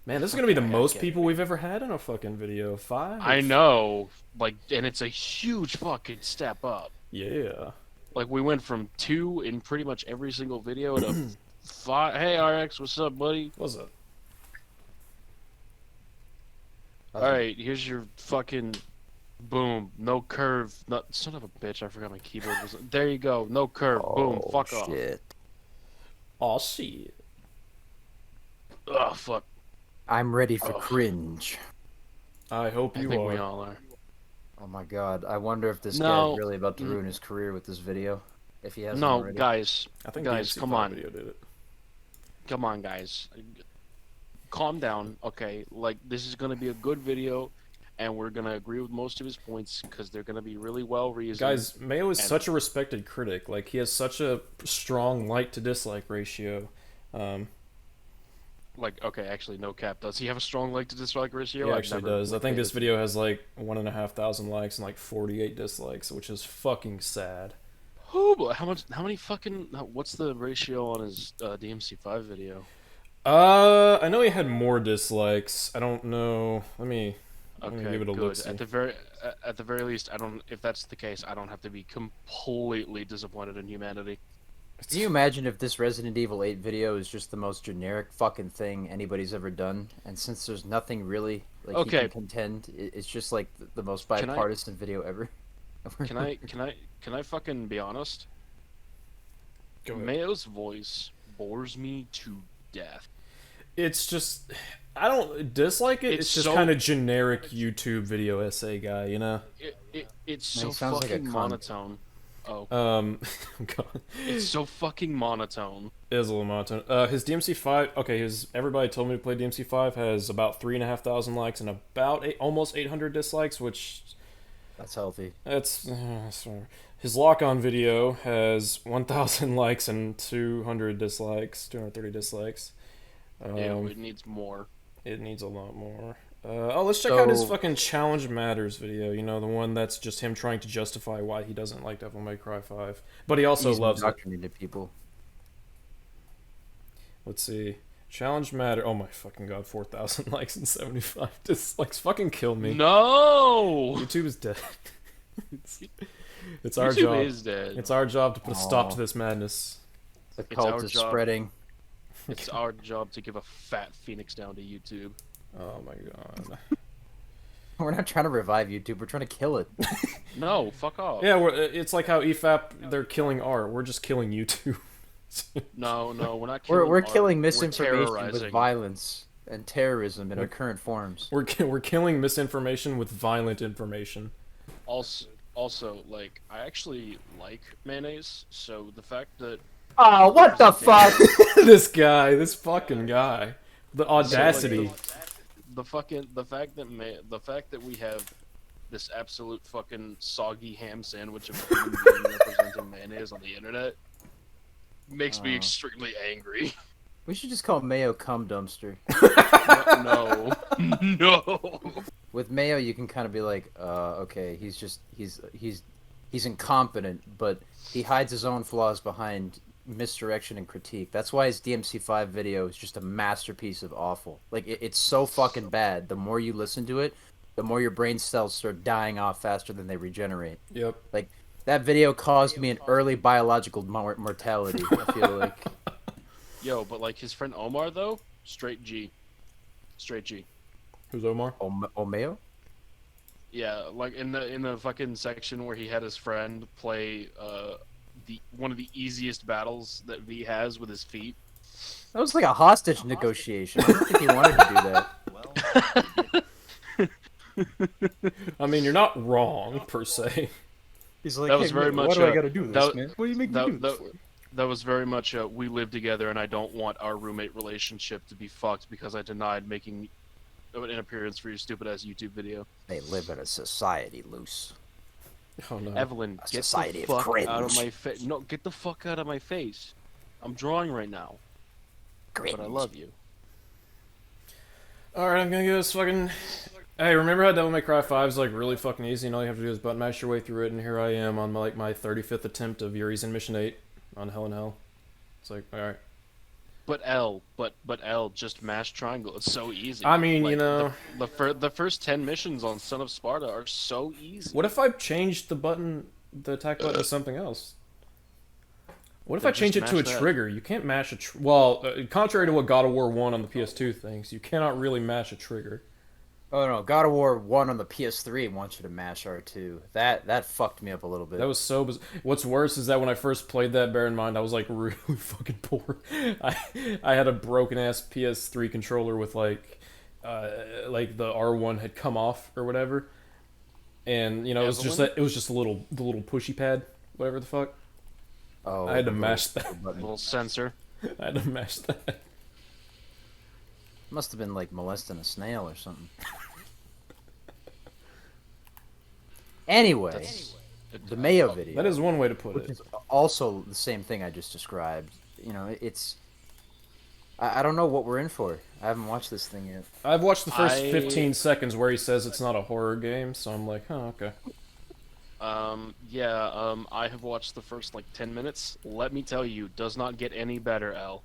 Man, this is gonna be the I gotta most get people we've ever had in a fucking video. I 5? know, like, and it's a huge fucking step up. Yeah. Like, we went from 2 in pretty much every single video to 5. Hey, RX, what's up, buddy? What's up? Alright, here's your fucking boom. No curve. No, son of a bitch, I forgot my keyboard was. There you go. No curve. Boom. Oh Fuck off. shit. Aw, shit. Ugh, fuck. I'm ready for Ugh. cringe. I hope I you think we are. all are. Oh my god. I wonder if this guy's No. really about to ruin his career with this video. If he hasn't No, already. guys. I think Guys, the come MC5 on. video did it. Come on, guys. Calm down, okay? Like, this is gonna be a good video, and we're gonna agree with most of his points, because they're gonna be really well reasoned. Guys, Mayo is and- such a respected critic. Like, he has such a strong like to dislike ratio. Like, okay, actually, no cap. Does he have a strong like to dislike ratio? He I've actually never does. I looked think at this it. video has like 1,500 likes and like 48 dislikes, which is fucking sad. Oh, but how many fucking, what's the ratio on his DMC5 video? I know he had more dislikes. I don't know. Let me Okay, give it a good. look. At the very least, I don't. If that's the case, I don't have to be completely disappointed in humanity. Can you imagine if this Resident Evil 8 video is just the most generic fucking thing anybody's ever done? And since there's nothing really like he Okay. can contend, it's just like the most Can I- bipartisan video ever. Can I fucking be honest? Go ahead. Mayo's voice bores me to death. It's just, I don't dislike it. It's It's just so- kind of generic YouTube video essay guy, you know. It's Man, so he sounds like a fucking cunt. monotone. Oh, God. it's so fucking monotone. It is a little monotone. His DMC5, okay, everybody told me to play DMC5 has about 3,500 likes and about almost 800 dislikes, which That's healthy. that's sorry. His lock-on video has 1,000 likes and 200 dislikes, 230 dislikes. Ew, it needs more. It needs a lot more. Let's check out his So- fucking Challenge Matters video. You know, the one that's just him trying to justify why he doesn't like Devil May Cry 5. But he also He's loves it. indoctrinated people. Let's see. Challenge Matter. Oh my fucking god, 4,000 likes and 75 dislikes. Fucking kill me. No. YouTube is dead. it's our YouTube job. is dead. It's our job to put a stop to Aw. this madness. The It's cult our is job. spreading. It's our job to give a fat phoenix down to YouTube. Oh my god. We're not trying to revive YouTube. We're trying to kill it. No, fuck off. Yeah, it's like how EFAP, they're killing art. We're just killing YouTube. No, we're not We're killing we're art. killing We're misinformation with terrorizing. violence and terrorism in our current forms. We're killing misinformation with violent information. Also, like, I actually like mayonnaise, so the fact that Oh, what the fuck? This fucking guy. The audacity. the fact that we have this absolute fucking soggy ham sandwich of a human being representing mayonnaise on the internet makes me extremely angry. We should just call Mayo cum dumpster. No, no. With Mayo, you can kind of be like, okay, he's incompetent, but he hides his own flaws behind misdirection and critique. That's why his DMC5 video is just a masterpiece of awful. Like, it's so fucking bad. The more you listen to it, the more your brain cells start dying off faster than they regenerate. Yep. Like, that video caused me an early biological mortality, I feel like. Yo, but like his friend Omar though, straight G. Who's Omar? Mayo? Yeah, like in the fucking section where he had his friend play one of the easiest battles that V has with his feet. That was like a hostage negotiation. I don't think he wanted to do that. I mean, you're not wrong, per se. He's like, That was very much. why do I gotta do this, that, man? What do you make me that, do this that, for? that was very much we live together, and I don't want our roommate relationship to be fucked because I denied making an appearance for your stupid ass YouTube video. They live in a society, Loose. Oh no. Evelyn, A get society the of fuck out of cringe. my face. No, get the fuck out of my face. I'm drawing right now, Cringe. but I love you. Alright, I'm gonna go this fucking... Hey, remember how Devil May Cry 5 is like really fucking easy and all you have to do is button mash your way through it, and here I am on my 35th attempt of Yuri's in Mission 8 on Hell in Hell. It's like, alright. But just mash triangle. It's so easy. I mean, like, you know, the first 10 missions on Son of Sparta are so easy. what if I changed the attack button to something else? What if Then I change just it to a mash that. trigger? You can't mash a well, contrary to what God of War 1 on the PS2 thinks, you cannot really mash a trigger. Oh no, God of War 1 on the PS3 wants you to mash R2. That fucked me up a little bit. That was so what's worse is that when I first played that, bear in mind, I was like really fucking poor. I had a broken ass PS3 controller with like the R1 had come off or whatever. And you know, it was just the little pushy pad, whatever the fuck. Oh, I had to the mash that. Little sensor. I had to mash that. Must have been like molesting a snail or something. Anyway, the Mayo video. That is one way to put which it. is also the same thing I just described. You know, it's. I don't know what we're in for. I haven't watched this thing yet. I've watched the first 15 seconds where he says it's not a horror game, so I'm like, oh, okay. I have watched the first like 10 minutes. Let me tell you, does not get any better, L.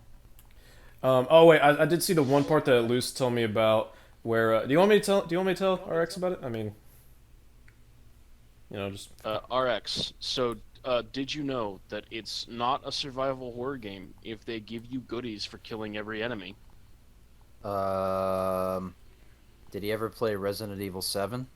Oh wait, I did see the one part that Luce told me about. Where do you want me to tell RX about it? I mean, you know, just RX. So, did you know that it's not a survival horror game if they give you goodies for killing every enemy? Did he ever play Resident Evil 7?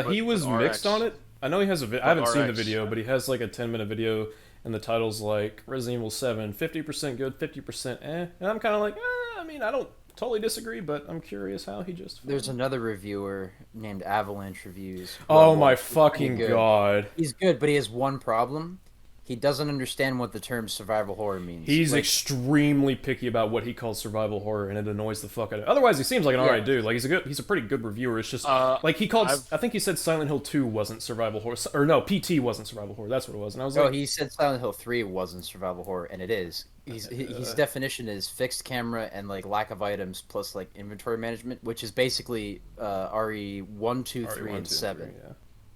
he was but mixed RX. on it. I know he has I haven't seen the RX. video, but he has like a 10-minute video, and the title's like Resident Evil 7, 50% good, 50% eh. And I'm kind of like, I mean, I don't totally disagree, but I'm curious how he just. There's another reviewer named Avalanche Reviews. Oh Well, my he's fucking good. god. He's good, but he has one problem. He doesn't understand what the term survival horror means. He's Like, extremely picky about what he calls survival horror, and it annoys the fuck out of him. Otherwise, he seems like an alright dude. Like he's a pretty good reviewer. It's just like he called. I think he said Silent Hill 2 wasn't survival horror, or no, PT wasn't survival horror. That's what it was. And I was Oh, like, he said Silent Hill 3 wasn't survival horror, and it is. His definition is fixed camera and like lack of items plus like inventory management, which is basically RE1, 2, 3, and 7. Yeah.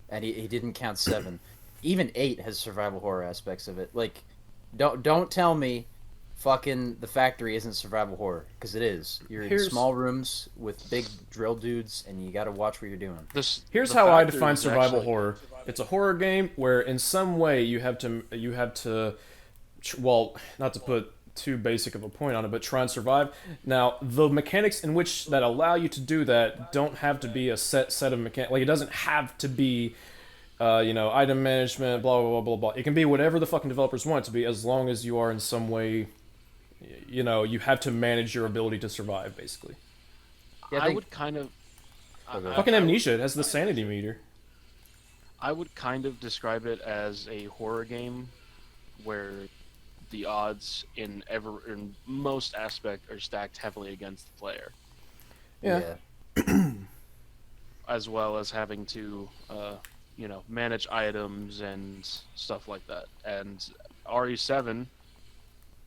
And he didn't count 7. Even 8 has survival horror aspects of it. Like, don't tell me fucking The Factory isn't survival horror, because it is. You're in small rooms with big drill dudes, and you got to watch what you're doing. Here's how I define survival horror. It's a horror game where in some way you have to well, not to put too basic of a point on it, but try and survive. Now, the mechanics in which that allow you to do that don't have to be a set of mechanics. Like, it doesn't have to be item management, blah, blah, blah, blah, blah. It can be whatever the fucking developers want it to be, as long as you are in some way, you have to manage your ability to survive, basically. Yeah, I would kind of... Fucking Amnesia, it has the sanity meter. I would kind of describe it as a horror game where the odds in most aspect are stacked heavily against the player. Yeah. As well as having to... manage items and stuff like that. And RE7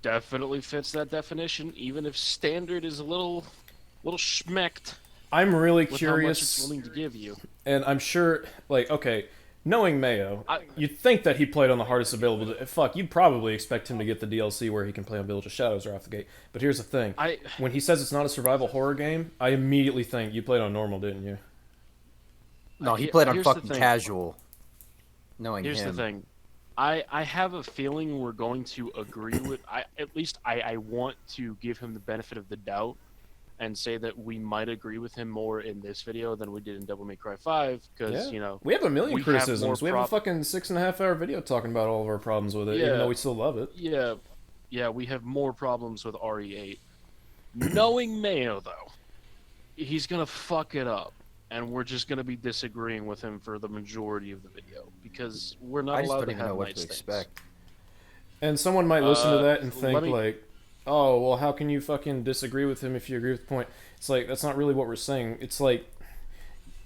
definitely fits that definition, even if standard is a little schmecked. I'm really with curious, how much it's willing to give you. And I'm sure, like, okay, knowing Mayo, you'd think that he played on the hardest available. You'd probably expect him to get the DLC where he can play on Village of Shadows right off the gate. But here's the thing: when he says it's not a survival horror game, I immediately think you played on normal, didn't you? No, he played on fucking casual. Knowing here's him. the thing. I have a feeling we're going to agree with... I want to give him the benefit of the doubt and say that we might agree with him more in this video than we did in Devil May Cry 5, because, we have a million criticisms. We have a fucking 6.5-hour video talking about all of our problems with it, even though we still love it. Yeah, we have more problems with RE8. Knowing Mayo, though, he's gonna fuck it up. And we're just going to be disagreeing with him for the majority of the video because we're not allowed to have night stands. And someone might listen to that and think like, "Oh, well, how can you fucking disagree with him if you agree with the point?" It's like that's not really what we're saying. It's like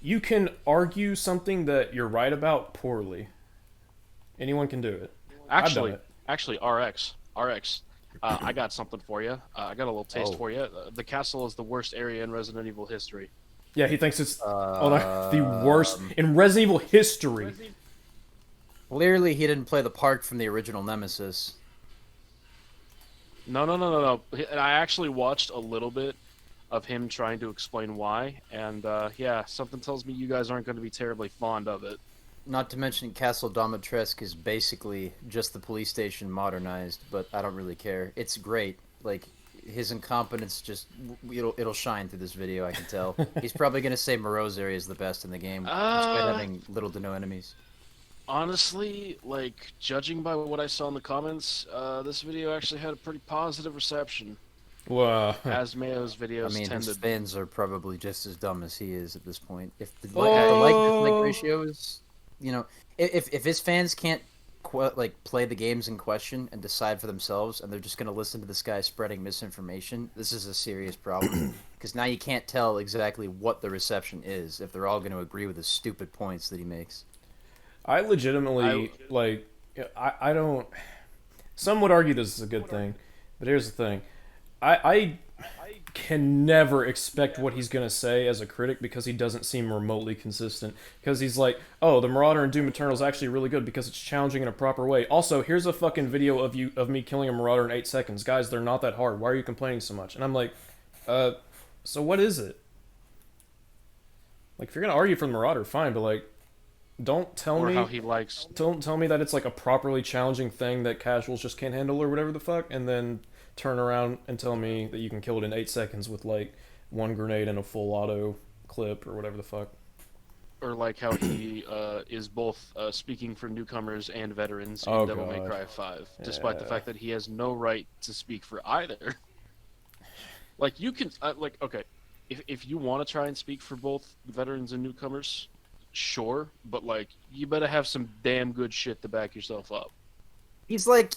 you can argue something that you're right about poorly. Anyone can do it. Actually, RX, I got something for you. I got a little taste for you. The castle is the worst area in Resident Evil history. Yeah, he thinks it's the worst in Resident Evil history. Clearly, he didn't play the part from the original Nemesis. No. I actually watched a little bit of him trying to explain why, and yeah, something tells me you guys aren't going to be terribly fond of it. Not to mention Castle Domitresk is basically just the police station modernized, but I don't really care. It's great. Like his incompetence just it'll shine through this video, I can tell. He's probably going to say Moreau's area is the best in the game despite having little to no enemies. Honestly, like, judging by what I saw in the comments, this video actually had a pretty positive reception, Wow. as Mayo's videos I mean, tended. his fans are probably just as dumb as he is at this point. If the Oh. like-dislike ratio is, you know, if his fans can't play the games in question and decide for themselves, and they're just gonna listen to this guy spreading misinformation, this is a serious problem. Because now you can't tell exactly what the reception is if they're all going to agree with the stupid points that he makes. I legitimately I don't. Some would argue this is a good thing, but here's the thing: I can never expect what he's gonna say as a critic because he doesn't seem remotely consistent. Because he's like, oh, the Marauder in Doom Eternal is actually really good because it's challenging in a proper way. Also, here's a fucking video of me killing a Marauder in 8 seconds, guys. They're not that hard. Why are you complaining so much? And I'm like, so what is it? Like, if you're gonna argue for the Marauder, fine, but like, don't tell me how he likes. Don't tell me that it's like a properly challenging thing that casuals just can't handle or whatever the fuck, and then turn around and tell me that you can kill it in 8 seconds with like 1 grenade and a full auto clip or whatever the fuck. Or like how he is both speaking for newcomers and veterans in Oh, Devil May God. Cry 5, despite the Yeah. fact that he has no right to speak for either. Like, you can, okay, if you want to try and speak for both veterans and newcomers, sure, but like, you better have some damn good shit to back yourself up. He's like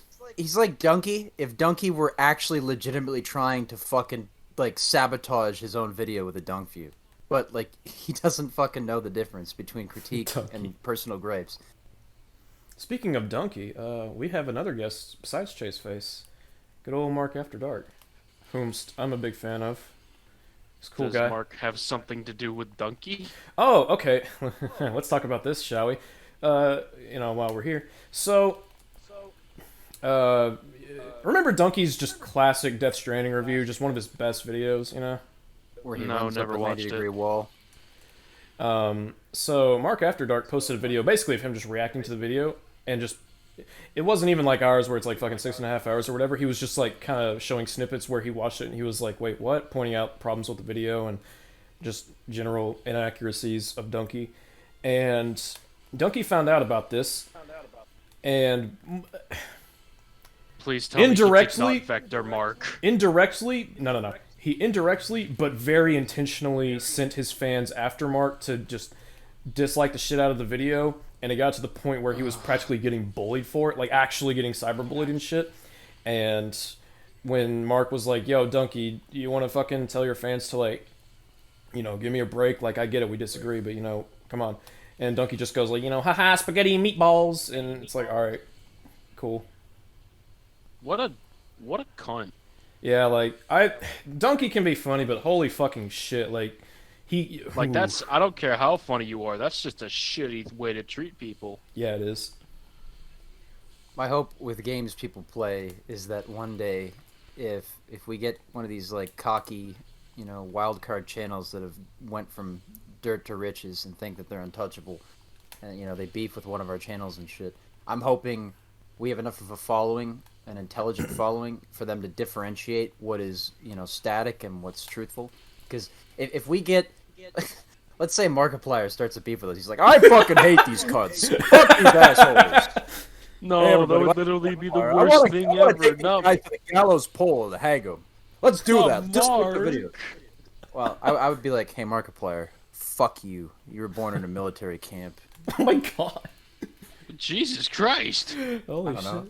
Donkey. If Donkey were actually legitimately trying to fucking like sabotage his own video with a dunk view, but like he doesn't fucking know the difference between critique Donkey. and personal gripes. Speaking of Donkey, we have another guest besides Chase Face. Good old Mark After Dark, whom I'm a big fan of. He's a cool Does guy. Mark have something to do with Donkey? Oh, okay. Let's talk about this, shall we? While we're here. So, remember Donkey's just classic Death Stranding review, just one of his best videos, you know? Where he No, runs never up a watched 90-degree it. wall. So Mark After Dark posted a video, basically of him just reacting to the video, and just, it wasn't even like ours where it's like fucking 6.5 hours or whatever. He was just like kind of showing snippets where he watched it and he was like, wait, what? Pointing out problems with the video and just general inaccuracies of Donkey. And Donkey found out about this, and Please tell me he Indirectly- did not vector Mark. no. He indirectly, but very intentionally, sent his fans after Mark to just dislike the shit out of the video, and it got to the point where he was practically getting bullied for it, like actually getting cyberbullied and shit. And when Mark was like, yo, Donkey, you want to fucking tell your fans to, like, give me a break, like, I get it, we disagree, but, come on. And Donkey just goes like, haha, spaghetti and meatballs, and it's like, alright, cool. What a cunt. Yeah, like, Donkey can be funny, but holy fucking shit, like, Like, I don't care how funny you are, that's just a shitty way to treat people. Yeah, it is. My hope with games people play is that one day, if we get one of these like cocky, wild card channels that have went from dirt to riches and think that they're untouchable, and they beef with one of our channels and shit, I'm hoping we have enough of a following, an intelligent following, for them to differentiate what is static and what's truthful. Because if we get let's say Markiplier starts a beef with us, he's like, I fucking hate these cunts, fuck these assholes. No, Hey, that everybody, would literally be the I worst wanna thing ever. take No, the guy to the gallows pole and hang him. Let's do Oh, that. Just make the Mark. video. Well, I would be like, hey, Markiplier, fuck you. You were born in a military camp. Oh my god. Jesus Christ. Holy I don't know.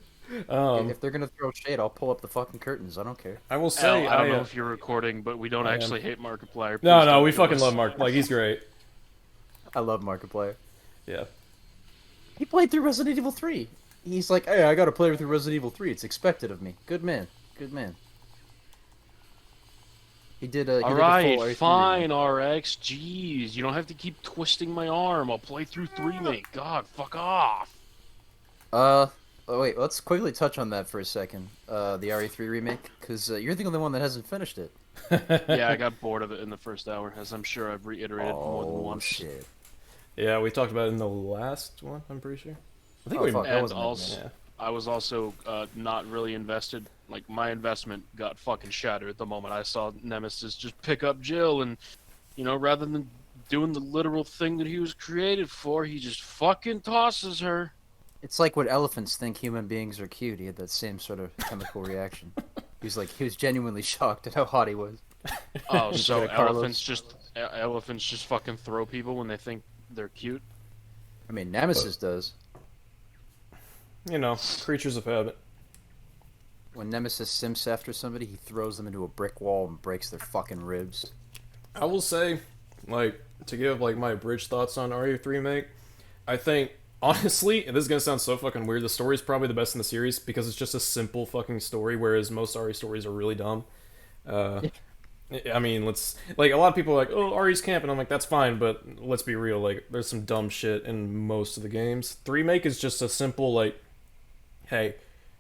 shit. If they're gonna throw shade, I'll pull up the fucking curtains. I don't care. I will say, Al, I don't know if you're recording, but we don't I am. actually hate Markiplier. No, Please no, don't we do fucking this. love Mark. Like, he's great. I love Markiplier. Yeah. He played through Resident Evil 3. He's like, hey, I gotta play through Resident Evil 3. It's expected of me. Good man. Good man. He did a. Alright, fine, RX. Jeez, you don't have to keep twisting my arm. I'll play through 3, mate. God, fuck off. Oh wait, let's quickly touch on that for a second. The RE3 remake, because you're the only one that hasn't finished it. Yeah, I got bored of it in the first hour, as I'm sure I've reiterated more than Oh once. shit. Yeah, we talked about it in the last one. I'm pretty sure. I think Oh we. fuck, I And wasn't looking at also, it. Yeah. I was also not really invested. Like, my investment got fucking shattered the moment I saw Nemesis just pick up Jill, and, rather than doing the literal thing that he was created for, he just fucking tosses her. It's like when elephants think human beings are cute. He had that same sort of chemical reaction. He was genuinely shocked at how hot he was. Oh, He's so good at Carlos. elephants just fucking throw people when they think they're cute? I mean, Nemesis does. Creatures of habit. When Nemesis simps after somebody, he throws them into a brick wall and breaks their fucking ribs. I will say, like, to give like my abridged thoughts on RE3 remake, I think honestly, and this is gonna sound so fucking weird, the story is probably the best in the series because it's just a simple fucking story, whereas most RE stories are really dumb. Uh, I mean, let's like a lot of people are like, oh, Ari's camp, and I'm like, that's fine, but let's be real, like, there's some dumb shit in most of the games. The remake is just a simple like, hey,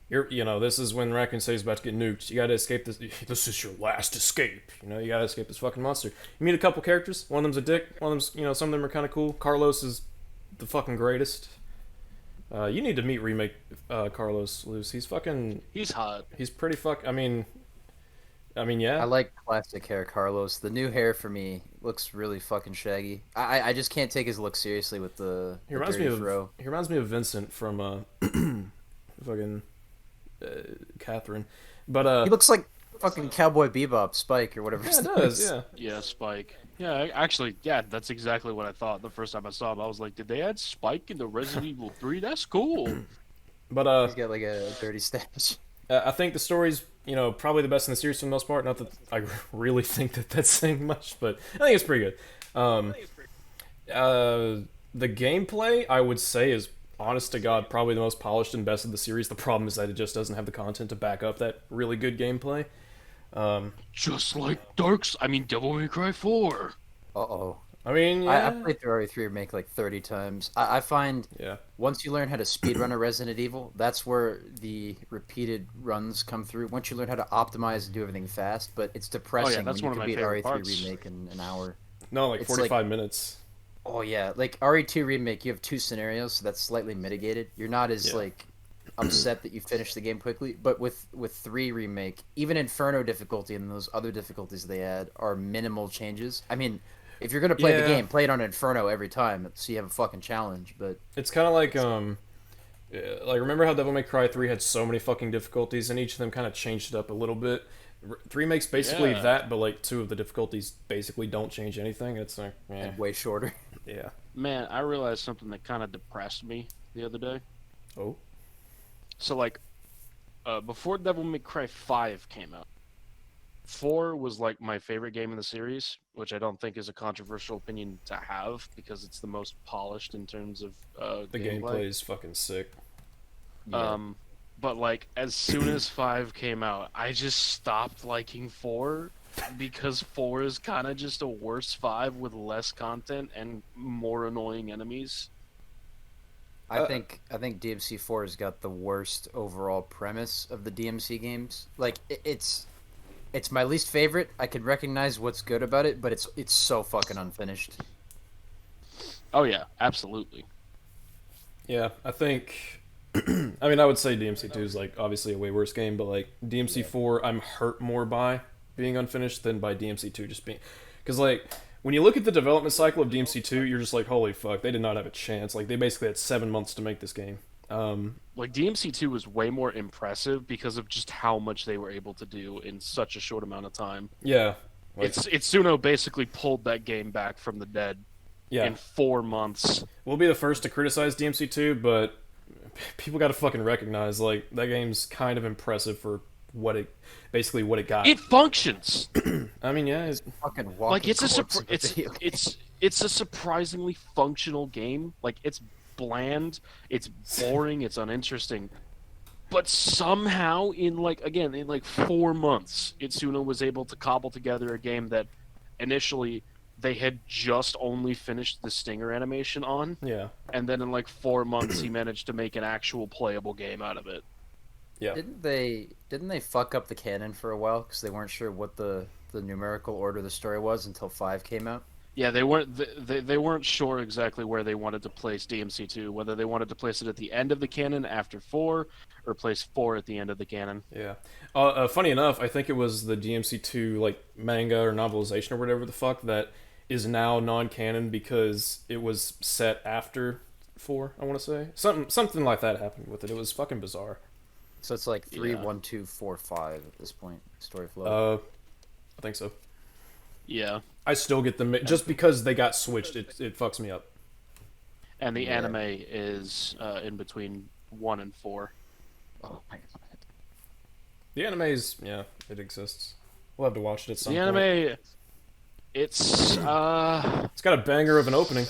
this is when Raccoon City's about to get nuked. You gotta escape this. This is your last escape. You gotta escape this fucking monster. You meet a couple characters. One of them's a dick. One of them's, some of them are kind of cool. Carlos is the fucking greatest. You need to meet remake Carlos Luz. He's hot. He's pretty I yeah. like classic hair Carlos. The new hair for me looks really fucking shaggy. I just can't take his look seriously with He the reminds me dirty of fro. he reminds me of Vincent from fucking Catherine, but He looks like fucking Cowboy Bebop Spike or whatever yeah, his it name does, is. yeah. Yeah, Spike. Yeah, actually, yeah, that's exactly what I thought the first time I saw him. I was like, did they add Spike into Resident Evil 3? That's cool. But He's got like a dirty stash. I think the story's probably the best in the series for the most part. Not that I really think that that's saying much, but I think it's pretty good. The gameplay I would say is honest to God probably the most polished and best of the series. The problem is that it just doesn't have the content to back up that really good gameplay. Just like Devil May Cry 4. Uh-oh. I mean, I yeah, played through RE3 Remake like 30 times. I find yeah, once you learn how to speedrun a Resident Evil, that's where the repeated runs come through. Once you learn how to optimize and do everything fast, but it's depressing that's when one you of can my beat favorite RE3 parts. Remake in an hour. no, like It's 45 minutes. oh yeah, like RE2 Remake, you have two scenarios, so that's slightly mitigated. You're not as Yeah. like upset that you finish the game quickly, but with 3 Remake, even Inferno difficulty and those other difficulties they add are minimal changes. I mean, if you're gonna play the Yeah. game, play it on Inferno every time, so you have a fucking challenge. But It's kind of like remember how Devil May Cry 3 had so many fucking difficulties, and each of them kind of changed it up a little bit. 3 makes basically Yeah. that, but like 2 of the difficulties basically don't change anything. It's like, yeah, and way shorter. yeah. Man, I realized something that kind of depressed me the other day. Oh, So, like, before Devil May Cry 5 came out, 4 was like my favorite game in the series, which I don't think is a controversial opinion to have because it's the most polished in terms of the gameplay is fucking sick. Yeah. But like as soon as 5 came out, I just stopped liking 4 because 4 is kind of just a worse 5 with less content and more annoying enemies. I think DMC4 has got the worst overall premise of the DMC games. Like it's my least favorite. I can recognize what's good about it, but it's so fucking unfinished. Oh yeah, absolutely. Yeah, I think. I mean, I would say DMC2 is like obviously a way worse game, but like DMC4, I'm hurt more by being unfinished than by DMC2 just being, because like when you look at the development cycle of DMC2, you're just like, holy fuck, they did not have a chance. Like they basically had 7 months to make this game. Like DMC2 was way more impressive because of just how much they were able to do in such a short amount of time. Yeah, like, Itsuno basically pulled that game back from the dead yeah. in 4 months. We'll be the first to criticize DMC2, but people got to fucking recognize like that game's kind of impressive for what it got. It functions. I mean, yeah, Fucking Like walking it's a corpse of a it's video game. it's a surprisingly functional game. Like it's bland, it's boring, it's uninteresting. But somehow in like 4 months, Itsuno was able to cobble together a game that initially they had just only finished the Stinger animation on, Yeah. and then in like 4 months he managed to make an actual playable game out of it. Yeah. Didn't they fuck up the canon for a while because they weren't sure what the numerical order of the story was until 5 came out? Yeah, they weren't sure exactly where they wanted to place DMC2, whether they wanted to place it at the end of the canon after 4, or place 4 at the end of the canon. Yeah. Funny enough, I think it was the DMC2 like manga or novelization or whatever the fuck that is now non-canon because it was set after 4. I want to say something like that happened with it. It was fucking bizarre. So it's like 3, Yeah. 1, 2, 4, 5 at this point. Story flow. I think so. Yeah, I still get them just because they got switched. It fucks me up. and the Yeah. anime is in between 1 and 4. Oh my god. The anime's it exists. We'll have to watch it at some The point. anime, it's It's got a banger of an opening.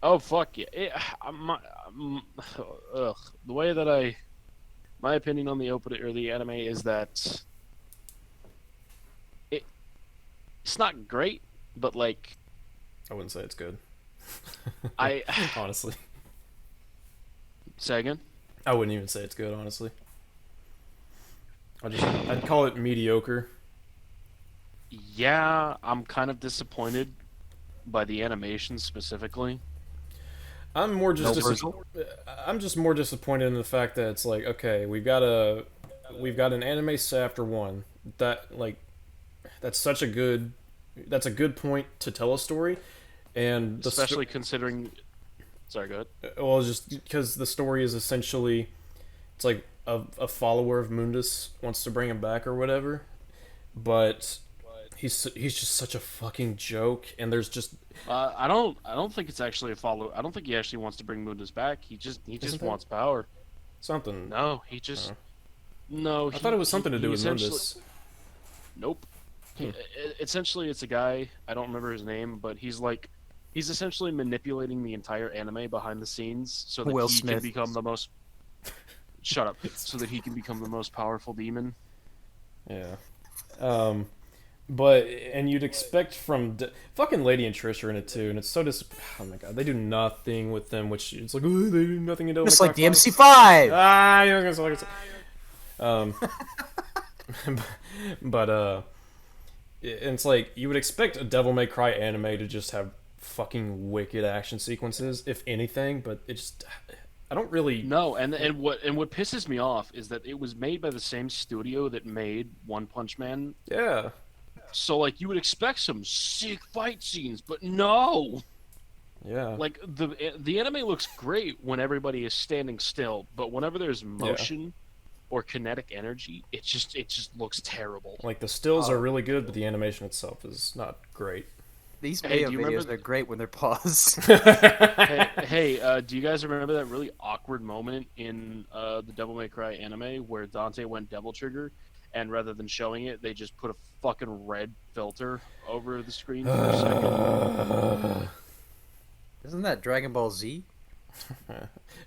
oh fuck yeah! The way that my opinion on the opening or the anime is that it's not great, but like I wouldn't say it's good. I Honestly, say again. I wouldn't even say it's good. Honestly, I'd call it mediocre. Yeah, I'm kind of disappointed by the animation specifically. I'm more No just Virgil? I'm just more disappointed in the fact that it's like, okay, we've got an anime set after 1 that like that's a good point to tell a story, and Especially considering. Sorry, go ahead. well, just because the story is essentially it's like a follower of Mundus wants to bring him back or whatever, but he's just such a fucking joke, and there's just I don't think it's actually a follow. I don't think he actually wants to bring Mundus back. He just Isn't that- wants power. something. No, he just Oh. no. I thought it was something to do with essentially- Mundus. Nope. Hmm. Essentially, it's a guy. I don't remember his name, but he's essentially manipulating the entire anime behind the scenes so that Will he Smith. can become the most. Shut up. So that he can become the most powerful demon. Yeah. But and you'd expect from fucking Lady and Trish are in it too, and it's so oh my god, they do nothing with them, which it's like, oh, they do nothing in Devil Just May like Cry 5. DMC5! Ah, you're not gonna say but it's like you would expect a Devil May Cry anime to just have fucking wicked action sequences, if anything, but it just I don't really No, and what pisses me off is that it was made by the same studio that made One Punch Man. yeah. So like you would expect some sick fight scenes, but no. Yeah. Like the anime looks great when everybody is standing still, but whenever there's motion or kinetic energy, it just looks terrible. Like the stills are really good, but the animation itself is not great. These Hey, Mayo do you videos remember are great when they're paused. Hey, do you guys remember that really awkward moment in the Devil May Cry anime where Dante went Devil Trigger, and rather than showing it, they just put a fucking red filter over the screen for a second? Isn't that Dragon Ball Z?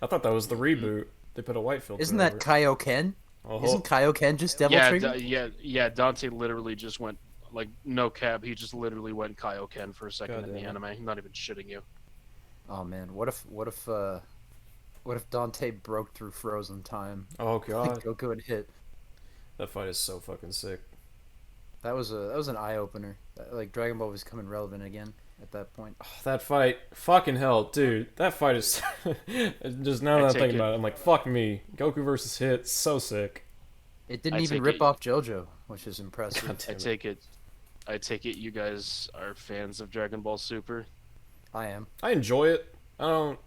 I thought that was the reboot. They put a white filter. Isn't that over it. Kaioken? Oh, Isn't Kaioken just Devil Yeah, Trigger? yeah. Dante literally just went like no cab. He just literally went Kaioken for a second God in the damn anime. I'm not even shitting you. Oh man, what if Dante broke through frozen time? oh Like god, Goku had hit. that fight is so fucking sick. That was an eye opener. Like Dragon Ball was becoming relevant again at that point. That fight, fucking hell, dude. That fight is just now that I'm take thinking it. about it, I'm like, fuck me. Goku versus Hit, so sick. It didn't I even take rip it- off JoJo, which is impressive. God I damn it. take it. You guys are fans of Dragon Ball Super. I am. I enjoy it. I don't.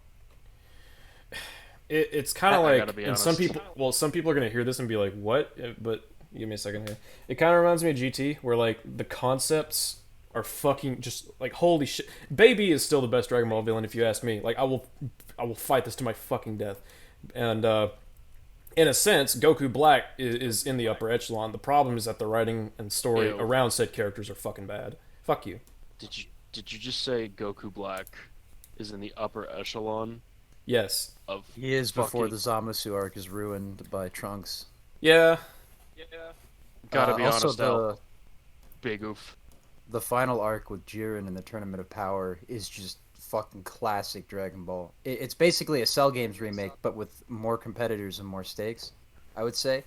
It's kind I of gotta like, be and some honest. people, well, some people are gonna hear this and be like, "What?" But give me a second here. It kind of reminds me of GT, where like the concepts are fucking just like holy shit. Baby is still the best Dragon Ball villain, if you ask me. Like I will fight this to my fucking death. And in a sense, Goku Black is in the upper echelon. The problem is that the writing and story Ew. around said characters are fucking bad. Fuck you. Did you just say Goku Black is in the upper echelon Yes. of? He is before fucking- the Zamasu arc is ruined by Trunks. Yeah. Gotta be also honest, Al. Big oof. the final arc with Jiren in the Tournament of Power is just fucking classic Dragon Ball. It's basically a Cell Games remake, but with more competitors and more stakes, I would say.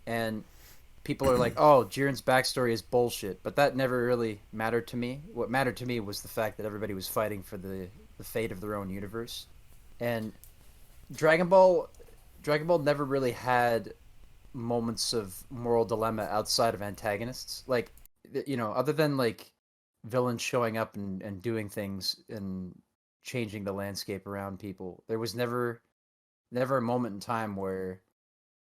And people are like, "Oh, Jiren's backstory is bullshit," but that never really mattered to me. What mattered to me was the fact that everybody was fighting for the fate of their own universe, and Dragon Ball, Dragon Ball never really had moments of moral dilemma outside of antagonists. Like, other than like villains showing up and doing things and changing the landscape around people, there was never a moment in time where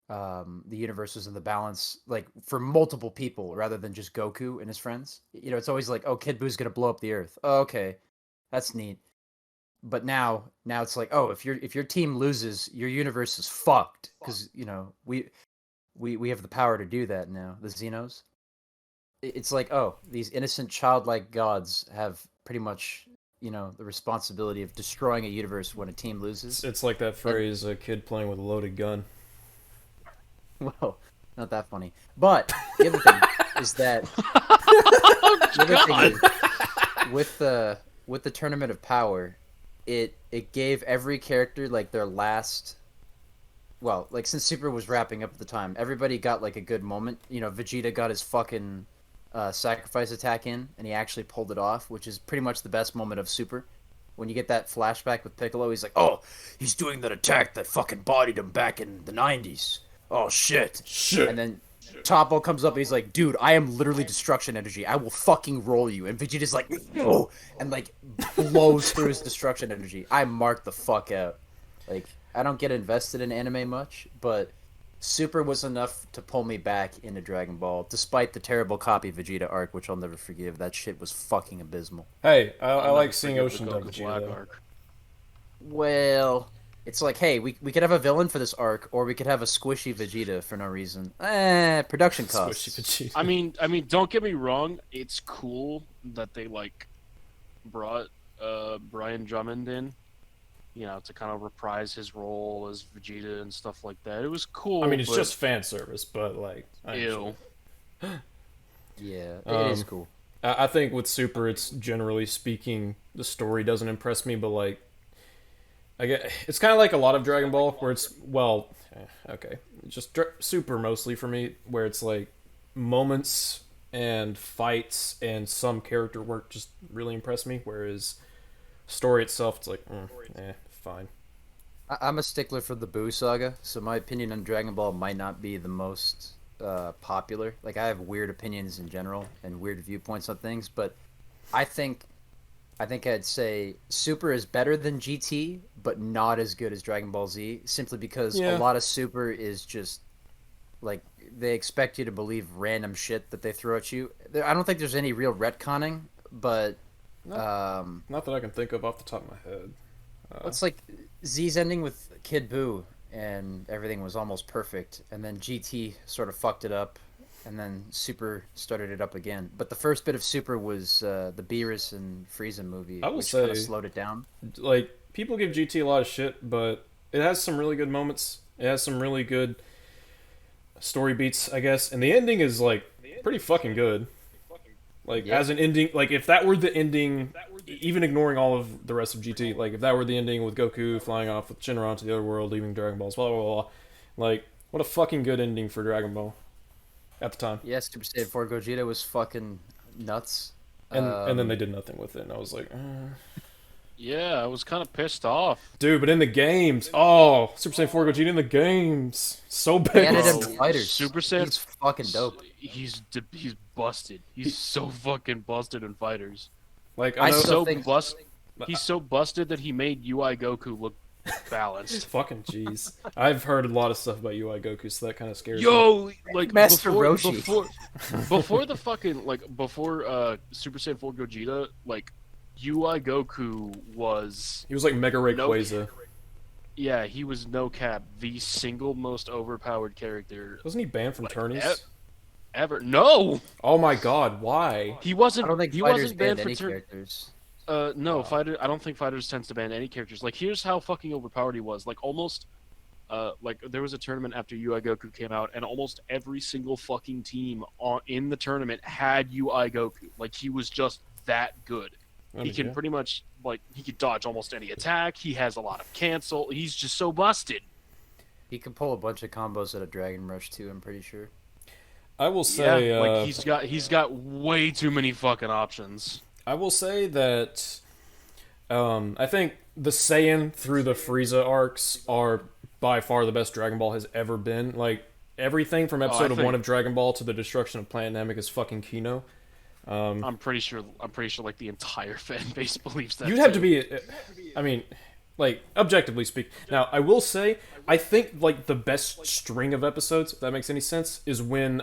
the universe was in the balance, like for multiple people rather than just Goku and his friends. It's always like, oh, Kid Buu's gonna blow up the Earth. Oh, okay, that's neat. But now it's like, oh, if your team loses, your universe is fucked because we have the power to do that now. The Xenos. It's like, oh, these innocent childlike gods have pretty much the responsibility of destroying a universe when a team loses. It's like that phrase, a kid playing with a loaded gun. Well, not that funny. But the other thing is that with the Tournament of Power, it gave every character like their last. Well, like since Super was wrapping up at the time, everybody got like a good moment. Vegeta got his fucking sacrifice attack in, and he actually pulled it off, which is pretty much the best moment of Super. When you get that flashback with Piccolo, he's like, "Oh, he's doing that attack that fucking bodied him back in the '90s. Oh shit!" And then Toppo comes up and he's like, "Dude, I am literally destruction energy. I will fucking roll you." And Vegeta's like, "Oh," and like blows through his destruction energy. I marked the fuck out. Like, I don't get invested in anime much, but Super was enough to pull me back into Dragon Ball, despite the terrible copy Vegeta arc, which I'll never forgive. That shit was fucking abysmal. Hey, I like seeing Ocean Dub Vegeta. Arc. Well, it's like, hey, we could have a villain for this arc, or we could have a squishy Vegeta for no reason. Production costs. Squishy Vegeta. I mean, don't get me wrong. It's cool that they like brought Brian Drummond in, to kind of reprise his role as Vegeta and stuff like that. It was cool. I mean, it's just fan service, but like, ew. Yeah, it is cool. I think with Super, it's generally speaking, the story doesn't impress me, but like, it's kind of like a lot of Dragon Ball, where it's just Super mostly for me, where it's like moments and fights and some character work just really impress me, whereas story itself, it's like, fine. I'm a stickler for the Buu saga, so my opinion on Dragon Ball might not be the most popular. Like, I have weird opinions in general and weird viewpoints on things, but I think I'd say Super is better than GT, but not as good as Dragon Ball Z, simply because a lot of Super is just like, they expect you to believe random shit that they throw at you. I don't think there's any real retconning, but not that I can think of off the top of my head. It's like Z's ending with Kid Buu, and everything was almost perfect, and then GT sort of fucked it up, and then Super started it up again. But the first bit of Super was the Beerus and Frieza movie, which kind of slowed it down. Like, people give GT a lot of shit, but it has some really good moments. It has some really good story beats, I guess, and the ending is like pretty fucking good. Like, as an ending, like, if that were the ending, even ignoring all of the rest of GT, like, if that were the ending with Goku flying off with Shinron to the other world, leaving Dragon Balls, blah, blah, blah, like, what a fucking good ending for Dragon Ball at the time. Yeah, Super Saiyan 4 Gogeta was fucking nuts. And then they did nothing with it, and I was like, Yeah, I was kind of pissed off. Dude, but in the games, Super Saiyan 4 Gogeta in the games, so bad. And in fighters, Super Saiyan, he's fucking dope. He's busted. He's so fucking busted in fighters. Like, He's so busted that he made UI Goku look balanced. Fucking jeez. I've heard a lot of stuff about UI Goku, so that kind of scares me. Yo, like, Master Roshi. Before the fucking, like, before Super Saiyan 4 Gogeta, like, UI Goku was... He was like Mega Rayquaza. Yeah, he was no cap the single most overpowered character. Wasn't he banned from tourneys? Ever? No. Oh my god, why? He wasn't. I don't think he fighters wasn't banned banned any for characters. No, fighter. I don't think fighters tends to ban any characters. Like, here's how fucking overpowered he was. Like, almost. like there was a tournament after UI Goku came out, and almost every single fucking team in the tournament had UI Goku. Like he was just that good. He can pretty much he can dodge almost any attack. He has a lot of cancel. He's just so busted. He can pull a bunch of combos at a Dragon Rush too. I'm pretty sure. I will say, like he's got way too many fucking options. I will say that I think the Saiyan through the Frieza arcs are by far the best Dragon Ball has ever been. Like everything from episode 1 of Dragon Ball to the destruction of Planet Namek is fucking Kino. I'm pretty sure like the entire fan base believes that. You'd have to be. I mean, like objectively speaking. Now, I will say, I think like the best string of episodes, if that makes any sense, is when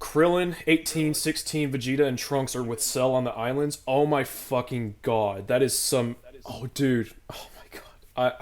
Krillin, 18, 16, Vegeta, and Trunks are with Cell on the islands. Oh my fucking god, that is some. Oh, dude. Oh my god.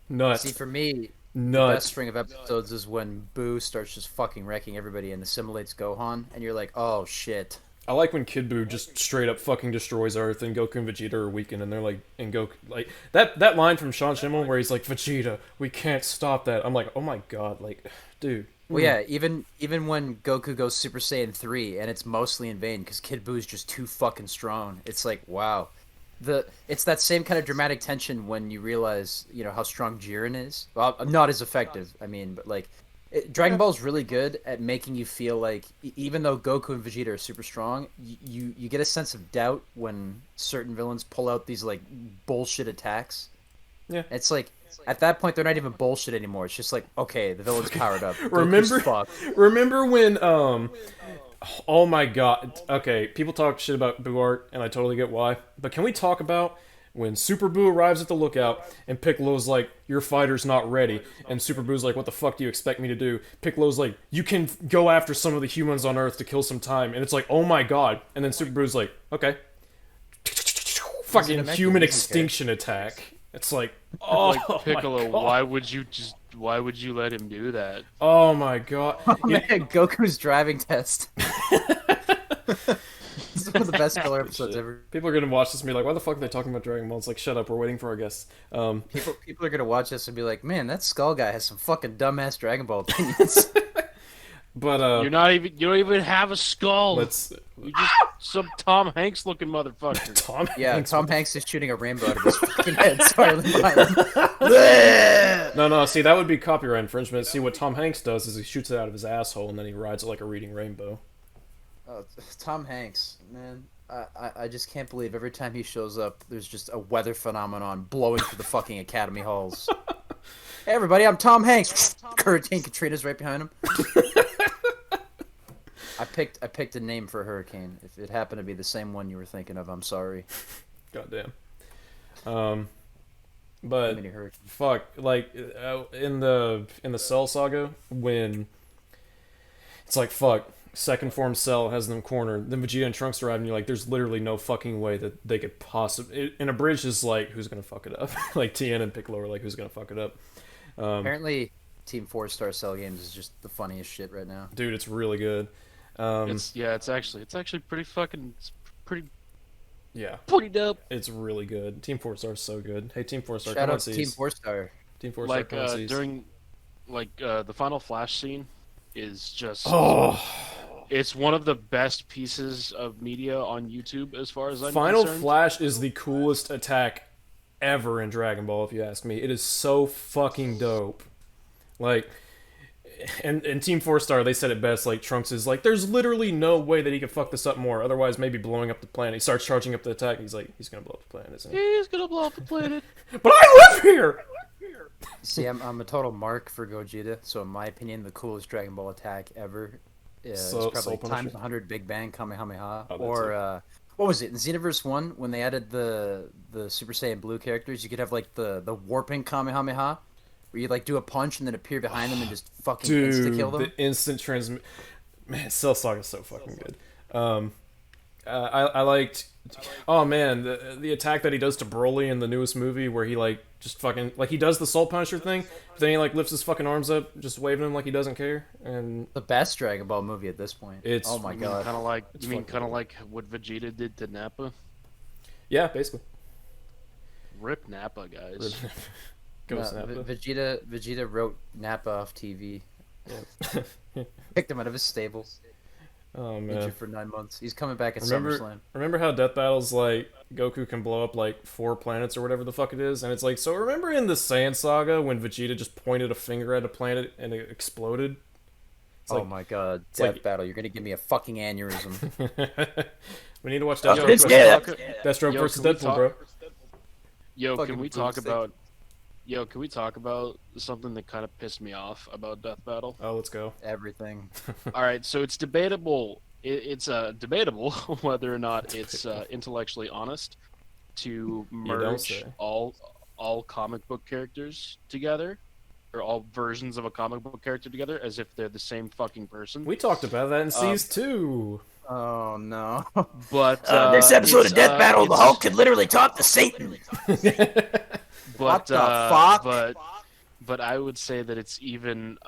Nuts. See, for me, nuts. The best string of episodes is when Boo starts just fucking wrecking everybody and assimilates Gohan, and you're like, oh shit. I like when Kid Buu just straight up fucking destroys Earth, and Goku and Vegeta are weakened, and they're like, and Goku, like, that line from Sean Schemmel where he's like, Vegeta, we can't stop that. I'm like, oh my god, like, dude. Well, yeah, even when Goku goes Super Saiyan 3, and it's mostly in vain, because Kid Buu is just too fucking strong. It's like, wow. It's that same kind of dramatic tension when you realize, you know, how strong Jiren is. Well, not as effective, I mean, but like, Dragon Ball is really good at making you feel like, even though Goku and Vegeta are super strong, you get a sense of doubt when certain villains pull out these like bullshit attacks. Yeah, it's like at that point they're not even bullshit anymore. It's just like, okay, the villain's powered up. Remember when oh my god. Okay, people talk shit about Boo Art, and I totally get why. But can we talk about when Super Boo arrives at the lookout, and Piccolo's like, your fighter's not ready. And Super Boo's like, what the fuck do you expect me to do? Piccolo's like, you can go after some of the humans on Earth to kill some time. And it's like, oh my god. And then Super Boo's like, okay. Fucking human extinction attack. It's like, oh like, Piccolo, why would you let him do that? Oh my god. Oh, man, Goku's driving test. It's one of the best filler episodes ever. People are gonna watch this and be like, why the fuck are they talking about Dragon Ball? It's like, shut up, we're waiting for our guests. People are gonna watch this and be like, man, that Skull guy has some fucking dumbass Dragon Ball opinions. But you don't even have a skull. You just some Tom Hanks looking motherfucker. Tom Hanks is shooting a rainbow out of his fucking head. Sorry, No, see, that would be copyright infringement. See, what Tom Hanks does is he shoots it out of his asshole and then he rides it like a reading rainbow. Tom Hanks, man, I just can't believe every time he shows up, there's just a weather phenomenon blowing through the fucking Academy halls. Hey everybody, I'm Tom Hanks. Hurricane Katrina's right behind him. I picked a name for a hurricane. If it happened to be the same one you were thinking of, I'm sorry. Goddamn. But fuck, like in the Cell saga, when it's like, fuck, second form Cell has them cornered, then Vegeta and Trunks arrive, and you're like, there's literally no fucking way that they could possibly. And a bridge is like, who's gonna fuck it up? Like Tien and Piccolo are like, who's gonna fuck it up? Apparently, Team 4-Star Cell games is just the funniest shit right now. Dude, it's really good. It's actually pretty fucking pretty dope. It's really good. Team 4-Star is so good. Hey, Team 4-Star, shout out to Team 4-Star. Team 4-Star, like during the final Flash scene is just it's one of the best pieces of media on YouTube as far as I'm concerned. Final Flash is the coolest attack ever in Dragon Ball, if you ask me. It is so fucking dope. Like, and Team 4-Star, they said it best, like, Trunks is like, there's literally no way that he could fuck this up more, otherwise maybe blowing up the planet. He starts charging up the attack, and he's like, he's gonna blow up the planet, isn't he? He's gonna blow up the planet. But I live here! See, I'm a total mark for Gogeta, so in my opinion, the coolest Dragon Ball attack ever is probably times 100 Big Bang Kamehameha, or what was it, in Xenoverse 1, when they added the Super Saiyan Blue characters, you could have like the warping Kamehameha, where you like do a punch and then appear behind them and just fucking insta-kill them. The instant transmit. Man, Cell Saga is so fucking good. I liked. Oh man, the attack that he does to Broly in the newest movie, where he like just fucking like he does the Soul Punisher thing, but then he like lifts his fucking arms up, just waving them like he doesn't care. And the best Dragon Ball movie at this point. It's oh my god, kind of like like what Vegeta did to Nappa. Yeah, basically. Rip Nappa, guys. Go No, Snappa. Vegeta wrote Nappa off TV. Yeah. Picked him out of his stable. Oh man. Injured for 9 months. He's coming back at Remember, SummerSlam. remember how Death Battle's like Goku can blow up like 4 planets or whatever the fuck it is, and it's like, so remember in the Saiyan saga when Vegeta just pointed a finger at a planet and it exploded? It's Oh like, my god, it's Death like- Battle! You're gonna give me a fucking aneurysm. we need to watch Oh, Deathstroke, it's versus, good. Deathstroke Yo, versus can we Deadpool, talk- bro. Yo, Fucking can we talk boomstick. about? Yo, can we talk about something that kind of pissed me off about Death Battle? Oh, let's go. Everything. All right, so it's debatable. It's debatable whether or not it's intellectually honest to don't merge say. all comic book characters together, or all versions of a comic book character together, as if they're the same fucking person. We talked about that in Seas 2. Oh no. But this episode it's, of Death Battle, the it's- Hulk can literally talk to Satan. But, What the fuck? But I would say that it's even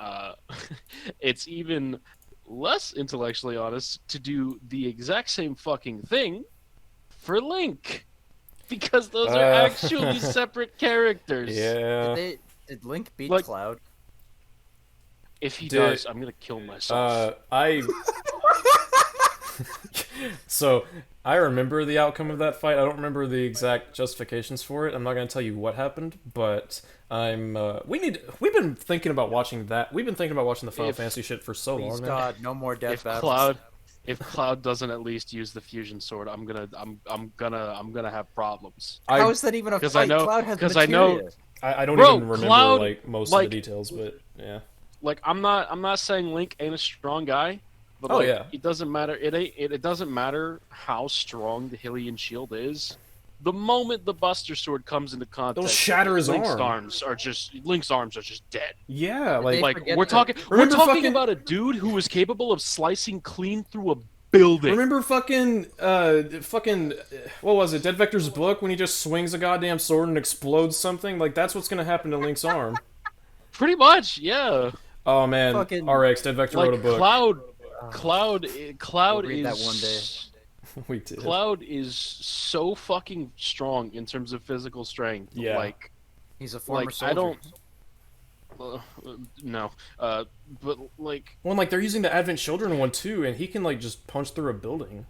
it's even less intellectually honest to do the exact same fucking thing for Link, because those are actually separate characters. Yeah. Did Link beat Like- Cloud? If he Did- does, I'm gonna kill myself. So I remember the outcome of that fight. I don't remember the exact justifications for it. I'm not going to tell you what happened, but we've been thinking about watching that. We've been thinking about watching the Final Fantasy shit for so Please long now. God, no more Death if Battles. Cloud doesn't at least use the fusion sword, I'm gonna have problems. How is that even a 'Cause fight? I know- Cloud has 'cause I know- materia. I don't Bro, even remember Cloud, like most of like- the details, but yeah. Like I'm not saying Link ain't a strong guy, but Oh, like, yeah. it doesn't matter. It doesn't matter how strong the Hylian shield is. The moment the Buster Sword comes into contact, It'll shatter his Link's arm. Link's arms are just dead. Yeah, They like Like forget we're that- talking Remember talking fucking- about a dude who was capable of slicing clean through a building. remember fucking what was it? Dead Vector's book when he just swings a goddamn sword and explodes something? Like that's what's going to happen to Link's arm. Pretty much, yeah. Oh man, Fucking- RX Dead Vector wrote a Like book. Cloud We'll read is that one day. We did. Cloud is so fucking strong in terms of physical strength. Yeah. Like He's a former like soldier. I don't. No, but like Well, and, like they're using the Advent Children one too, and he can like just punch through a building.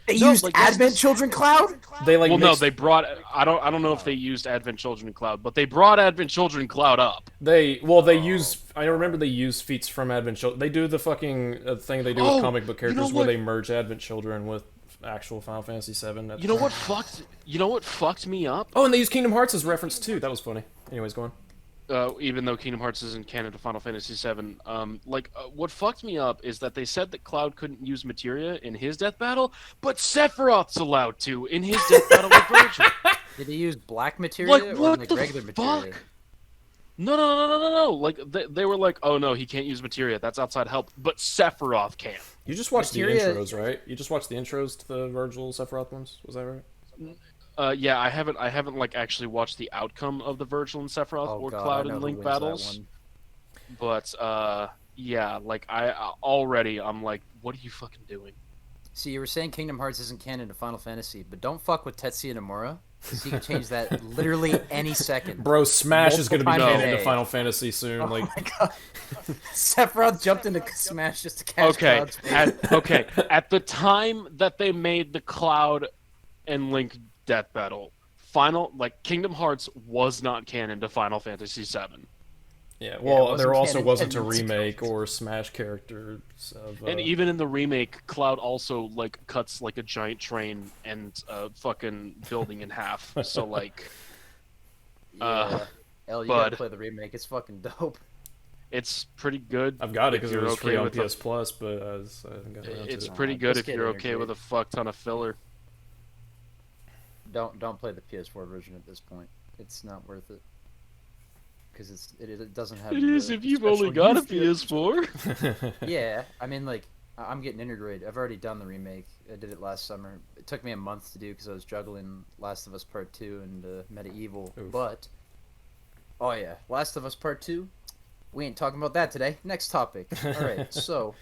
They No, used like, that's Advent the- Children Cloud? They like well, no, mixed- they brought. I don't know if they used Advent Children in Cloud, but they brought Advent Children Cloud up. they use. I remember they use feats from Advent Children. They do the fucking thing they do with Oh, comic book you know characters where what? they merge Advent Children with actual Final Fantasy VII. You know what fucked? You know what fucked me up? Oh, and they use Kingdom Hearts as reference too. That was funny. Anyways, go on. Even though Kingdom Hearts isn't canon to Final Fantasy VII, what fucked me up is that they said that Cloud couldn't use materia in his death battle, but Sephiroth's allowed to in his death battle with Virgil. Did he use black materia Like, or what like the regular fuck? materia? No. Like they were like, oh no, he can't use materia. That's outside help. But Sephiroth can. You just watched Materia- the intros, right? You just watched the intros to the Virgil Sephiroth ones. Was that right? Yeah, I haven't like actually watched the outcome of the Virgil and Sephiroth Oh or god, Cloud I know and who Link wins that battles. one. But yeah, like I'm like, what are you fucking doing? See, you were saying Kingdom Hearts isn't canon to Final Fantasy, but don't fuck with Tetsuya Nomura, because he can change that literally any second. Bro, Smash is going to be Multiple canon times a to day. Final Fantasy soon. Oh like, my god. Sephiroth jumped into Smash just to catch Okay, Cloud's at the time that they made the Cloud and Link death battle, Kingdom Hearts was not canon to Final Fantasy VII. yeah. it Well, wasn't there also canon wasn't a 10 months ago. remake or Smash characters of. And even in the remake, Cloud also like cuts like a giant train and a fucking building in half. So like, Yeah. L, you but- gotta play the remake. It's fucking dope. it's pretty good. I've got it if because it you're was okay free on with PS Plus, but I haven't gotten around to It's it. pretty good Just if you're get okay integrated. with a fuck ton of filler. Don't play the PS4 version at this point. It's not worth it. Because it doesn't have. It is the if you've special only got a use case. PS4. Yeah, I mean, like, I'm getting integrated. I've already done the remake. I did it last summer. It took me a month to do because I was juggling Last of Us Part 2 and Medieval. Oof. But, oh yeah, Last of Us Part 2. We ain't talking about that today. Next topic. All right, so,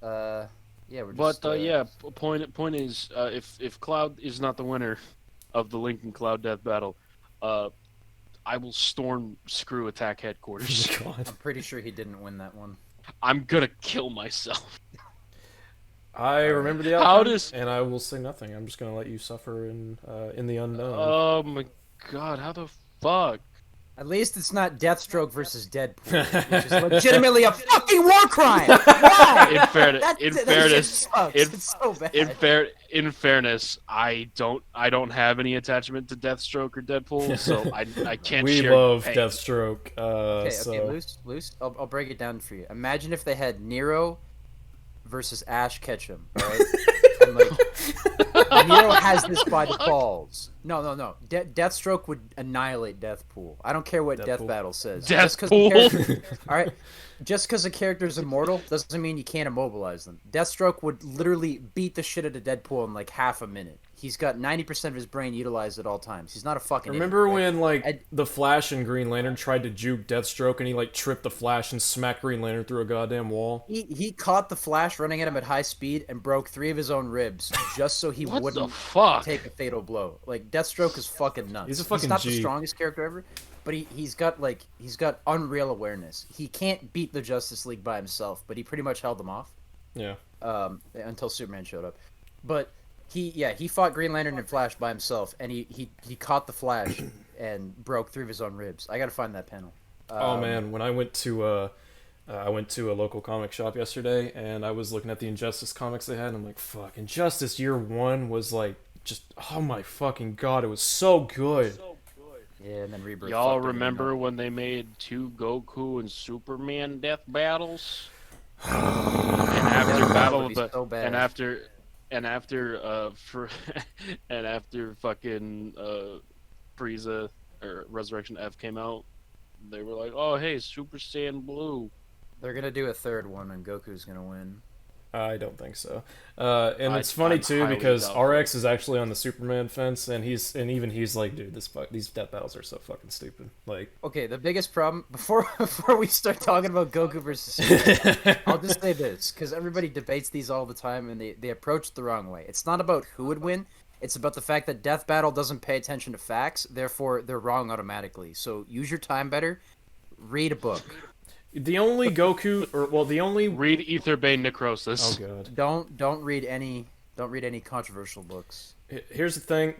yeah, we're just. But yeah, point is, if Cloud is not the winner of the Link and Cloud death battle, I will storm screw attack headquarters. God. I'm pretty sure he didn't win that one. I'm gonna kill myself. I remember the How outcome, does- and I will say nothing. I'm just gonna let you suffer in the unknown. Oh my god, how the fuck? At least it's not Deathstroke versus Deadpool, which is legitimately a fucking war crime. Why? In fairness, That shit sucks. It's so bad. in fairness, I don't have any attachment to Deathstroke or Deadpool, so I can't We share. love Hey, Deathstroke. Okay, So loose. I'll break it down for you. Imagine if they had Nero versus Ash Ketchum, right? And like, Nero has this by the balls. No. Deathstroke would annihilate Deathpool. I don't care what Death Deathpool. Battle says. Deathpool. All right, just because a character is immortal doesn't mean you can't immobilize them. Deathstroke would literally beat the shit out of Deadpool in like half a minute. He's got 90% of his brain utilized at all times. He's not a fucking remember idiot, right? when like I- the Flash and Green Lantern tried to juke Deathstroke, and he like tripped the Flash and smacked Green Lantern through a goddamn wall? He caught the Flash running at him at high speed and broke 3 of his own ribs just so he What the wouldn't fuck? take a fatal blow. Like Deathstroke is fucking nuts. He's a fucking not G. the strongest character ever, but he's got unreal awareness. He can't beat the Justice League by himself, but he pretty much held them off Yeah. until Superman showed up. But he fought Green Lantern and Flash by himself, and he caught the Flash and broke 3 of his own ribs. I gotta find that panel. Oh man, when I went to a local comic shop yesterday, and I was looking at the Injustice comics they had, and I'm like, fuck, Injustice Year 1 was like, just, oh my fucking god, it was so good. Yeah, and then Rebirth. Y'all fucked everything remember up. when they made 2 Goku and Superman death battles? And That after Battle would of be the so bad. and after fucking Frieza or Resurrection F came out, they were like, "Oh hey, Super Saiyan Blue." They're gonna do a third one, and Goku's gonna win. I don't think so. And it's funny I'm too highly because doubtful. RX is actually on the Superman fence, and even he's like, dude, these death battles are so fucking stupid. Like, Okay, the biggest problem before we start talking about Goku versus Superman, I'll just say this because everybody debates these all the time, and they approach it the wrong way. It's not about who would win. It's about the fact that Death Battle doesn't pay attention to facts, therefore they're wrong automatically. So use your time better. Read a book. the only Goku, or well, the only Read Etherbane Necrosis. oh god. Don't read any controversial books. Here's the thing: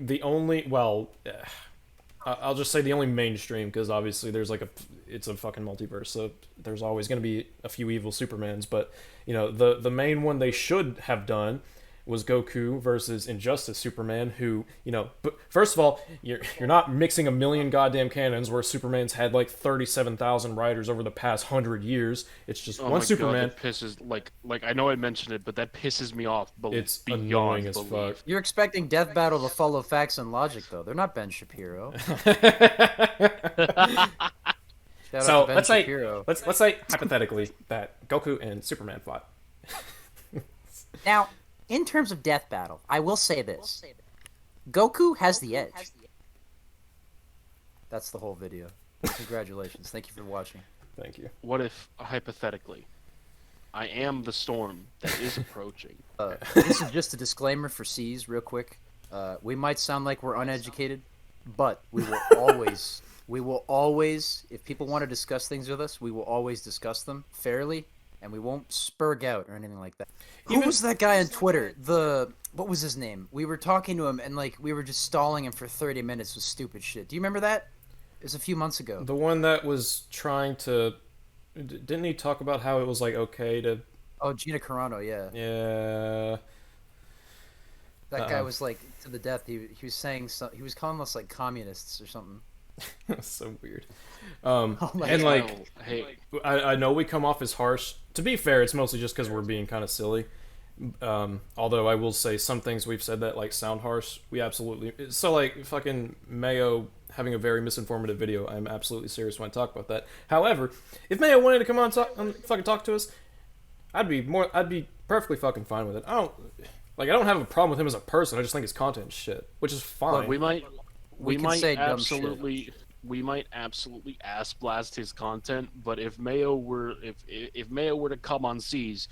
I'll just say the only mainstream, because obviously there's like it's a fucking multiverse, so there's always going to be a few evil Supermans. But you know, the main one they should have done was Goku versus Injustice Superman, who, you know, but first of all, you're not mixing a million goddamn canons where Superman's had like 37,000 writers over the past 100 years. It's just Oh one my Superman. God, that pisses like I know I mentioned it, but that pisses me off. It's beyond annoying as belief. fuck. You're expecting Death Battle to follow facts and logic, though. They're not Ben Shapiro. Shout So out to Ben let's say Shapiro. let's say hypothetically that Goku and Superman fought. Now, in terms of Death Battle, I will say this. Goku has the edge. That's the whole video. Congratulations. Thank you for watching. Thank you. What if, hypothetically, I am the storm that is approaching? This is just a disclaimer for S.E.E.S, real quick. We might sound like we're uneducated, but we will always, if people want to discuss things with us, we will always discuss them fairly, and we won't spurg out or anything like that. Who was that guy on Twitter? What was his name? We were talking to him, and like we were just stalling him for 30 minutes with stupid shit. Do you remember that? It was a few months ago. The one that was trying to, didn't he talk about how it was like okay to? Oh, Gina Carano, yeah. Yeah. That guy was like to the death. He was saying he was calling us like communists or something. That's so weird. Oh my And God. like, Hey, I know we come off as harsh. To be fair, it's mostly just because we're being kind of silly. Although I will say some things we've said that like sound harsh. We absolutely so like fucking Mayo having a very misinformative video. I'm absolutely serious when I talk about that. However, if Mayo wanted to come on fucking talk to us, I'd be perfectly fucking fine with it. I don't have a problem with him as a person. I just think his content is shit, which is fine. look, we can might say dumb absolutely ass blast his content, but if Mayo were to come on C's,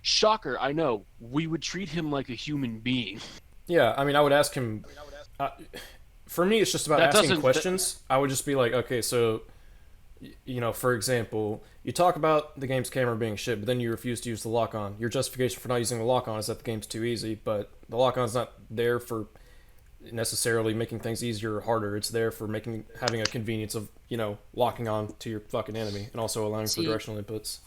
shocker, I know, we would treat him like a human being. Yeah, I mean, I would ask him. for me, it's just about That asking doesn't- questions. I would just be like, okay, so, for example, you talk about the game's camera being shit, but then you refuse to use the lock-on. Your justification for not using the lock-on is that the game's too easy, but the lock-on's not there for necessarily making things easier or harder. It's there for having a convenience of, locking on to your fucking enemy and also allowing for directional inputs.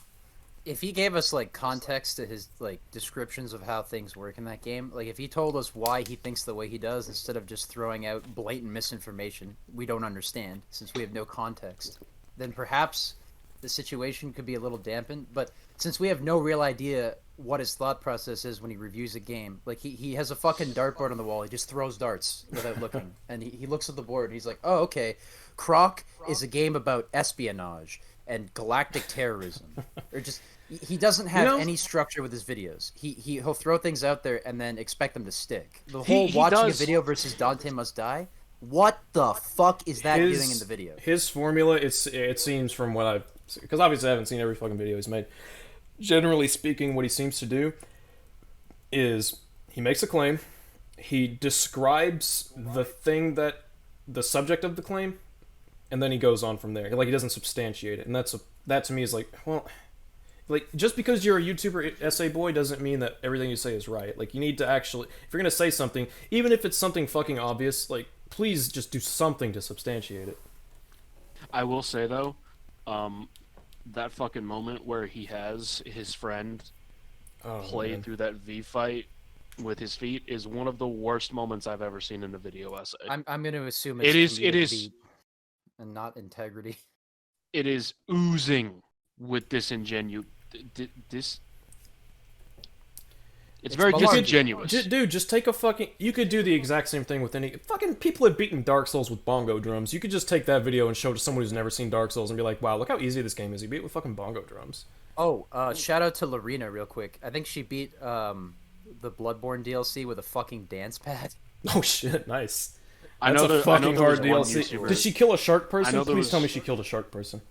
If he gave us like context to his like descriptions of how things work in that game, like if he told us why he thinks the way he does instead of just throwing out blatant misinformation we don't understand since we have no context, then perhaps the situation could be a little dampened. But since we have no real idea what his thought process is when he reviews a game, like he has a fucking dartboard on the wall, he just throws darts without looking, and he looks at the board and he's like, oh, okay, Croc is a game about espionage and galactic terrorism, or just he doesn't have any structure with his videos. He'll throw things out there and then expect them to stick. The whole watching a video versus Dante Must Die. What the fuck is that doing in the video? His formula, it seems from what I've, because obviously I haven't seen every fucking video he's made. Generally speaking, what he seems to do is he makes a claim, he describes the subject of the claim, and then he goes on from there. Like, he doesn't substantiate it, and that to me is like, well, like, just because you're a YouTuber essay boy doesn't mean that everything you say is right. Like, you need to actually, if you're gonna say something, even if it's something fucking obvious, like, please just do something to substantiate it. I will say though, that fucking moment where he has his friend play through that V fight with his feet is one of the worst moments I've ever seen in a video essay. I'm going to assume it is beat and not integrity. It is oozing with disingenuous. It's very disingenuous. Dude, just take a fucking... You could do the exact same thing with any... Fucking people have beaten Dark Souls with bongo drums. You could just take that video and show it to someone who's never seen Dark Souls and be like, wow, look how easy this game is. You beat it with fucking bongo drums. Oh, shout out to Lorena real quick. I think she beat the Bloodborne DLC with a fucking dance pad. Oh shit, nice. That's a fucking hard DLC. Did she kill a shark person? Please tell me she killed a shark person.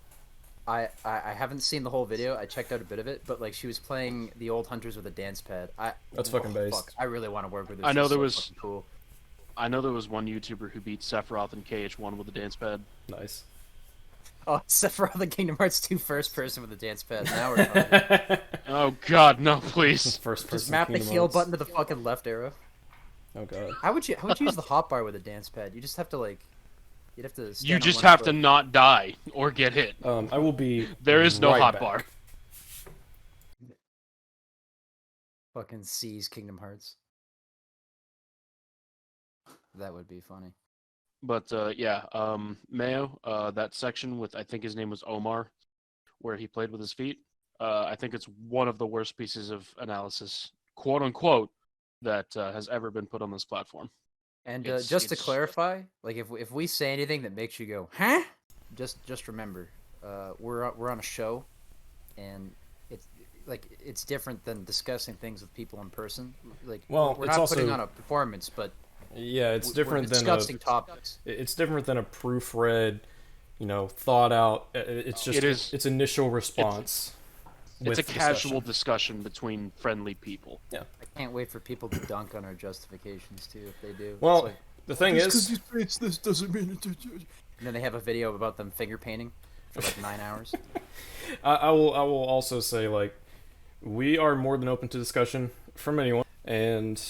I haven't seen the whole video. I checked out a bit of it, but like she was playing the old hunters with a dance pad. That's fucking based. Fuck, I really want to work with her. I know there so was cool. I know there was one YouTuber who beat Sephiroth in KH1 with a dance pad. Nice. Oh, Sephiroth the Kingdom Hearts 2 first person with a dance pad. Now we're talking. Oh god, no, please. First person. Just map the heal button to the fucking left arrow. Oh god. How would you use the hotbar with a dance pad? You just have to like. You'd have to. You just have to not die or get hit. I will be. There is no right hotbar. Fucking S.E.E.S Kingdom Hearts. That would be funny. But yeah, Mayo, that section with, I think his name was Omar, where he played with his feet. I think it's one of the worst pieces of analysis, quote unquote, that has ever been put on this platform. And just to clarify, like if we say anything that makes you go, huh? Just remember, we're on a show, and it's different than discussing things with people in person. Like, well, we're not putting on a performance, but yeah, it's different than discussing topics. It's different than a proofread, thought out. It's just it's initial response. It's a casual discussion between friendly people. Yeah. I can't wait for people to dunk on our justifications too if they do. Well, like, the thing is, this doesn't mean it. And then they have a video about them finger painting for like 9 hours. I will also say, like, we are more than open to discussion from anyone, and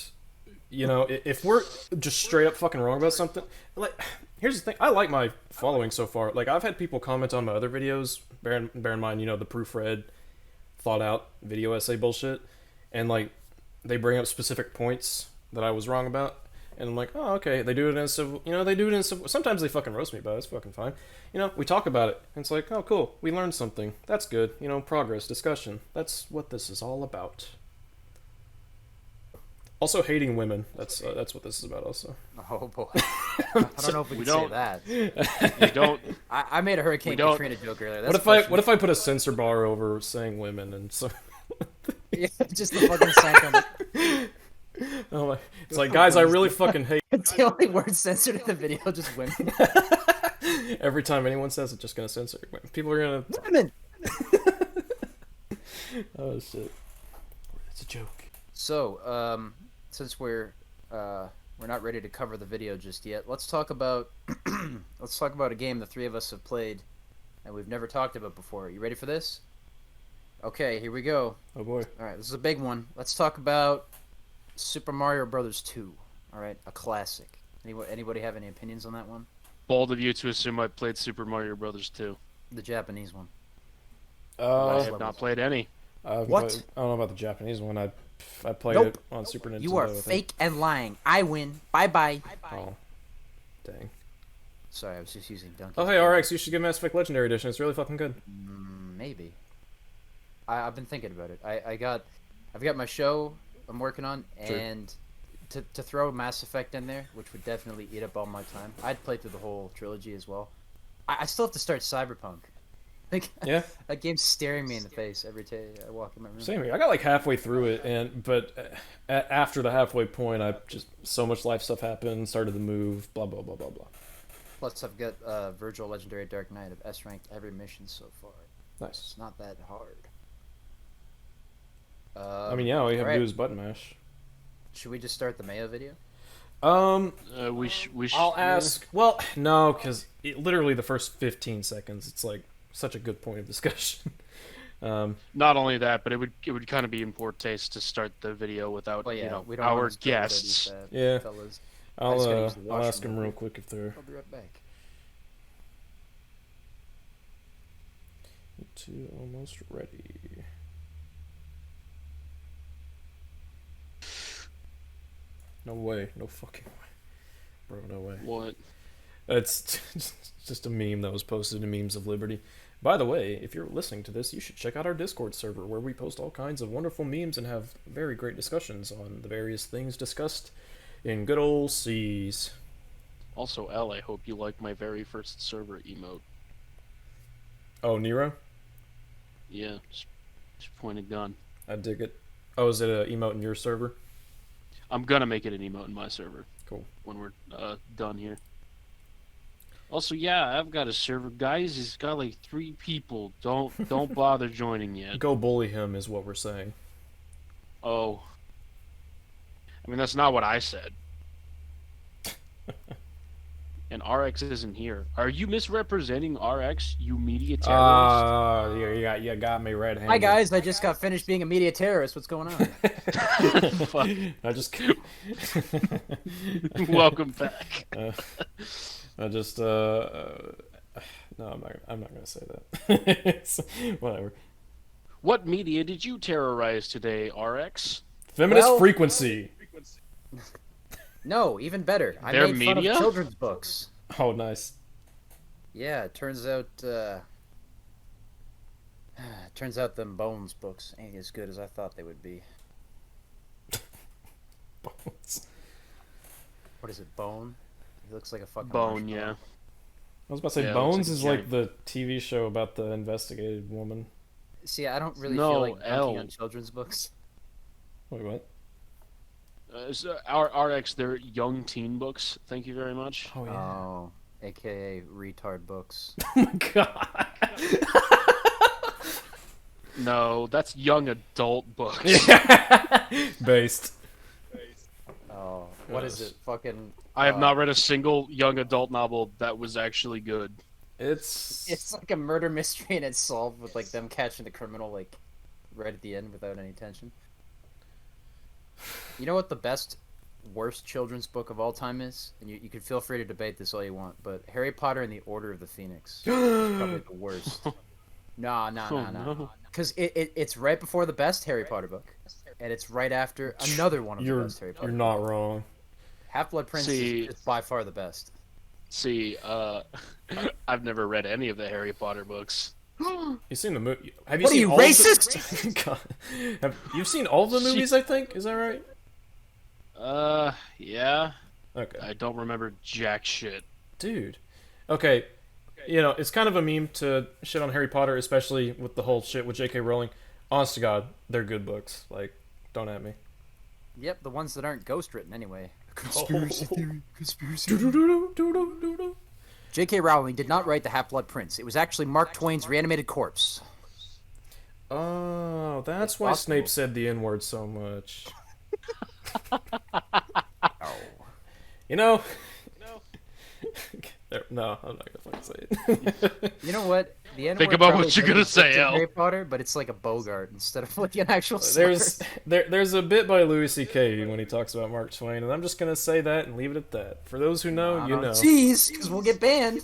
if we're just straight up fucking wrong about something, like, here's the thing, I like my following so far. Like, I've had people comment on my other videos, bear in mind, the proofread, thought out video essay bullshit, and like they bring up specific points that I was wrong about, and I'm like, oh, okay. They do it in civil, they do it in civil. Sometimes they fucking roast me, but it's fucking fine. We talk about it, and it's like, oh, cool, we learned something. That's good. Progress, discussion. That's what this is all about. Also, hating women. That's what this is about. Also. Oh boy. I don't know if we can say that. We don't. I made a Hurricane Katrina joke earlier. That's what if I put a censor bar over saying women and so? Yeah, just the fucking sank on the... Oh, it's like, guys, I really fucking hate. It's the only word censored in the video, just women. Every time anyone says it, just gonna censor it. People are gonna. Women. Oh shit! It's a joke. So, since we're We're not ready to cover the video just yet. Let's talk about a game the three of us have played and we've never talked about before. You ready for this? Okay, here we go. Oh boy. All right, this is a big one. Let's talk about Super Mario Brothers 2. All right, a classic. Anybody have any opinions on that one? Bold of you to assume I played Super Mario Brothers 2. The Japanese one. I have not played any. What? I don't know about the Japanese one. I played Nope. it on Super Nintendo. You are I think. fake and lying. I win. Bye-bye. Oh, dang. Sorry, I was just using Donkey. Oh, hey, RX, you should get Mass Effect Legendary Edition. It's really fucking good. Maybe. I've been thinking about it. I've got my show I'm working on, Sure. and to throw Mass Effect in there, which would definitely eat up all my time. I'd play through the whole trilogy as well. I still have to start Cyberpunk. Like, Yeah. that game's staring me in the face every day I walk in my room. Same here. I got like halfway through it, but after the halfway point, so much life stuff happened, started to move, blah, blah, blah, blah, blah. Plus, I've got Virgil Legendary Dark Knight of S ranked every mission so far. Nice. It's not that hard. I mean, yeah, all you have to do is button mash. Should we just start the Mayo video? We should. I'll ask. Well, no, because literally the first 15 seconds, it's like such a good point of discussion. Not only that, but it would kind of be in poor taste to start the video without Well, yeah, we don't our wanna start without guests. these, Yeah. fellas. I'll just gotta use the ask washroom them real real quick if they're I'll be right back. almost ready. No way, no fucking way, bro, no way. What? It's just a meme that was posted in Memes of Liberty. By the way, if you're listening to this, you should check out our Discord server where we post all kinds of wonderful memes and have very great discussions on the various things discussed in good old S.E.E.S. Also, L, I hope you like my very first server emote. Oh, Nero? Yeah, just point a gun. I dig it. Oh, is it an emote in your server? I'm gonna make it an emote in my server. Cool. When we're done here. Also, yeah, I've got a server, guys. It's got like 3 people. Don't bother joining yet. Go bully him is what we're saying. Oh. I mean, that's not what I said. And RX isn't here. Are you misrepresenting RX, you media terrorist? You got me red-handed. Hi guys, I just got finished being a media terrorist. What's going on? Fuck. I just. Welcome back. I just. No, I'm not gonna say that. It's, whatever. What media did you terrorize today, RX? Feminist frequency. No, even better. I Their made fun media? of children's books. Oh, nice. Yeah, it turns out them Bones books ain't as good as I thought they would be. Bones. What is it, Bone? He looks like a fucking Bone, marshmallow. yeah. I was about to say Yeah, it Bones looks like is a like the TV show about the investigated woman. See, I don't really No, feel like dunking L. on children's books. Wait, what? So our RX, they're young teen books. Thank you very much. Oh yeah. Oh, aka retard books. Oh my god. No, that's young adult books. Based. Oh, what is it? Fucking. I have not read a single young adult novel that was actually good. It's like a murder mystery and it's solved with like them catching the criminal like right at the end without any tension. You know what the best, worst children's book of all time is? And you can feel free to debate this all you want, but Harry Potter and the Order of the Phoenix is probably the worst. No. Because it's right before the best Harry Potter book, and it's right after another one of the best Harry Potter You're not wrong. Half-Blood Prince is by far the best. See, I've never read any of the Harry Potter books. You've seen the movie? Have you What are seen you, all of racist? God. You've seen all of the movies? I think is that right? Yeah. Okay. I don't remember jack shit. Dude. Okay. You know, it's kind of a meme to shit on Harry Potter, especially with the whole shit with J.K. Rowling. Honest to God, they're good books. Like, don't at me. Yep, the ones that aren't ghost written anyway. Conspiracy theory. J.K. Rowling did not write The Half-Blood Prince. It was actually Mark Twain's reanimated corpse. Oh, that's It's why possible. Snape said the N-word so much. Oh. You know, no, I'm not gonna fucking say it. You know what? The N Think word about probably what you're doesn't gonna exist say, in Al. Harry Potter, but it's like a Bogart instead of like an actual slur. There's a bit by Louis C.K. when he talks about Mark Twain, and I'm just gonna say that and leave it at that. For those who know, you know. Jeez, because we'll get banned.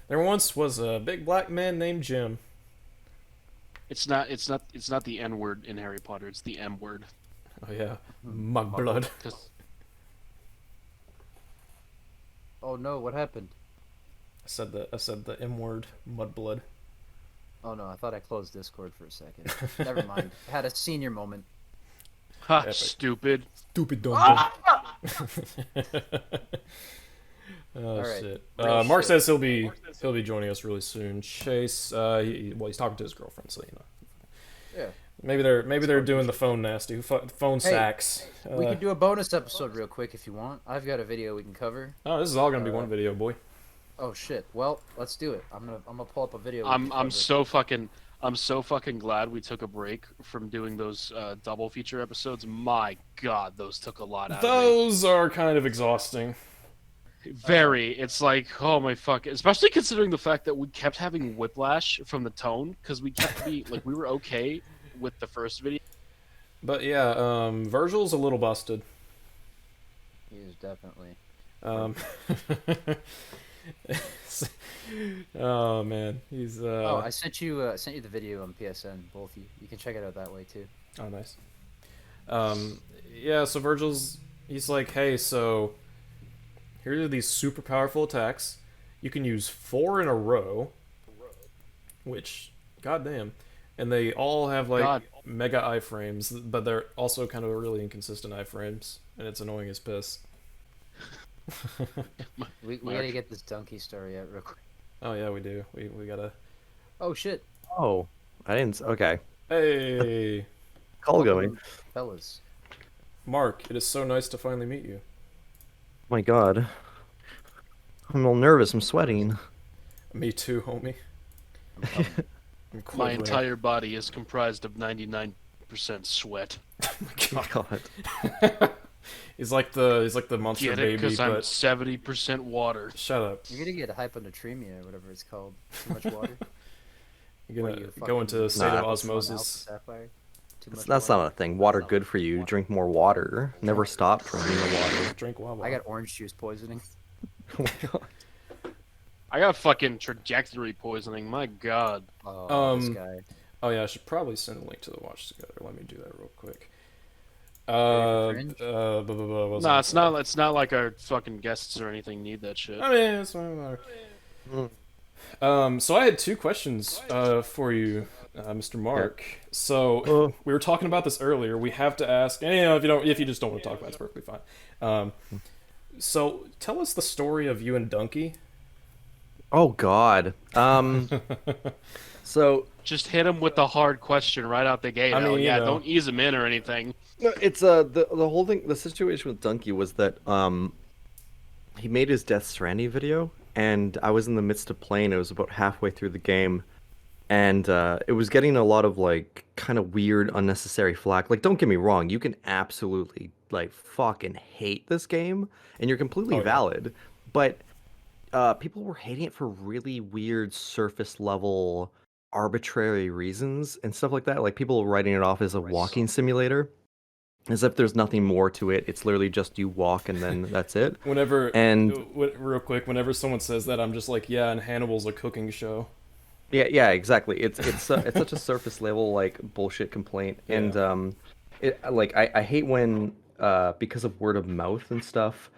There once was a big black man named Jim. It's not the N word in Harry Potter. It's the M word. Oh yeah, mug blood. 'Cause Oh no, what happened? I said the M word, mudblood. Oh no, I thought I closed Discord for a second. Never mind. I had a senior moment. ha, Epic. stupid. Stupid dumb. Oh right, shit. real Mark shit. says he'll be joining us really soon. Chase, he's talking to his girlfriend, so you know. Yeah. Maybe they're doing the phone nasty, phone sacks. We can do a bonus episode real quick if you want. I've got a video we can cover. Oh, this is all gonna be one video, boy. Oh shit. Well, let's do it. I'm gonna pull up a video. we I'm can I'm cover. so fucking glad we took a break from doing those double feature episodes. My God, those took a lot out of me. Those are kind of exhausting. Very. It's like, oh my fuck. Especially considering the fact that we kept having whiplash from the tone because we kept we were okay with the first video. But yeah, Virgil's a little busted. He is definitely. Um, oh man, he's Oh, I sent you the video on PSN. Both you can check it out that way too. Oh, nice. Yeah, so he's like, hey, so here are these super powerful attacks. You can use 4 in a row, which, goddamn. And they all have, like, God. mega iframes, but they're also kind of really inconsistent iframes, and it's annoying as piss. We gotta get this donkey story out real quick. Oh, yeah, we do. We gotta... Oh shit. Oh, I didn't. Okay. Hey! Call going. Fellas. Mark, it is so nice to finally meet you. My God. I'm all nervous. I'm sweating. Me too, homie. I'm coming. I'm My quivering. entire body is comprised of 99% sweat. Oh God. He's like the monster Get it? baby, Because I'm but 70% water. shut up. You're gonna get hyponatremia or whatever it's called. Too much water. You're Where gonna you go fucking into a state of Nah. Alpha osmosis. sapphire. Too much That's water. not a thing. Water good for you. Drink more water. Never stop drinking the water. Drink Wawa. I got orange juice poisoning. Oh my God. I got fucking trajectory poisoning. My God. Oh, this Um, guy. Oh yeah, I should probably send a link to the watch together. Let me do that real quick. Ready for Blah, blah, blah, what's Nah, it it's called? not. It's not like our fucking guests or anything need that shit. I mean, it's fine. So I had 2 questions for you, Mr. Mark. So we were talking about this earlier. We have to ask, and you know, if you just don't want to talk about it, it's perfectly fine. So tell us the story of you and Donkey. Oh God. So Just hit him with the hard question right out the gate. I mean, Al. you Yeah, know. don't ease him in or anything. no, it's the whole thing. The situation with Donkey was that he made his Death Stranding video, and I was in the midst of playing. It was about halfway through the game, and it was getting a lot of like kind of weird, unnecessary flack. Like, don't get me wrong, you can absolutely like fucking hate this game, and you're completely Oh, yeah. valid, but people were hating it for really weird surface level arbitrary reasons and stuff like that. Like people writing it off as a walking simulator, as if there's nothing more to it. It's literally just you walk and then that's it. Whenever And real quick, whenever someone says that, I'm just like, yeah, and Hannibal's a cooking show. yeah, exactly. It's such a surface level like bullshit complaint. Yeah. And I hate when because of word of mouth and stuff,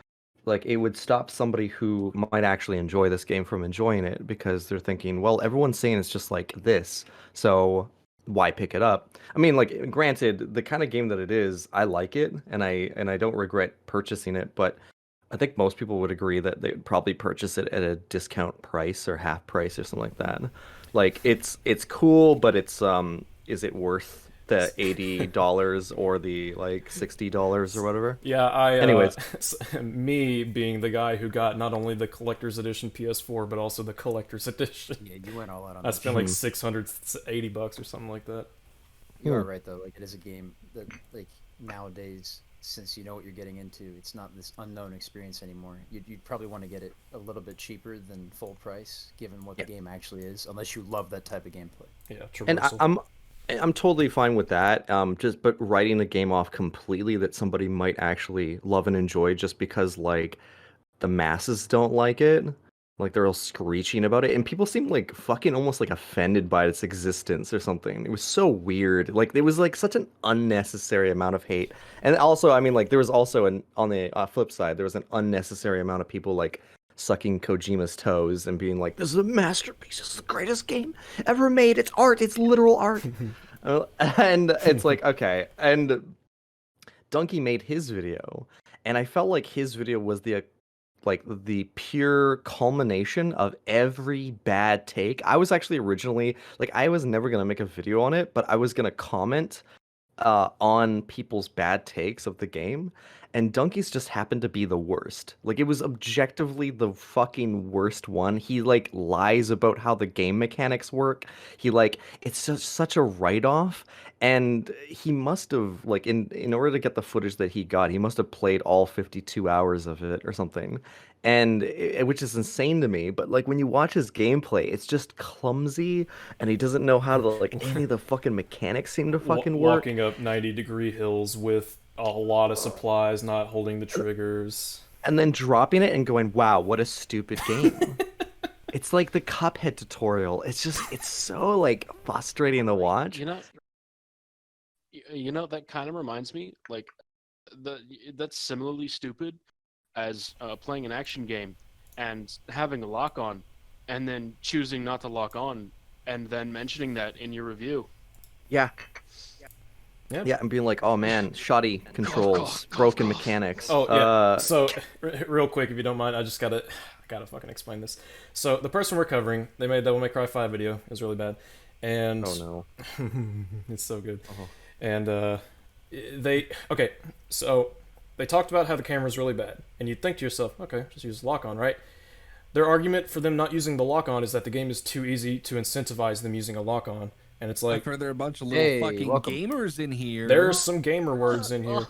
like it would stop somebody who might actually enjoy this game from enjoying it because they're thinking, well, everyone's saying it's just like this, so why pick it up? I mean, like, granted, the kind of game that it is, I like it, and I don't regret purchasing it, but I think most people would agree that they would probably purchase it at a discount price or half price or something like that. Like, it's cool, but it's is it worth the $80 or the like $60 or whatever? Yeah, Anyways. Me being the guy who got not only the collector's edition PS4 but also the collector's edition. Yeah, you went all out on I that. spent like $680 or something like that. You are right though. Like it is a game that like nowadays since you know what you're getting into. It's not this unknown experience anymore. You'd probably want to get it a little bit cheaper than full price, given what the game actually is, unless you love that type of gameplay. Yeah, And traversal. I'm totally fine with that. But writing a game off completely that somebody might actually love and enjoy just because like the masses don't like it, like they're all screeching about it, and people seem like fucking almost like offended by its existence or something. It was so weird. Like it was like such an unnecessary amount of hate. And also, I mean, like there was also an on the flip side, there was an unnecessary amount of people like sucking Kojima's toes and being like, "This is a masterpiece. This is the greatest game ever made. It's art. It's literal art." And it's like, okay. And Donkey made his video, and I felt like his video was the pure culmination of every bad take. I was actually originally like I was never gonna make a video on it, but I was gonna comment on people's bad takes of the game, and Donkey's just happened to be the worst. Like it was objectively the fucking worst one. He like lies about how the game mechanics work. He like it's just such a write-off, and he must have like in order to get the footage that he got, he must have played all 52 hours of it or something. And which is insane to me, but like when you watch his gameplay, it's just clumsy, and he doesn't know how to like any of the fucking mechanics seem to fucking work. Walking up 90-degree hills with a lot of supplies, not holding the triggers. And then dropping it and going, "Wow, what a stupid game." It's like the Cuphead tutorial. It's so like frustrating to watch. That kind of reminds me, like, that's similarly stupid as playing an action game and having a lock on, and then choosing not to lock on, and then mentioning that in your review. Yeah. Yeah. Yeah, and being like, "Oh man, shoddy controls, broken mechanics." Oh yeah. So real quick, if you don't mind, I gotta fucking explain this. So the person we're covering, they made Devil May Cry 5 video. It was really bad, and Oh no. it's so good. Uh-huh. And so they talked about how the camera's really bad, and you'd think to yourself, okay, just use lock on, right? Their argument for them not using the lock on is that the game is too easy to incentivize them using a lock on, and it's like, I've heard there are a bunch of little fucking welcome. gamers in here. there's some gamer words in here.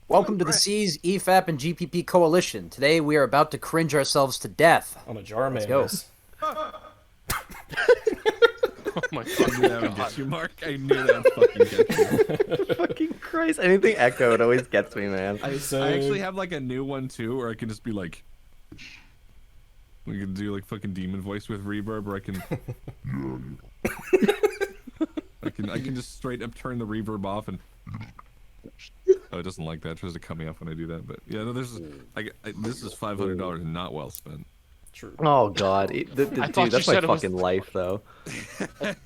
Welcome to the S.E.E.S, EFAP, and GPP coalition. Today we are about to cringe ourselves to death. On a jar of Let's go. mayonnaise. Oh my I knew that would god. get you, Mark. I knew that would fucking get you. Fucking Christ! Anything echoed always gets me, man. I actually have like a new one too, where I can just be like, we can do like fucking demon voice with reverb, or I can, I can just straight up turn the reverb off and. Oh, it doesn't like that. It tries to cut me off when I do that. But yeah, no, this is $500 not well spent. True. Oh god, dude, thought you that's my said it was- fucking life, though.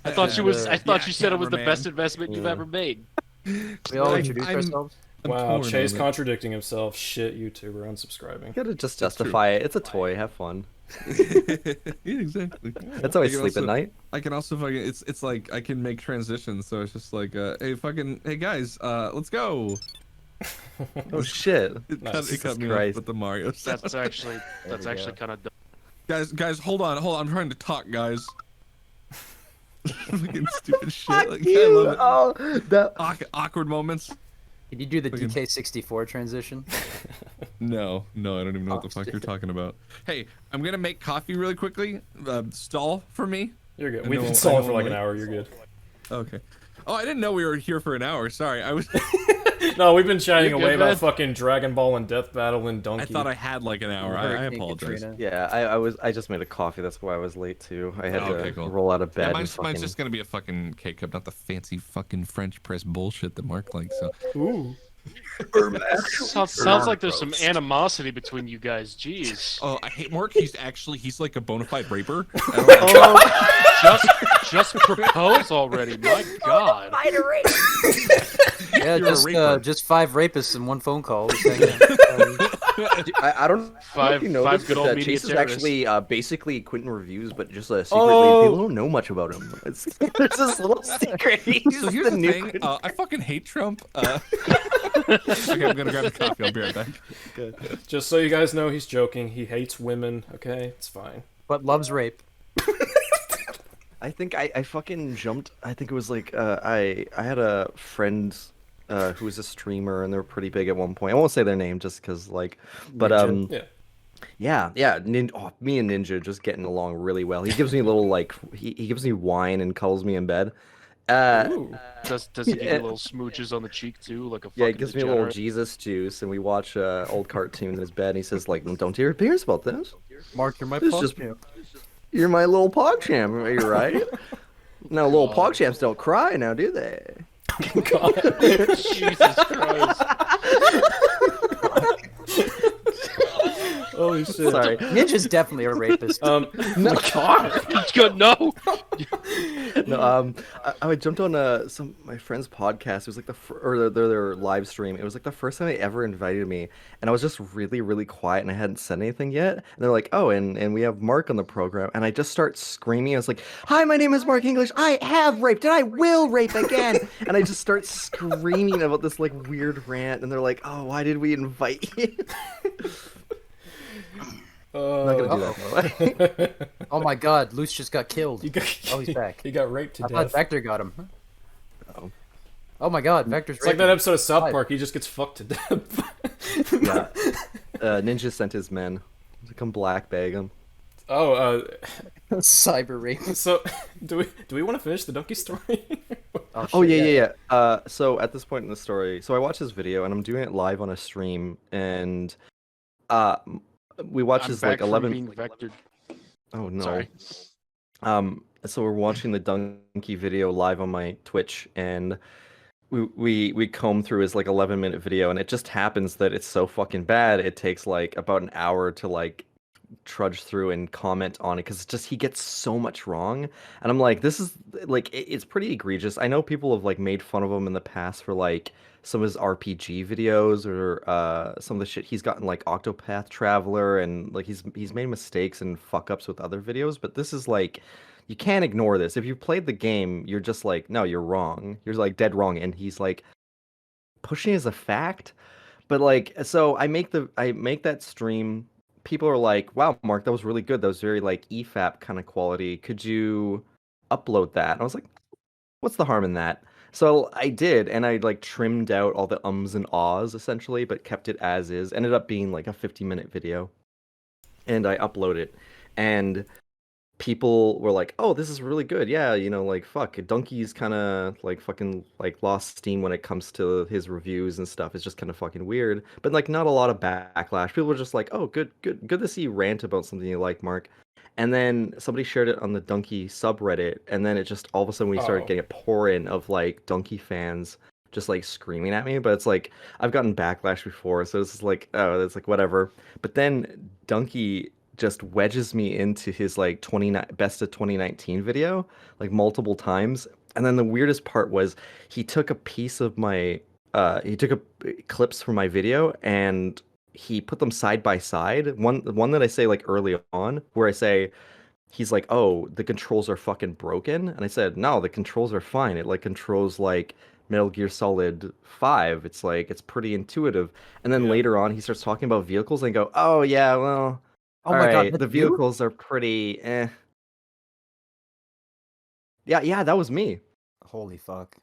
I thought you said it was the cameraman. best investment you've Yeah. ever made. We all introduce ourselves. I'm Wow, torn Chase on it. contradicting himself. Shit, YouTuber unsubscribing. You gotta just justify it. It's a toy. Have fun. Yeah, exactly. That's how I I can sleep at also- night. I can also fucking it's like I can make transitions, so it's just like hey guys, let's go. Oh shit. It Nice. cut me Christ. off with the Mario sound. That's actually we go. kind of dumb. Guys, hold on, I'm trying to talk, guys. Fucking stupid shit. Fuck Like, I you! love it. Oh, that. Awkward moments. Did you do the Fucking- DK64 transition? No, I don't even know what the Oh, fuck you're shit. talking about. Hey, I'm gonna make coffee really quickly. Stall for me. You're good. I We've know- been I stalling know for like I'm an late. hour. You're good. Okay. Oh, I didn't know we were here for an hour. Sorry, I was. No, we've been chatting You're away good, about man. fucking Dragon Ball and Death Battle and Donkey. I thought I had like an hour. I Hurricane apologize. Katrina. Yeah, I just made a coffee. That's why I was late too. I had Oh, to okay, cool. roll out of bed. Yeah, and mine's fucking... just gonna be a fucking K-cup, not the fancy fucking French press bullshit that Mark likes. So. Ooh. Sounds like there's some animosity between you guys. Jeez. Oh, I hate Mark. He's like a bona fide raper. Just propose already. My God. Yeah, You're a raper. just 5 rapists in one phone call. Just hanging out. I don't know if you know Five this, good but, old media Chase is terrorists. actually basically Quentin Reviews, but just secretly Oh. people don't know much about him. There's this little secret. He's So here's the new thing. Quentin- I fucking hate Trump. Okay, I'm gonna grab the coffee. I'll be right back. Just so you guys know, he's joking. He hates women. Okay, it's fine. But loves rape. I think I fucking jumped. I think it was like I had a friend who was a streamer, and they were pretty big at one point. I won't say their name just because, like, but Yeah. me and Ninja just getting along really well. He gives me little like he gives me wine and cuddles me in bed. Ooh. Does he give Yeah. you little smooches on the cheek too, like a Yeah, he fucking gives me a little degenerate? Jesus juice, and we watch old cartoon in his bed. And he says like, "Don't hear beers about this. Mark, you're my This is just you're my little PogChamp, are you right? No, little God. PogChamps don't cry now, do they?" Jesus Christ. Holy shit. Sorry. Ninja's definitely a rapist. No. Good, no. No, I jumped on some my friend's podcast. It was like their live stream. It was like the first time they ever invited me, and I was just really, really quiet, and I hadn't said anything yet. And they're like, "Oh, and we have Mark on the program," and I just start screaming. I was like, "Hi, my name is Mark English. I have raped, and I will rape again." And I just start screaming about this like weird rant, and they're like, "Oh, why did we invite you?" I'm not gonna do that, by the way. Oh my God, Luce just got killed. Oh, he's back. He got raped to I thought death. Vector got him. Oh. Oh my God, Vector's It's like that raping episode of South Alive. Park. He just gets fucked to death. Yeah. Ninja sent his men to come black bag him. Oh, Cyber rape. so do we want to finish the donkey story? Oh yeah. So at this point in the story, so I watched this video and I'm doing it live on a stream, and we watched I'm this back like from 11. being vectored. Oh no. Sorry. So we're watching the donkey video live on my Twitch, and we comb through his like 11-minute video, and it just happens that it's so fucking bad. It takes like about an hour to like trudge through and comment on it because just he gets so much wrong, and I'm like, this is like it's pretty egregious. I know people have like made fun of him in the past for like some of his RPG videos or some of the shit he's gotten like Octopath Traveler, and like he's made mistakes and fuck ups with other videos, but this is like you can't ignore this. If you've played the game, you're just like, no, you're wrong. You're like dead wrong, and he's like pushing as a fact. But like, so I make that stream. People are like, "Wow, Mark, that was really good. That was very like EFAP kind of quality. Could you upload that?" And I was like, "What's the harm in that?" So I did, and I like trimmed out all the ums and ahs essentially, but kept it as is. Ended up being like a 50-minute video, and I upload it, and people were like, "Oh, this is really good. Yeah, like fuck, Donkey's kind of like fucking like lost steam when it comes to his reviews and stuff. It's just kind of fucking weird." But like not a lot of backlash. People were just like, "Oh, good to see you rant about something you like, Mark." And then somebody shared it on the Donkey subreddit, and then it just all of a sudden we started getting a pour in of like Donkey fans just like screaming at me. But it's like I've gotten backlash before, so it's just like, oh, it's like whatever. But then Donkey just wedges me into his like best of 2019 video like multiple times, and then the weirdest part was he took a piece of my clips from my video and he put them side by side. One that I say like early on where I say he's like, "Oh, the controls are fucking broken," and I said, "No, the controls are fine. It like controls like Metal Gear Solid 5. It's like it's pretty intuitive." And then later on he starts talking about vehicles and I go, "Oh yeah, well, Oh all my right, God, the that's you? vehicles are pretty eh." Yeah, that was me. Holy fuck.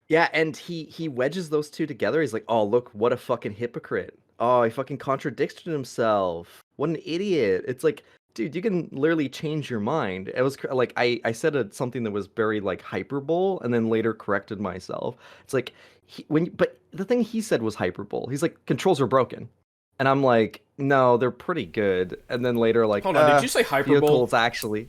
Yeah, and he wedges those two together. He's like, "Oh, look, what a fucking hypocrite. Oh, he fucking contradicted himself. What an idiot." It's like, dude, you can literally change your mind. It was like I said something that was very like hyperbole, and then later corrected myself. It's like but the thing he said was hyperbole. He's like, "Controls are broken," and I'm like, "No, they're pretty good." And then later, like, Hold on, did you say hyperbole? Vehicles actually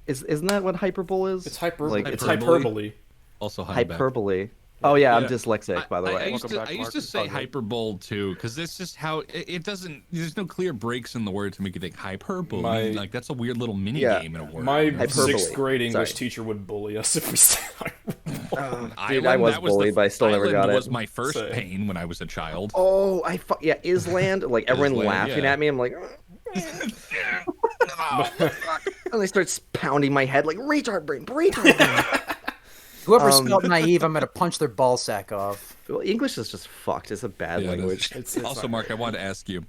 isn't that what hyperbole is? It's hyperbole. Like, It's hyperbole. hyperbole. Also, hyperbole. Oh yeah, I'm Yeah. dyslexic, by the I way. used Welcome to, back, I used Mark. to say hyperbole too, because that's just how it doesn't. There's no clear breaks in the word to make you think hyperbole. Like that's a weird little mini game in a word. My Hyperbole. 6th grade English Sorry. teacher would bully us if we said hyperbole. Dude, I was that the bullied, but I still never Island got it. was my first Same. pain when I was a child. Oh, Island, like everyone Island, laughing yeah. at me. I'm like, and they start pounding my head like retard brain. Whoever spelled naive, I'm gonna punch their ball sack off. Well, English is just fucked. It's a bad Yeah, it is. language. It's Also, not- Mark, I wanted to ask you.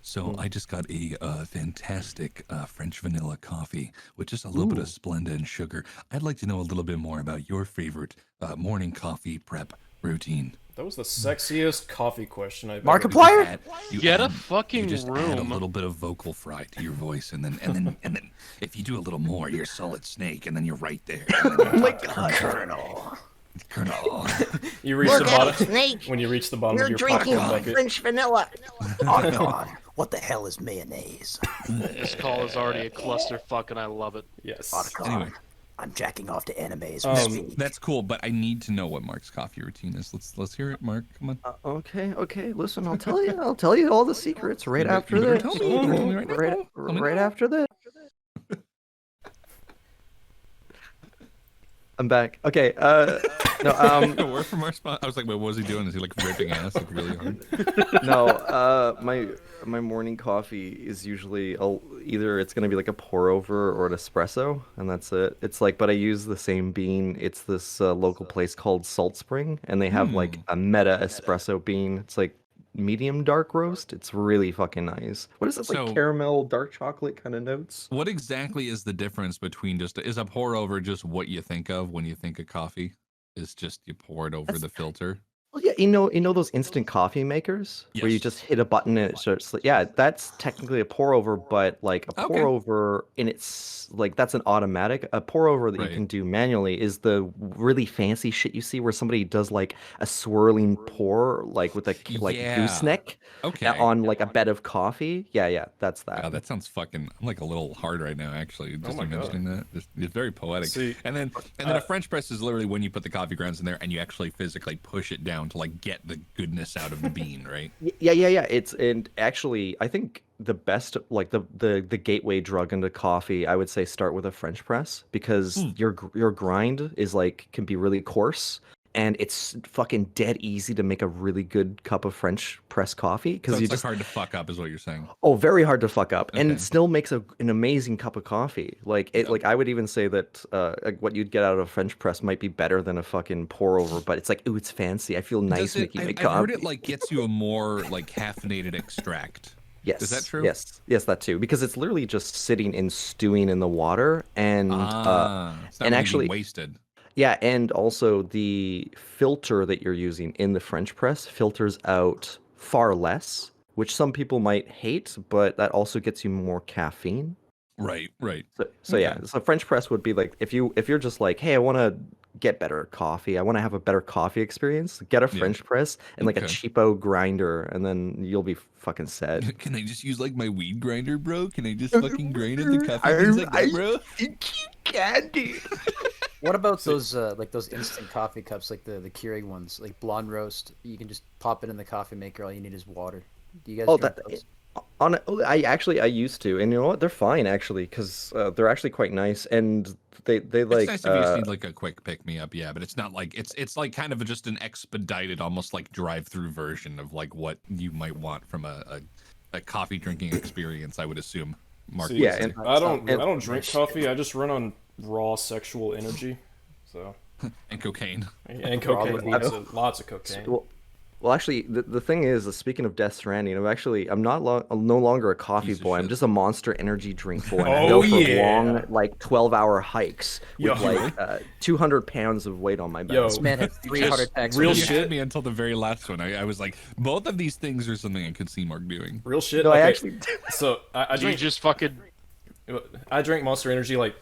So I just got a fantastic French vanilla coffee with just a little bit of Splenda and sugar. I'd like to know a little bit more about your favorite morning coffee prep routine. That was the sexiest coffee question I've Markiplier? Get a you fucking just add a room. little bit of vocal fry to your voice, and then if you do a little more, you're Solid Snake, and then you're right there. Oh my God, Colonel. You reach Look the out, bottom Snake! when you reach the bottom You're of your drinking popcorn bucket. French vanilla. Oh God! What the hell is mayonnaise? This call is already a clusterfuck, and I love it. Yes. Anyway, I'm jacking off to animes. that's cool, but I need to know what Mark's coffee routine is. Let's hear it, Mark. Come on. Okay. Listen, I'll tell you. I'll tell you all the secrets right after You better this. tell me. You better tell me right now. Tell me Right now. after this. I'm back. Okay. No. Where from our spot? I was like, wait, what was he doing? Is he like ripping ass like really hard? No. My morning coffee is usually either it's gonna be like a pour over or an espresso, and that's it. It's like, but I use the same bean. It's this local place called Salt Spring, and they have like a meta espresso bean. It's like medium dark roast. It's really fucking nice. What is it, like So- caramel, dark chocolate kind of notes? What exactly is the difference between is a pour over just what you think of when you think of coffee? Is just you pour it over the filter? Well, yeah, you know those instant coffee makers where you Yes. just hit a button and it starts. Yeah, that's technically a pour over, but like a pour Okay. over in its like that's an automatic. A pour over that you Right. can do manually is the really fancy shit you see where somebody does like a swirling pour like with a like Yeah. gooseneck Okay. on like a bed of coffee. Yeah, that's that. Wow, that sounds fucking. I'm like a little hard right now, actually. Just my God. mentioning that, it's very poetic. See, and then a French press is literally when you put the coffee grounds in there and you actually physically push it down to like get the goodness out of the bean, right? Yeah. And actually, I think the best, like the gateway drug into coffee, I would say start with a French press because your grind is like can be really coarse, and it's fucking dead easy to make a really good cup of French press coffee So because it's you like just hard to fuck up, is what you're saying. very hard to fuck up, and Okay. it still makes an amazing cup of coffee. Like it, like I would even say that like what you'd get out of a French press might be better than a fucking pour over, but it's like, ooh, it's fancy. I feel nice Does it, making my I've coffee. heard it like gets you a more like caffeinated extract. Yes. Is that true? Yes, that too. Because it's literally just sitting and stewing in the water, and It's not and really actually, being wasted. yeah, and also the filter that you're using in the French press filters out far less, which some people might hate, but that also gets you more caffeine. Right. So yeah, so French press would be like if you're just like, hey, I want to get better coffee, I want to have a better coffee experience, get a French press and like a Okay. cheapo grinder, and then you'll be fucking set. Can I just use like my weed grinder, bro? Can I just fucking grind up the coffee beans like that, bro? think you can, dude. What about those like those instant coffee cups, like the Keurig ones, like blonde roast? You can just pop it in the coffee maker. All you need is water. Do you guys Oh, drink that those? I used to, and you know what? They're fine actually, because they're actually quite nice, and they like It's nice if you just need like a quick pick me up, yeah, but it's not like it's like kind of just an expedited, almost like drive-through version of like what you might want from a coffee drinking experience, I would assume. Mark, See, would yeah, say. and I don't It's not drink coffee. I just run on raw sexual energy. So and cocaine. and cocaine, Probably. lots of cocaine. well, actually, the thing is, speaking of Death Stranding, I'm no longer a coffee Piece of boy. I'm shit. just a Monster Energy drink boy. And I Oh, go for yeah. long, like 12-hour hikes with Yo. like 200 pounds of weight on my back. Yo. This man had 3 heart attacks. real a You year. shit. had me until the very last one. I was like, both of these things are something I could see Mark doing. Real shit. No, I Okay, actually. So I You drink just fucking Monster Energy like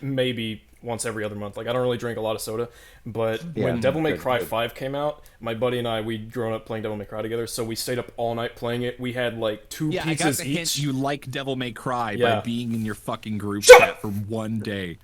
maybe once every other month. Like I don't really drink a lot of soda, but Yeah, when Devil May good, Cry good. 5 came out, my buddy and I we'd grown up playing Devil May Cry together, so we stayed up all night playing it. We had like 2 Yeah, I got pizzas the each. hint you like Devil May Cry Yeah. by being in your fucking group chat for one day.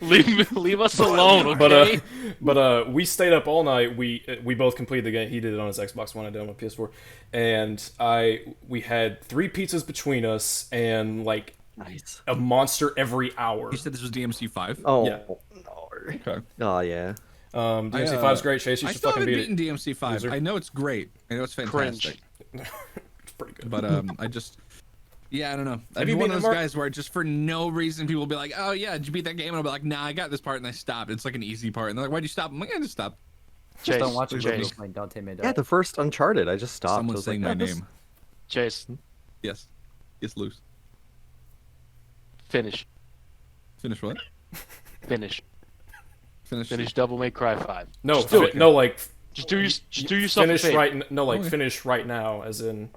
leave us alone, okay? But we stayed up all night. We both completed the game. He did it on his Xbox One. I did it on my PS4, and we had 3 pizzas between us and like Nice. a monster every hour. You said this was DMC 5? Oh. Yeah. No. Okay. Oh yeah. DMC 5's great. Chase, you I should still fucking haven't beat beaten it. DMC 5. Loser. I know it's great. I know it's fantastic. Cringe. It's pretty good. But I just, yeah, I don't know. I'd be you one of beaten those it, Mark? guys where just for no reason people will be like, "Oh yeah, did you beat that game?" And I'll be like, "Nah, I got this part," and I stopped. It's like an easy part, and they're like, "Why'd you stop?" I'm like, "I just stopped." Just don't watch it. Chase, Like Dante made Yeah, the first Uncharted, I just stopped. I Someone's was like, saying my "Yeah, this- name. Chase, Yes, loose. finish, Finish what? finish Finish. Devil May Cry 5. No, Just do it. no, like Just do yourself a Finish favor. right. No, like Okay. finish right now, as in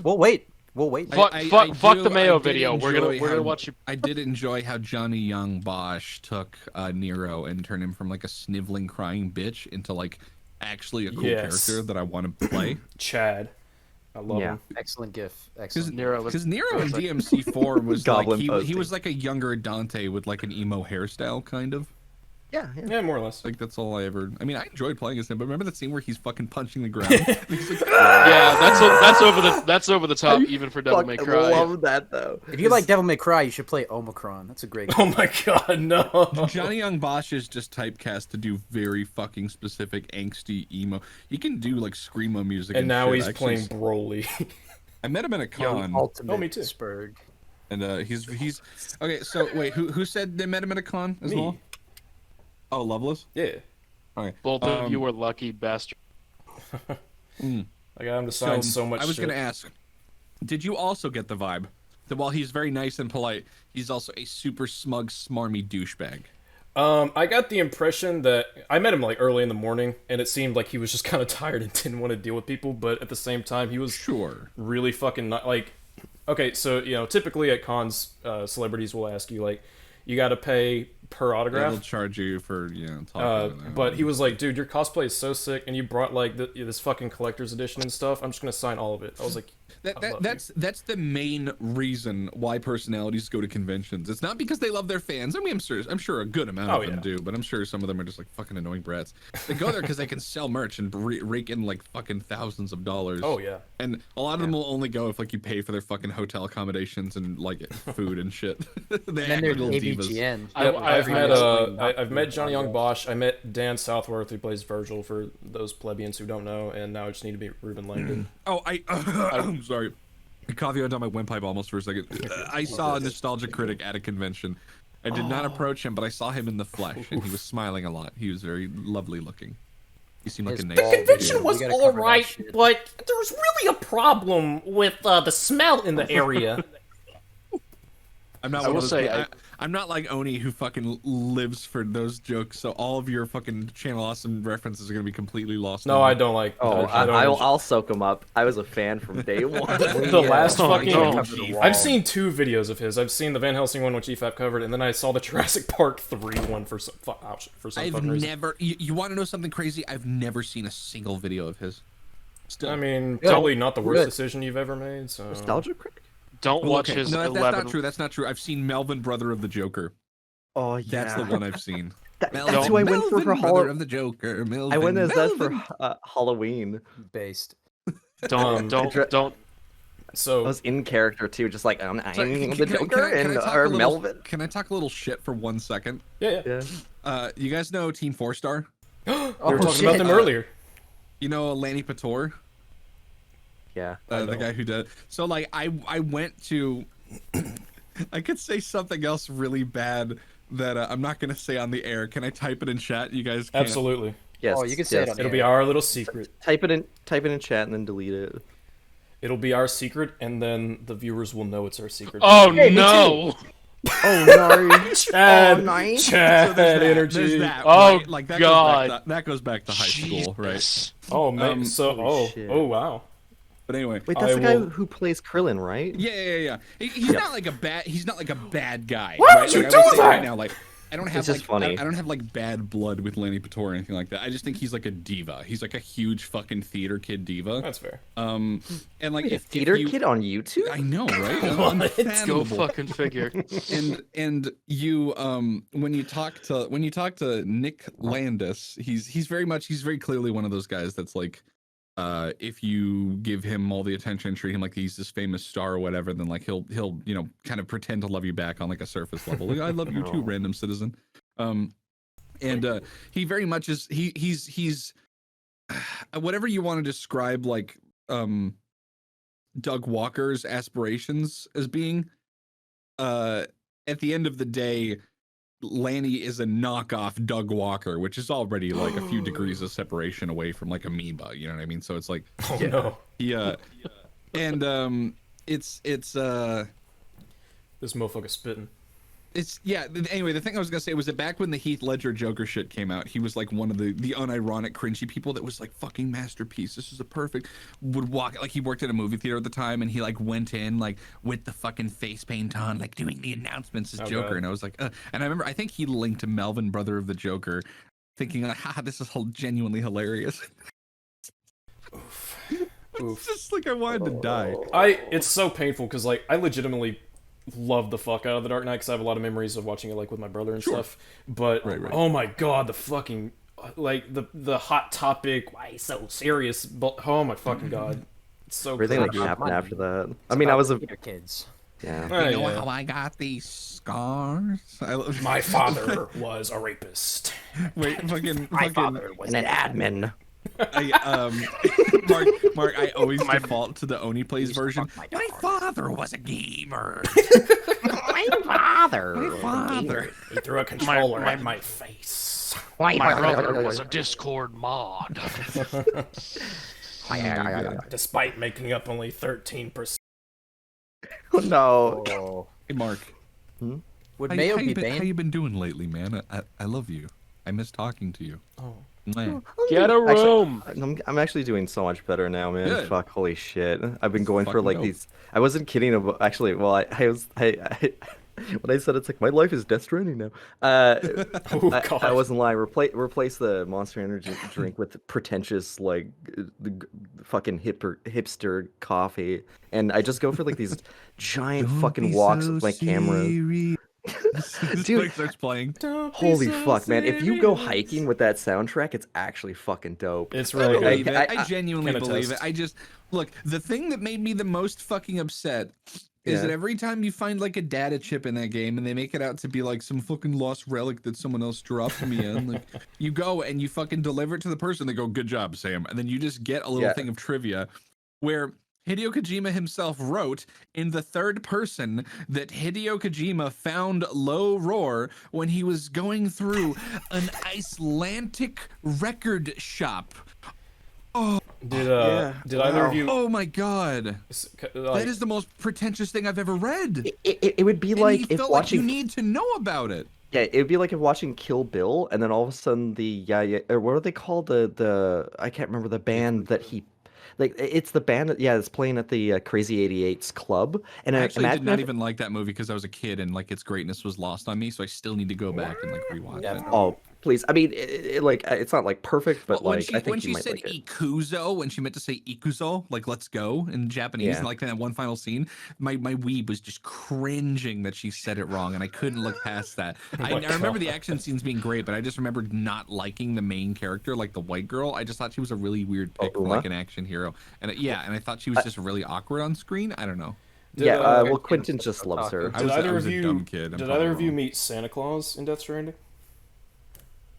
We'll wait. We'll wait. Fuck the Mayo did video. We're enjoy gonna how- watch you. I did enjoy how Johnny Young Bosch took Nero and turned him from like a sniveling, crying bitch into like actually a cool Yes. character that I want to play. Chad. I love Yeah. him. Excellent gif. Because Excellent. Nero was Nero in DMC4 was like Goblin he posting. was like a younger Dante with like an emo hairstyle, kind of. Yeah. Yeah, more or less. Like that's all I ever. I mean, I enjoyed playing as him, but remember that scene where he's fucking punching the ground? He's like, Yeah, that's over the top even for Devil May Cry. love that though. If you like Devil May Cry, you should play Omicron. That's a great Oh game. my god, no. Johnny Young Bosch is just typecast to do very fucking specific angsty emo. He can do like screamo music. And now shit, he's actually. playing Broly. I met him at a con, Ultimate Oh, me too. Spurg. and he's okay. So wait, who said they met him at a con as Me. well? Oh, Loveless. Yeah. Okay. Both of you were lucky bastard. I got him to sign so much I was shit. gonna ask, did you also get the vibe that while he's very nice and polite, he's also a super smug, smarmy douchebag? I got the impression that I met him like early in the morning, and it seemed like he was just kind of tired and didn't want to deal with people. But at the same time, he was Sure. really fucking not like. Okay, so typically at cons, celebrities will ask you like, you got to pay per They'll autograph. charge you for talking. But he was like, dude, your cosplay is so sick, and you brought like this fucking collector's edition and stuff. I'm just gonna sign all of it. I was like, I love that's the main reason why personalities go to conventions. It's not because they love their fans. I mean, I'm sure a good amount of them do, but I'm sure some of them are just like fucking annoying brats. They go there because they can sell merch and rake in like fucking thousands of dollars. Oh yeah. And a lot of them will only go if like you pay for their fucking hotel accommodations and like food and shit. They And then act there's like little divas. AVGN. Yep, I've Every met wrestling I've met Johnny Young podcast. Bosch. I met Dan Southworth, who plays Virgil for those plebeians who don't know, and now I just need to meet Ruben Langdon. Oh, I'm sorry. I coughed you down my windpipe almost for a second. I saw a nostalgia critic at a convention. I did not approach him, but I saw him in the flesh, and he was smiling a lot. He was very lovely looking. He seemed like a His nice bald Convention dude. was We gotta all cover that right, shit. but there was really a problem with the smell in the area. I'm not I one will of those say, people- I'm not like Oni who fucking lives for those jokes. So all of your fucking Channel Awesome references are gonna be completely lost. No, on I me. don't like. Oh, I don't I'll soak him up. I was a fan from day one. the last Oh, fucking. no. Cover the wall. I've seen 2 videos of his. I've seen the Van Helsing one, which EFAP covered, and then I saw the Jurassic Park 3 one for some I've fucking reason. never. You want to know something crazy? I've never seen a single video of his. Still. I mean, Yeah. probably not the worst Good. decision you've ever made. So Nostalgia critic? Don't Well, watch okay. his No, that's 11. not true. That's not true. I've seen Melvin, brother of the Joker. Oh yeah. That's the one I've seen. That's Melvin- who I went for Melvin, brother Halloween. of the Joker. Melvin, I went as that for Melvin. Halloween. Based. Don't I so was in character too, just like I'm Sorry, the Joker and talk or a little- Melvin. Can I talk a little shit for 1 second? yeah. Yeah. You guys know Team 4-Star? We were Oh, talking shit. about them earlier. You know Lanny Pator? Yeah. The guy who did. So like I went to. I could say something else really bad that I'm not gonna say on the air. Can I type it in chat? You guys can't. Absolutely. Yes. Oh, you can say it yes. on It'll be our little secret. Type it in chat and then delete it. It'll be our secret, and then the viewers will know it's our secret. Oh no! Oh no. Chad, Oh, nice. Chad So there's that, energy. there's that, Oh, right? Like God. that goes back to high school, right? Jesus. Oh man, holy shit. oh wow. But anyway, Wait, that's I the guy will- who plays Krillin, right? yeah. He's not like a bad. He's not like a bad guy. Why right? would you Like, I will do say right that? now, like I don't have It's like just funny. I don't have like bad blood with Lanny Pator or anything like that. I just think he's like a diva. He's like a huge fucking theater kid diva. That's fair. And like Wait, a if theater you, kid on YouTube? I know, right? Go Unfathomable. fucking figure. and you when you talk to Nick Landis, he's very clearly one of those guys that's like if you give him all the attention, treat him like he's this famous star or whatever, then like he'll kind of pretend to love you back on like a surface level. Like, I love you too, random citizen. And he very much is he's whatever you want to describe like Doug Walker's aspirations as being, at the end of the day, Lanny is a knockoff Doug Walker, which is already like a few degrees of separation away from like Amoeba, you know what I mean? So it's like Oh no. and it's This motherfucker spitting. Anyway, the thing I was gonna say was that back when the Heath Ledger Joker shit came out, he was like one of the unironic cringy people that was like, fucking masterpiece, this is a perfect, would walk, like he worked at a movie theater at the time, and he like went in like with the fucking face paint on, like doing the announcements as Joker. God. And I was like, and I remember, I think he linked to Melvin, brother of the Joker, thinking like, haha, this is genuinely hilarious. It's just like I wanted to die. It's so painful because like I legitimately love the fuck out of The Dark Knight because I have a lot of memories of watching it like with my brother and stuff. But Right. oh my god, the fucking like the hot topic, why so serious? But oh my fucking god, it's so Everything like cringy. happened after that. It's I mean, I about was a theater kids. yeah. You know Yeah. how I got these scars? My father was a rapist. Wait, fucking And an admin. Mark, I always default to the Oni Plays version. My father was a gamer. My father. He threw a controller at my face. My brother was a Discord mod. Despite making up only 13%. Oh, no. Oh. Hey, Mark. Would How Mayo you be been, how Bane? you been doing lately, man? I love you. I miss talking to you. Oh. Mwah. Get a room. I'm actually doing so much better now, man. Good. Fuck, holy shit. I've been going for Fucking like dope. these. I wasn't kidding about actually. Well, I was. When I said it's like my life is Death Stranding now. God. I wasn't lying. Replace the Monster Energy drink with pretentious like the fucking hipster coffee, and I just go for like these giant fucking walks with my camera. Dude, like starts playing. Holy fuck, man! If you go hiking with that soundtrack, it's actually fucking dope. It's I really believe good. it. I genuinely can believe attest. it. I just look. The thing that made me the most fucking upset is Yeah. that every time you find like a data chip in that game and they make it out to be like some fucking lost relic that someone else dropped me in, like you go and you fucking deliver it to the person. They go, "Good job, Sam," and then you just get a little Yeah. thing of trivia where Hideo Kojima himself wrote in the third person that Hideo Kojima found Low Roar when he was going through an Icelandic record shop. Did Yeah. either of you? Oh my god. Like, That is the most pretentious thing I've ever read. It would be And like he if felt watching. like you need to know about it. Yeah, it would be like if watching Kill Bill, and then all of a sudden or what are they called? The I can't remember the band that he, like it's the band that, it's playing at the Crazy 88's club. And I actually did imagine not if- even like that movie because I was a kid and like its greatness was lost on me, so I still need to go back and like rewatch it. Oh, please! I mean, like it's not like perfect, but When like she, I think when you she might said like it. ikuzo, when she meant to say ikuzo, like let's go in Japanese, Yeah. and like in that one final scene, my weeb was just cringing that she said it wrong, and I couldn't look past that. I remember the action scenes being great, but I just remembered not liking the main character, like the white girl. I just thought she was a really weird pick for Uma? like an action hero, and and I thought she was just really awkward on screen. I don't know. Did, Well, Quentin just loves her. I Did either was of a you? dumb kid. I'm Did probably either of you wrong. meet Santa Claus in Death Stranding?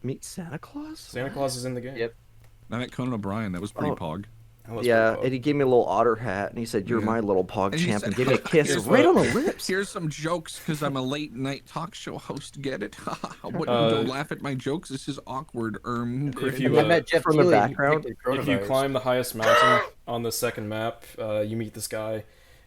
Meet Santa Claus? Santa Claus is in the game. Yep. I met Conan O'Brien. That was pretty Oh. pog. That was Yeah, pretty cool. and he gave me a little otter hat, and he said, "You're Yeah. my little pog And he champ," said, and gave me a kiss "Here's right on what- the lips. Here's some jokes because I'm a late night talk show host. Get it? What? Uh, Don't laugh at my jokes. This is awkward. If And you, I met Jeff from the Keighley, and he background, predicted If you coronavirus. climb the highest mountain on the second map, you meet this guy,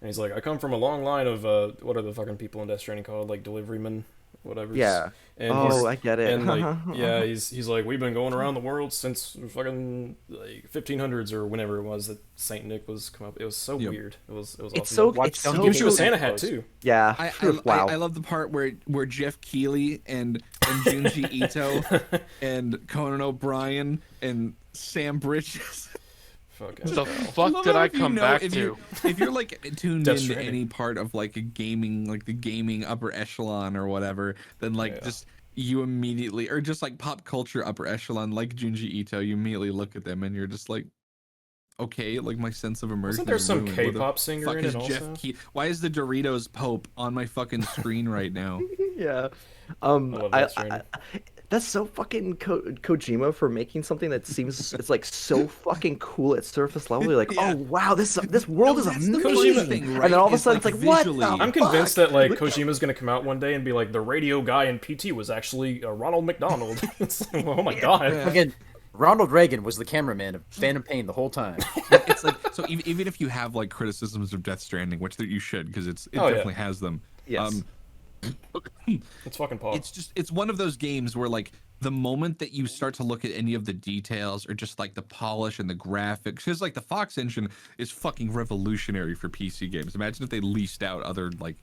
and he's like, "I come from a long line of what are the fucking people in Death Stranding called, like deliverymen, whatever." Yeah. And Oh, I get it. And like, yeah, he's like, we've been going around the world since fucking like 1500s or whenever it was that Saint Nick was come up. It was so Yep. weird. It was awesome. It's so. Watch It's Don't so. He gives you a Santa Santa hat Claus. too. Yeah. I wow. love the part where Jeff Keighley and Junji Ito and Conan O'Brien and Sam Bridges. The Fucking hell. fuck love did how I if you come know- back if to? you're- If you're like tuned Death into Stranding. any part of like a gaming, like the gaming upper echelon or whatever, then like Yeah. just you immediately, or just like pop culture upper echelon, like Junji Ito, you immediately look at them and you're just like, okay, like my sense of immersion. Wasn't there is some ruined. What the K-pop singer fuck in is it Jeff also? Why is the Doritos Pope on my fucking screen right now? Yeah. I love Death Stranding. That's so fucking Kojima for making something that seems it's like so fucking cool at surface level. You're like, Yeah. oh wow, this world is that's the amazing. funny thing, And right? then all of a It's, sudden like, it's like, what? visually- the I'm convinced fuck? that like Look- Kojima's gonna come out one day and be like, the radio guy in PT was actually Ronald McDonald. It's like, oh my god. Again, Ronald Reagan was the cameraman of Phantom Pain the whole time. It's like, so even if you have like criticisms of Death Stranding, which that you should, because it Oh, yeah. definitely has them. Yes. It's fucking Paul. It's one of those games where like the moment that you start to look at any of the details or just like the polish and the graphics, because like the Fox engine is fucking revolutionary for PC games. Imagine if they leased out other like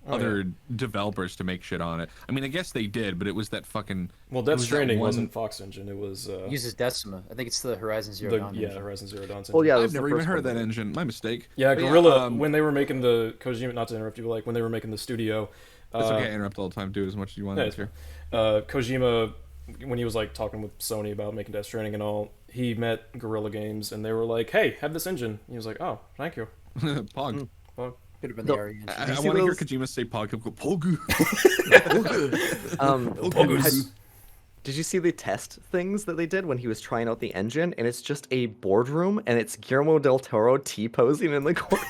other developers to make shit on it. I mean, I guess they did, but it was that fucking. Well, Death Stranding wasn't Fox engine. It was. Uses Decima. I think it's the Horizon Zero Dawn. Yeah, Horizon Zero Dawn. Well, yeah, I've never even heard of that engine. My mistake. Yeah, Guerrilla. When they were making the Kojima, not to interrupt you, but like when they were making the studio. It's okay. I interrupt all the time. Do it as much as you want. Yeah, Kojima, when he was like talking with Sony about making Death Stranding and all, he met Guerrilla Games and they were like, "Hey, have this engine." He was like, "Oh, thank you." Pog. Pog. Could have been the area. I want to hear Kojima say Pog. Go Pogu. Did you see the test things that they did when he was trying out the engine? And it's just a boardroom, and it's Guillermo del Toro T-posing in the corner.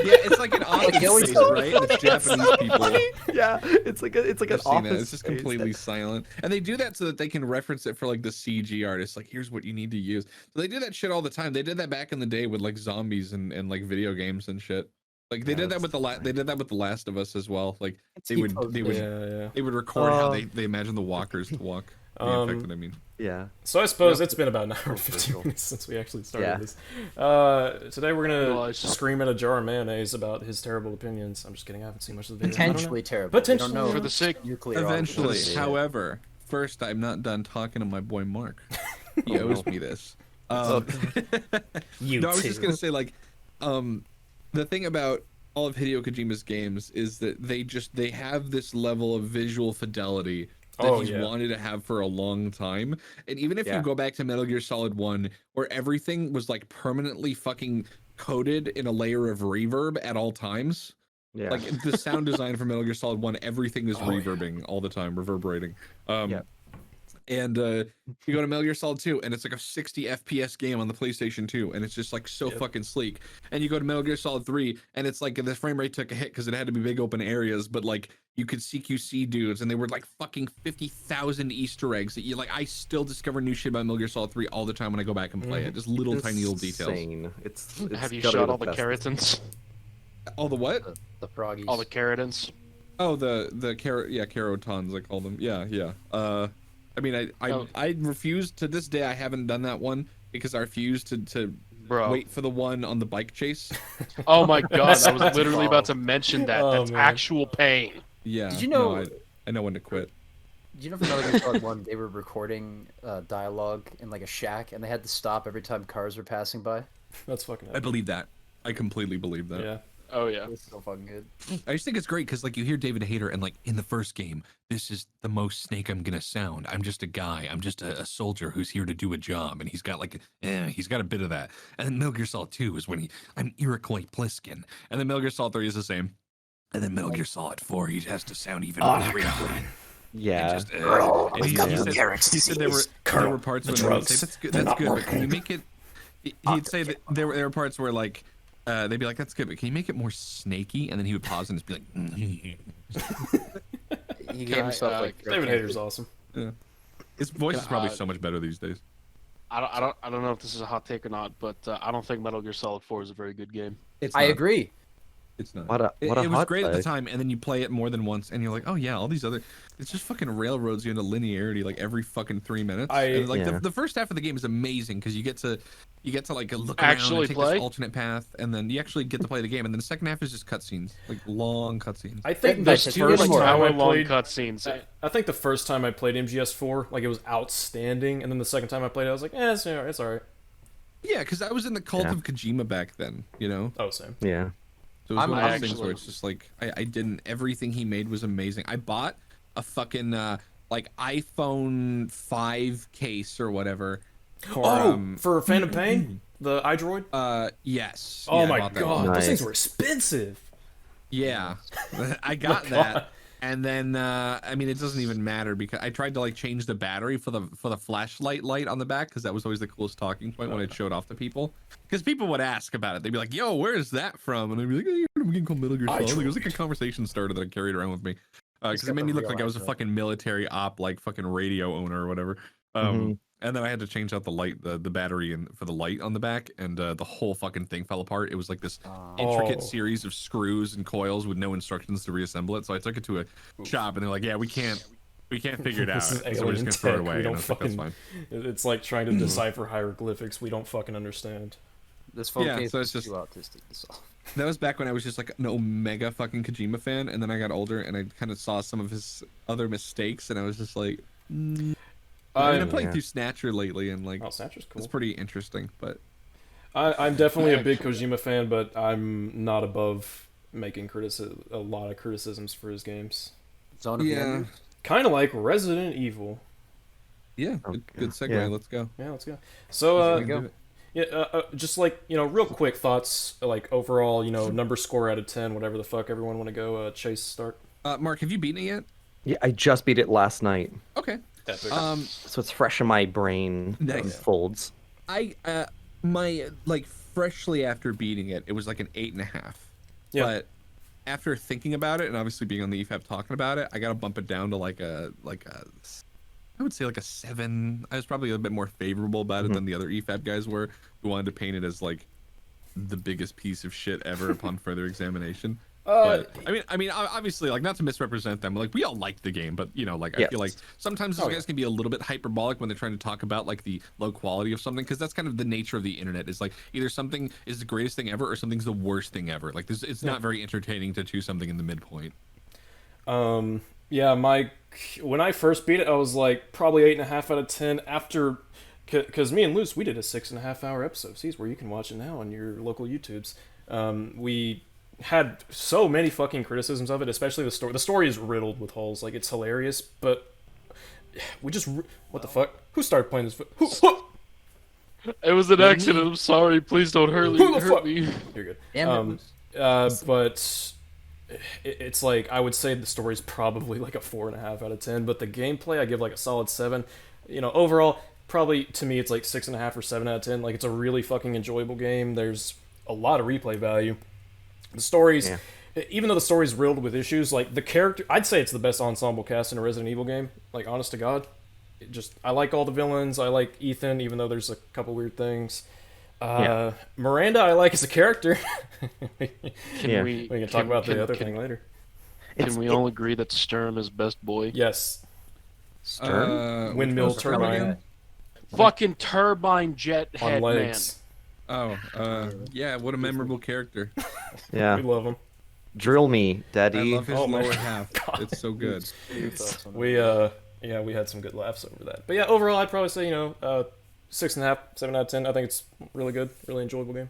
Yeah, it's like an office space, right? It's Japanese people. Yeah, it's like an office. It's just completely silent, and they do that so that they can reference it for like the CG artists. Like, here's what you need to use. So they do that shit all the time. They did that back in the day with like zombies and like video games and shit. Like they did that with they did that with The Last of Us as well. Like they would record how they imagine the walkers to walk. The infected, I mean. Yeah. So I suppose it's been about an hour and 15 minutes since we actually started this. Today we're gonna scream at a jar of mayonnaise about his terrible opinions. I'm just kidding. I haven't seen much of the video. Potentially terrible. Potentially. We don't know for the sake. Nuclear. Eventually, however, first I'm not done talking to my boy Mark. He owes me this. You no, I was just gonna say like, the thing about all of Hideo Kojima's games is that they have this level of visual fidelity that he's wanted to have for a long time. And even if you go back to Metal Gear Solid 1, where everything was like permanently fucking coated in a layer of reverb at all times. Yeah. Like the sound design for Metal Gear Solid 1, everything is reverbing all the time, reverberating. And you go to Metal Gear Solid 2, and it's like a 60 FPS game on the PlayStation 2, and it's just like so fucking sleek. And you go to Metal Gear Solid 3, and it's like the frame rate took a hit because it had to be big open areas, but like you could CQC dudes, and they were like fucking 50,000 Easter eggs that you like. I still discover new shit about Metal Gear Solid 3 all the time when I go back and play it. Just little tiny little details. It's have you shot all the keratins? All the what? The froggies. All the keratins. Oh, the carotons, I call them. Yeah. I mean, I refuse to this day. I haven't done that one because I refuse to wait for the one on the bike chase. Oh my god, I was literally about to mention that. That's actual pain. Yeah. Did you know? No, I know when to quit. Did you know for Metal Gear Solid 1 they were recording dialogue in like a shack and they had to stop every time cars were passing by? That's fucking. I believe that. I completely believe that. Yeah. Oh yeah. It's so fucking good. I just think it's great because like you hear David Hayter and like in the first game, this is the most Snake I'm gonna sound. I'm just a guy. I'm just a soldier who's here to do a job, and he's got like he's got a bit of that. And then Metal Gear Solid 2 is when I'm Iroquois Pliskin, and then Metal Gear Solid 3 is the same, and then Metal Gear Solid 4 he has to sound even more real. Yeah. Just, he said there were parts when they would say that's good, but can you make it? He'd say that there were parts where like. They'd be like, "That's good, but can you make it more snaky?" And then he would pause and just be like, He gave himself like David Hayter's awesome. Yeah. His voice is probably so much better these days. I don't know if this is a hot take or not, but I don't think Metal Gear Solid 4 is a very good game. I agree. It's not. It was great at the time, and then you play it more than once, and you're like, oh yeah, all these other. It's just fucking railroads you into linearity like every fucking 3 minutes. The first half of the game is amazing because you get to like look around and take this alternate path, and then you actually get to play the game, and then the second half is just cutscenes, like long cutscenes. I think the first time I played cutscenes. I think the first time I played MGS4, like it was outstanding, and then the second time I played it, I was like, it's alright. Yeah, because I was in the cult of Kojima back then, you know. Oh, same. Yeah. So it was one of those things where it's just like I didn't. Everything he made was amazing. I bought a fucking like iPhone 5 case or whatever. For Phantom Pain, the iDroid. Yes. Oh my god, those things were expensive. Yeah, I got that. And then I mean, it doesn't even matter because I tried to like change the battery for the flashlight light on the back because that was always the coolest talking point when it showed off to people. Because people would ask about it. They'd be like, "Yo, where is that from?" And I'd be like, "Oh, you heard of a game called Metal Gear Solid?" Like, it was like a conversation starter that I carried around with me because it made me look like I was a fucking military op, like fucking radio owner or whatever. And then I had to change out the light, the battery, and for the light on the back, and the whole fucking thing fell apart. It was like this intricate series of screws and coils with no instructions to reassemble it. So I took it to a shop, and they're like, "Yeah, we can't figure it out. This is So we're alien just gonna throw it tech. away." We And I don't was like, "That's fucking. fine." It's like trying to decipher hieroglyphics. We don't fucking understand. This phone Yeah, case so is it's too autistic to solve. That was back when I was just like an Omega fucking Kojima fan, and then I got older and I kind of saw some of his other mistakes, and I was just like, I'm playing yeah. through Snatcher lately, and like, Oh, Snatcher's cool. it's pretty interesting. But I'm definitely a big Kojima fan, but I'm not above making a lot of criticisms for his games. Zone of the Enders? Kind of like Resident Evil. yeah, good segue. Yeah. Let's go. Yeah, let's go. So, We can do it. yeah, just like, real quick thoughts, like overall, number score out of 10, whatever the fuck everyone want to go. Chase, start. Mark, have you beaten it yet? Yeah, I just beat it last night, Okay. Epic. so it's fresh in my brain. Nice. Folds. I my like freshly after beating it, it was like an 8.5. Yeah. But after thinking about it and obviously being on the EFAP talking about it, I gotta bump it down to like a I would say like a 7. I was probably a bit more favorable about it than the other EFAP guys were, who wanted to paint it as like the biggest piece of shit ever upon further examination. But I mean, obviously, like, not to misrepresent them, like, we all like the game, but I Yes. feel like sometimes those guys can be a little bit hyperbolic when they're trying to talk about like the low quality of something, because that's kind of the nature of the internet. Is like either something is the greatest thing ever or something's the worst thing ever. Like, it's not very entertaining to choose something in the midpoint. Yeah, when I first beat it, I was like probably 8.5 out of 10 after, because me and Luce, we did a 6.5-hour episode. See, where you can watch it now on your local YouTubes. We had so many fucking criticisms of it, especially the story. The story is riddled with holes. Like, it's hilarious, but we just what the fuck? Who started playing this? Who? It was an accident. I'm sorry. Please don't hurt me. You're good. Damn it. But it's like, I would say the story's probably like a 4.5 out of 10, but the gameplay I give like a solid 7. Overall, probably to me it's like 6.5 or 7 out of 10. Like, it's a really fucking enjoyable game. There's a lot of replay value. The stories, even though the story's riddled with issues, like the character, I'd say it's the best ensemble cast in a Resident Evil game. Like, honest to God, I like all the villains. I like Ethan, even though there's a couple weird things. Miranda, I like as a character. We can talk about the other thing later. Can we all agree that Sturm is best boy? Yes. Stern? Windmill which one's the turbine again? Fucking turbine jet on head man. legs. Oh, yeah, what a memorable character. Yeah. We love him. Drill me, daddy. I love his Oh my lower half. God. It's so good. We had some good laughs over that. But yeah, overall, I'd probably say 6.5, 7 out of 10. I think it's really good, really enjoyable game.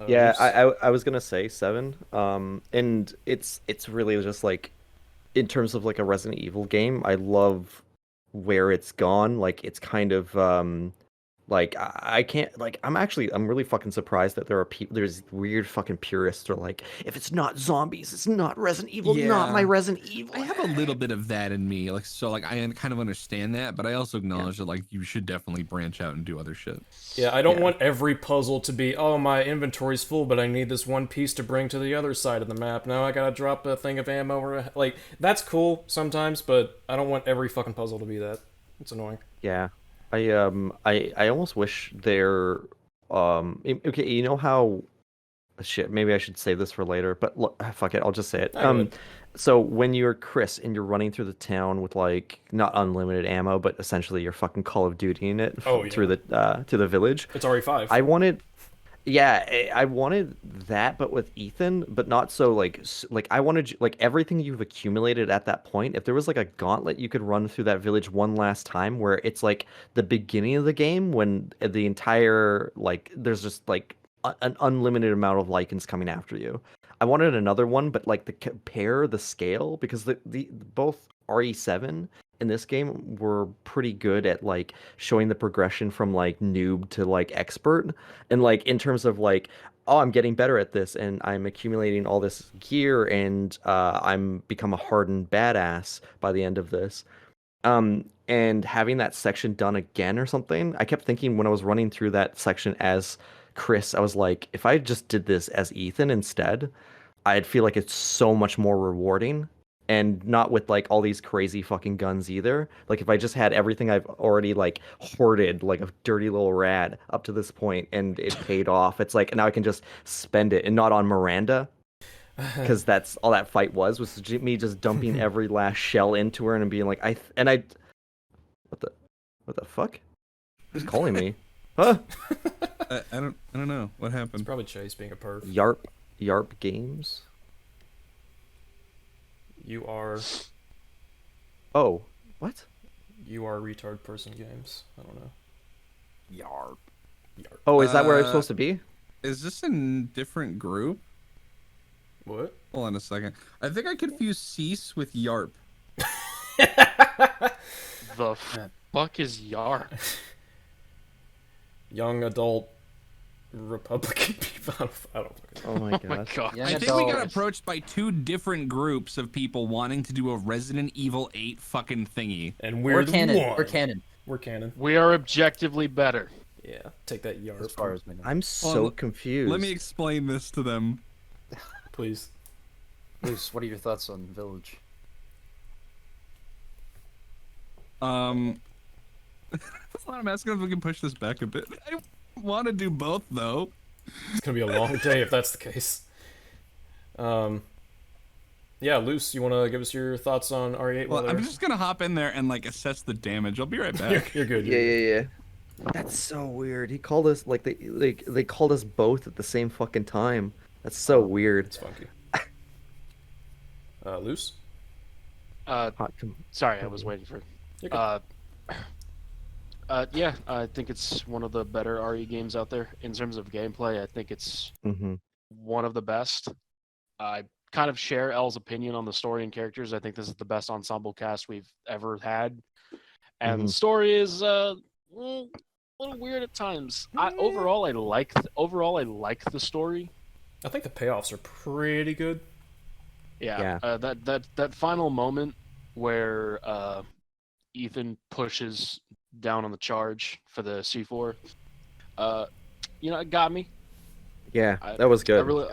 Yeah, Luce? I was gonna say 7. And it's really just like, in terms of like a Resident Evil game, I love where it's gone. Like, it's kind of like, I can't, like, I'm really fucking surprised that there's weird fucking purists who are like, if it's not zombies, it's not Resident Evil, not my Yeah. Resident Evil. I have a little bit of that in me, like, so like I kind of understand that, but I also acknowledge that like you should definitely branch out and do other shit. Yeah, I don't want every puzzle to be, oh, my inventory's full, but I need this one piece to bring to the other side of the map. Now I gotta drop a thing of ammo. Like, that's cool sometimes, but I don't want every fucking puzzle to be that. It's annoying. Yeah. I almost wish there okay, you know how, shit, maybe I should save this for later, but look, fuck it, I'll just say it. Go ahead. So when you're Chris and you're running through the town with like not unlimited ammo, but essentially you're fucking Call of Duty in it through the to the village. It's RE5. I wanted I wanted that, but with Ethan, but not so like I wanted like everything you've accumulated at that point. If there was like a gauntlet you could run through that village one last time, where it's like the beginning of the game when the entire like there's just like an unlimited amount of lichens coming after you. I wanted another one, but like to compare the scale, because the both RE7 in this game were pretty good at like showing the progression from like noob to like expert, and like in terms of like, oh, I'm getting better at this and I'm accumulating all this gear and I'm become a hardened badass by the end of this. And having that section done again or something, I kept thinking when I was running through that section as Chris, I was like, if I just did this as Ethan instead, I'd feel like it's so much more rewarding. and not with like all these crazy fucking guns either. Like if I just had everything I've already like hoarded like a dirty little rat up to this point and it paid off. It's like now I can just spend it and not on Miranda because that's all that fight was me just dumping every last shell into her and being like what the fuck? Who's calling me? Huh? I don't know what It's happened. probably Chase being a perv. Yarp Games. You are Oh, what? retard person games. I don't know. Yarp. Oh, is that where I'm Uh, supposed to be? Is this a different group? What? Hold on a second. I think I confused S.E.E.S with Yarp. The fuck is Yarp? Young adult Republican people. I don't fucking know. Oh my Oh god. my god. Young I think we got adult. approached by 2 different groups of people wanting to do a Resident Evil 8 fucking thingy. And We're the canon. one. We're canon. We're canon. We are objectively better. Yeah, take that As yarp. far as we know. I'm so Well, confused. Let me explain this to them. Please. Luce, what are your thoughts on Village? I'm asking if we can push this back a bit. I want to do both though. It's gonna be a long day if that's the case. Yeah, Luce, you want to give us your thoughts on RE8? Well, I'm just gonna hop in there and like assess the damage. I'll be right back. You're good. Yeah. That's so weird. He called us like they called us both at the same fucking time. That's so weird. It's funky. Luce? Sorry, I was waiting for. You're good. Yeah, I think it's one of the better RE games out there in terms of gameplay. I think it's Mm-hmm. one of the best. I kind of share L's opinion on the story and characters. I think this is the best ensemble cast we've ever had, and the story is a little weird at times. Overall, I like the story. I think the payoffs are pretty good. Yeah. That final moment where Ethan pushes down on the charge for the C4, it got me. Yeah, that was good. I really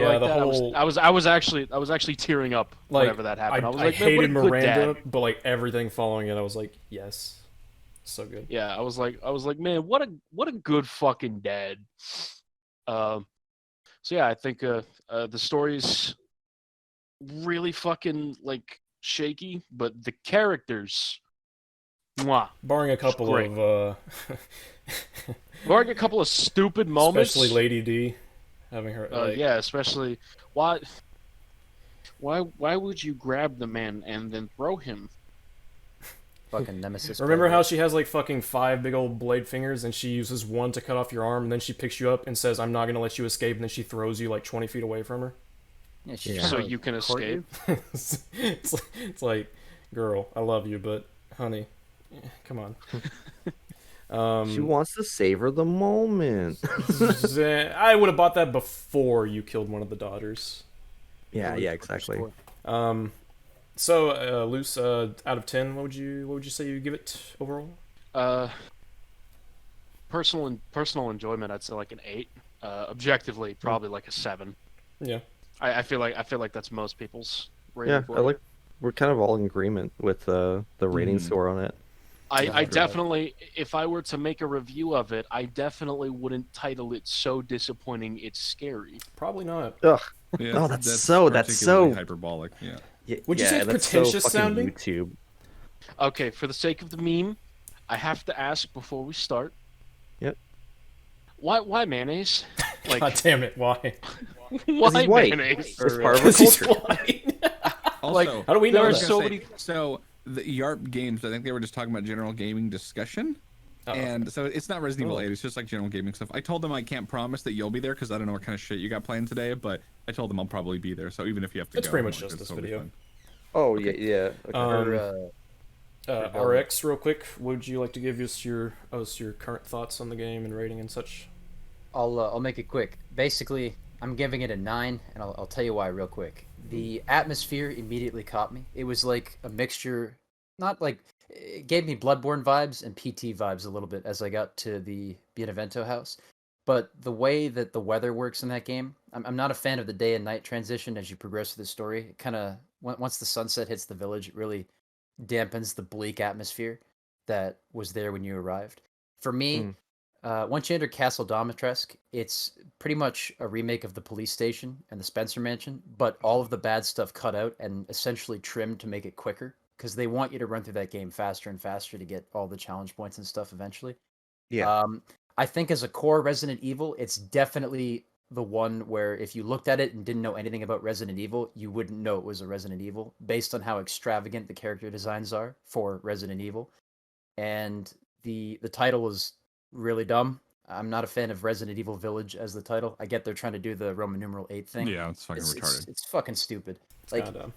like that. whole- I was actually tearing up Like, whenever that happened. I was I like, man, what a hated good Miranda, dad. but like everything following it, I was like, yes, so good. Yeah, I was like, man, what a good fucking dad. So yeah, I think the story's really fucking like shaky, but the characters, mwah. Barring a couple Great. of, Barring a couple of stupid moments, especially Lady D, having her. Like, yeah, especially why would you grab the man and then throw him? Fucking Nemesis. Remember how she has like fucking 5 big old blade fingers, and she uses one to cut off your arm, and then she picks you up and says, "I'm not gonna let you escape," and then she throws you like 20 feet away from her. Yeah, she's Yeah. trying So to you can court escape. It's like, girl, I love you, but honey, come on. She wants to savor the moment. I would have bought that before you killed one of the daughters. yeah, exactly. So, Luce, out of 10, what would you say you give it overall? Personal enjoyment, I'd say like an 8. Objectively, probably like a 7. Yeah. I feel like that's most people's rating Yeah, for it. we're kind of all in agreement with the rating score on it. I definitely, if I were to make a review of it, I definitely wouldn't title it "So Disappointing It's Scary." Probably not. Ugh. Yeah, Oh, that's so particularly hyperbolic. Yeah. Would you say it's that's pretentious so fucking sounding? YouTube. Okay, for the sake of the meme, I have to ask before we start. Yep. Why mayonnaise? Like, God damn it! Why? why he's white. mayonnaise? It's part of our Because he's culture. white. Also, How do we there know are that? so many. So the Yarp games, I think they were just talking about general gaming discussion. Oh, And so it's not Resident Evil 8, it's just like general gaming stuff. I told them I can't promise that you'll be there because I don't know what kind of shit you got planned today, but I told them I'll probably be there. So even if you have to It's go, pretty much like, just it's this totally video. fine. Oh yeah. Okay. RX, real quick. Would you like to give us your current thoughts on the game and rating and such? I'll make it quick. Basically, I'm giving it a 9, and I'll tell you why real quick. The atmosphere immediately caught me. It was like a mixture, not like it gave me Bloodborne vibes and PT vibes a little bit as I got to the Benevento house. But the way that the weather works in that game, I'm not a fan of the day and night transition as you progress through the story. It kind of Once the sunset hits the village, it really dampens the bleak atmosphere that was there when you arrived. For me, once you enter Castle Domitresk, it's pretty much a remake of the police station and the Spencer Mansion, but all of the bad stuff cut out and essentially trimmed to make it quicker because they want you to run through that game faster and faster to get all the challenge points and stuff eventually. Yeah. I think as a core Resident Evil, it's definitely the one where if you looked at it and didn't know anything about Resident Evil, you wouldn't know it was a Resident Evil based on how extravagant the character designs are for Resident Evil. And the title is really dumb. I'm not a fan of Resident Evil Village as the title. I get they're trying to do the Roman numeral 8 thing. Yeah, it's fucking retarded. It's fucking stupid. It's Like kinda dumb.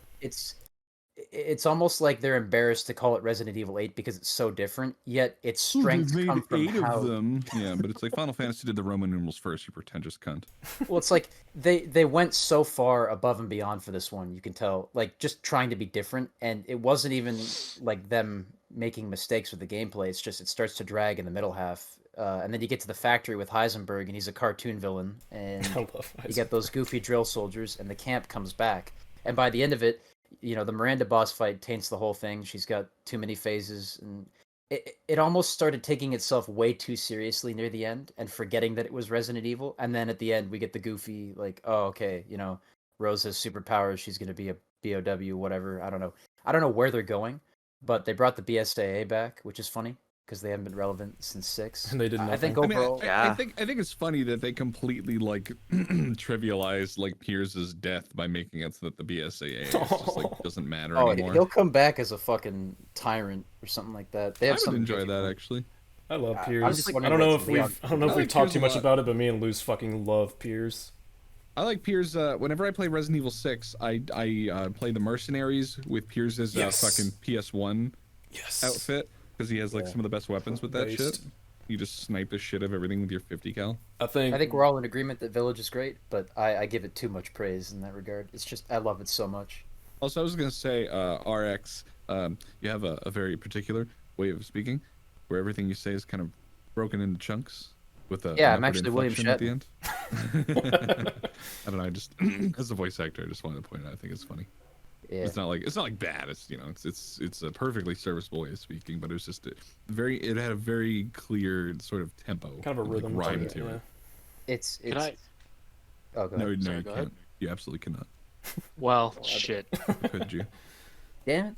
it's almost like they're embarrassed to call it Resident Evil 8 because it's so different. Yet its strengths come from how. them. Yeah, but it's like Final Fantasy did the Roman numerals first. You pretentious cunt. Well, it's like they went so far above and beyond for this one. You can tell, like just trying to be different, and it wasn't even like them making mistakes with the gameplay. It's just it starts to drag in the middle half, and then you get to the factory with Heisenberg, and he's a cartoon villain, and I love you get those goofy drill soldiers, and the camp comes back, and by the end of it, you know the Miranda boss fight taints the whole thing. She's got too many phases, and it almost started taking itself way too seriously near the end and forgetting that it was Resident Evil. And then at the end, we get the goofy, like, oh, okay, you know, Rose has superpowers. She's going to be a BOW, whatever. I don't know. I don't know where they're going, but they brought the BSAA back, which is funny because they haven't been relevant since 6. And they did I think nothing. overall, I think it's funny that they completely like trivialized like Pierce's death by making it so that the BSAA is just like doesn't matter anymore. he'll come back as a fucking tyrant or something like that. They I have would something enjoy different. that actually. I love I'm Piers. just I wondering don't know what's if we've beyond- I don't know I if we like talked Piers too a much lot. about it, but me and Luz fucking love Piers. I like Piers. Whenever I play Resident Evil 6, I play the mercenaries with Pierce's Yes. fucking PS1 Yes. outfit because he has like some of the best weapons with that Based. shit. You just snipe the shit of everything with your 50 cal. I think we're all in agreement that Village is great, but I give it too much praise in that regard. It's just I love it so much. Also, I was gonna say, RX, you have a very particular way of speaking, where everything you say is kind of broken into chunks with a Yeah, an I'm upward actually William inflection at the end. I don't know. I just as a voice actor, I just wanted to point out. I think it's funny. Yeah. It's not like bad. It's it's a perfectly serviceable way of speaking, but it was just it had a very clear sort of tempo, kind of a like, rhythm rhyme to to it. it. It's Can I? Oh, go No, ahead. no, Sorry, you go can't. ahead. You absolutely cannot. Well, shit. Could you? Damn it.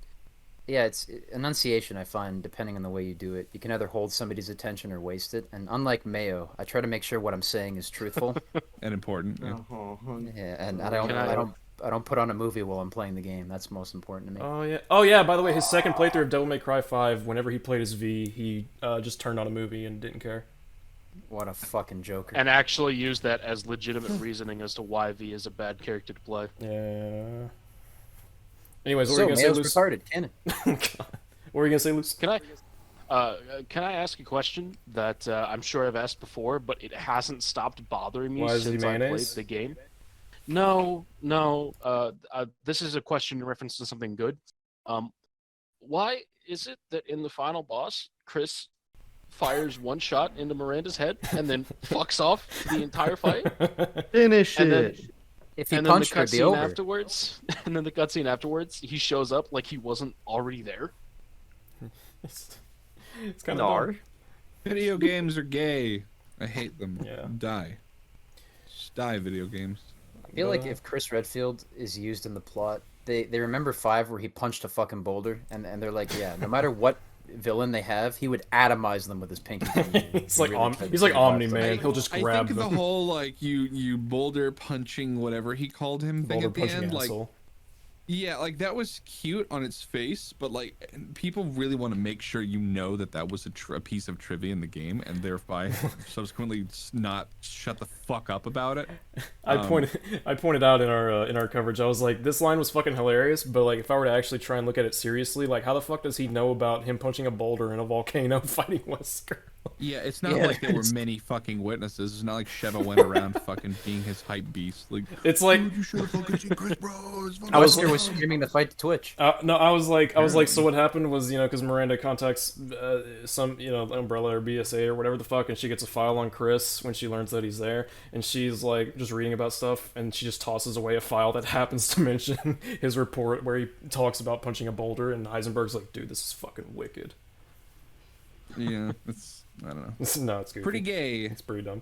Yeah, it's enunciation. I find depending on the way you do it, you can either hold somebody's attention or waste it. And unlike Mayo, I try to make sure what I'm saying is truthful. And important. Yeah. Yeah, and Can I don't put on a movie while I'm playing the game. That's most important to me. Oh yeah. Oh yeah. By the way, his second playthrough of Devil May Cry 5, whenever he played as V, he just turned on a movie and didn't care. What a fucking joker. And actually use that as legitimate reasoning as to why V is a bad character to play. Yeah. Anyways, what So were you gonna Mayo's say, retarded, can it? Luce? What were you gonna say, Luce? Can I ask a question that I'm sure I've asked before, but it hasn't stopped bothering me Why is he since I played mayonnaise? the game? No. This is a question in reference to something good. Why is it that in the final boss, Chris fires one shot into Miranda's head and then fucks off the entire fight? Finish And then- it. If he And then the punched her, it'd be cutscene over. afterwards, and then the cutscene afterwards, he shows up like he wasn't already there. It's kind of dark. Video games are gay. I hate them. Yeah. Die. Just die, video games. I feel like if Chris Redfield is used in the plot, they remember 5 where he punched a fucking boulder, and they're like, yeah, no matter what villain they have, he would atomize them with his pinky finger. He's like Really tried to he's like save lives. Omni-Man. He'll just grab I think them. the whole like you boulder punching whatever he called him thing Boulder at the punching end, like asshole. yeah, like that was cute on its face, but like people really want to make sure you know that that was a piece of trivia in the game, and thereby subsequently not shut the fuck up about it. I pointed out in our coverage. I was like, this line was fucking hilarious, but like if I were to actually try and look at it seriously, like how the fuck does he know about him punching a boulder in a volcano fighting Wesker? Yeah, it's not Yeah, like there were many fucking witnesses. It's not like Sheva went around fucking being his hype beast. Like, It's like "Dude, you should have fucking seen Chris, bro. It's fucking I was Wesker was streaming the fight to Twitch. no, I was like, so what happened was, because Miranda contacts some, Umbrella or BSA or whatever the fuck, and she gets a file on Chris when she learns that he's there, and she's like just reading about stuff, and she just tosses away a file that happens to mention his report where he talks about punching a boulder, and Heisenberg's like, dude, this is fucking wicked. Yeah, it's I don't know. No, it's goofy. Pretty gay. It's pretty dumb.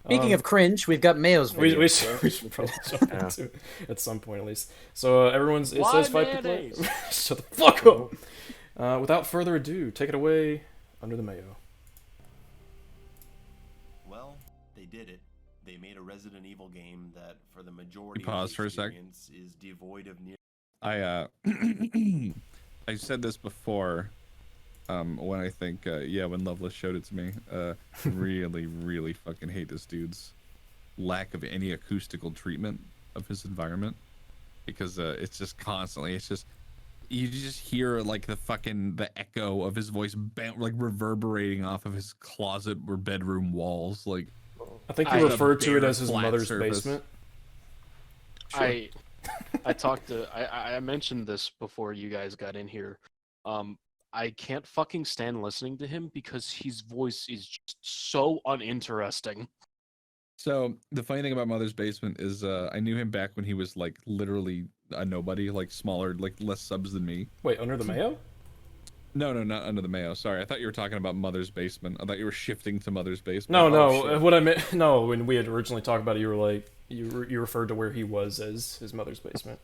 Speaking of cringe, we've got Mayo's video. We should probably jump into it at some point at least. So it says 5 people. Shut the fuck up. Without further ado, take it away, Under the Mayo. Well, they did it. They made a Resident Evil game that, for the majority Pause of for the a sec. experience, is devoid of near. I said this before. When I think, when Loveless showed it to me, really, really fucking hate this dude's lack of any acoustical treatment of his environment, because it's just constantly, you just hear like the echo of his voice like reverberating off of his closet or bedroom walls. Like, I think you referred to it as his mother's surface. basement. Sure. I mentioned this before you guys got in here. I can't fucking stand listening to him because his voice is just so uninteresting. So the funny thing about Mother's Basement is I knew him back when he was like literally a nobody, like smaller, like less subs than me. Wait, Under the Mayo? No, not Under the Mayo. Sorry, I thought you were talking about Mother's Basement. I thought you were shifting to Mother's Basement. No. What I meant, no. When we had originally talked about it, you were like, you referred to where he was as his mother's basement.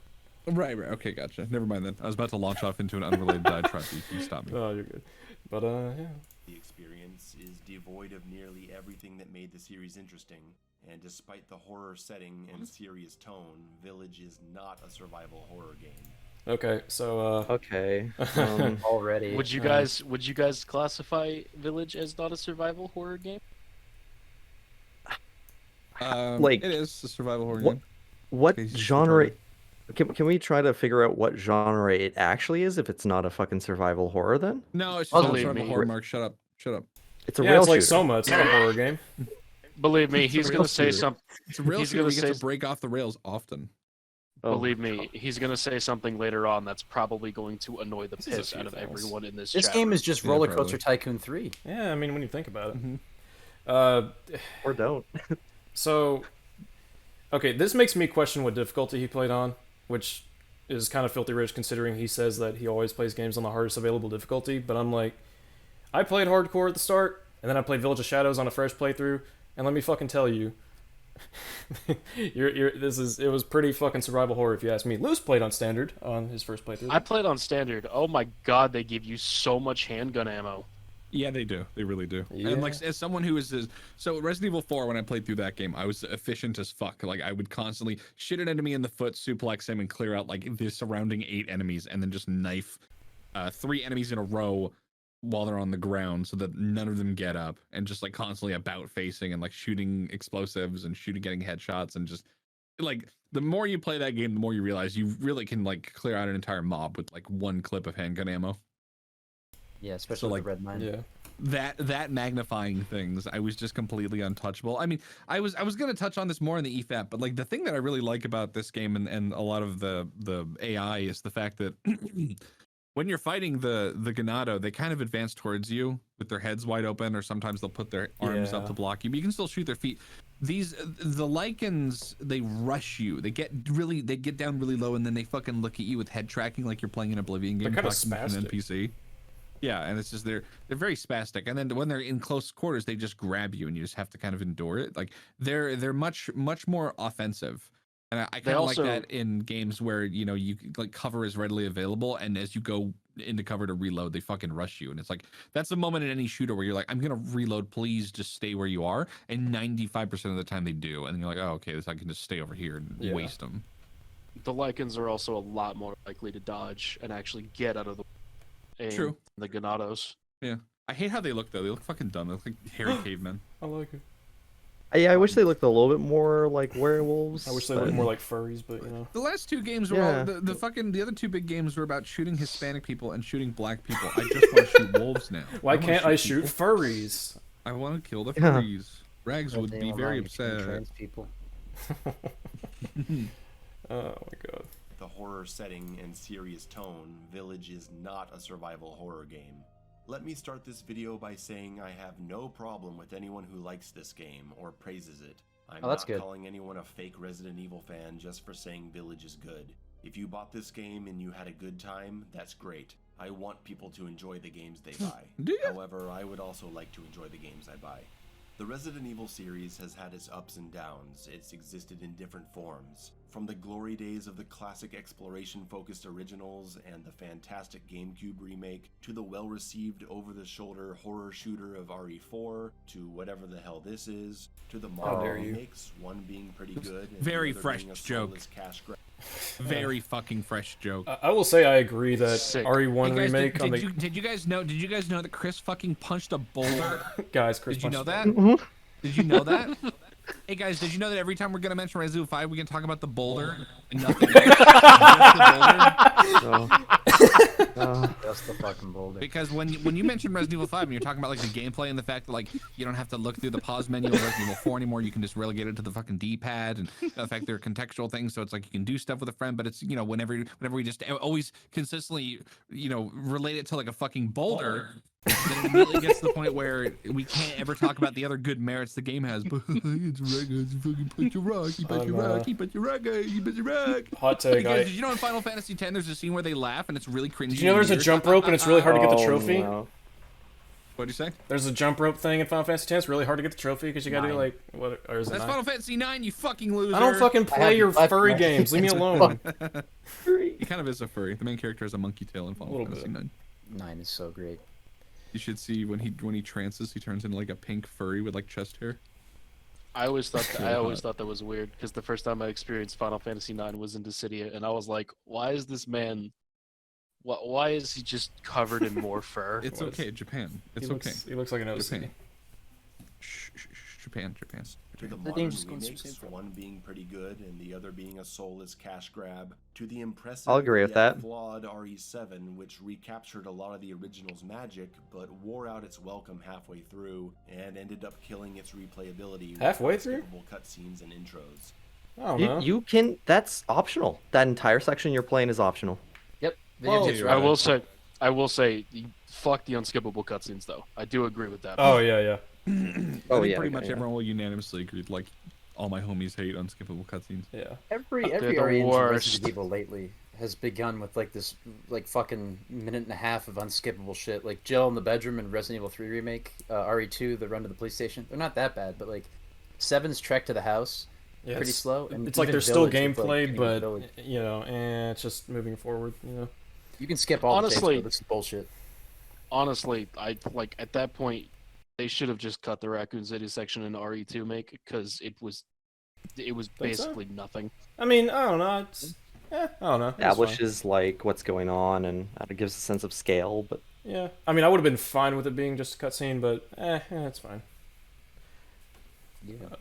Right. Okay, gotcha. Never mind then. I was about to launch off into an unrelated diatribe. You can stop me. Oh, you're good. But yeah. The experience is devoid of nearly everything that made the series interesting, and despite the horror setting and serious tone, Village is not a survival horror game. Okay, so Okay. Already. Would you guys classify Village as not a survival horror game? Like, it is a survival horror what- game. What He's just genre? retarded. Can we try to figure out what genre it actually is if it's not a fucking survival horror then? No, it's Oh, just a believe survival me. horror. Mark, shut up. It's a yeah, real it's like shooter. Soma. It's not a horror game. Believe me, It's a he's real gonna say shooter. something. It's a real He's shooter. gonna We get to say- break off the rails often. Oh, Believe me, he's gonna say something later on that's probably going to annoy the This is a piss few out of things. everyone in this This chat game room. is just Yeah, Roller probably. Coaster Tycoon 3. Yeah, I mean, when you think about it. Mhm. Or don't. So, okay, this makes me question what difficulty he played on, which is kind of filthy rich considering he says that he always plays games on the hardest available difficulty. But I'm like, I played hardcore at the start, and then I played Village of Shadows on a fresh playthrough, and let me fucking tell you, it was pretty fucking survival horror if you ask me. Luce played on standard on his first playthrough. I played on standard. Oh my god, they give you so much handgun ammo. Yeah, they do. They really do. Yeah. And like, as someone who is so Resident Evil 4, when I played through that game, I was efficient as fuck. Like, I would constantly shit an enemy in the foot, suplex him, and clear out like the surrounding 8 enemies, and then just knife 3 enemies in a row while they're on the ground, so that none of them get up, and just like constantly about facing and like shooting explosives and getting headshots, and just like the more you play that game, the more you realize you really can like clear out an entire mob with like one clip of handgun ammo. Yeah, especially with like, the red mine. Yeah. That magnifying things, I was just completely untouchable. I mean, I was gonna touch on this more in the EFAP, but like the thing that I really like about this game and a lot of the AI is the fact that when you're fighting the Ganado, they kind of advance towards you with their heads wide open, or sometimes they'll put their arms up Yeah. to block you, but you can still shoot their feet. The Lycans, they rush you. They get down really low, and then they fucking look at you with head tracking like you're playing an Oblivion game. They're kinda talking to an spastic. NPC. Yeah, and it's just they're very spastic, and then when they're in close quarters, they just grab you, and you just have to kind of endure it. Like they're much more offensive, and I kind of also- like that in games where you like cover is readily available, and as you go into cover to reload, they fucking rush you, and it's like that's the moment in any shooter where you're like, I'm gonna reload, please just stay where you are, and 95% of the time they do, and then you're like, oh okay, this I can just stay over here and Yeah. waste them. The Lycans are also a lot more likely to dodge and actually get out of the way. True. The Ganados. Yeah, I hate how they look though. They look fucking dumb. They look like hairy cavemen. I like it. Yeah, I wish they looked a little bit more like werewolves. I wish they but- looked more like furries, but The last 2 games were Yeah. all, the other 2 big games were about shooting Hispanic people and shooting black people. I just want to shoot wolves now. Why wanna can't I people. shoot furries? I want to kill the Yeah. furries. Rags would be very upset. Trans people. Oh my god. The horror setting and serious tone, Village is not a survival horror game. Let me start this video by saying I have no problem with anyone who likes this game or praises it. I'm Oh, that's not good. calling anyone a fake Resident Evil fan just for saying Village is good. If you bought this game and you had a good time, that's great. I want people to enjoy the games they buy. Do ya? However, I would also like to enjoy the games I buy. The Resident Evil series has had its ups and downs. It's existed in different forms. From the glory days of the classic exploration-focused originals and the fantastic GameCube remake, to the well-received over-the-shoulder horror shooter of RE4, to whatever the hell this is, to the dare Mayo you. remakes, one being pretty good and Very the other fresh being a joke. soulless cash grab. Very fucking fresh joke. I will say I agree that Sick. RE1 Hey guys, remake on the did you guys know? Did you guys know that Chris fucking punched a boulder? guys. Chris Did you know punched- that? Did you know that? Hey guys, did you know that every time we're gonna mention Resident Evil 5, we can talk about the boulder and nothing else? Just the boulder? That's the fucking boulder. Because when you mention Resident Evil 5 and you're talking about like the gameplay and the fact that like you don't have to look through the pause menu of Resident Evil 4 anymore, you can just relegate it to the fucking D-pad, and the fact they're contextual things, so it's like you can do stuff with a friend, but it's whenever we just always consistently relate it to like a fucking boulder. Then it immediately gets to the point where we can't ever talk about the other good merits the game has. But it's regular, fucking punch your rock, he punch your rock, he punch your rock, he punch your rock. Hot take. Because did you know in Final Fantasy X there's a scene where they laugh and it's really cringy? Did you know there's a and weird? jump rope and it's really hard to get the trophy? No. What'd you say? There's a jump rope thing in Final Fantasy X. It's really hard to get the trophy because you gotta do 9. like what? Or is it That's 9? Final Fantasy 9, you fucking loser. I don't fucking play have your left furry my- games. Leave me alone. He kind of is a furry. The main character has a monkey tail in Final Little Fantasy bit. 9. 9 is so great. You should see when he trances, he turns into like a pink furry with like chest hair. I always thought that was weird because the first time I experienced Final Fantasy IX was in Dissidia, and I was like, why is this man? Why is he just covered in more fur? It's Was- okay, Japan. It's He looks, okay. He looks like an OC. Japan. Shh, shh, shh, Japan. To the The modern game's just going remakes, super. one being pretty good and the other being a soulless cash grab, to the impressive I'll agree with yet that. flawed RE7, which recaptured a lot of the original's magic, but wore out its welcome halfway through and ended up killing its replayability with Halfway through? unskippable cutscenes and intros. I don't know. You can. That's optional. That entire section you're playing is optional. Yep. Well, Video games are I right. will say, fuck the unskippable cutscenes though. I do agree with that. Oh yeah, yeah. I think yeah, pretty much okay, yeah. everyone will unanimously agree. Like, all my homies hate unskippable cutscenes. Yeah. Every They're the RE into worst. Resident Evil lately has begun with like this like fucking minute and a half of unskippable shit. Like Jill in the bedroom in Resident Evil 3 remake, RE2, the run to the police station. They're not that bad, but like 7's trek to the house, Yeah, pretty it's- slow. And It's like even there's still Village is, like, gameplay, getting but Village. it's just moving forward. You can skip all Honestly- the things, but it's bullshit. Honestly, I like at that point they should have just cut the Raccoon City section in RE2 make because it was Think so? basically nothing. I mean, I don't know. I don't know. It's fine. Establishes like what's going on and it gives a sense of scale. But Yeah. I mean, I would have been fine with it being just a cutscene, but it's fine. Yeah. I was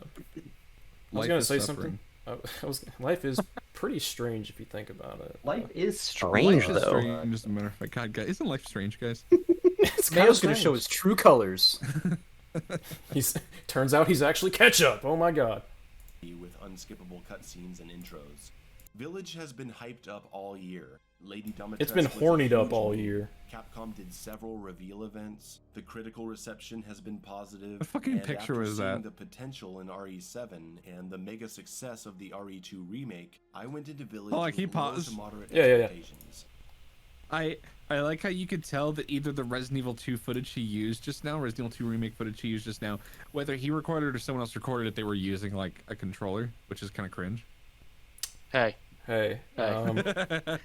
Life gonna is say suffering. something. Life is pretty strange if you think about it. life is strange Life is though. strange, as a matter of fact. God, guys, isn't life strange, guys? It's kind Mayo's of gonna show his true colors. Turns out he's actually ketchup. Oh my god. With unskippable cutscenes and intros. Village has been hyped up all year. Lady Dimitrescu It's been was a hornied up huge all move. year. Capcom did several reveal events. The critical reception has been positive. What fucking and picture after was seeing that? the potential in RE7 and the mega success of the RE2 remake, I went into Village Oh, like, he with low paused. to moderate Yeah. expectations. I like how you could tell that either the Resident Evil 2 footage he used just now, Resident Evil 2 remake footage he used just now, whether he recorded it or someone else recorded it, they were using like a controller, which is kind of cringe. Hey, Hey. Hey.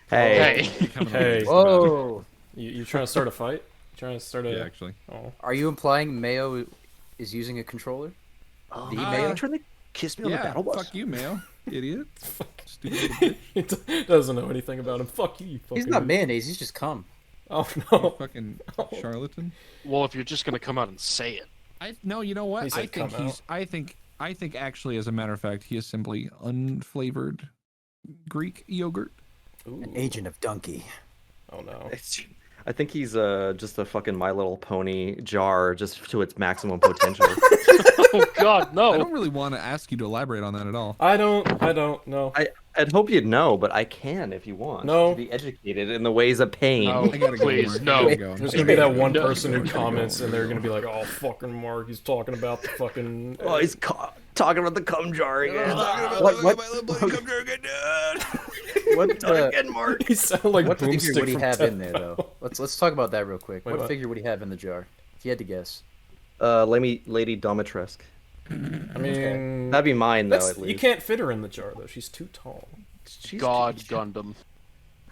Hey. hey, Hey. Whoa! You trying to start a fight? Trying to start a? Yeah, actually. Oh. Are you implying Mayo is using a controller? The Uh, Mayo? You trying to kiss me on the Yeah, battle bus? fuck you, Mayo, idiot. Stupid little bitch. He doesn't know anything about him. Fuck you, you fucking. He's not mayonnaise. He's just cum. Oh You no. fucking charlatan. well, if you're just gonna come out and say it, No, you know what? He said I think come he's. I think actually, as a matter of fact, he is simply unflavored Greek yogurt. Ooh. An agent of donkey. Oh no. It's, I think he's just a fucking My Little Pony jar, just to its maximum potential. Oh God, I no. don't really want to ask you to elaborate on that at all. I don't know. I'd hope you'd know, but I can if you want. No. To be educated in the ways of pain. No, I gotta go, please, Mark. I no. gotta go. There's gonna be that one No. person who No. comments, and they're gonna be like, "Oh, fucking Mark, he's talking about the fucking." Oh, he's talking about the cum jar again. Mark. He sounded like What figure Boomstick would he from have in Death there though? Metal. Let's talk about that real quick. Wait, What what? figure would he have in the jar? If you had to guess. Lady Domitresque. I mean, That'd be mine though. that's, At you least. can't fit her in the jar though. She's too tall. God Gundam.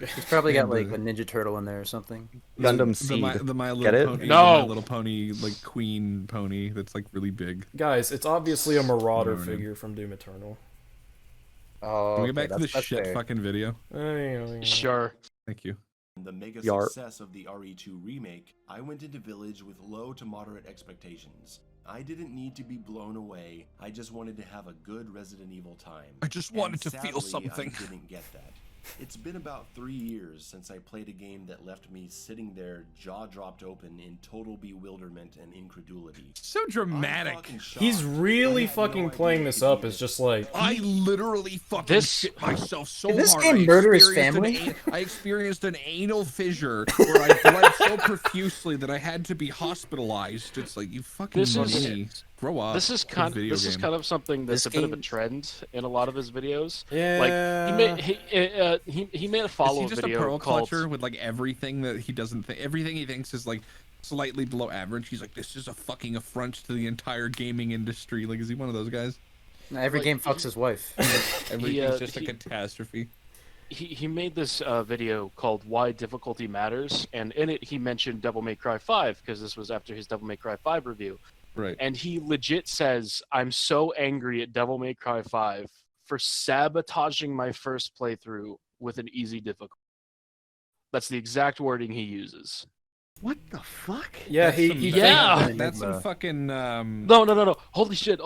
He's probably got like a Ninja Turtle in there or something. Gundam The Seed. My Get Little it? Pony, No. the My Little Pony, like queen pony that's like really big. Guys, it's obviously a Marauder Marauder. figure from Doom Eternal. Oh, Can we get okay, back to the that's shit fair. fucking video? Sure. Thank you. The mega Yar. success of the RE2 remake, I went into Village with low to moderate expectations. I didn't need to be blown away. I just wanted to have a good Resident Evil time. I just And wanted to feel sadly, something. I didn't get that. It's been about 3 years since I played a game that left me sitting there, jaw dropped open in total bewilderment and incredulity. So I'm dramatic. fucking shocked. He's really I had fucking no playing idea this it could up be as this just like I literally fucking This- shit myself so Did this hard. game I murder his experienced family? I experienced an anal fissure where I bled so profusely that I had to be hospitalized. It's like you fucking This is- ninny. Grow up. This is Good kind. video This is game. kind of something that's This a bit of a game- trend in a lot of his videos. yeah. Like he made a Is follow he up just a video pearl called. clutcher with like everything that he doesn't think, everything he thinks is like slightly below average? He's like, this is a fucking affront to the entire gaming industry. Like, is he one of those guys? Every Like, game fucks his wife. Everything's just a he- catastrophe. He made this video called "Why Difficulty Matters," and in it he mentioned Devil May Cry 5 because this was after his Devil May Cry 5 review. Right. And he legit says, "I'm so angry at Devil May Cry 5 for sabotaging my first playthrough with an easy difficulty." That's the exact wording he uses. What the fuck? Yeah, That's some- Yeah. That's some fucking No. Holy shit.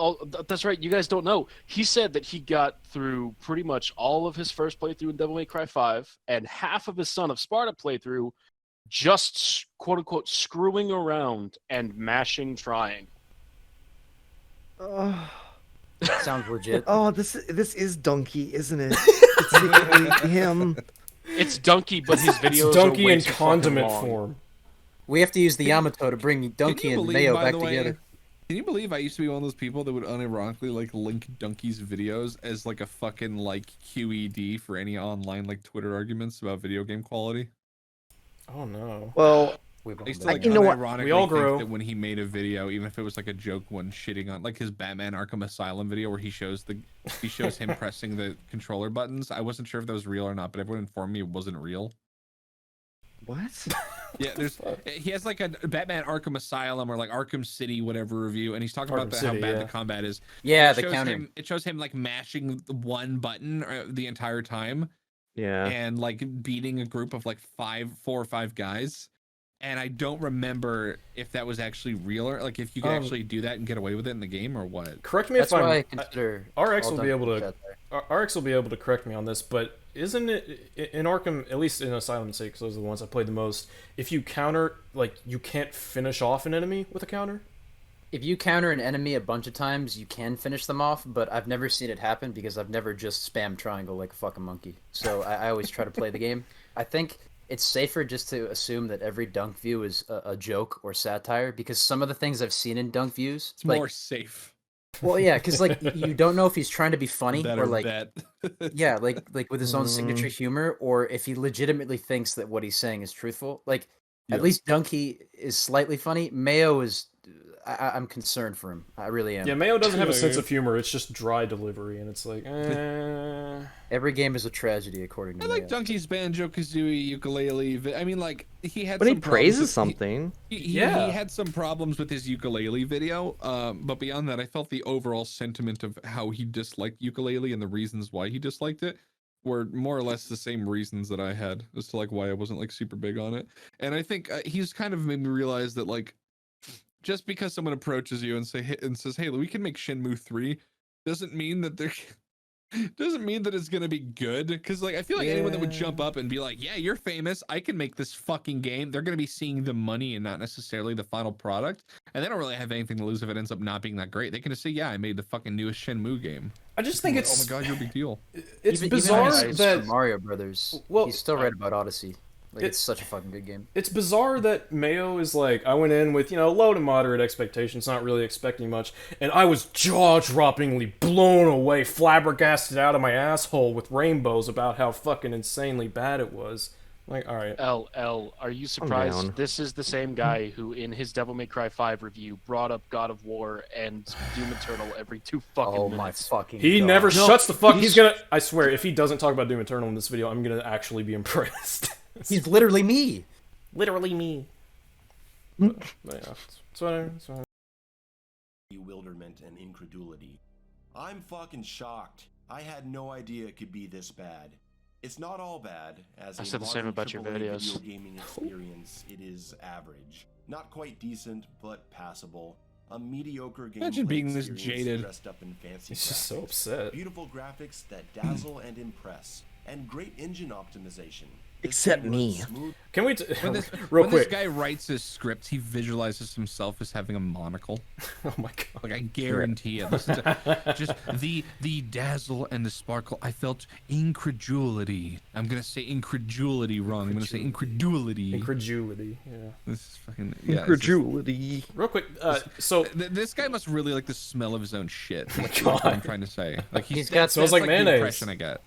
That's right. You guys don't know. He said that he got through pretty much all of his first playthrough in Devil May Cry 5 and half of his Son of Sparta playthrough just quote unquote screwing around and mashing triangle. Sounds legit. Oh, this is Donkey, isn't it? It's secretly him. It's Donkey, but his videos It's Donkey are way in too fucking condiment long. form. We have to use the Yamato to bring Donkey and Mayo back together. Can you believe I used to be one of those people that would unironically like link Donkey's videos as like a fucking like QED for any online like Twitter arguments about video game quality? Oh no. Well, We've all I used to been like you know what? unironically We all think grow. that when he made a video, even if it was like a joke one shitting on like his Batman Arkham Asylum video where he shows him pressing the controller buttons, I wasn't sure if that was real or not, but everyone informed me it wasn't real. what? Yeah, he has like a Batman Arkham Asylum or like Arkham City whatever review, and he's talking about Arkham how City, bad yeah. the combat is. Yeah, It the shows counter. It shows him like mashing the one button the entire time Yeah. and like beating a group of like 4 or 5 guys. And I don't remember if that was actually real or like if you could actually do that and get away with it in the game or what. Correct me That's if I'm. why I consider RX all will be able Donkey to. satire. RX will be able to correct me on this, but isn't it in Arkham, at least in Asylum Six, those are the ones I played the most. If you counter, like you can't finish off an enemy with a counter. If you counter an enemy a bunch of times, you can finish them off, but I've never seen it happen because I've never just spammed triangle like a fucking monkey. So I always try to play the game. I think it's safer just to assume that every dunk view is a joke or satire because some of the things I've seen in dunk views, It's like, more safe. well, yeah, because like you don't know if he's trying to be funny Better or like, bet. yeah, like with his own signature humor, or if he legitimately thinks that what he's saying is truthful. Like Yeah. at least Donkey is slightly funny. Mayo is, I'm concerned for him. I really am. Yeah, Mayo doesn't have a Yeah, sense yeah. of humor. It's just dry delivery, and it's like, Every game is a tragedy, according to I Mayo. like Donkey's banjo kazooie ukulele. I mean, like he had. When he some problems praises with- something. Yeah. He had some problems with his ukulele video. But beyond that, I felt the overall sentiment of how he disliked ukulele and the reasons why he disliked it were more or less the same reasons that I had as to like why I wasn't like super big on it. And I think he's kind of made me realize that like just because someone approaches you and says, "Hey, we can make Shenmue 3," doesn't mean that they're doesn't mean that it's gonna be good. Because like I feel like anyone that would jump up and be like, "Yeah, you're famous. I can make this fucking game." They're gonna be seeing the money and not necessarily the final product, and they don't really have anything to lose if it ends up not being that great. They can just say, "Yeah, I made the fucking newest Shenmue game." I just think Like, it's oh my god, you're a big deal. It's Even bizarre guys that from Mario Brothers. Well, He's still right about Odyssey. Like it's such a fucking good game. it's bizarre that Mayo is like, I went in with, low to moderate expectations, not really expecting much, and I was jaw-droppingly blown away, flabbergasted out of my asshole with rainbows about how fucking insanely bad it was. Like, alright. LL, are you down. surprised? This is the same guy who, in his Devil May Cry 5 review, brought up God of War and Doom Eternal every 2 fucking Oh minutes. my fucking He God. never shuts the fuck. He's gonna. I swear, if he doesn't talk about Doom Eternal in this video, I'm gonna actually be impressed. He's literally me. Literally me. But yeah, it's whatever. Bewilderment and incredulity. I'm fucking shocked. I had no idea it could be this bad. It's not all bad. As I a said the same modern about your AAA videos. video gaming experience, it is average. Not quite decent, but passable. A mediocre game. Imagine being this jaded. Dressed up in fancy He's just so graphics. upset. Beautiful graphics that dazzle and impress, and great engine optimization. This Except game runs me. smooth. Can we, When this, real when quick? this guy writes his scripts, he visualizes himself as having a monocle. Oh my god. Like I guarantee it. Listen to, just the dazzle and the sparkle. I felt incredulity. I'm gonna say incredulity wrong. I'm gonna say incredulity. Incredulity. Yeah. This is fucking yeah, Incredulity. Real quick. So this guy must really like the smell of his own shit. That's God. what I'm trying to say. Like He's got- smells that's like the mayonnaise. impression I get.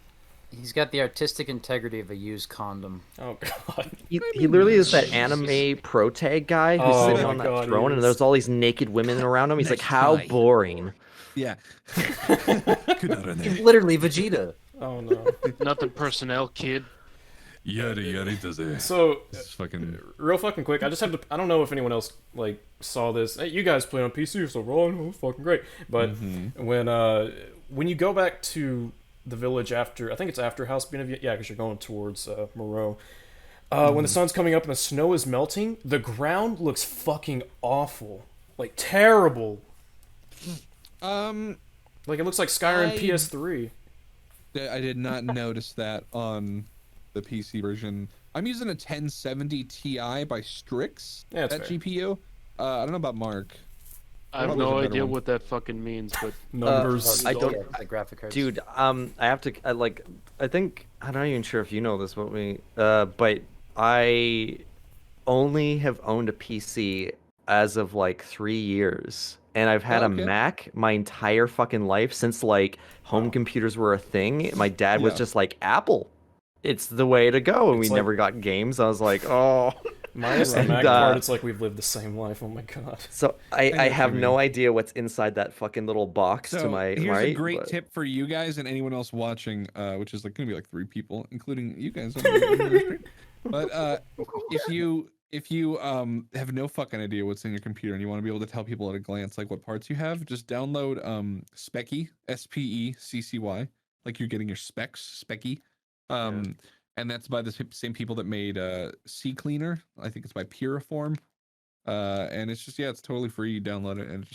He's got the artistic integrity of a used condom. oh god. He literally is that anime pro tag guy who's Oh sitting my on that God, he throne, and is. there's all these naked women around him. He's like, Next how guy. boring. Yeah. He's literally Vegeta. Oh no. Nothing personnel, kid. So This is fucking. real fucking quick. I just have to. I don't know if anyone else like saw this. Hey, you guys play on PC, so raw. Oh, fucking great. But when you go back to the village after, I think it's after House Benevient. Yeah, because you're going towards Moreau. When the sun's coming up and the snow is melting, the ground looks fucking awful. Like terrible. Like it looks like Skyrim I- PS3. I did not notice that on the PC version. I'm using a 1070 Ti by Strix. Yeah, that's that fair. GPU. I don't know about Mark. I have Probably no a better idea one. what that fucking means, but Numbers. I don't- Yeah, the graphic cards. Dude, I have to, I think, I'm not even sure if you know this about me, but I only have owned a PC as of like 3 years. And I've had Okay. a Mac my entire fucking life since like home computers were a thing. My dad was Yeah. just like, Apple, it's the way to go. And we It's like- never got games. I was like, oh. Minus the And, Mac part, it's like we've lived the same life. Oh my god. So I what have you no mean. idea what's inside that fucking little box So to my here's right. a great but- tip for you guys and anyone else watching, which is like gonna be like 3 people, including you guys. On the stream. But if you have no fucking idea what's in your computer and you want to be able to tell people at a glance like what parts you have, just download Speccy, SPECCY, like you're getting your specs, Speccy. And that's by the same people that made Sea Cleaner. I think it's by Puriform. And it's just it's totally free. You download it and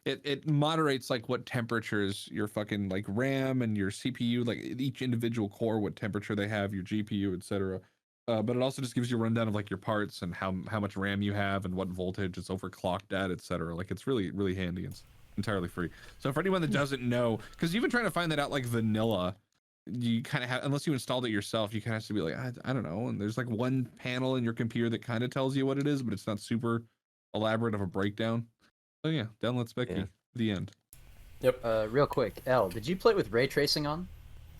it moderates like what temperatures your fucking like RAM and your CPU, like each individual core, what temperature they have, your GPU, etc. But it also just gives you a rundown of like your parts and how much RAM you have and what voltage it's overclocked at, etc. Like it's really, really handy. It's entirely free. So for anyone that doesn't know, because you've been trying to find that out like vanilla, you kind of have, unless you installed it yourself, you kind of have to be like, I don't know. And there's like one panel in your computer that kind of tells you what it is, but it's not super elaborate of a breakdown. So yeah, download Speccy. Yeah. The end. Real quick, L, did you play it with ray tracing on?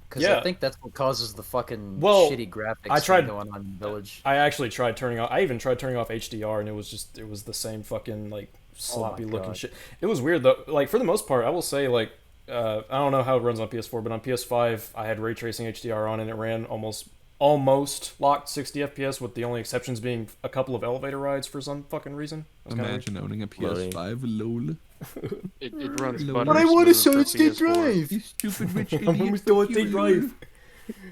Because Yeah. I think that's what causes the fucking Well, shitty graphics I tried- thing going on in Village. I actually tried turning off. I even tried turning off HDR, and it was the same fucking like sloppy looking God. shit. It was weird though. Like for the most part, I will say like I don't know how it runs on PS4, but on PS5 I had ray tracing HDR on, and it ran almost locked 60 FPS, with the only exceptions being a couple of elevator rides for some fucking reason. That's kinda weird. Imagine owning a PS5, lol. it runs But butter I want a You stupid rich idiot. I'm still at the drive.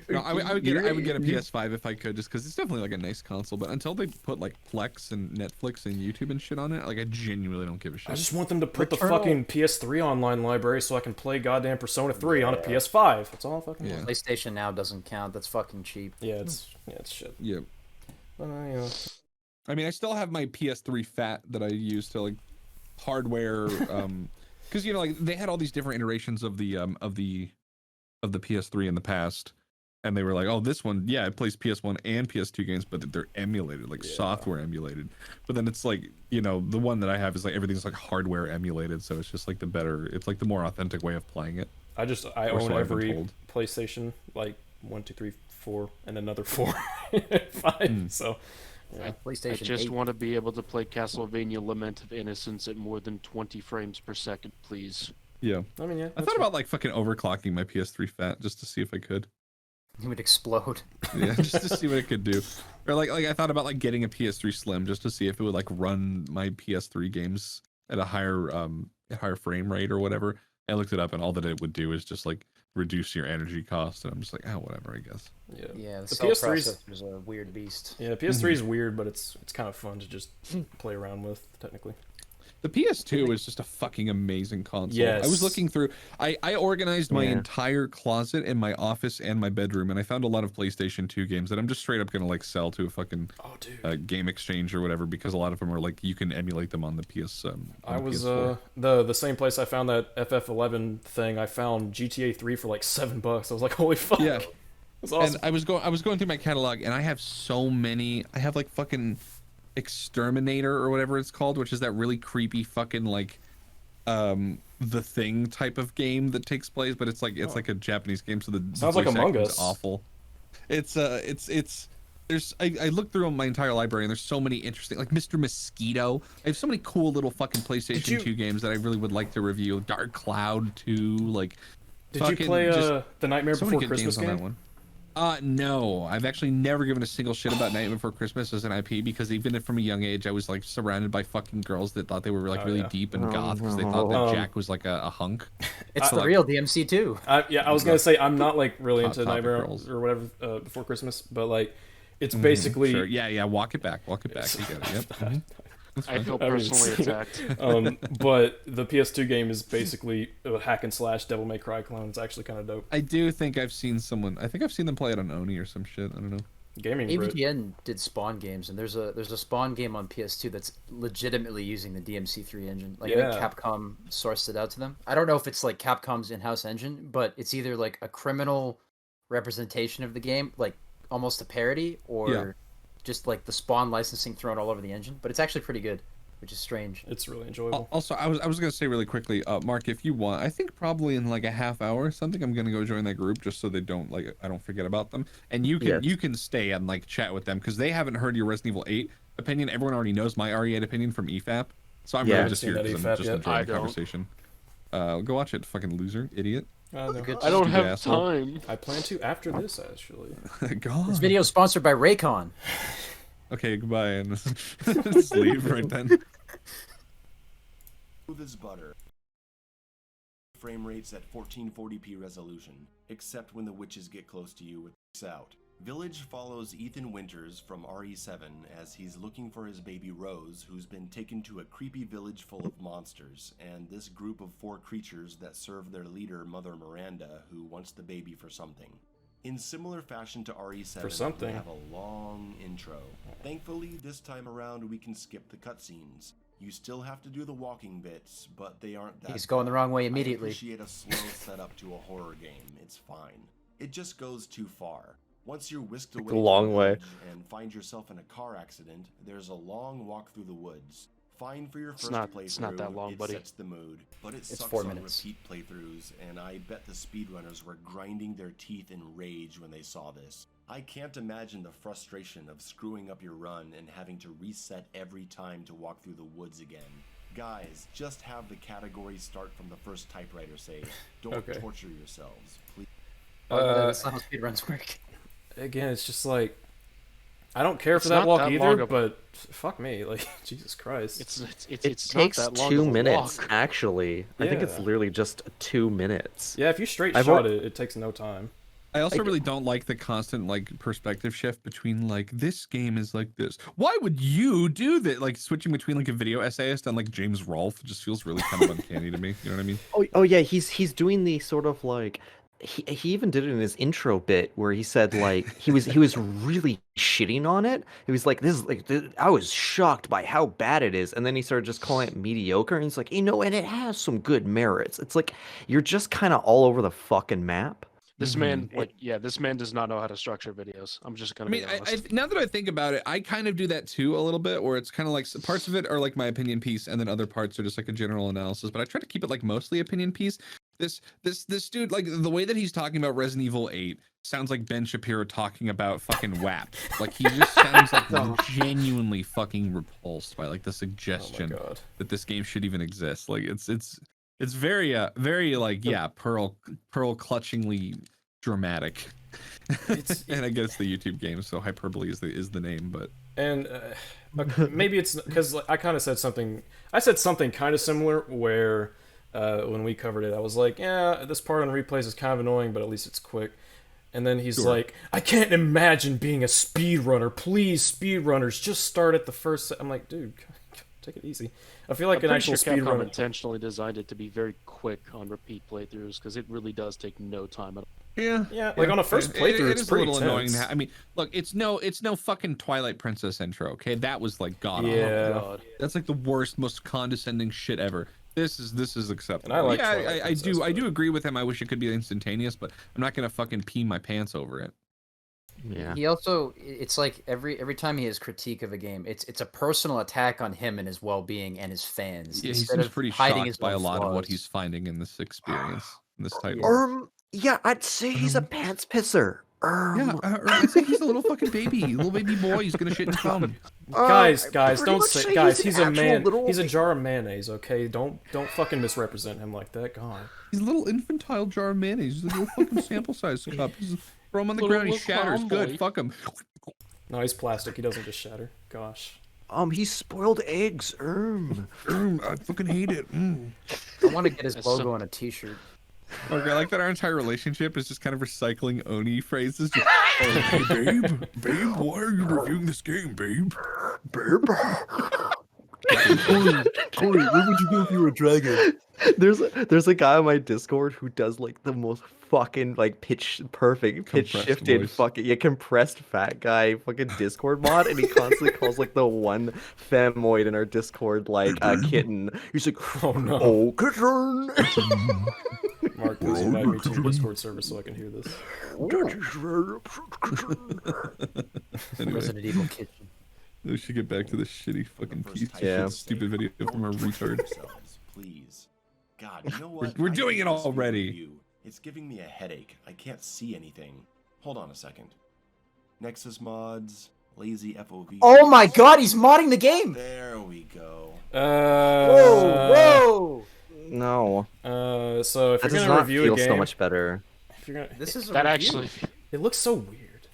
No, I would get a PS5 if I could, just because it's definitely like a nice console. But until they put like Plex and Netflix and YouTube and shit on it, like I genuinely don't give a shit. I just want them to put the Returnal- fucking PS3 online library so I can play goddamn Persona 3 on a PS5. That's all I fucking want. PlayStation Now doesn't count. That's fucking cheap. Yeah, it's shit. Yeah. Yeah. I mean, I still have my PS3 Fat that I use to like hardware, because you know, like they had all these different iterations of the PS3 in the past, and they were like, oh, this one, yeah, it plays PS1 and PS2 games, but they're emulated, like software emulated. But then it's like, you know, the one that I have is like everything's like hardware emulated, so it's just like it's like the more authentic way of playing it. I Or own so I've been every told. PlayStation, like 1, 2, 3, 4, and another 4, 5. So, yeah. PlayStation I just 8. want to be able to play Castlevania Lament of Innocence at more than 20 frames per second, please. Yeah. I mean, yeah. I thought about like fucking overclocking my PS3 Fat just to see if I could. It would explode. Yeah, just to see what it could do. Or like I thought about like getting a PS3 Slim just to see if it would like run my PS3 games at a higher frame rate or whatever. I looked it up, and all that it would do is just like reduce your energy cost, and I'm just like, oh, whatever, I guess. Yeah. Yeah, the The cell PS3's processor's a weird beast. Yeah, PS3 is weird, but it's kind of fun to just play around with, technically. The PS2 is just a fucking amazing console. Yes. I was looking through. I organized my Yeah. entire closet in my office and my bedroom, and I found a lot of PlayStation 2 games that I'm just straight up gonna like sell to a fucking Oh, dude. game exchange or whatever, because a lot of them are like you can emulate them on the PS. I was PS4. the same place I found that FF11 thing. I found GTA 3 for like $7. I was like, holy fuck. Yeah. That's awesome. And I was going through my catalog, and I have so many. I have like fucking Exterminator or whatever it's called, which is that really creepy fucking like the Thing type of game that takes place, but it's like a Japanese game, so the Sounds like voice Among acting is Us. awful. It's there's I looked through my entire library, and there's so many interesting, like Mr. Mosquito. I have so many cool little fucking PlayStation 2 games that I really would like to review. Dark Cloud 2, like. Did you fucking play just the Nightmare so many Before good Christmas games on that game? one. No, I've actually never given a single shit about Nightmare Before Christmas as an IP, because even from a young age, I was like surrounded by fucking girls that thought they were like really deep and goth, because they thought that Jack was like a hunk. It's the like- real DMC too. I was gonna say I'm not like really Hot into Topic Nightmare Girls. or whatever Before Christmas, but like it's basically Sure, yeah, walk it back. You get it. Yep. Mhm. I feel I haven't personally seen it. attacked. But the PS2 game is basically a hack and slash Devil May Cry clone. It's actually kind of dope. I do think I've seen someone. I think I've seen them play it on Oni or some shit. I don't know. Gaming Brit. AVGN did Spawn games, and there's a Spawn game on PS2 that's legitimately using the DMC3 engine. Like I think Yeah. Capcom sourced it out to them. I don't know if it's like Capcom's in-house engine, but it's either like a criminal representation of the game, like almost a parody, or Yeah. just like the Spawn licensing thrown all over the engine. But it's actually pretty good, which is strange. It's really enjoyable. Also, I was gonna say really quickly, Mark, if you want, I think probably in like a half hour or something, I'm gonna go join that group just so they don't I don't forget about them. And you can Yes. you can stay and like chat with them, because they haven't heard your Resident Evil 8 opinion. Everyone already knows my RE8 opinion from EFAP, so I'm Yeah. really just I here haven't because seen I'm that just EFAP enjoying yet. the I don't. conversation. Go watch it, fucking loser, idiot. Good. I don't Stupid have asshole. time. I plan to after this actually. God. This video is sponsored by Raycon. Okay, goodbye, and just leave right then. Smooth as butter. Frame rates at 1440p resolution, except when the witches get close to you with out. Village follows Ethan Winters from RE7 as he's looking for his baby Rose, who's been taken to a creepy village full of monsters, and this group of 4 creatures that serve their leader, Mother Miranda, who wants the baby for something. In similar fashion to RE7, For something. we have a long intro. Thankfully, this time around we can skip the cutscenes. You still have to do the walking bits, but they aren't that He's going the wrong way immediately. I appreciate a slow setup to a horror game. It's fine. It just goes too far. Once you're whisked away a long from the way. village and find yourself in a car accident, there's a long walk through the woods. Fine for your first playthrough. It's not that long, it buddy. sets the mood, but it sucks 4 on minutes. repeat playthroughs, and I bet the speedrunners were grinding their teeth in rage when they saw this. I can't imagine the frustration of screwing up your run and having to reset every time to walk through the woods again. Guys, just have the category start from the first typewriter save. Don't Okay. torture yourselves, please. That's not how speedruns work. Again, it's just like I don't care for It's that not walk that either, long of- but fuck me, like Jesus Christ. It It's takes not that long 2 of a minutes, walk. actually. I think it's Yeah. literally just 2 minutes. Yeah, if you straight I've shot al- it, it takes no time. I also really don't like the constant like perspective shift between like this game is like this. Why would you do that? Like switching between like a video essayist and like James Rolfe just feels really kind of uncanny to me. You know what I mean? Oh yeah, he's doing the sort of like he even did it in his intro bit where he said like he was really shitting on it. He was like, I was shocked by how bad it is, and then he started just calling it mediocre, and he's like, and it has some good merits. It's like you're just kind of all over the fucking map. This man, this man does not know how to structure videos. I'm just gonna be honest. Now that I think about it, I kind of do that too a little bit, where it's kind of like parts of it are like my opinion piece, and then other parts are just like a general analysis. But I try to keep it like mostly opinion piece. This dude, like the way that he's talking about Resident Evil 8 sounds like Ben Shapiro talking about fucking WAP. Like he just sounds like genuinely fucking repulsed by like the suggestion that this game should even exist. Like it's very like pearl clutchingly dramatic. And I guess the YouTube game, so hyperbole is the name, but maybe it's because I kind of said something. I said something kind of similar where when we covered it, I was like, yeah, this part on replays is kind of annoying, but at least it's quick. And then he's like, I can't imagine being a speedrunner. Please, speedrunners, just start at the first. I'm like, dude, take it easy. I feel like an actual speedrunner intentionally designed it to be very quick on repeat playthroughs because it really does take no time at all. Yeah. Like on a first playthrough, it's pretty a little annoying. tense. I mean, look, it's no fucking Twilight Princess intro. Okay, that was like god. Yeah, God. That's like the worst, most condescending shit ever. This is acceptable. And I like I do agree with him. I wish it could be instantaneous, but I'm not gonna fucking pee my pants over it. Yeah. He also, it's like every time he has critique of a game, it's a personal attack on him and his well-being and his fans. Yeah, he seems pretty shocked by a lot of what he's finding in this experience, in this title. Yeah, I'd say he's a pants pisser. I'd say he's a little fucking little baby boy. He's gonna shit and come. Guys, don't say. Guys, he's a man. He's a little... jar of mayonnaise. Okay, don't fucking misrepresent him like that. God. He's a little infantile jar of mayonnaise. He's a little fucking sample size cup. Throw him on the ground. He shatters. Good. Fuck him. No, he's plastic. He doesn't just shatter. Gosh. He's spoiled eggs. I fucking hate it. I want to get his logo on a T-shirt. Okay, I like that our entire relationship is just kind of recycling Oni phrases. Just, hey, babe, why are you reviewing this game, babe? Corey, where would you go if you were a dragon? There's a guy on my Discord who does like the most fucking like pitch shifted voice. fucking compressed fat guy fucking Discord mod, and he constantly calls like the one femoid in our Discord like a kitten. He's like, Oh no. oh kitten. Mark, please invite me to your Discord server so I can hear this. Anyway, Resident Evil Kitchen. we should get back to this shitty fucking piece of Yeah. shit, stupid video from a retard. Please. God, you know what? We're doing I it hate this already. review. It's giving me a headache. I can't see anything. Hold on a second. Nexus mods, lazy FOV. Oh my God, he's modding the game. There we go. Whoa. No, So if that you're does gonna not review feel a game, so much better. if you're gonna, This is a That review. actually, it looks so weird.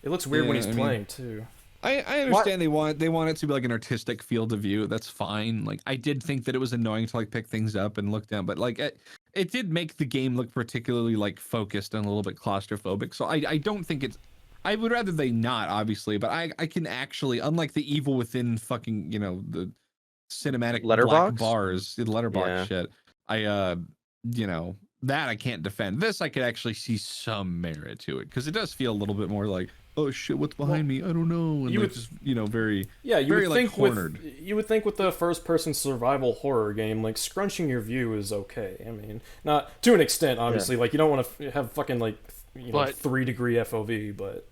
It looks weird when Yeah, he's I mean- playing too. I understand they want it to be like an artistic field of view. That's fine. Like I did think that it was annoying to like pick things up and look down, but like it did make the game look particularly like focused and a little bit claustrophobic. So I don't think it's. I would rather they not, obviously, but I can actually, unlike the Evil Within fucking the cinematic Letterbox? black bars, the letterbox Yeah. shit. That I can't defend. This I could actually see some merit to it because it does feel a little bit more like, oh shit, what's behind me? I don't know. And you like would- just very Yeah, you very would like think cornered. you would think with the first-person survival horror game, like scrunching your view is okay. I mean, not to an extent, obviously. Like you don't want to have fucking like But- 3-degree FOV, but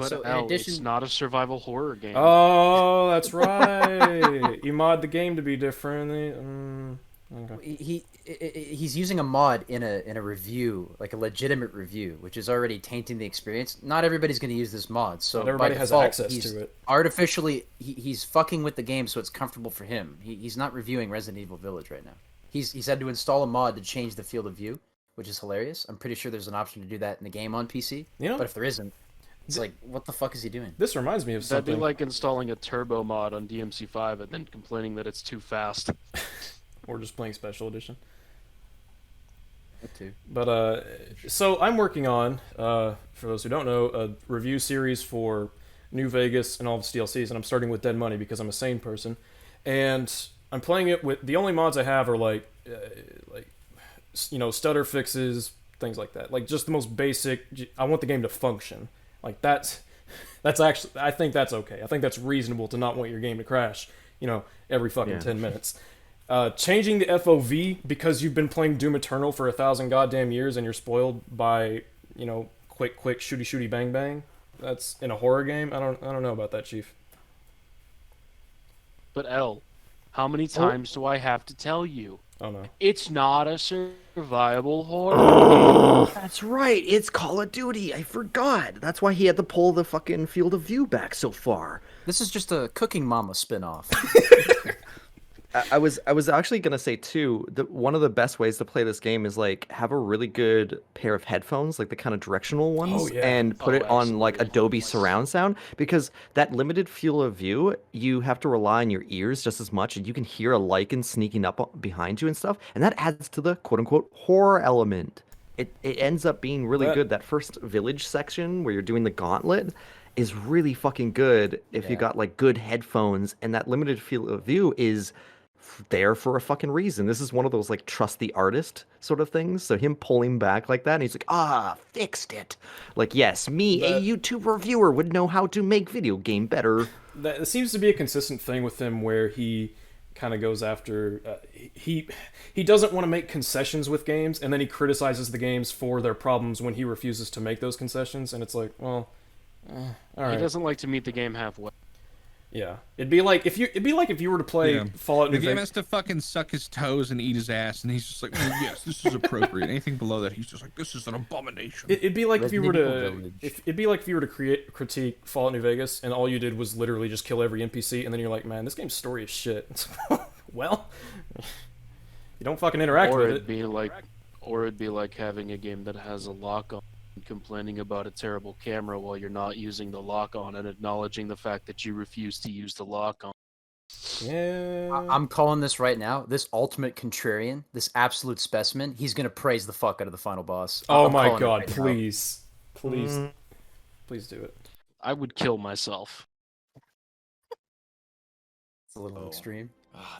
So in Al, addition- it's not a survival horror game. oh, that's right. You mod the game to be different. Okay. He's using a mod in a review, like a legitimate review, which is already tainting the experience. Not everybody's going to use this mod, so Not everybody by has default, access he's to it. Artificially, he's fucking with the game, so it's comfortable for him. He's not reviewing Resident Evil Village right now. He's had to install a mod to change the field of view, which is hilarious. I'm pretty sure there's an option to do that in the game on PC. You know- but if there isn't, it's like, what the fuck is he doing? This reminds me of That'd be something. like installing a turbo mod on DMC5 and then complaining that it's too fast. Or just playing Special Edition. That too. But so I'm working on, for those who don't know, a review series for New Vegas and all of its DLCs, and I'm starting with Dead Money because I'm a sane person, and I'm playing it with the only mods I have are like stutter fixes, things like that, like just the most basic. I want the game to function, like that's actually, I think that's okay. I think that's reasonable to not want your game to crash, every fucking 10 minutes. Changing the FOV because you've been playing Doom Eternal for 1,000 goddamn years and you're spoiled by, quick, shooty, bang, bang. That's in a horror game. I don't know about that, Chief. But L, how many times do I have to tell you? Oh no. It's not a survival horror. That's right. It's Call of Duty. I forgot. That's why he had to pull the fucking field of view back so far. This is just a Cooking Mama spin-off. I was actually gonna say too that one of the best ways to play this game is like have a really good pair of headphones, like the kind of directional ones, and put it on like Adobe surround sound, because that limited field of view, you have to rely on your ears just as much, and you can hear a lichen sneaking up behind you and stuff, and that adds to the quote unquote horror element. It ends up being really good. That first village section where you're doing the gauntlet is really fucking good if you got like good headphones, and that limited field of view is there for a fucking reason. This is one of those like trust the artist sort of things. So him pulling back like that, and he's like, fixed it. Like, yes, me, a YouTube reviewer, would know how to make video game better. That seems to be a consistent thing with him, where he kind of goes after he doesn't want to make concessions with games, and then he criticizes the games for their problems when he refuses to make those concessions, and it's like, well, all right. He doesn't like to meet the game halfway. Yeah, it'd be like if you were to play Fallout New The game Vegas. has to fucking suck his toes and eat his ass, and he's just like, well, yes, this is appropriate. Anything below that, he's just like, this is an abomination. It'd be like if you were Resident to Evil it'd be like if you were to critique Fallout New Vegas, and all you did was literally just kill every NPC, and then you're like, man, this game's story is shit. Well, you don't fucking interact with it. Or it'd be like having a game that has a lock on, and complaining about a terrible camera while you're not using the lock on, and acknowledging the fact that you refuse to use the lock on. Yeah. I'm calling this right now. This ultimate contrarian, this absolute specimen, he's gonna praise the fuck out of the final boss. Oh I'm my calling it god, right now. please do it. I would kill myself. It's a little extreme.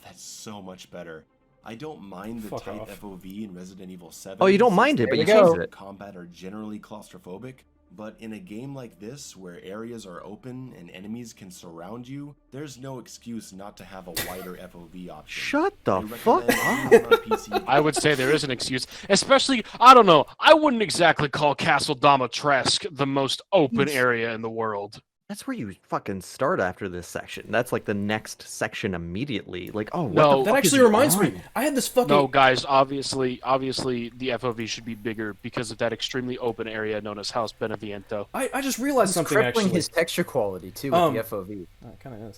That's so much better. I don't mind the Fuck tight off. FOV in Resident Evil 7. Oh, you don't mind it, since but the you go. changed it. combat are generally claustrophobic, but in a game like this, where areas are open and enemies can surround you, there's no excuse not to have a wider FOV option. Shut the I fuck recommend up. anyone on PC I would say there is an excuse, especially, I don't know, I wouldn't exactly call Castle Domitresk the most open area in the world. That's where you fucking start after this section. That's like the next section immediately. Like, oh, what No, the That fuck actually is reminds on? me. I had this fucking No, guys, obviously the FOV should be bigger because of that extremely open area known as House Beneviento. I just realized He's something crippling actually. his texture quality too with the FOV. It kind of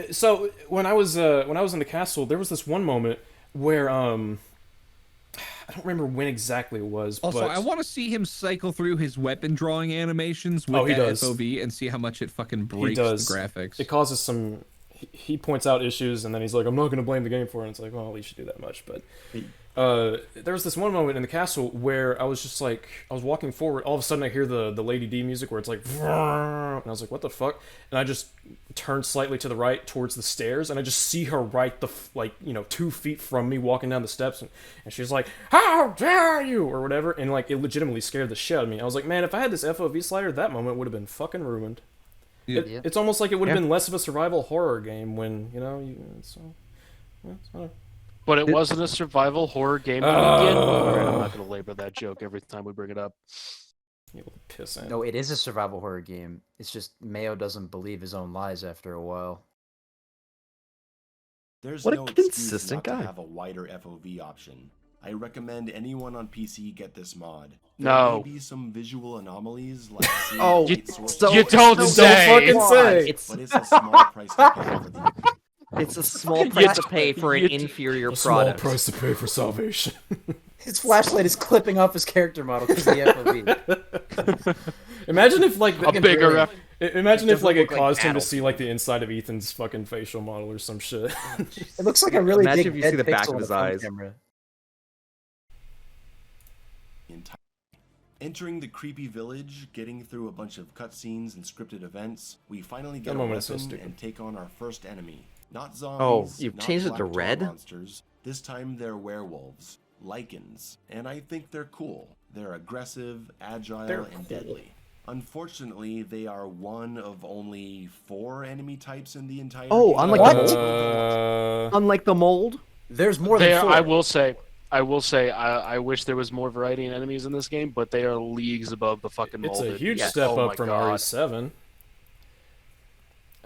is. So when I was in the castle, there was this one moment where I don't remember when exactly it was. Also, but I want to see him cycle through his weapon drawing animations with he that does. FOV and see how much it fucking breaks does. the graphics. It causes some. He points out issues, and then he's like, "I'm not going to blame the game for it." And it's like, well, at least you do that much. But there was this one moment in the castle where I was just like, I was walking forward. All of a sudden, I hear the Lady D music where it's like, and I was like, "What the fuck?" And I just turned slightly to the right towards the stairs, and I just see her right 2 feet from me walking down the steps, and she's like, "How dare you!" or whatever, and like it legitimately scared the shit out of me. I was like, man, if I had this FOV slider, that moment would have been fucking ruined. It's almost like it would have been less of a survival horror game when But it wasn't a survival horror game to begin with. Alright, I'm not going to labor that joke every time we bring it up. You piss in. No, it is a survival horror game. It's just Mayo doesn't believe his own lies after a while. There's What a no excuse consistent not guy. to have a wider FOV option. I recommend anyone on PC get this mod. No. There may be some visual anomalies like seeing Oh, light sources, you don't say. fucking say. but it's a small price to pay for the It's a small price to pay for an inferior A small product. price to pay for salvation. His flashlight is clipping off his character model because of the FOV. Imagine if like A bigger F. Imagine if like it look like caused him to battle. see like the inside of Ethan's fucking facial model or some shit. It looks like a really Imagine big if you dead see the back pixel of on his a phone eyes. camera. Entering the creepy village, getting through a bunch of cutscenes and scripted events, we finally get a moment is so weapon stupid. and take on our first enemy. Not Oh, zombies, you've not changed it to black tar red? monsters. This time they're werewolves, lichens, and I think they're cool. They're aggressive, agile, They're and cool. deadly. Unfortunately, they are one of only 4 enemy types in the entire Oh, game. unlike the Unlike the mold? There's more than There, 4. I will say, I wish there was more variety in enemies in this game, but they are leagues above the fucking It's molded. a huge Yes. step Oh my up from God. RE7.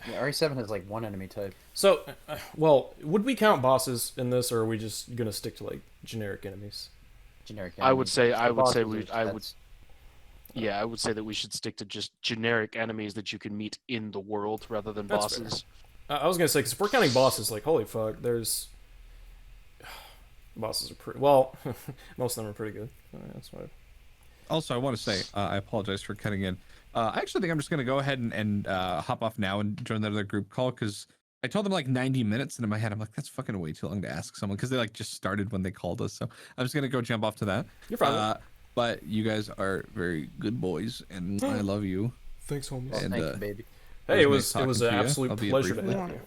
Yeah, RE7 has like 1 enemy type. So, well, would we count bosses in this, or are we just gonna stick to like generic enemies? Generic I would enemies. say- The I would say bosses we- are I would- stats. Yeah, I would say that we should stick to just generic enemies that you can meet in the world rather than That's fair. bosses. I was gonna say, because if we're counting bosses, like holy fuck, there's bosses are pretty well. Most of them are pretty good. That's why. Also, I want to say, I apologize for cutting in. I actually think I'm just going to go ahead and hop off now and join that other group call, because I told them like 90 minutes, and in my head, I'm like, that's fucking way too long to ask someone, because they like just started when they called us. So I'm just going to go jump off to that. You're fine. But you guys are very good boys, and I love you. Thanks, homies. Well, And, thank you, baby. Hey, it nice was talking an to you, absolute albeit pleasure to briefly. have you.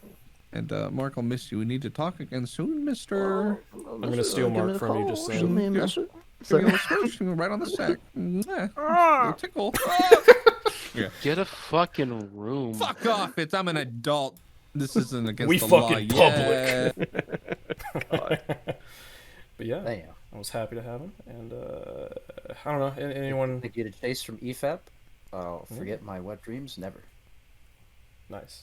And Mark, I'll miss you. We need to talk again soon, mister. I'm gonna steal Mark from you just saying. Yes. Give me a little smooch, right on the sack. Little tickle. Get a fucking room. Fuck off! I'm an adult. This isn't against We the law. fucking Yeah. But yeah, Damn. I was happy to have him, and I don't know anyone. They get a chase from EFAP. I'll forget my wet dreams never. Nice.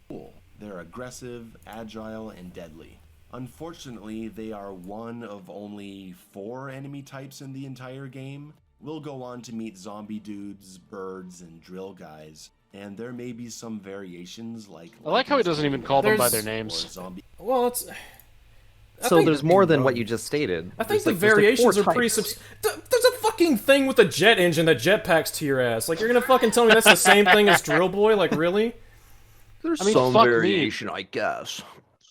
Cool. They're aggressive, agile, and deadly. Unfortunately, they are one of only 4 enemy types in the entire game. We'll go on to meet zombie dudes, birds, and drill guys, and there may be some variations like. I like how he doesn't even call them by their There's- names. Or zombie. Well, it's. So there's more than what you just stated. I think There's the like- there's like variations 4 are pretty types. There's a fucking thing with a jet engine that jetpacks to your ass. Like, you're gonna fucking tell me that's the same thing as Drill Boy? Like, really? There's I mean, some fuck me. variation, I guess.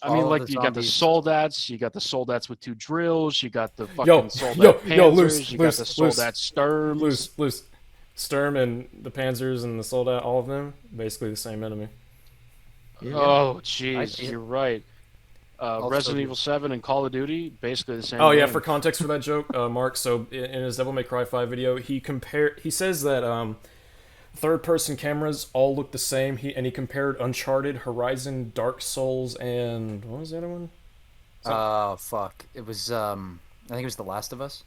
I mean, All like, the you got the zombies. soldats, you got the soldats with 2 drills, you got the fucking Yo, soldat panzers, yo, loose, you loose, got the loose. soldat sturms. Loose. Sturm and the Panzers and the Soldat, all of them, basically the same enemy. Oh, I jeez, see it. you're right. Resident Evil 7 and Call of Duty, basically the same. Oh yeah, game. for context for that joke, Mark. So in his Devil May Cry 5 video, he says that third-person cameras all look the same. He compared Uncharted, Horizon, Dark Souls, and what was the other one? Oh fuck! It was I think it was The Last of Us.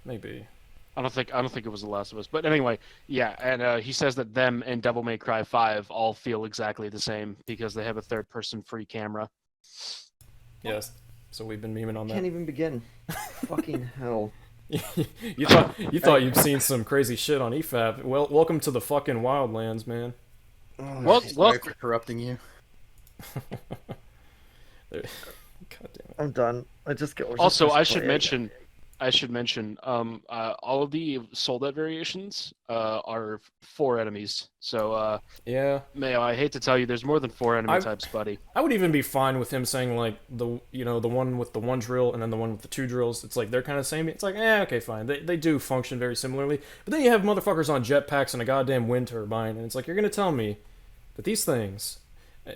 Maybe. I don't think it was The Last of Us, but anyway, yeah. And he says that them and Devil May Cry 5 all feel exactly the same because they have a third-person free camera. Yes. So we've been memeing on Can't that. even begin. Fucking hell. you thought you'd seen some crazy shit on EFAP. Well, welcome to the fucking wildlands, man. Well, Sorry look, for corrupting you. God damn it. I'm done. also, I should mention, all of the Soldat variations are 4 enemies. So, Yeah. Mayo, I hate to tell you, there's more than 4 enemy types, buddy. I would even be fine with him saying like the one with the 1 drill and then the one with the 2 drills. It's like they're kind of the same. It's like okay, fine. They do function very similarly. But then you have motherfuckers on jetpacks and a goddamn wind turbine, and it's like you're gonna tell me that these things,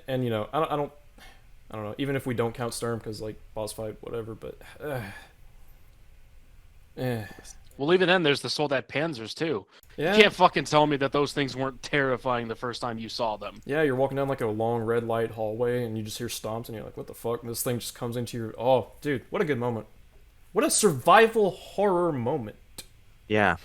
and I don't know. Even if we don't count Sturm because like boss fight, whatever. But Well, even then, there's the Soldat Panzers too. yeah. You can't fucking tell me that those things weren't terrifying the first time you saw them. Yeah, you're walking down like a long red light hallway and you just hear stomps and you're like, what the fuck? And this thing just comes into your... Oh, dude, what a good moment. What a survival horror moment. Yeah.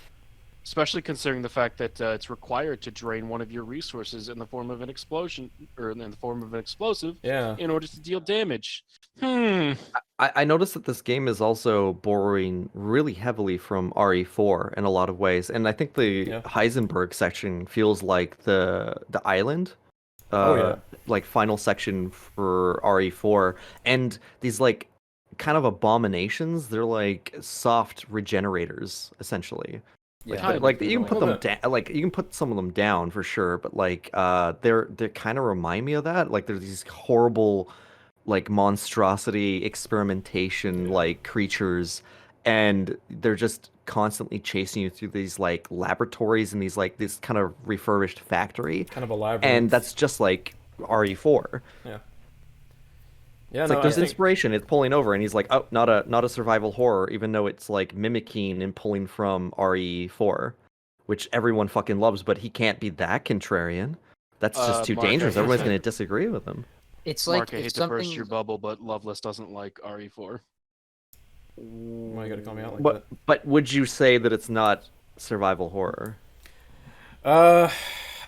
Especially considering the fact that it's required to drain one of your resources in the form of an explosion, or in the form of an explosive, Yeah. in order to deal damage. I noticed that this game is also borrowing really heavily from RE4 in a lot of ways, and I think the Yeah. Heisenberg section feels like the island, Oh, yeah. like final section for RE4, and these like kind of abominations. They're like soft regenerators essentially. Yeah. Kind of Like you can put feeling. them down, like you can put some of them down for sure, but like they kind of remind me of that. Like there's these horrible, like monstrosity experimentation like creatures, and they're just constantly chasing you through these like laboratories and these like this kind of refurbished factory, Kind of a labyrinth. and that's just like RE4. Yeah. Yeah, It's no, like I there's think inspiration. It's pulling over, and he's like, "Oh, not a survival horror," even though it's like mimicking and pulling from RE4, which everyone fucking loves. But he can't be that contrarian. That's just too Mark, dangerous. I hate Everyone's to- going to disagree with him. It's like Mark, I if hate to something. burst your bubble, but Loveless doesn't like RE4. why you gotta call me out like But would you say that it's not survival horror? that?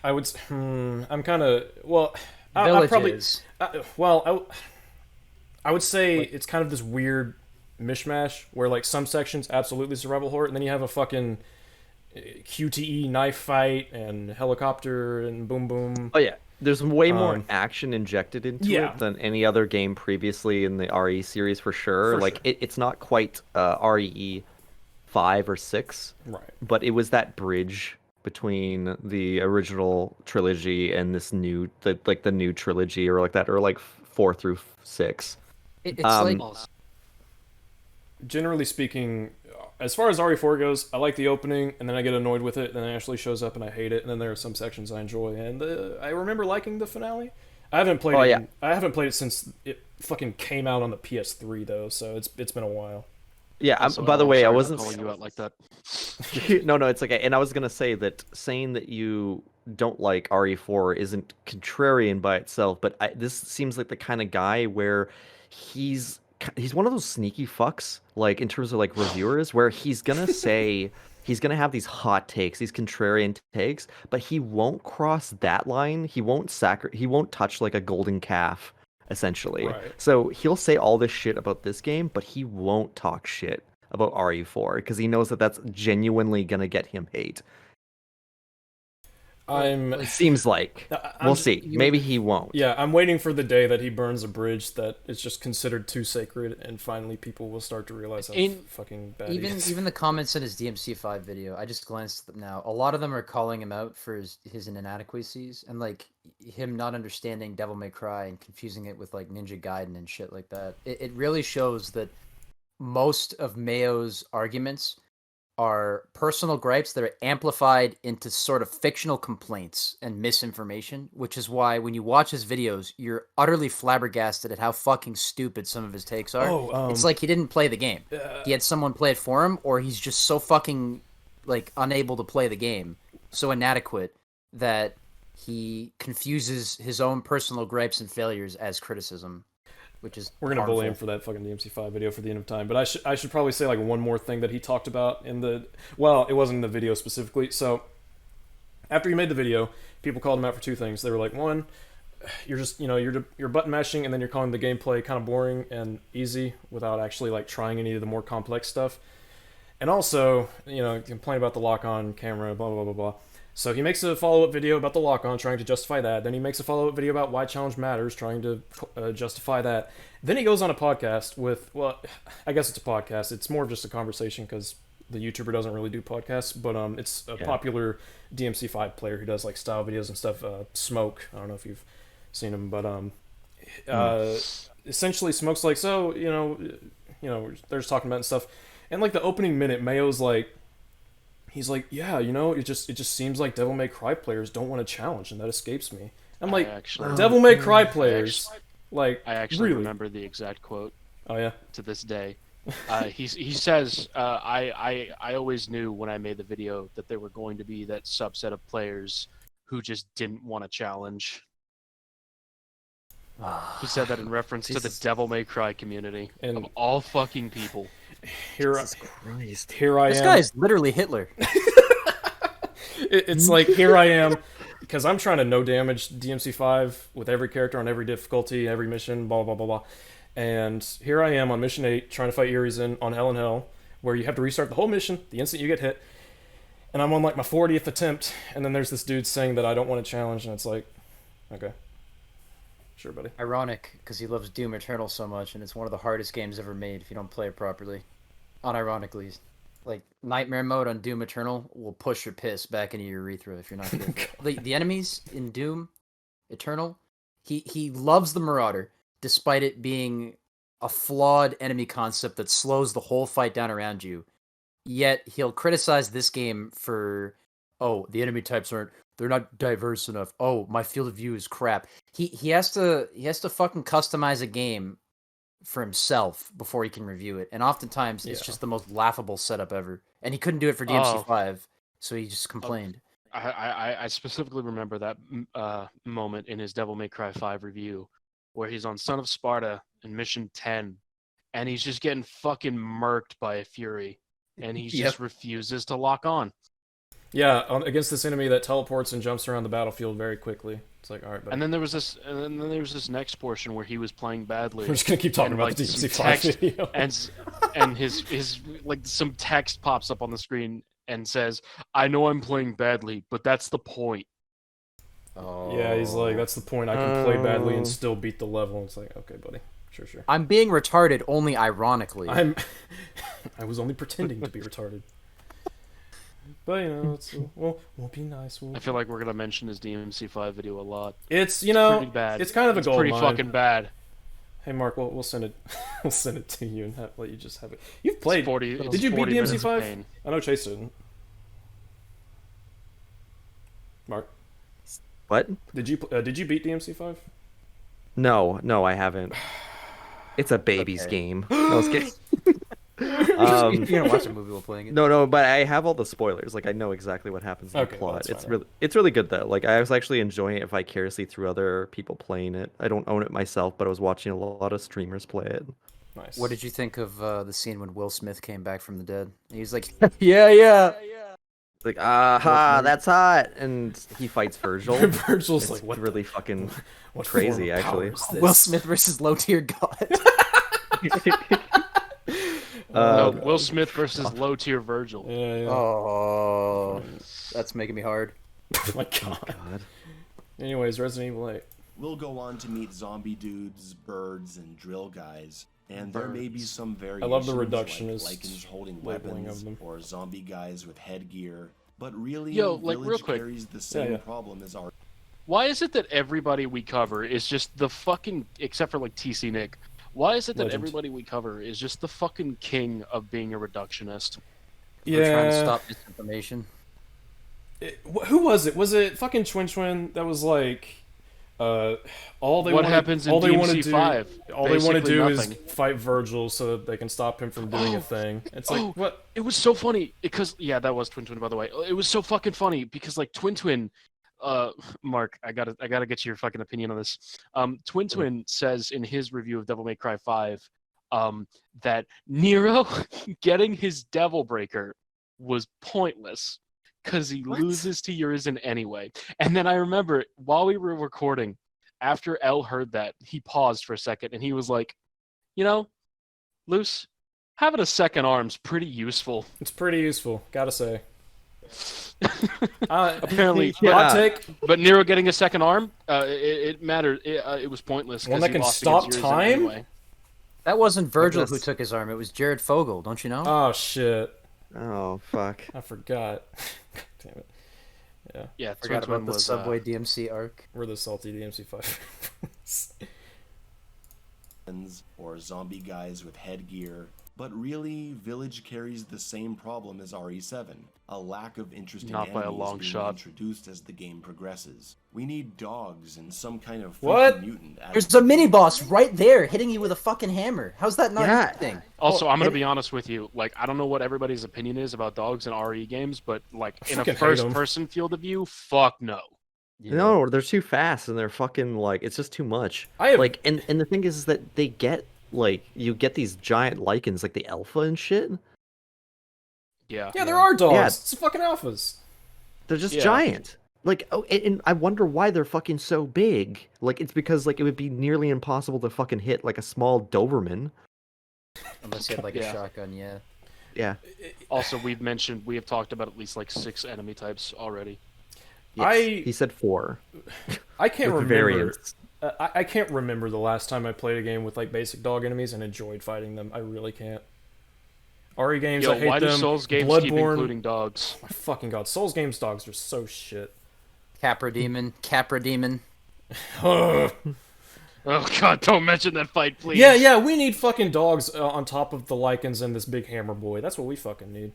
I would. I'm kind of well. I probably. Villages. I would say it's kind of this weird mishmash where like some sections absolutely survival horror, and then you have a fucking QTE knife fight and helicopter and boom boom. Oh yeah, there's way more action injected into yeah. it than any other game previously in the RE series for sure. For like sure. It's not quite RE 5 or 6, Right. but it was that bridge between the original trilogy and this new the new trilogy or like that or like 4 through 6. It's like Generally speaking, as far as RE4 goes, I like the opening, and then I get annoyed with it, and then it actually shows up, and I hate it, and then there are some sections I enjoy, and I remember liking the finale. I haven't played it. yeah. I haven't played it since it fucking came out on the PS3 though, so it's been a while. Yeah, Also, by the I'm way, I sorry for wasn't calling you out like that. no, it's okay. And I was gonna say that saying that you don't like RE4 isn't contrarian by itself, but this seems like the kind of guy where he's one of those sneaky fucks, like in terms of like reviewers, where he's gonna say he's gonna have these hot takes, these contrarian takes, but he won't cross that line. He won't touch like a golden calf, essentially. Right. So he'll say all this shit about this game, but he won't talk shit about RE4 because he knows that that's genuinely gonna get him hate. It seems like we'll see. Maybe he won't. Yeah, I'm waiting for the day that he burns a bridge that is just considered too sacred, and finally people will start to realize how fucking bad he is. even the comments in his DMC5 video, I just glanced at them now. A lot of them are calling him out for his inadequacies and like him not understanding Devil May Cry and confusing it with like Ninja Gaiden and shit like that. It really shows that most of Mayo's arguments are personal gripes that are amplified into sort of fictional complaints and misinformation, which is why when you watch his videos, you're utterly flabbergasted at how fucking stupid some of his takes are. It's like he didn't play the game. He had someone play it for him, or he's just so fucking like unable to play the game, so inadequate that he confuses his own personal gripes and failures as criticism. Which is we're gonna bully him for that fucking DMC5 video for the end of time. But I should probably say like one more thing that he talked about in the it wasn't in the video specifically. So after he made the video, people called him out for two things. They were like, one, you're just you're button mashing and then you're calling the gameplay kind of boring and easy without actually like trying any of the more complex stuff. And also, complain about the lock-on camera, blah blah blah blah. So he makes a follow-up video about the lock-on, trying to justify that. Then he makes a follow-up video about why challenge matters, trying to justify that. Then he goes on a podcast with, I guess it's a podcast. It's more of just a conversation because the YouTuber doesn't really do podcasts, but it's a popular DMC5 player who does like style videos and stuff. Smoke, I don't know if you've seen him, but essentially Smoke's like, so they're just talking about and stuff, and like the opening minute, Mayo's like. He's like, yeah, it just seems like Devil May Cry players don't want to challenge, and that escapes me. I'm like, Devil May Cry players, I actually really remember the exact quote. Oh yeah. To this day, he says, I always knew when I made the video that there were going to be that subset of players who just didn't want to challenge. He said that in reference to the Devil May Cry community and of all fucking people. Jesus Christ. Here I am. This guy is literally Hitler. It's like, here I am, because I'm trying to no damage DMC5 with every character on every difficulty, every mission, blah, blah, blah, blah. And here I am on mission 8, trying to fight Urizen on Hell in Hell, where you have to restart the whole mission the instant you get hit. And I'm on like my 40th attempt, and then there's this dude saying that I don't want to challenge, and it's like, okay. Sure, buddy. Ironic, because he loves Doom Eternal so much, and it's one of the hardest games ever made if you don't play it properly. Unironically, like Nightmare mode on Doom Eternal will push your piss back into your urethra if you're not careful. The enemies in Doom Eternal, he loves the Marauder, despite it being a flawed enemy concept that slows the whole fight down around you. Yet he'll criticize this game for, oh, the enemy types they're not diverse enough. Oh, my field of view is crap. He has to fucking customize a game for himself before he can review it, and oftentimes it's just the most laughable setup ever. And he couldn't do it for DMC5, so he just complained. I specifically remember that moment in his Devil May Cry 5 review where he's on Son of Sparta in Mission 10, and he's just getting fucking murked by a Fury, and he just refuses to lock on. Yeah, against this enemy that teleports and jumps around the battlefield very quickly. It's like, all right, buddy. And then there was this next portion where he was playing badly. We're just gonna keep talking about the DMC5 video. And his like some text pops up on the screen and says, "I know I'm playing badly, but that's the point." Oh. Yeah, he's like, that's the point. I can play badly and still beat the level. It's like, okay, buddy, sure. I'm being retarded only ironically. I was only pretending to be retarded. But we'll be nice. I feel like we're gonna mention his DMC5 video a lot. It's pretty bad. It's kind of a gold pretty mine. Fucking bad. Hey Mark, we'll send it. We'll send it to you and let you just have it. You've played. Did you beat DMC5? I know Chase didn't. Mark, What? did you beat DMC5? No, I haven't. It's a baby's game. No, I was kidding. You're gonna watch a movie while playing it. No, but I have all the spoilers. Like I know exactly what happens in the plot. It's really good though. Like I was actually enjoying it vicariously through other people playing it. I don't own it myself, but I was watching a lot of streamers play it. Nice. What did you think of the scene when Will Smith came back from the dead? He was like, yeah. It's like, aha, that's hot, and he fights Virgil. Virgil's It's like, what really fucking what crazy, form of power actually. is this? Will Smith versus low tier god. Will Smith versus low tier Virgil. Yeah. Oh, that's making me hard. Oh my god. Anyways, Resident Evil 8. We'll go on to meet zombie dudes, birds, and drill guys. And there may be some variations. I love the reductionist like Lycans holding labeling weapons, of them. or zombie guys with headgear. But really, like, real Village quick. carries the same problem as our. Why is it that everybody we cover is just the fucking, except for like TC Nick, why is it that Legend. everybody we cover is just the fucking king of being a reductionist? We're trying to stop disinformation. Who was it? Was it fucking Twin that was like, all they What wanna, happens in all they want to DMC5? do, all they want to Basically do nothing. is fight Virgil so that they can stop him from doing a thing. It's like, what? It was so funny because that was Twin by the way. It was so fucking funny because like Twin, Mark, I gotta get your fucking opinion on this. Twin says in his review of Devil May Cry 5, that Nero getting his Devil Breaker was pointless because he loses to Urizen anyway. And then I remember while we were recording, after L heard that, he paused for a second and he was like, Luce, having a second arm's pretty useful. It's pretty useful, gotta say. Apparently, hot take. But Nero getting a second arm, it mattered. It was pointless. One 'cause that he can lost stop against Urizen time? Anyway. That wasn't Virgil Like who this. took his arm. It was Jared Fogle. Don't you know? Oh shit! Oh fuck. I forgot. Damn it. Yeah, Forgot Twin about the was, Subway DMC arc. We're the salty DMC5. or zombie guys with headgear. But really, Village carries the same problem as RE7, a lack of interesting Not by a enemies long being shot. introduced as the game progresses. We need dogs and some kind of What? freaking mutant. There's a mini boss right there hitting you with a fucking hammer. How's that not Yeah. anything? Also, I'm gonna be honest with you. Like, I don't know what everybody's opinion is about dogs in RE games, but like in fucking a hate 'em. first-person field of view, fuck no. No, they're too fast and they're fucking like it's just too much. I have- Like and the thing is that they get like you get these giant lichens like the alpha and shit. Yeah. Yeah, there are dogs. Yeah. It's fucking alphas. They're just Yeah. giant. Like and I wonder why they're fucking so big. Like it's because like it would be nearly impossible to fucking hit like a small Doberman. Unless you had like a Yeah. shotgun, yeah. Yeah. Also, we have talked about at least like 6 enemy types already. Yes, he said 4. I can't With remember. variants. I can't remember the last time I played a game with like basic dog enemies and enjoyed fighting them. I really can't. RE games, Yo, I hate why them. do Souls games keep Bloodborne, including dogs? my fucking god, Souls games dogs are so shit. Capra Demon. Ugh. Oh god, don't mention that fight, please. Yeah, we need fucking dogs on top of the lichens and this big hammer boy. That's what we fucking need.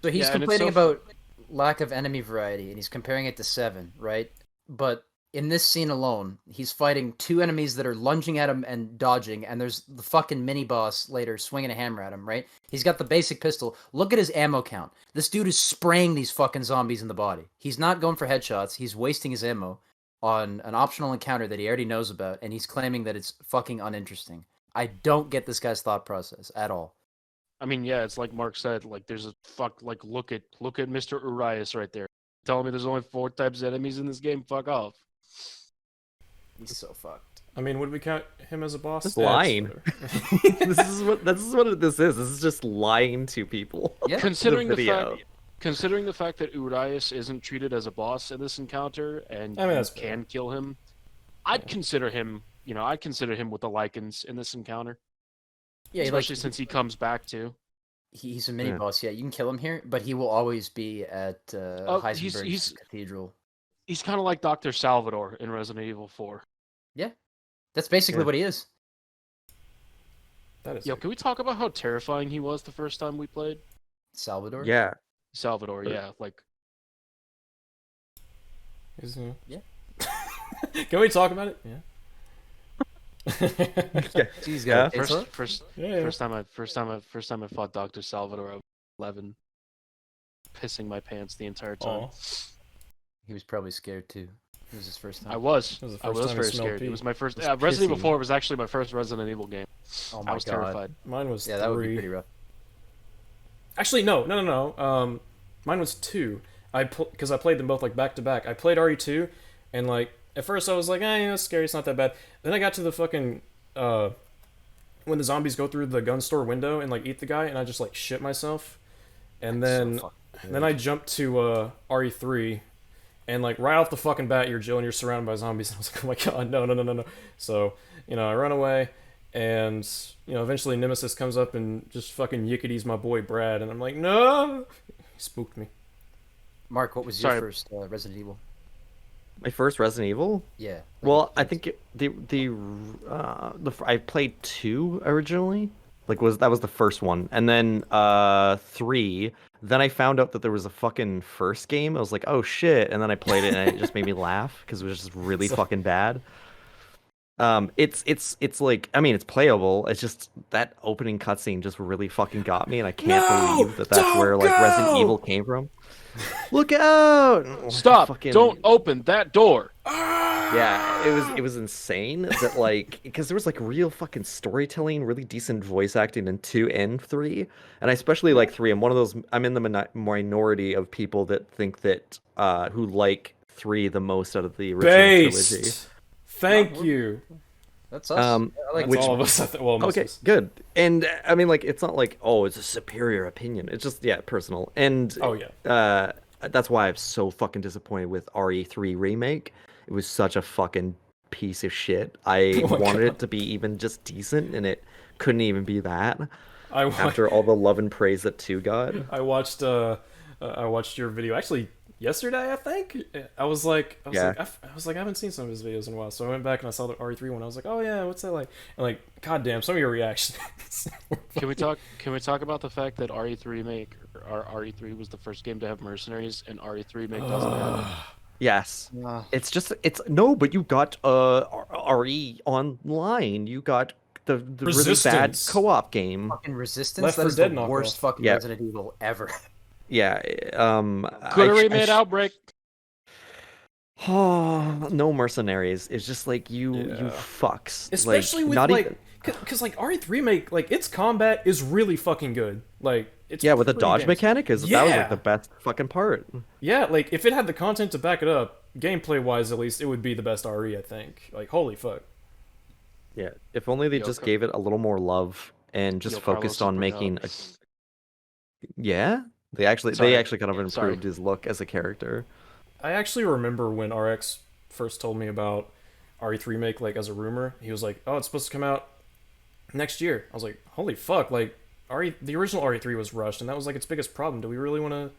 So he's Yeah, and it's complaining so about lack of enemy variety, and he's comparing it to 7, right? But in this scene alone, he's fighting 2 enemies that are lunging at him and dodging, and there's the fucking mini boss later swinging a hammer at him, right? He's got the basic pistol. Look at his ammo count. This dude is spraying these fucking zombies in the body. He's not going for headshots. He's wasting his ammo on an optional encounter that he already knows about, and he's claiming that it's fucking uninteresting. I don't get this guy's thought process at all. I mean, yeah, it's like Mark said. Like, there's a like look at Mr. Urias right there. Telling me there's only 4 types of enemies in this game. Fuck off. He's so fucked. I mean, would we count him as a boss? Just lying. This is what this is. This is just lying to people. Yeah. Considering the video. fact that Urias isn't treated as a boss in this encounter, and I mean, you that's can kill him, I'd consider him. You know, I'd consider him with the Lycans in this encounter. Yeah, Especially since he comes back too. He's a mini Yeah. boss. Yeah, you can kill him here, but he will always be at Heisenberg's he's- cathedral. He's kind of like Dr. Salvador in Resident Evil 4. That's basically Yeah. what he is. That is. Yo, can we talk about how terrifying he was the first time we played? Salvador. Yeah. Salvador, yeah, like Is he? Yeah. Can we talk about it? Yeah. He's Yeah. got a first Yeah. first time I fought Dr. Salvador, I was 11, pissing my pants the entire time. Aw. He was probably scared too. It was his first time. I was. That was the I first was time very you smelled scared. pee. It was my first. It's Resident Evil pissy. 4 was actually my first Resident Evil game. Oh I my was god. terrified. Mine was Yeah, that would be 3. pretty rough. Actually, no. Mine was 2. Because I played them both like back to back. I played RE2, and like at first I was like, yeah, it's scary. It's not that bad. Then I got to the fucking when the zombies go through the gun store window and like eat the guy, and I just like shit myself. And then I jumped to RE3, and like right off the fucking bat, you're Jill and you're surrounded by zombies. And I was like, oh my god, no. So I run away, and eventually Nemesis comes up and just fucking yicketies my boy Brad, and I'm like, no, he spooked me. Mark, what was your Sorry. first Resident Evil? My first Resident Evil. Yeah. like, Well, I think I played 2 originally. That was the first one, and then 3. Then I found out that there was a fucking first game. I was like, oh shit, and then I played it, and it just made me laugh because it was just really fucking bad. It's like, I mean, it's playable. It's just that opening cutscene just really fucking got me, and I can't believe that that's where like Resident Evil came from. Look out! Stop! Fucking- Don't open that door. Yeah, it was insane that like because there was like real fucking storytelling, really decent voice acting in 2 and 3, and I especially like 3. I'm one of those. I'm in the minority of people that think that who like 3 the most out of the original trilogy. Based. Thank you. That's us. Um, I like That's which- all of us. Well, most Okay, of us. good. And I mean, like, it's not like, oh, it's a superior opinion. It's just, yeah, personal. And Oh yeah. that's why I'm so fucking disappointed with RE3 Remake. It was such a fucking piece of shit. I Oh my wanted God. it to be even just decent, and it couldn't even be that I after all the love and praise that 2 got. I watched your video actually yesterday, I think. I was like, I haven't seen some of his videos in a while, so I went back and I saw the RE3 one. I was like, oh yeah, what's that like? And like, goddamn, some of your reactions. Can we talk about the fact that RE3 was the first game to have mercenaries, and RE3 doesn't have it? Yes. It's no, but you got RE online. You got the really bad Resistance. co-op game. fucking Resistance. Left That 4 is the Dead knockoff. worst fucking Yeah. Resident Evil ever. Yeah. Could have I remade sh- Outbreak. Oh, no mercenaries. It's just like you Yeah. fucks. Especially with not like, even, because like RE3 make like its combat is really fucking good. Like it's yeah, with the pretty dodge damn- mechanic that was like Yeah. the best fucking part. Yeah, like if it had the content to back it up, gameplay wise at least, it would be the best RE. I think. Like holy fuck. Yeah, if only they Yo, just Ca- gave it a little more love and just Yo, focused Carlos on Supernova. making a. Yeah, they actually Sorry. kind of improved Sorry. his look as a character. I actually remember when RX first told me about RE3 make like as a rumor. He was like, "Oh, it's supposed to come out next year." I was like, "Holy fuck!" Like the original RE3 was rushed, and that was like its biggest problem. Do we really want to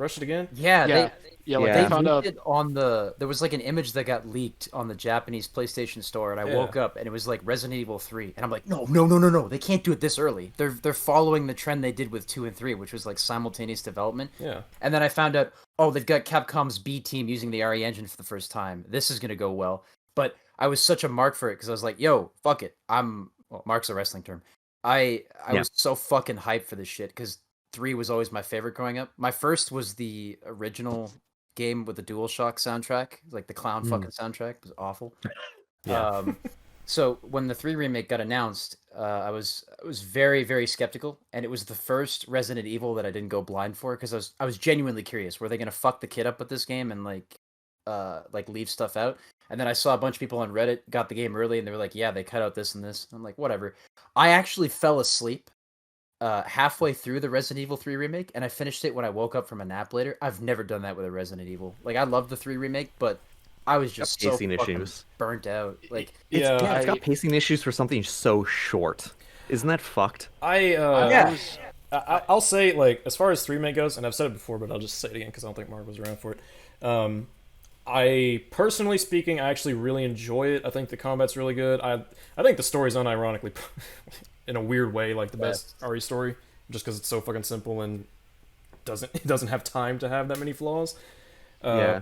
Rush it again. Yeah, Yeah, like Yeah. they found out. leaked it on the. There was like an image that got leaked on the Japanese PlayStation Store, and I Yeah. woke up and it was like Resident Evil 3, and I'm like, no, no, no, no, no, they can't do it this early. They're following the trend they did with 2 and 3, which was like simultaneous development. Yeah. And then I found out, oh, they've got Capcom's B team using the RE engine for the first time. This is gonna go well. But I was such a mark for it because I was like, yo, fuck it. Well, mark's a wrestling term. I Yeah. was so fucking hyped for this shit because 3 was always my favorite growing up. My first was the original game with the DualShock soundtrack, like the clown fucking soundtrack. It was awful. Yeah. So when the 3 remake got announced, I was very, very skeptical, and it was the first Resident Evil that I didn't go blind for because I was genuinely curious. Were they gonna fuck the kid up with this game and like leave stuff out? And then I saw a bunch of people on Reddit got the game early, and they were like, "Yeah, they cut out this and this." I'm like, "Whatever." I actually fell asleep halfway through the Resident Evil 3 remake, and I finished it when I woke up from a nap later. I've never done that with a Resident Evil. Like, I love the 3 remake, but I was just so pacing fucking issues. burnt out. Like, It's got pacing issues for something so short. Isn't that fucked? yeah. I'll say, like, as far as 3 goes, and I've said it before, but I'll just say it again because I don't think Mark was around for it. I, personally speaking, I actually really enjoy it. I think the combat's really good. I think the story's unironically, in a weird way, like the best RE story, just because it's so fucking simple and it doesn't have time to have that many flaws. Yeah.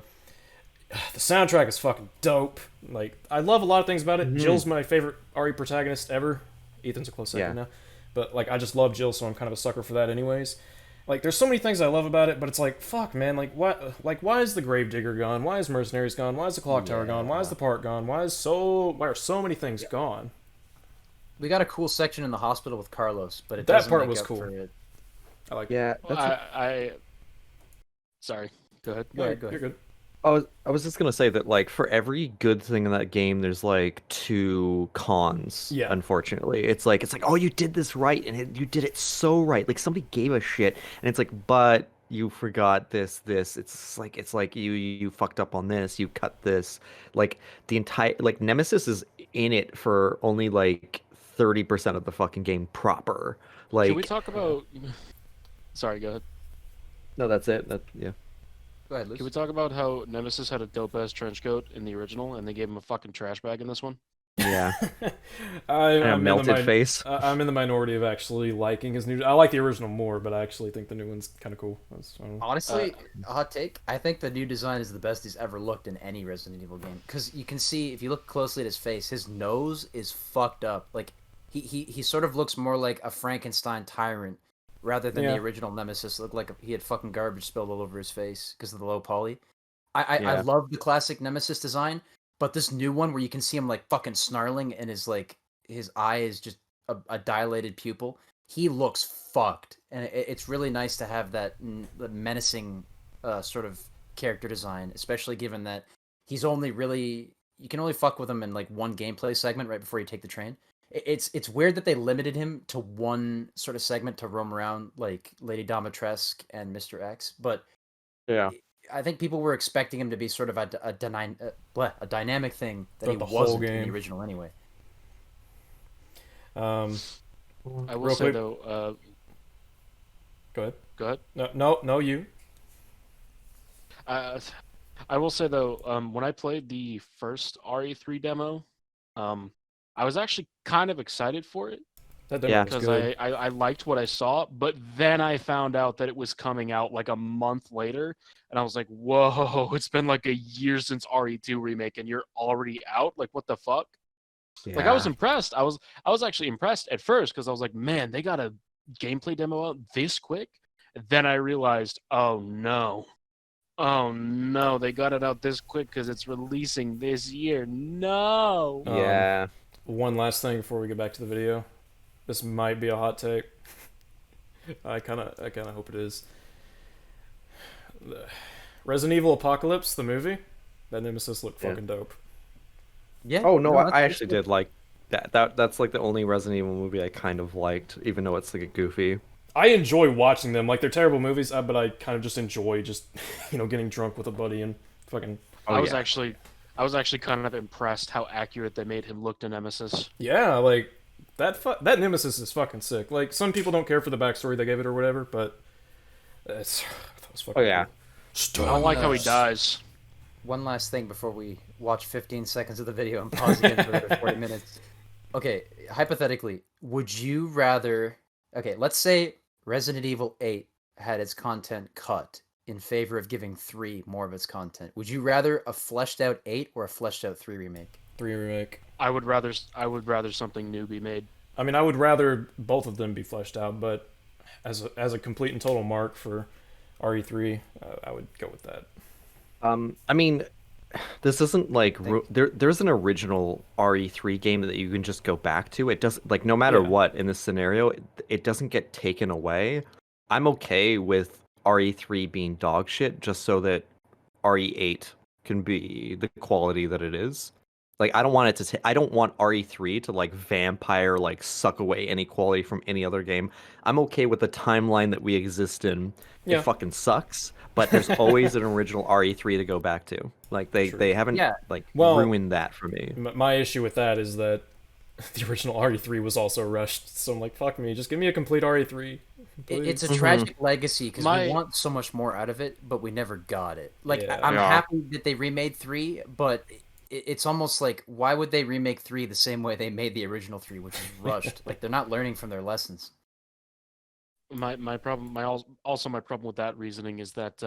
The soundtrack is fucking dope. Like, I love a lot of things about it. Jill's my favorite RE protagonist ever. Ethan's a close second now. But, like, I just love Jill, so I'm kind of a sucker for that anyways. Like, there's so many things I love about it, but it's like, fuck, man. Like, what? Like, why is the Gravedigger gone? Why is Mercenaries gone? Why is the Clock Tower gone? Why is the park gone? Why are so many things gone? We got a cool section in the hospital with Carlos, but That doesn't part make was up cool. for it. I like Yeah. Sorry. Go ahead. Go ahead. You're good. I was just gonna say that, like, for every good thing in that game, there's like 2 cons. Yeah. Unfortunately, it's like, oh, you did this right, and you did it so right. Like, somebody gave a shit, and it's like, but you forgot this. It's like you fucked up on this. You cut this. Like, the entire, like, Nemesis is in it for only like 30% of the fucking game proper. Like, Can we talk about? Sorry. Go ahead. no, that's it. Yeah. Go ahead, Luce. Can we talk about how Nemesis had a dope ass trench coat in the original, and they gave him a fucking trash bag in this one? Yeah. I'm And a in melted face. I'm in the minority of actually liking his new. I like the original more, but I actually think the new one's kind of cool. Honestly, a hot take. I think the new design is the best he's ever looked in any Resident Evil game. Because you can see, if you look closely at his face, his nose is fucked up. Like, he sort of looks more like a Frankenstein tyrant rather than the original Nemesis. Looked like he had fucking garbage spilled all over his face because of the low poly. I love the classic Nemesis design, but this new one where you can see him like fucking snarling and his eye is just a dilated pupil. He looks fucked, and it's really nice to have that menacing sort of character design, especially given that he's only really, you can only fuck with him in like one gameplay segment right before you take the train. It's weird that they limited him to one sort of segment to roam around like Lady Dimitrescu and Mr. X, but Yeah. I think people were expecting him to be sort of a dynamic thing that Throughout he the whole wasn't in the game. original anyway. I will Real say quick. though. Go ahead. Go ahead. No, you. I will say though, when I played the first RE3 demo, I was actually kind of excited for it That Yeah. demo was because good. I liked what I saw, but then I found out that it was coming out like a month later, and I was like, "Whoa! It's been like a year since RE2 remake, and you're already out? Like, what the fuck?" Like, I was impressed. I was actually impressed at first because I was like, "Man, they got a gameplay demo out this quick." And then I realized, oh no, they got it out this quick because it's releasing this year. No. Yeah. One last thing before we get back to the video. This might be a hot take. I kind of hope it is. Resident Evil Apocalypse, the movie, that Nemesis looked fucking dope. Yeah. Oh no, that's I actually did like that. That's like the only Resident Evil movie I kind of liked, even though it's like a goofy. I enjoy watching them. Like, they're terrible movies, but I kind of just enjoy getting drunk with a buddy and fucking. I was actually kind of impressed how accurate they made him look to Nemesis. Yeah, like that Nemesis is fucking sick. Like, some people don't care for the backstory they gave it or whatever, but that was It's fucking yeah. cool. I don't like how he dies. One last thing before we watch 15 seconds of the video and pause again for another 40 minutes. Okay, hypothetically, would you rather... Okay, let's say Resident Evil 8 had its content cut in favor of giving 3 more of its content. Would you rather a fleshed out 8 or a fleshed out 3 remake? 3 remake. I would rather something new be made. I mean, I would rather both of them be fleshed out, but as a complete and total mark for RE3, I would go with that. I mean, this isn't like there's an original RE3 game that you can just go back to. It doesn't, like, no matter what in this scenario, it doesn't get taken away. I'm okay with RE3 being dog shit just so that RE8 can be the quality that it is. Like, I don't want it to I don't want RE3 to like vampire, like, suck away any quality from any other game. I'm okay with the timeline that we exist in. Yeah. It fucking sucks, but there's always an original RE3 to go back to. Like, they haven't ruined that for me. My issue with that is that the original RE3 was also rushed, so I'm like, fuck me, just give me a complete RE3. It's a tragic legacy because we want so much more out of it, but we never got it. Like, I'm happy that they remade 3, but it's almost like, why would they remake 3 the same way they made the original 3, which is rushed? Like, they're not learning from their lessons. My problem with that reasoning is that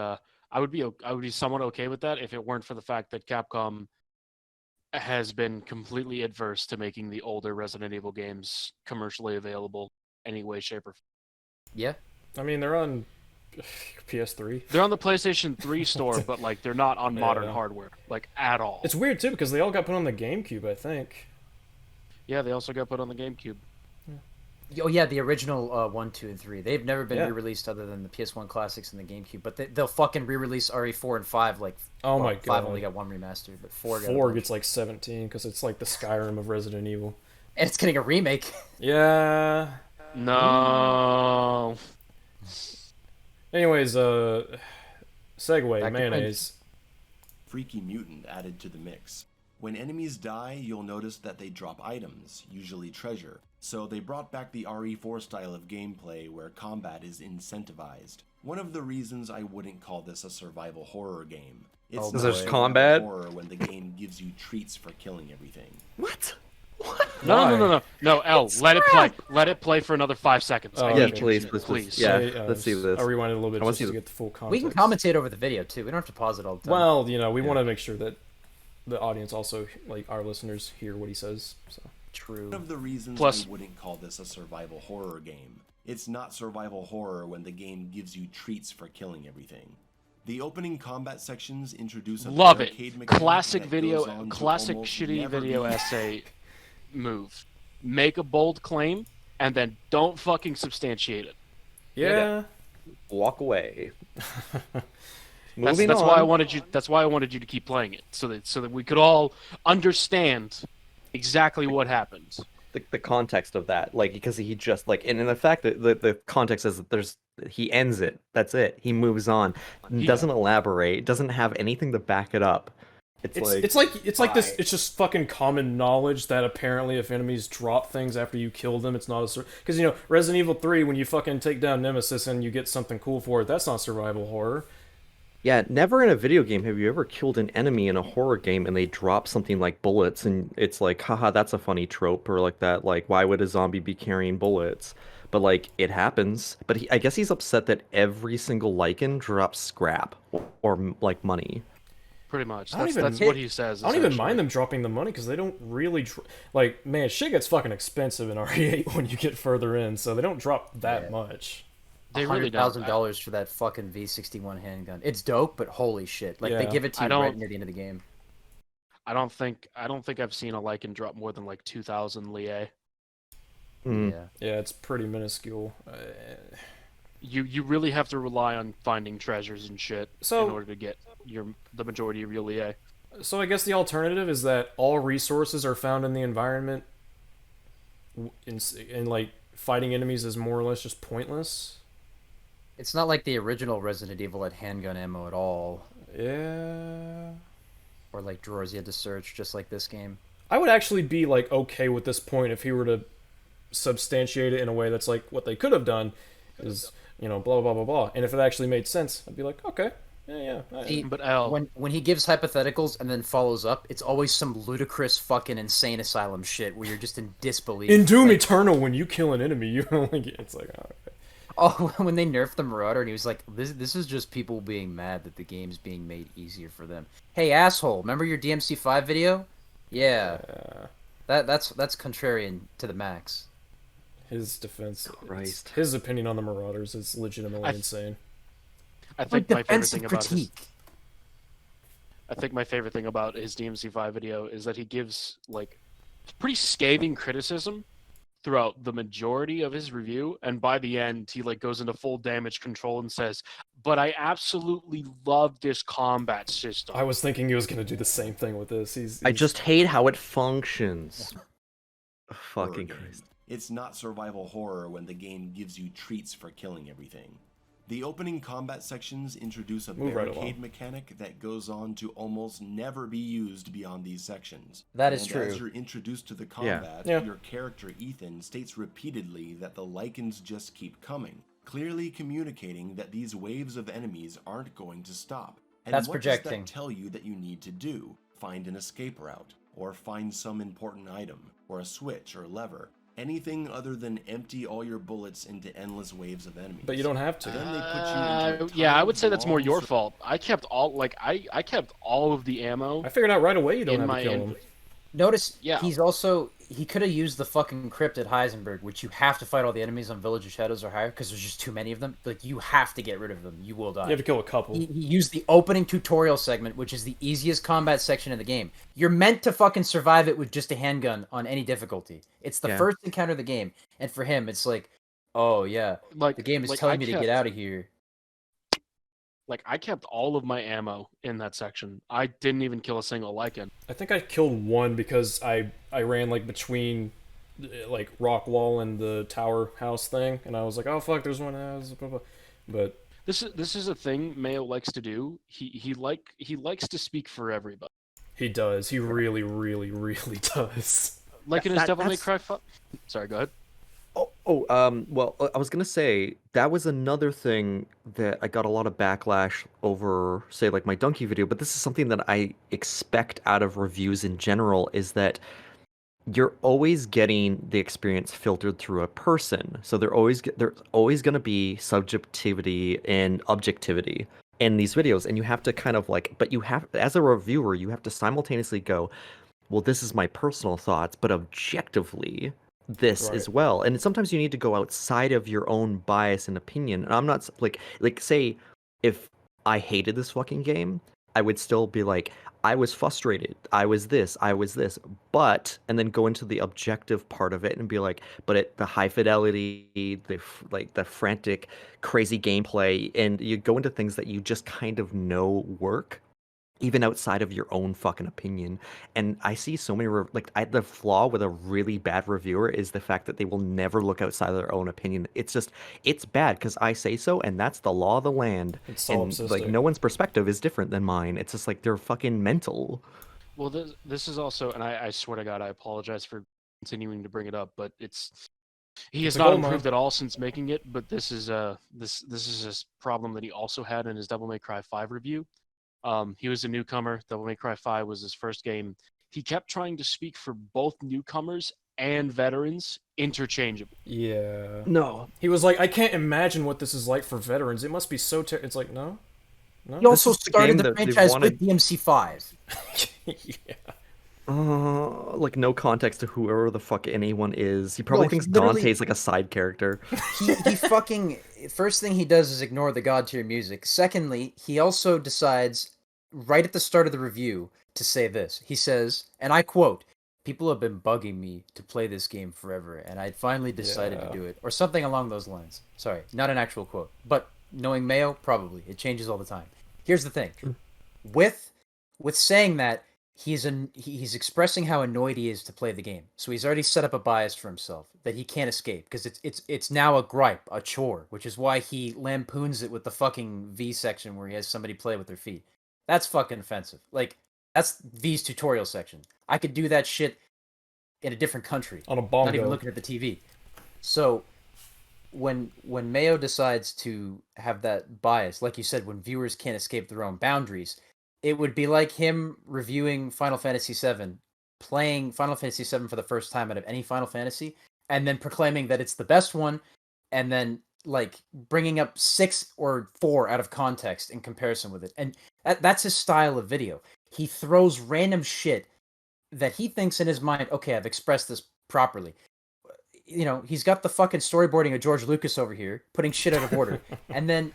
I would be somewhat okay with that if it weren't for the fact that Capcom has been completely adverse to making the older Resident Evil games commercially available any way, shape, or form. Yeah. I mean, they're on PS3. They're on the PlayStation 3 store, but like they're not on modern hardware, like, at all. It's weird too because they all got put on the GameCube, I think. Yeah, they also got put on the GameCube. Oh yeah, the original 1, 2, and 3. They've never been re-released other than the PS1 classics and the GameCube. But they'll fucking re-release RE4 and 5. Like, oh my god, 5 only got 1 remaster, but 4 gets like 17 because it's like the Skyrim of Resident Evil. And it's getting a remake. Yeah. No. Anyways, segue, mayonnaise. Freaky Mutant added to the mix. When enemies die, you'll notice that they drop items, usually treasure. So they brought back the RE4 style of gameplay where combat is incentivized. One of the reasons I wouldn't call this a survival horror game. It's not just combat horror when the game gives you treats for killing everything. What? No, L, let it play. Let it play for another 5 seconds. Yeah, please. Yeah, let's see this. I'll rewind it a little bit just to get the full context. We can commentate over the video too. We don't have to pause it all the time. Well, we want to make sure that the audience also, like our listeners, hear what he says. So true. One of the reasons I wouldn't call this a survival horror game. It's not survival horror when the game gives you treats for killing everything. The opening combat sections introduce a arcade mechanic classic that video, goes on to classic almost shitty never video be- essay move. Make a bold claim and then don't fucking substantiate it. yeah. Walk away. That's Moving on. why I wanted you. That's why I wanted you to keep playing it, so that we could all understand exactly what happened. The context of that, like, because he just like, and in the fact that the context is that he ends it. That's it. He moves on. Doesn't elaborate. Doesn't have anything to back it up. It's like this. It's just fucking common knowledge that apparently if enemies drop things after you kill them, it's not a because Resident Evil 3, when you fucking take down Nemesis and you get something cool for it, that's not survival horror. Yeah, never in a video game have you ever killed an enemy in a horror game and they drop something like bullets and it's like, haha, that's a funny trope, or like that, like, why would a zombie be carrying bullets? But like, it happens. But I guess he's upset that every single Lycan drops scrap or like money. Pretty much. That's what he says. I don't even mind them dropping the money because they don't really like, man, shit gets fucking expensive in RE8 when you get further in, so they don't drop that much. They really $100,000 for that fucking V61 handgun. It's dope, but holy shit! Like, they give it to you right near the end of the game. I don't think I've seen a Lycan drop more than like 2,000 Lie. Yeah, it's pretty minuscule. You really have to rely on finding treasures and shit in order to get the majority of your Lie. So I guess the alternative is that all resources are found in the environment, and like fighting enemies is more or less just pointless. It's not like the original Resident Evil had handgun ammo at all. Yeah. Or like drawers you had to search, just like this game. I would actually be like okay with this point if he were to substantiate it in a way that's like what they could have done is you know, blah blah blah blah. And if it actually made sense, I'd be like, okay, yeah. See, But Al, when he gives hypotheticals and then follows up, it's always some ludicrous fucking insane asylum shit where you're just in disbelief. In Doom Like, Eternal, when you kill an enemy, you only get, it's like, oh, okay. oh, when they nerfed the Marauder, and he was like, "This is just people being mad that the game's being made easier for them." Hey, asshole! Remember your DMC5 video? Yeah, that's contrarian to the max. His defense, Christ. his opinion on the Marauders is legitimately I- insane. I think my favorite Defensive thing about his, critique. I think my favorite thing about his DMC5 video is that he gives like pretty scathing criticism throughout the majority of his review, and by the end he like goes into full damage control and says, "But I absolutely love this combat system." I was thinking he was gonna do the same thing with this. I just hate how it functions. Horror Fucking game. Christ. It's not survival horror when the game gives you treats for killing everything. The opening combat sections introduce a Move right barricade along. mechanic that goes on to almost never be used beyond these sections. That is and true. As you're introduced to the combat, Yeah. your character Ethan states repeatedly that the lichens just keep coming, clearly communicating that these waves of enemies aren't going to stop. And That's what projecting. does that tell you that you need to do? Find an escape route, or find some important item, or a switch or lever. Anything other than empty all your bullets into endless waves of enemies. But you don't have to. Then they put you into a Yeah, I would timed, say that's more your long fault. I kept all like I kept all of the ammo I figured out right away you don't in have to my kill him. Notice Yeah. he could have used the fucking crypt at Heisenberg, which you have to fight all the enemies on Village of Shadows or higher because there's just too many of them. Like you have to get rid of them. You will die. You have to kill a couple. He used the opening tutorial segment, which is the easiest combat section in the game. You're meant to fucking survive it with just a handgun on any difficulty. It's the Yeah. first encounter of the game, and for him, it's like, oh yeah, like the game is like, telling I me to kept- get out of here. Like I kept all of my ammo in that section. I didn't even kill a single lichen. I think I killed one because I ran like between like rock wall and the tower house thing, and I was like, oh fuck, there's one house, blah, blah. But This is a thing Mayo likes to do. He likes to speak for everybody. he does. He really, really, really does. Like in his That- Devil May that's- Cry 5. Sorry, go ahead. Well, I was gonna say that was another thing that I got a lot of backlash over, say, like my Donkey video, but this is something that I expect out of reviews in general, is that you're always getting the experience filtered through a person. So there's always gonna be subjectivity and objectivity in these videos, and you have to kind of like, but you have, as a reviewer, you have to simultaneously go, well, this is my personal thoughts, but objectively, this Right. as well. And sometimes you need to go outside of your own bias and opinion. And I'm not like say if I hated this fucking game, I would still be like, I was frustrated. I was this. But and then go into the objective part of it and be like, but the high fidelity, the frantic, crazy gameplay, and you go into things that you just kind of know work, even outside of your own fucking opinion. And I see so many the flaw with a really bad reviewer is the fact that they will never look outside of their own opinion. It's bad because I say so, and that's the law of the land. It's And like solipsistic. no one's perspective is different than mine. It's just like they're fucking mental. Well, this is also, and I swear to God, I apologize for continuing to bring it up, but he has a not gold mine. improved at all since making it. But this is this is a problem that he also had in his Devil May Cry 5 review. He was a newcomer. Devil May Cry 5 was his first game. He kept trying to speak for both newcomers and veterans interchangeably. Yeah. No. He was like, I can't imagine what this is like for veterans. It must be so terrible. It's like, no. He also is the started game the that they've franchise wanted- with DMC5. Yeah. Like no context to whoever the fuck anyone is. He probably No, thinks he literally- Dante's like a side character. He fucking first thing he does is ignore the god tier music. Secondly, he also decides right at the start of the review to say this. He says, and I quote, "People have been bugging me to play this game forever, and I finally decided Yeah. to do it," or something along those lines. Sorry, not an actual quote, but knowing Mayo, probably it changes all the time. Here's the thing, with saying that, he's expressing how annoyed he is to play the game. So he's already set up a bias for himself that he can't escape because it's now a gripe, a chore, which is why he lampoons it with the fucking V section where he has somebody play with their feet. That's fucking offensive. Like that's V's tutorial section. I could do that shit in a different country, On a bongo. not even looking at the TV. So when Mayo decides to have that bias, like you said, when viewers can't escape their own boundaries, it would be like him reviewing Final Fantasy VII, playing Final Fantasy VII for the first time out of any Final Fantasy, and then proclaiming that it's the best one, and then like bringing up 6 or 4 out of context in comparison with it. And that's his style of video. He throws random shit that he thinks in his mind, okay, I've expressed this properly. You know, he's got the fucking storyboarding of George Lucas over here, putting shit out of order. And then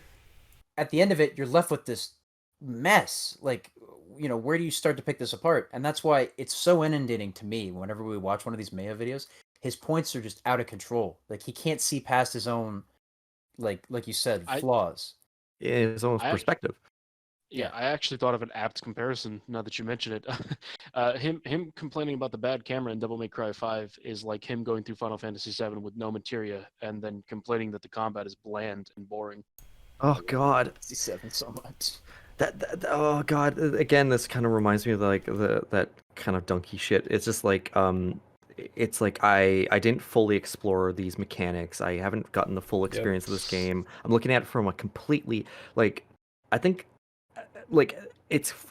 at the end of it, you're left with this mess. Like, you know, where do you start to pick this apart? And that's why it's so inundating to me whenever we watch one of these Mayo videos. His points are just out of control. Like, he can't see past his own, like you said, flaws. In his own perspective. Yeah, I actually thought of an apt comparison now that you mention it. Him complaining about the bad camera in Devil May Cry 5 is like him going through Final Fantasy 7 with no materia and then complaining that the combat is bland and boring. Oh God, 7 so much. That oh God, again, this kind of reminds me of like that kind of donkey shit. It's just like it's like I didn't fully explore these mechanics. I haven't gotten the full experience of this game. I'm looking at it from a completely like I think like it's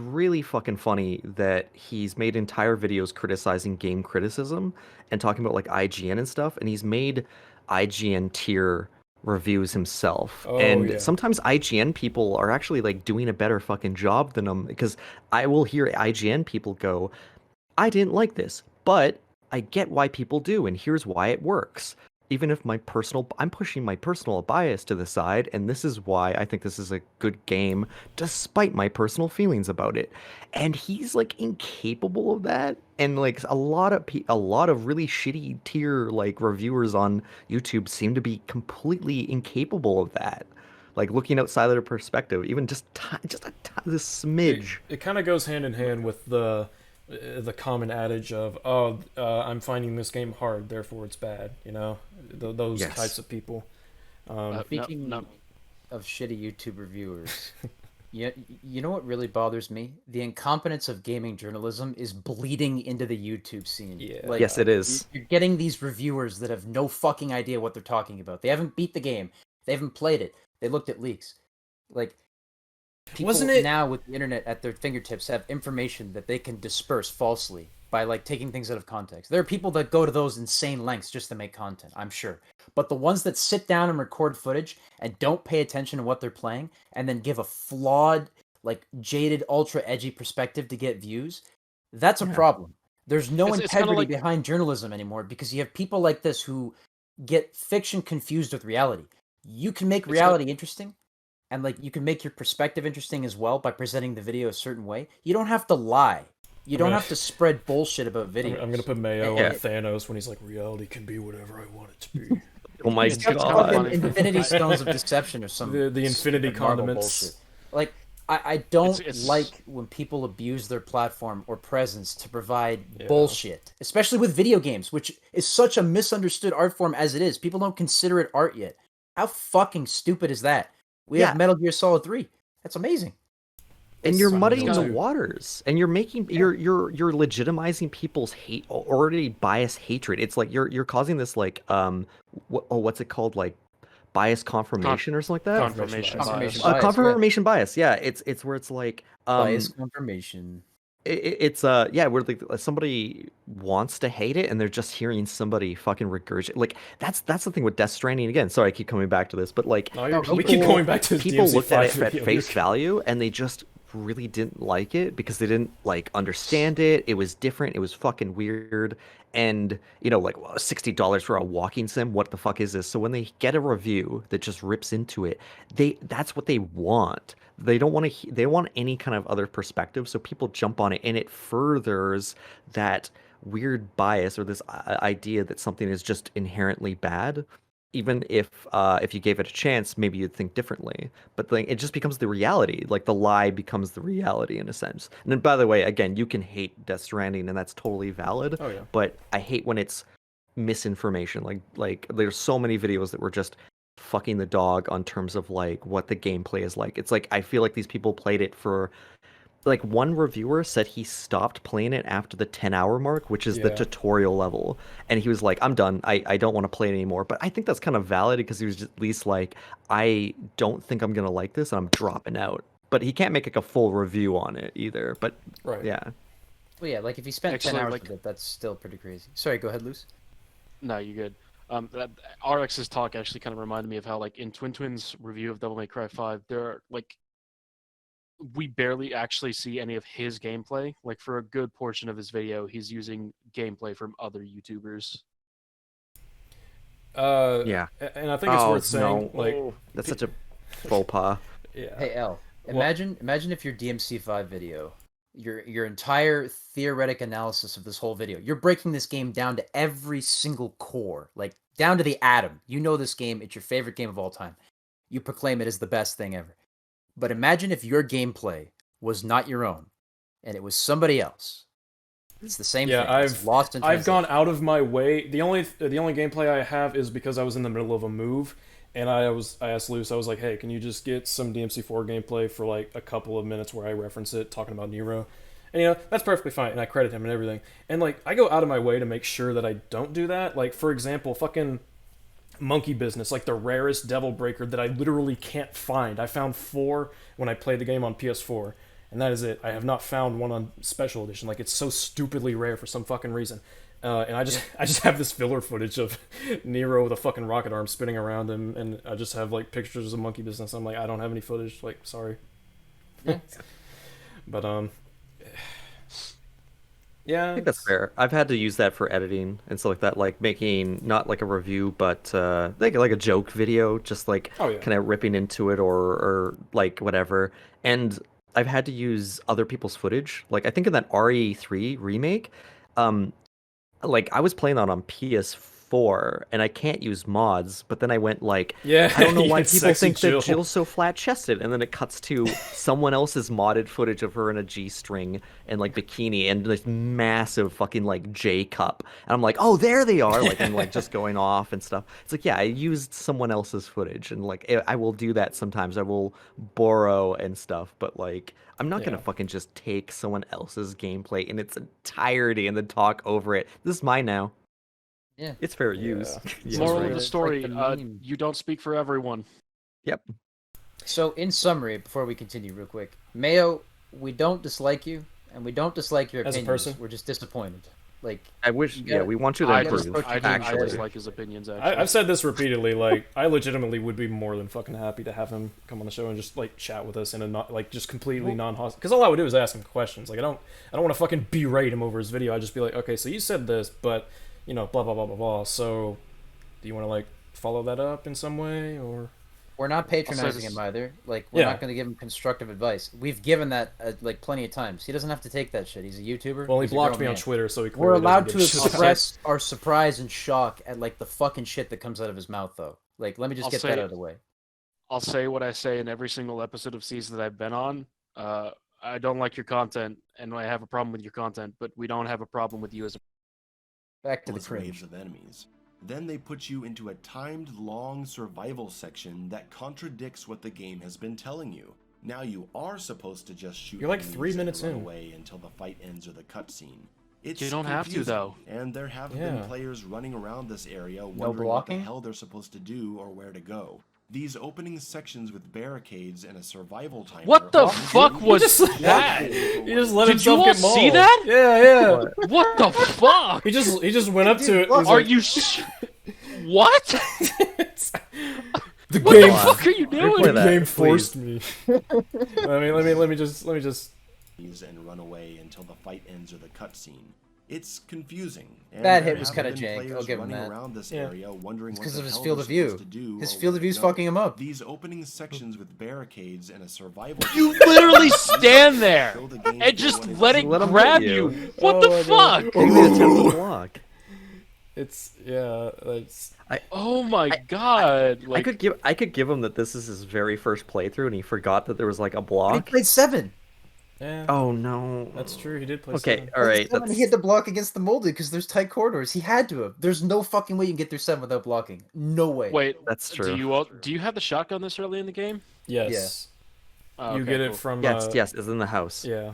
really fucking funny that he's made entire videos criticizing game criticism and talking about like IGN and stuff, and he's made IGN tier reviews himself. Sometimes IGN people are actually like doing a better fucking job than him, because I will hear IGN people go, I didn't like this, but I get why people do, and here's why it works. Even if I'm pushing my personal bias to the side, and this is why I think this is a good game, despite my personal feelings about it. And he's like incapable of that. And like a lot of really shitty tier like reviewers on YouTube seem to be completely incapable of that. Like looking outside of their perspective, even just this smidge. It kind of goes hand in hand with the common adage of I'm finding this game hard, therefore it's bad, you know, those types of people. Speaking of shitty YouTube reviewers, you know what really bothers me? The incompetence of gaming journalism is bleeding into the YouTube scene. Yes, it is. You're getting these reviewers that have no fucking idea what they're talking about. They haven't beat the game. They haven't played it. They looked at leaks. Like, people now with the internet at their fingertips have information that they can disperse falsely by like taking things out of context. There are people that go to those insane lengths just to make content, I'm sure. But the ones that sit down and record footage and don't pay attention to what they're playing and then give a flawed, like jaded, ultra edgy perspective to get views, that's a problem. There's no integrity behind journalism anymore, because you have people like this who get fiction confused with reality. You can make reality interesting, and like you can make your perspective interesting as well by presenting the video a certain way. You don't have to lie. You don't have to spread bullshit about videos. I'm gonna put Mayo on Thanos when he's like, reality can be whatever I want it to be. Oh my God! Infinity Stones of Deception or something. The Infinity Condiments. Like I don't like when people abuse their platform or presence to provide bullshit, especially with video games, which is such a misunderstood art form as it is. People don't consider it art yet. How fucking stupid is that? We have Metal Gear Solid 3. That's amazing. And you're muddying the waters, and you're making you're legitimizing people's already biased hatred. It's like you're causing this like what's it called, like bias confirmation or something like that. Confirmation bias. Yeah, it's where it's like bias confirmation. It's where like somebody wants to hate it and they're just hearing somebody fucking regurgitate. Like that's the thing with Death Stranding again. Sorry, I keep coming back to this, but like we keep going back to people looked at it at face value and they just really didn't like it because they didn't like understand it. It was different. It was fucking weird. And you know, like $60 for a walking sim. What the fuck is this? So when they get a review that just rips into it, that's what they want. They don't want to. They want any kind of other perspective. So people jump on it, and it furthers that weird bias or this idea that something is just inherently bad. Even if you gave it a chance, maybe you'd think differently. But then it just becomes the reality. Like the lie becomes the reality in a sense. And then, by the way, again, you can hate Death Stranding, and that's totally valid. Oh, yeah. But I hate when it's misinformation. Like there's so many videos that were just fucking the dog on terms of like what the gameplay is like. It's like I feel like these people played it for like one reviewer said he stopped playing it after the 10-hour mark, which is the Yeah. tutorial level, and he was like, I'm done. I don't want to play it anymore. But I think that's kind of valid because he was just at least like, I don't think I'm gonna like this and I'm dropping out. But he can't make like a full review on it either. But Right. yeah. Well, yeah, like if he spent 10 Actually, hours like- with it, that's still pretty crazy. Sorry, go ahead, Luce. No, you're good. That RX's talk actually kind of reminded me of how, like, in Twin Twin's review of Devil May Cry 5, there are, like, we barely actually see any of his gameplay. Like, for a good portion of his video, he's using gameplay from other YouTubers. Yeah. And I think it's worth saying, no. like, That's such a faux pas. yeah. Hey, L, imagine if your DMC5 video, your entire theoretic analysis of this whole video, you're breaking this game down to every single core, like down to the atom. You know this game, it's your favorite game of all time. You proclaim it as the best thing ever. But imagine if your gameplay was not your own, and it was somebody else. It's the same Yeah, thing. It's lost in I've gone translation. out of my way. The only gameplay I have is because I was in the middle of a move, and I asked Luce, I was like, hey, can you just get some DMC4 gameplay for like a couple of minutes where I reference it, talking about Nero, and that's perfectly fine, and I credit him and everything, and like I go out of my way to make sure that I don't do that. Like for example, fucking Monkey Business, like the rarest Devil Breaker that I literally can't find. I found 4 when I played the game on PS4. And that is it. I have not found one on Special Edition. Like, it's so stupidly rare for some fucking reason. And I just have this filler footage of Nero with a fucking rocket arm spinning around him, and I just have like pictures of Monkey Business. I'm like, I don't have any footage. Like, sorry. But yeah, I think that's fair. I've had to use that for editing and stuff like that, like making not like a review, but like a joke video, just like Oh, yeah. kind of ripping into it or like whatever. And I've had to use other people's footage. Like I think in that RE3 remake, like I was playing that on PS4 and I can't use mods, but then I went like, Yeah, I don't know you why had people sexy think Jill. that Jill's so flat chested, and then it cuts to someone else's modded footage of her in a G-string and like bikini and this massive fucking like J cup, and I'm like, oh, there they are, like, and like just going off and stuff. It's like, yeah, I used someone else's footage, and like I will do that sometimes. I will borrow and stuff, but like I'm not gonna Yeah. fucking just take someone else's gameplay in its entirety and then talk over it. This is mine now. Yeah. It's fair use. Yeah, Moral right. of the It's story: like the meme. you don't speak for everyone. Yep. So, in summary, before we continue, real quick, Mayo, we don't dislike you, and we don't dislike your As a opinions. person? We're just disappointed. Like, I wish. You Yeah, gotta- we want you to I just- improve. I Actually, dislike his opinions. Actually, I've said this repeatedly. Like, I legitimately would be more than fucking happy to have him come on the show and just like chat with us in a not like just completely non-hostile. Because all I would do is ask him questions. Like, I don't want to fucking berate him over his video. I just be like, okay, so you said this, but blah blah blah blah blah. So, do you want to like follow that up in some way or? we're not patronizing this- him either. Like, we're Yeah. not going to give him constructive advice. We've given that like plenty of times. He doesn't have to take that shit. He's a YouTuber. Well, he He's a blocked grown me on man. Twitter, so he We're clearly allowed doesn't to give a shit about express our surprise and shock at like the fucking shit that comes out of his mouth, though. Like, let me just I'll get say- that out of the way. I'll say what I say in every single episode of season that I've been on. I don't like your content, and I have a problem with your content, but we don't have a problem with you as a. Back to the endless waves cringe. of enemies. Then they put you into a timed long survival section that contradicts what the game has been telling you. Now you are supposed to just shoot You're like enemies 3 and minutes run in. away until the fight ends or the cutscene. It's You don't have to, confusing, though. And there have Yeah. been players running around this area wondering what the blocking? hell they're supposed to do or where to go. These opening sections with barricades and a survival timer. What the are fuck really was just that? He just let Did you himself all get see mauled. that? Yeah, yeah. What the fuck? He just went up to it. What? He's Are like, you? What? the What game? the fuck are you Replay doing? The that, game please. forced me. let me just. and run away until the fight ends or the cutscene. It's confusing. And That there hit was have kinda been jank, players I'll give him running that. around this Yeah. area wondering It's what 'cause the of his hell field they're of view. supposed to do His or field where of to view's go. fucking him up. These opening sections with barricades and a survival. You literally stand there Show the game and just what it let is. it Let 'em hit grab you. you. What Oh the my fuck? God. Give me the attempt to block. It's yeah. It's Oh my god! I Like, could give him that this is his very first playthrough and he forgot that there was like a But he block. played 7. yeah. Oh no. That's true. He did play. Okay, 7. all right. Seven, That's... he had to block against the molded because there's tight corridors. He had to have. There's no fucking way you can get through 7 without blocking. No way. wait. That's Do true. you have the shotgun this early in the game? Yes. Oh, You okay, get it cool. from Yes, yes, it's in the house. yeah.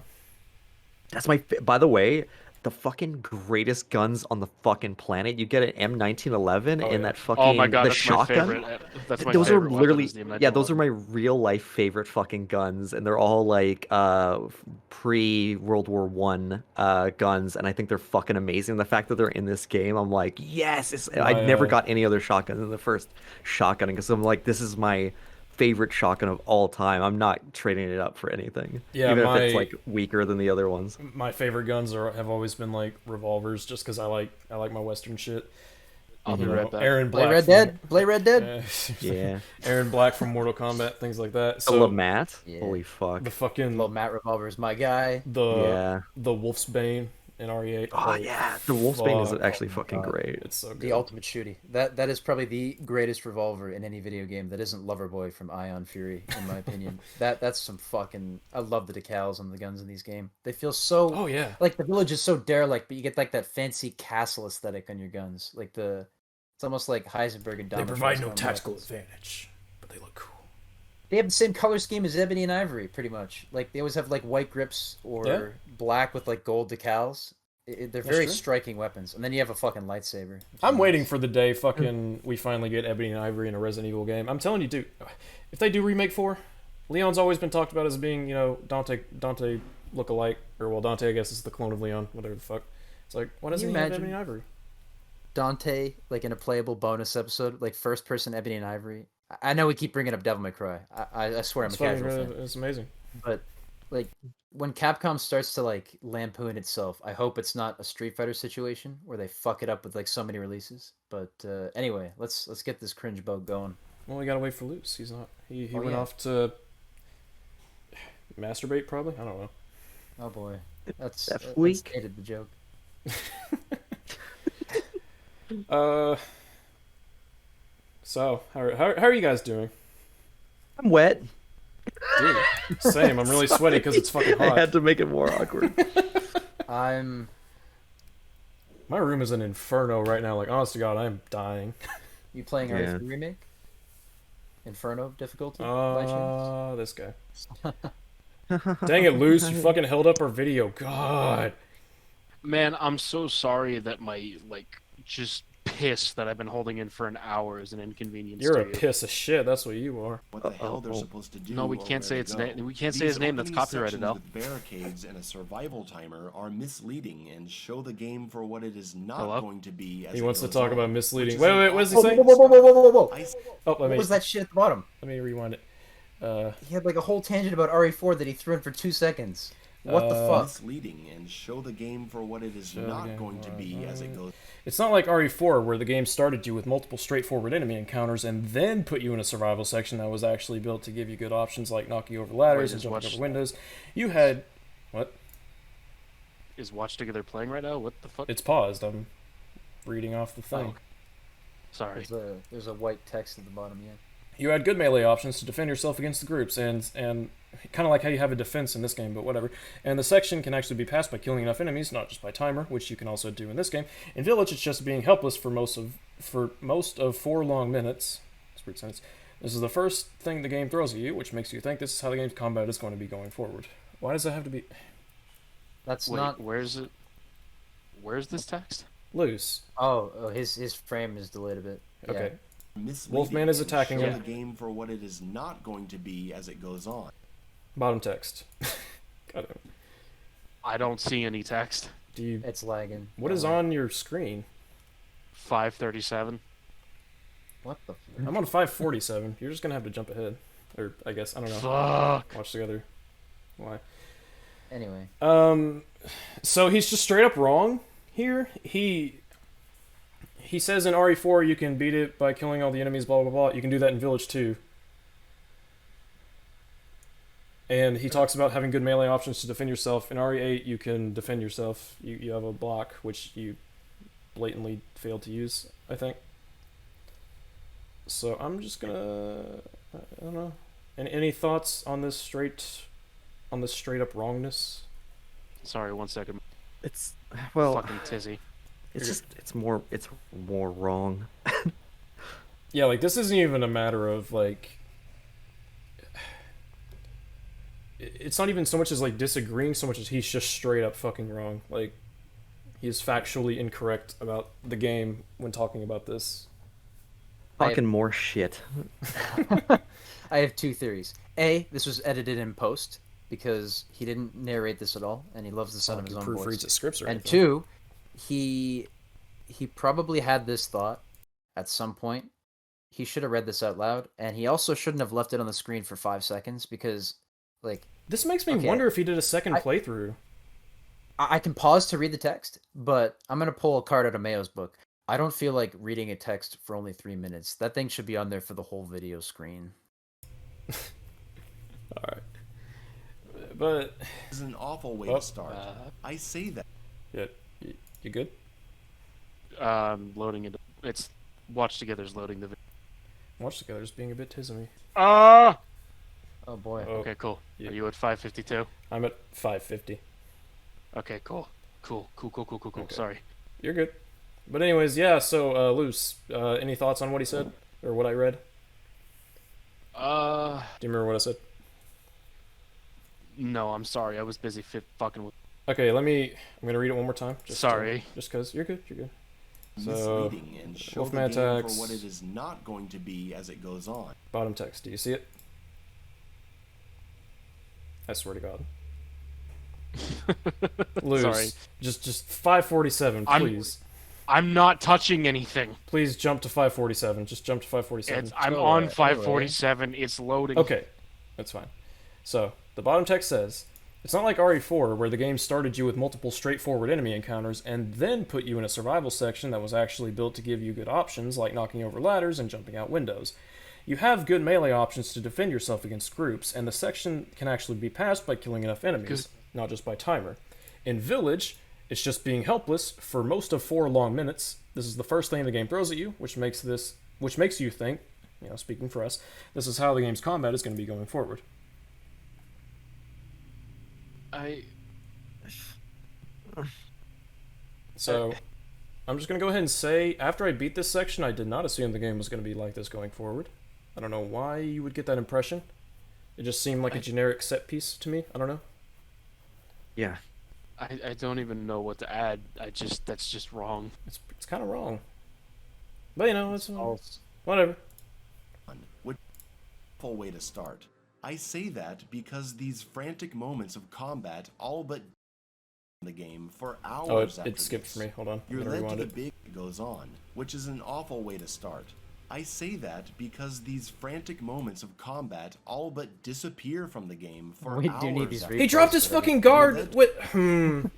That's by the way, the fucking greatest guns on the fucking planet. You get an M1911 Oh, and yeah. that Oh my fucking god, the that's my shotgun. favorite. That's my Those are favorite weapon. literally, Is the yeah, those are M1911. my real life favorite fucking guns, and they're all like pre World War One guns, and I think they're fucking amazing. The fact that they're in this game, I'm like, yes, I My never got any other shotguns in the first shotgun because I'm like, this is my favorite shotgun of all time. I'm not trading it up for anything, Yeah, even if it's like weaker than the other ones. my favorite guns have always been like revolvers, just because I like my Western shit. I'll be You know, right back. Aaron Play Black. Red from- Dead. Play Red Dead. Yeah, Aaron Black from Mortal Kombat, things like that. I So love Matt. Yeah. Holy fuck. the fucking Little Matt Revolver is my guy. Yeah. the Wolf's Bane in RE8. Oh Holy yeah, the Wolfsbane is fuck. actually my fucking God. great. It's so good. The ultimate shooty. That is probably the greatest revolver in any video game that isn't Loverboy from Ion Fury, in my opinion. That's some fucking. I love the decals on the guns in these games. They feel so. Oh yeah. Like the village is so derelict, but you get like that fancy castle aesthetic on your guns. Like it's almost like Heisenberg and They Dominatrix provide no on tactical weapons. advantage, but they look cool. They have the same color scheme as Ebony and Ivory, pretty much. Like they always have like white grips or Yeah. black with like gold decals. They're That's very true. striking weapons, and then you have a fucking lightsaber. which is I'm waiting nice. for the day fucking we finally get Ebony and Ivory in a Resident Evil game. I'm telling you, dude, if they do remake 4, Leon's always been talked about as being, you know, Dante look-alike, or well, Dante I guess is the clone of Leon, whatever the fuck. It's like, why doesn't you he have imagine? Ebony and Ivory? Dante, like in a playable bonus episode, like first person Ebony and Ivory. I know we keep bringing up Devil May Cry. I swear I'm It's a casual fucking, fan. it's amazing. But like when Capcom starts to like lampoon itself, I hope it's not a Street Fighter situation where they fuck it up with like so many releases. But anyway, let's get this cringe boat going. Well, we gotta wait for Luce. He's not. He Oh, went yeah. off to masturbate, probably. I don't know. Oh boy, that's weak. dated the joke. So how are you guys doing? I'm wet. Dude, same. I'm really sweaty because it's fucking I hot. had to make it more awkward. I'm My room is an inferno right now. Like, honest to God, I'm dying. you playing Yeah. RE3 remake? Inferno difficulty by chance? This guy. Dang it, Luce! You fucking held up our video. God. Man, I'm so sorry that my just piss that I've been holding in for an hour is an inconvenience. You're to a you. piss of shit. That's what you are. What the hell they're supposed to do? No, we or can't where say to its go. name. We can't say his These name. That's opening copyrighted, sections Al. with barricades and a survival timer are misleading and show the game for what it is not Hello? going to be. As He it wants to goes talk on, about which misleading. is Wait, an what does he Whoa, say? whoa, whoa, whoa, whoa, whoa, whoa! I- Oh, let What me was that shit at the bottom? rewind it. He had like a whole tangent about RE4 that he threw in for 2 seconds. What the fuck? misleading and show the game for what it is the not game going to for be what as it it goes. It's not like RE4 where the game started you with multiple straightforward enemy encounters and then put you in a survival section that was actually built to give you good options like knocking over ladders Wait, and is jumping Watch- over windows. You had what? Is Watch Together playing right now? What the fuck? It's paused. I'm reading off the thing. Oh, sorry. There's a white text at the bottom, yeah. You had good melee options to defend yourself against the groups, and kind of like how you have a defense in this game, but whatever. And the section can actually be passed by killing enough enemies, not just by timer, which you can also do in this game. In Village, it's just being helpless for most of 4 long minutes. That's a weird sentence. This is the first thing the game throws at you, which makes you think this is how the game's combat is going to be going forward. Why does that have to be That's Wait, not. where's it? Where's this text? loose? Oh, his frame is delayed a bit. Yeah. Okay. Misleading Wolfman is and attacking show him. the game for what it is not going to be as it goes on. Bottom text. God, I don't see any text. do you? It's lagging. What is on your screen? 537. What the? I'm on 547. You're just gonna have to jump ahead, or I guess I don't know. Fuck. Watch together. Why? Anyway, So he's just straight up wrong here. He says in RE4 you can beat it by killing all the enemies, blah blah blah. You can do that in Village 2. And he talks about having good melee options to defend yourself. In RE8 you can defend yourself. You have a block, which you blatantly failed to use, I think. So I'm just gonna, I don't know. Any thoughts on this straight up wrongness? Sorry, 1 second. It's well, Fucking tizzy. it's more wrong. Yeah, like this isn't even a matter of like it's not even so much as like disagreeing so much as he's just straight up fucking wrong. Like he is factually incorrect about the game when talking about this. Talking more shit. I have two theories. A, this was edited in post because he didn't narrate this at all, and he loves the sound of his own Proofreads voice. the scripts or And anything. two, he probably had this thought at some point. He should have read this out loud, and he also shouldn't have left it on the screen for 5 seconds because, like, This makes me Okay, wonder if he did a second I- playthrough. I can pause to read the text, but I'm gonna pull a card out of Mayo's book. I don't feel like reading a text for only 3 minutes. That thing should be on there for the whole video screen. All right, but This is an awful way Oh. to start. I say that. yeah, you good? Loading it. It's Watch Together's loading the video. Watch Together's being a bit tismy. Ah! Oh boy. Oh, Okay, cool. Yeah. Are you at 552? I'm at 550. Okay, cool. Cool. Okay. Sorry. You're good. But anyways, yeah. So, Luce, any thoughts on what he said or what I read? Do you remember what I said? No, I'm sorry. I was busy fucking with. Okay, I'm gonna read it one more time. Sorry. Just cause you're good. You're good. So, Misleading and show the Wolfman game attacks. for what it is not going to be as it goes on. Bottom text. Do you see it? I swear to God. Luce, Sorry. just 547, please. I'm not touching anything. Please jump to 547. Just jump to 547. I'm Go on away. 547. It's loading. Okay, that's fine. So, the bottom text says, it's not like RE4, where the game started you with multiple straightforward enemy encounters and then put you in a survival section that was actually built to give you good options, like knocking over ladders and jumping out windows. You have good melee options to defend yourself against groups, and the section can actually be passed by killing enough enemies, not just by timer. In Village, it's just being helpless for most of 4 long minutes. This is the first thing the game throws at you, which makes you think, speaking for us, this is how the game's combat is going to be going forward. So, I'm just going to go ahead and say, after I beat this section, I did not assume the game was going to be like this going forward. I don't know why you would get that impression. It just seemed like a generic set piece to me. I don't know. Yeah. I don't even know what to add. That's just wrong. It's kind of wrong. But it's False. whatever. Which full way to start. I say that because these frantic moments of combat all but the game for hours Oh, after it skipped this. for me. Hold on. You're I'm gonna led to rewind the it. big goes on, which is an awful way to start. I say that because these frantic moments of combat all but disappear from the game for We hours do need these after He replays dropped his for that. fucking guard. You're Wait,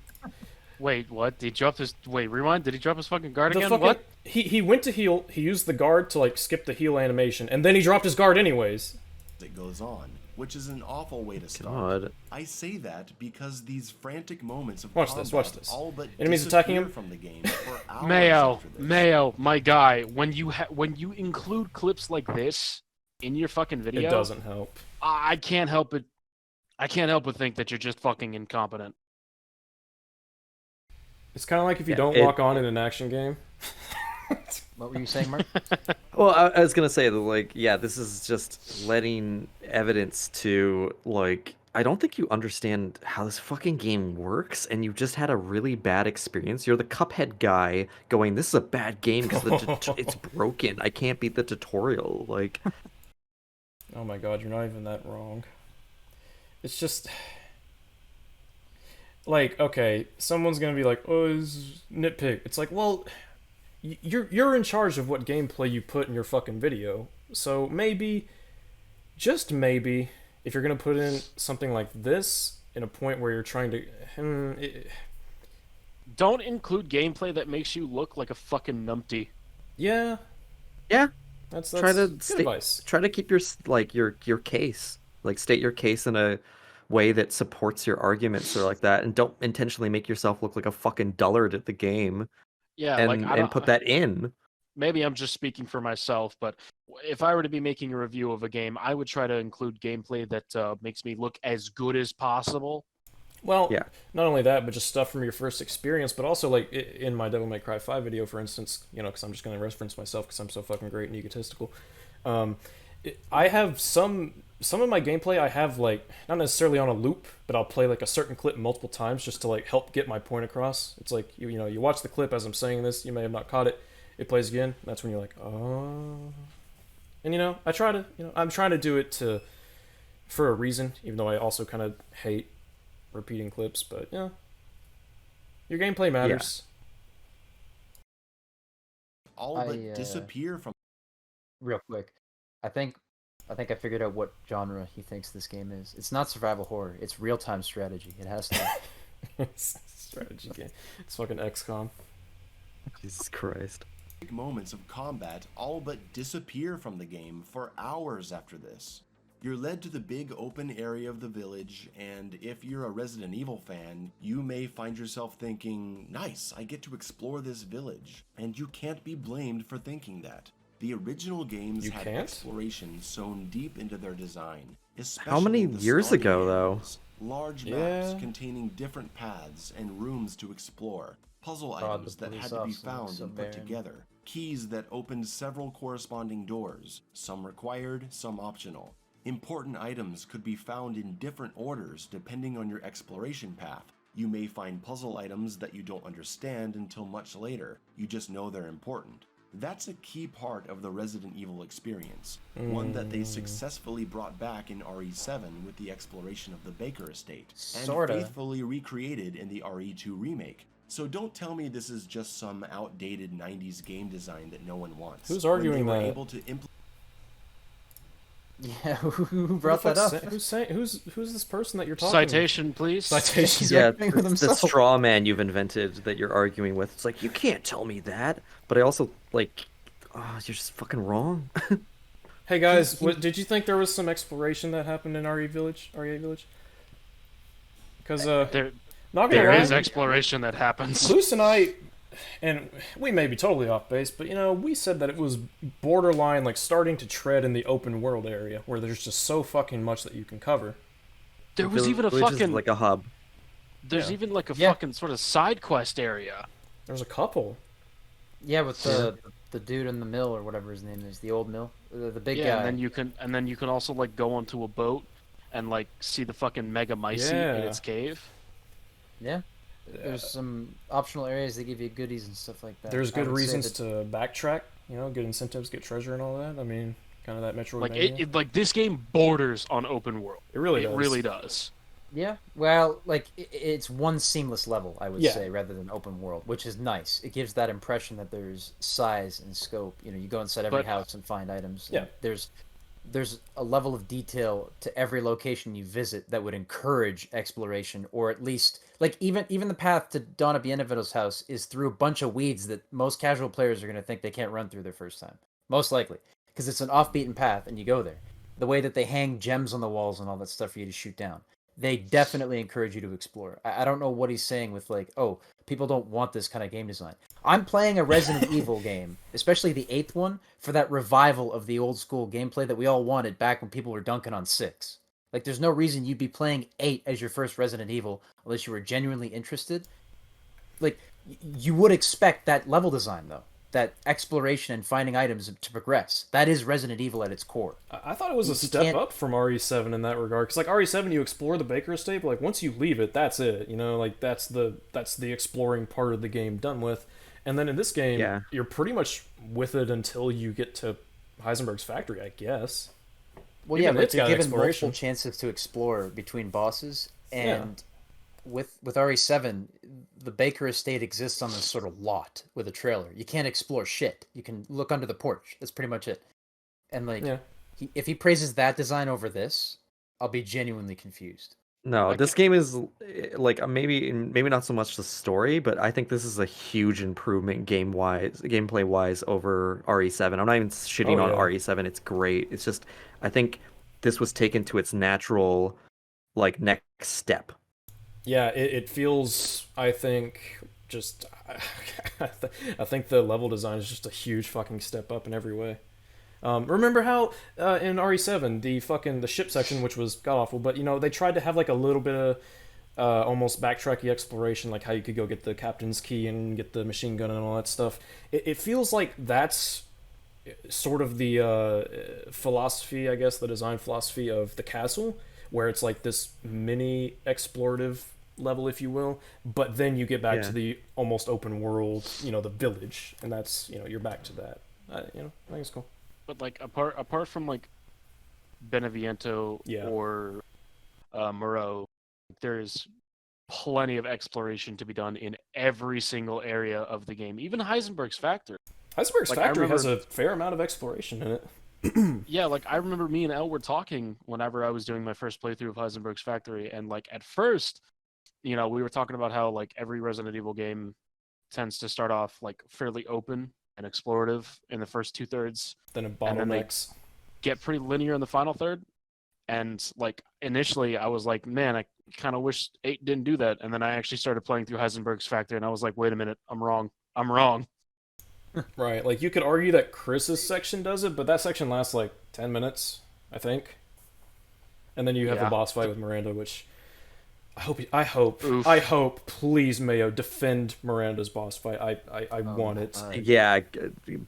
Wait, what? Did he drop his? Wait, rewind. Did he drop his fucking guard The again? fucking, What? He went to heal. He used the guard to skip the heal animation, and then he dropped his guard anyways. it goes on, which is an awful way to start. God. I say that because these frantic moments of Watch combat this, watch this. all but Enemies attacking him. disappear from the game for hours Mayo, after this. Mayo, my guy. When you include clips like this in your fucking video, It doesn't help. I can't help it. I can't help but think that you're just fucking incompetent. It's kind of like if you Yeah, don't walk on in an action game. What were you saying, Mark? Well, I was gonna say that, yeah, this is just letting evidence to, I don't think you understand how this fucking game works, and you just had a really bad experience. You're the Cuphead guy going, this is a bad game because it's broken. I can't beat the tutorial. Oh my god, you're not even that wrong. It's just okay, someone's gonna be like, oh, this is nitpick. It's like, well, you're in charge of what gameplay you put in your fucking video. So maybe, just maybe, if you're gonna put in something like this in a point where you're trying to, Don't include gameplay that makes you look like a fucking numpty. yeah, Yeah, that's try to good advice. try to keep your case, state your case in a way that supports your arguments or like that, and don't intentionally make yourself look like a fucking dullard at the game, Yeah, and put that in. Maybe I'm just speaking for myself, but if I were to be making a review of a game, I would try to include gameplay that makes me look as good as possible. Well, Yeah. not only that, but just stuff from your first experience, but also in my Devil May Cry 5 video, for instance, because I'm just going to reference myself because I'm so fucking great and egotistical. I have some some of my gameplay I have like not necessarily on a loop, but I'll play like a certain clip multiple times just to like help get my point across. It's like you know you watch the clip as I'm saying this, you may have not caught it. It plays again. That's when you're like, oh. And you know, I'm trying to do it for a reason, even though I also kind of hate repeating clips. But yeah, your gameplay matters. All but disappear from. Real quick, I think I figured out what genre he thinks this game is. It's not survival horror. It's real-time strategy. It has to. Strategy game. It's fucking XCOM. Jesus Christ. Moments of combat all but disappear from the game for hours after this. You're led to the big open area of the village, and if you're a Resident Evil fan, you may find yourself thinking, nice, I get to explore this village. And you can't be blamed for thinking that. The original games had exploration sewn deep into their design. Especially how many the years ago, areas. though? Large maps containing different paths and rooms to explore. Puzzle items that had to be found and put together. Keys that opened several corresponding doors, some required, some optional. Important items could be found in different orders depending on your exploration path. You may find puzzle items that you don't understand until much later, you just know they're important. That's a key part of the Resident Evil experience, one that they successfully brought back in RE7 with the exploration of the Baker estate, and faithfully recreated in the RE2 remake. So don't tell me this is just some outdated 90s game design that no one wants. Who's arguing that? Able to yeah, who brought that up? Who's this person that you're talking Citation, please. Citation. Yeah, the straw man you've invented that you're arguing with. It's like, you can't tell me that. But I also, like, oh, you're just fucking wrong. Hey guys, did you think there was some exploration that happened in RE8 Village? Because there is exploration that happens. Luce and I, and we may be totally off base, but you know, we said that it was borderline like starting to tread in the open world area where there's just so fucking much that you can cover. There was even a fucking like a hub. There's even like a fucking sort of side quest area. There's a couple. Yeah, with the dude in the mill or whatever his name is, the old mill, the big guy. And then you can also like go onto a boat and like see the fucking Mega Mycete in its cave. Yeah. There's some optional areas that give you goodies and stuff like that. There's good reasons to backtrack, you know, good incentives, get treasure and all that. I mean, kind of that Metroidvania. Like this game borders on open world. It really does. Yeah. Well, like it's one seamless level, I would say, rather than open world, which is nice. It gives that impression that there's size and scope. You know, you go inside every house and find items. Yeah. There's a level of detail to every location you visit that would encourage exploration, or at least like even the path to Donna Bienvenido's house is through a bunch of weeds that most casual players are going to think they can't run through their first time, most likely, because it's an off-beaten path and you go there. The way that they hang gems on the walls and all that stuff for you to shoot down, they definitely encourage you to explore. I don't know what he's saying with like, oh, people don't want this kind of game design. I'm playing a Resident Evil game, especially the 8th one, for that revival of the old school gameplay that we all wanted back when people were dunking on 6. Like, there's no reason you'd be playing 8 as your first Resident Evil unless you were genuinely interested. Like, you would expect that level design, though. That exploration and finding items to progress. That is Resident Evil at its core. I thought it was a step up from RE7 in that regard. Because, like, RE7, you explore the Baker estate, but, like, once you leave it, that's it. You know, like, that's the exploring part of the game done with. And then in this game, you're pretty much with it until you get to Heisenberg's factory, I guess. Well, yeah, but you're given multiple chances to explore between bosses, and with RE7, the Baker estate exists on this sort of lot with a trailer. You can't explore shit. You can look under the porch. That's pretty much it. And like, if he praises that design over this, I'll be genuinely confused. No, this game is like maybe not so much the story, but I think this is a huge improvement gameplay wise over RE7. I'm not even shitting on RE7. It's great. It's just I think this was taken to its natural like next step. Yeah, it feels, I think, just I think the level design is just a huge fucking step up in every way. Remember how in RE7 the ship section, which was god awful, but you know they tried to have like a little bit of almost backtracky exploration, like how you could go get the captain's key and get the machine gun and all that stuff. It feels like that's sort of the philosophy, I guess, the design philosophy of the castle, where it's like this mini explorative level, if you will. But then you get back to Yeah. the almost open world, the village, and that's you're back to that. I think it's cool. But like apart from like Beneviento Yeah. or Moreau, there's plenty of exploration to be done in every single area of the game. Even Heisenberg's Factory. Heisenberg's Like, I Factory has remember- a fair amount of exploration in it. Yeah, like I remember me and El were talking whenever I was doing my first playthrough of Heisenberg's Factory, and like at first, we were talking about how like every Resident Evil game tends to start off like fairly open and explorative in the first 2/3, Then it and then they bottlenecks. get pretty linear in the final third. And like initially, I was like, man, I kind of wish 8 didn't do that. And then I actually started playing through Heisenberg's Factory, and I was like, wait a minute, I'm wrong. I'm wrong. Right, like you could argue that Chris's section does it, but that section lasts like 10 minutes, I think. And then you have the Yeah. boss fight with Miranda, which Oof. I hope, please, Mayo, defend Miranda's boss fight. I want it. Yeah,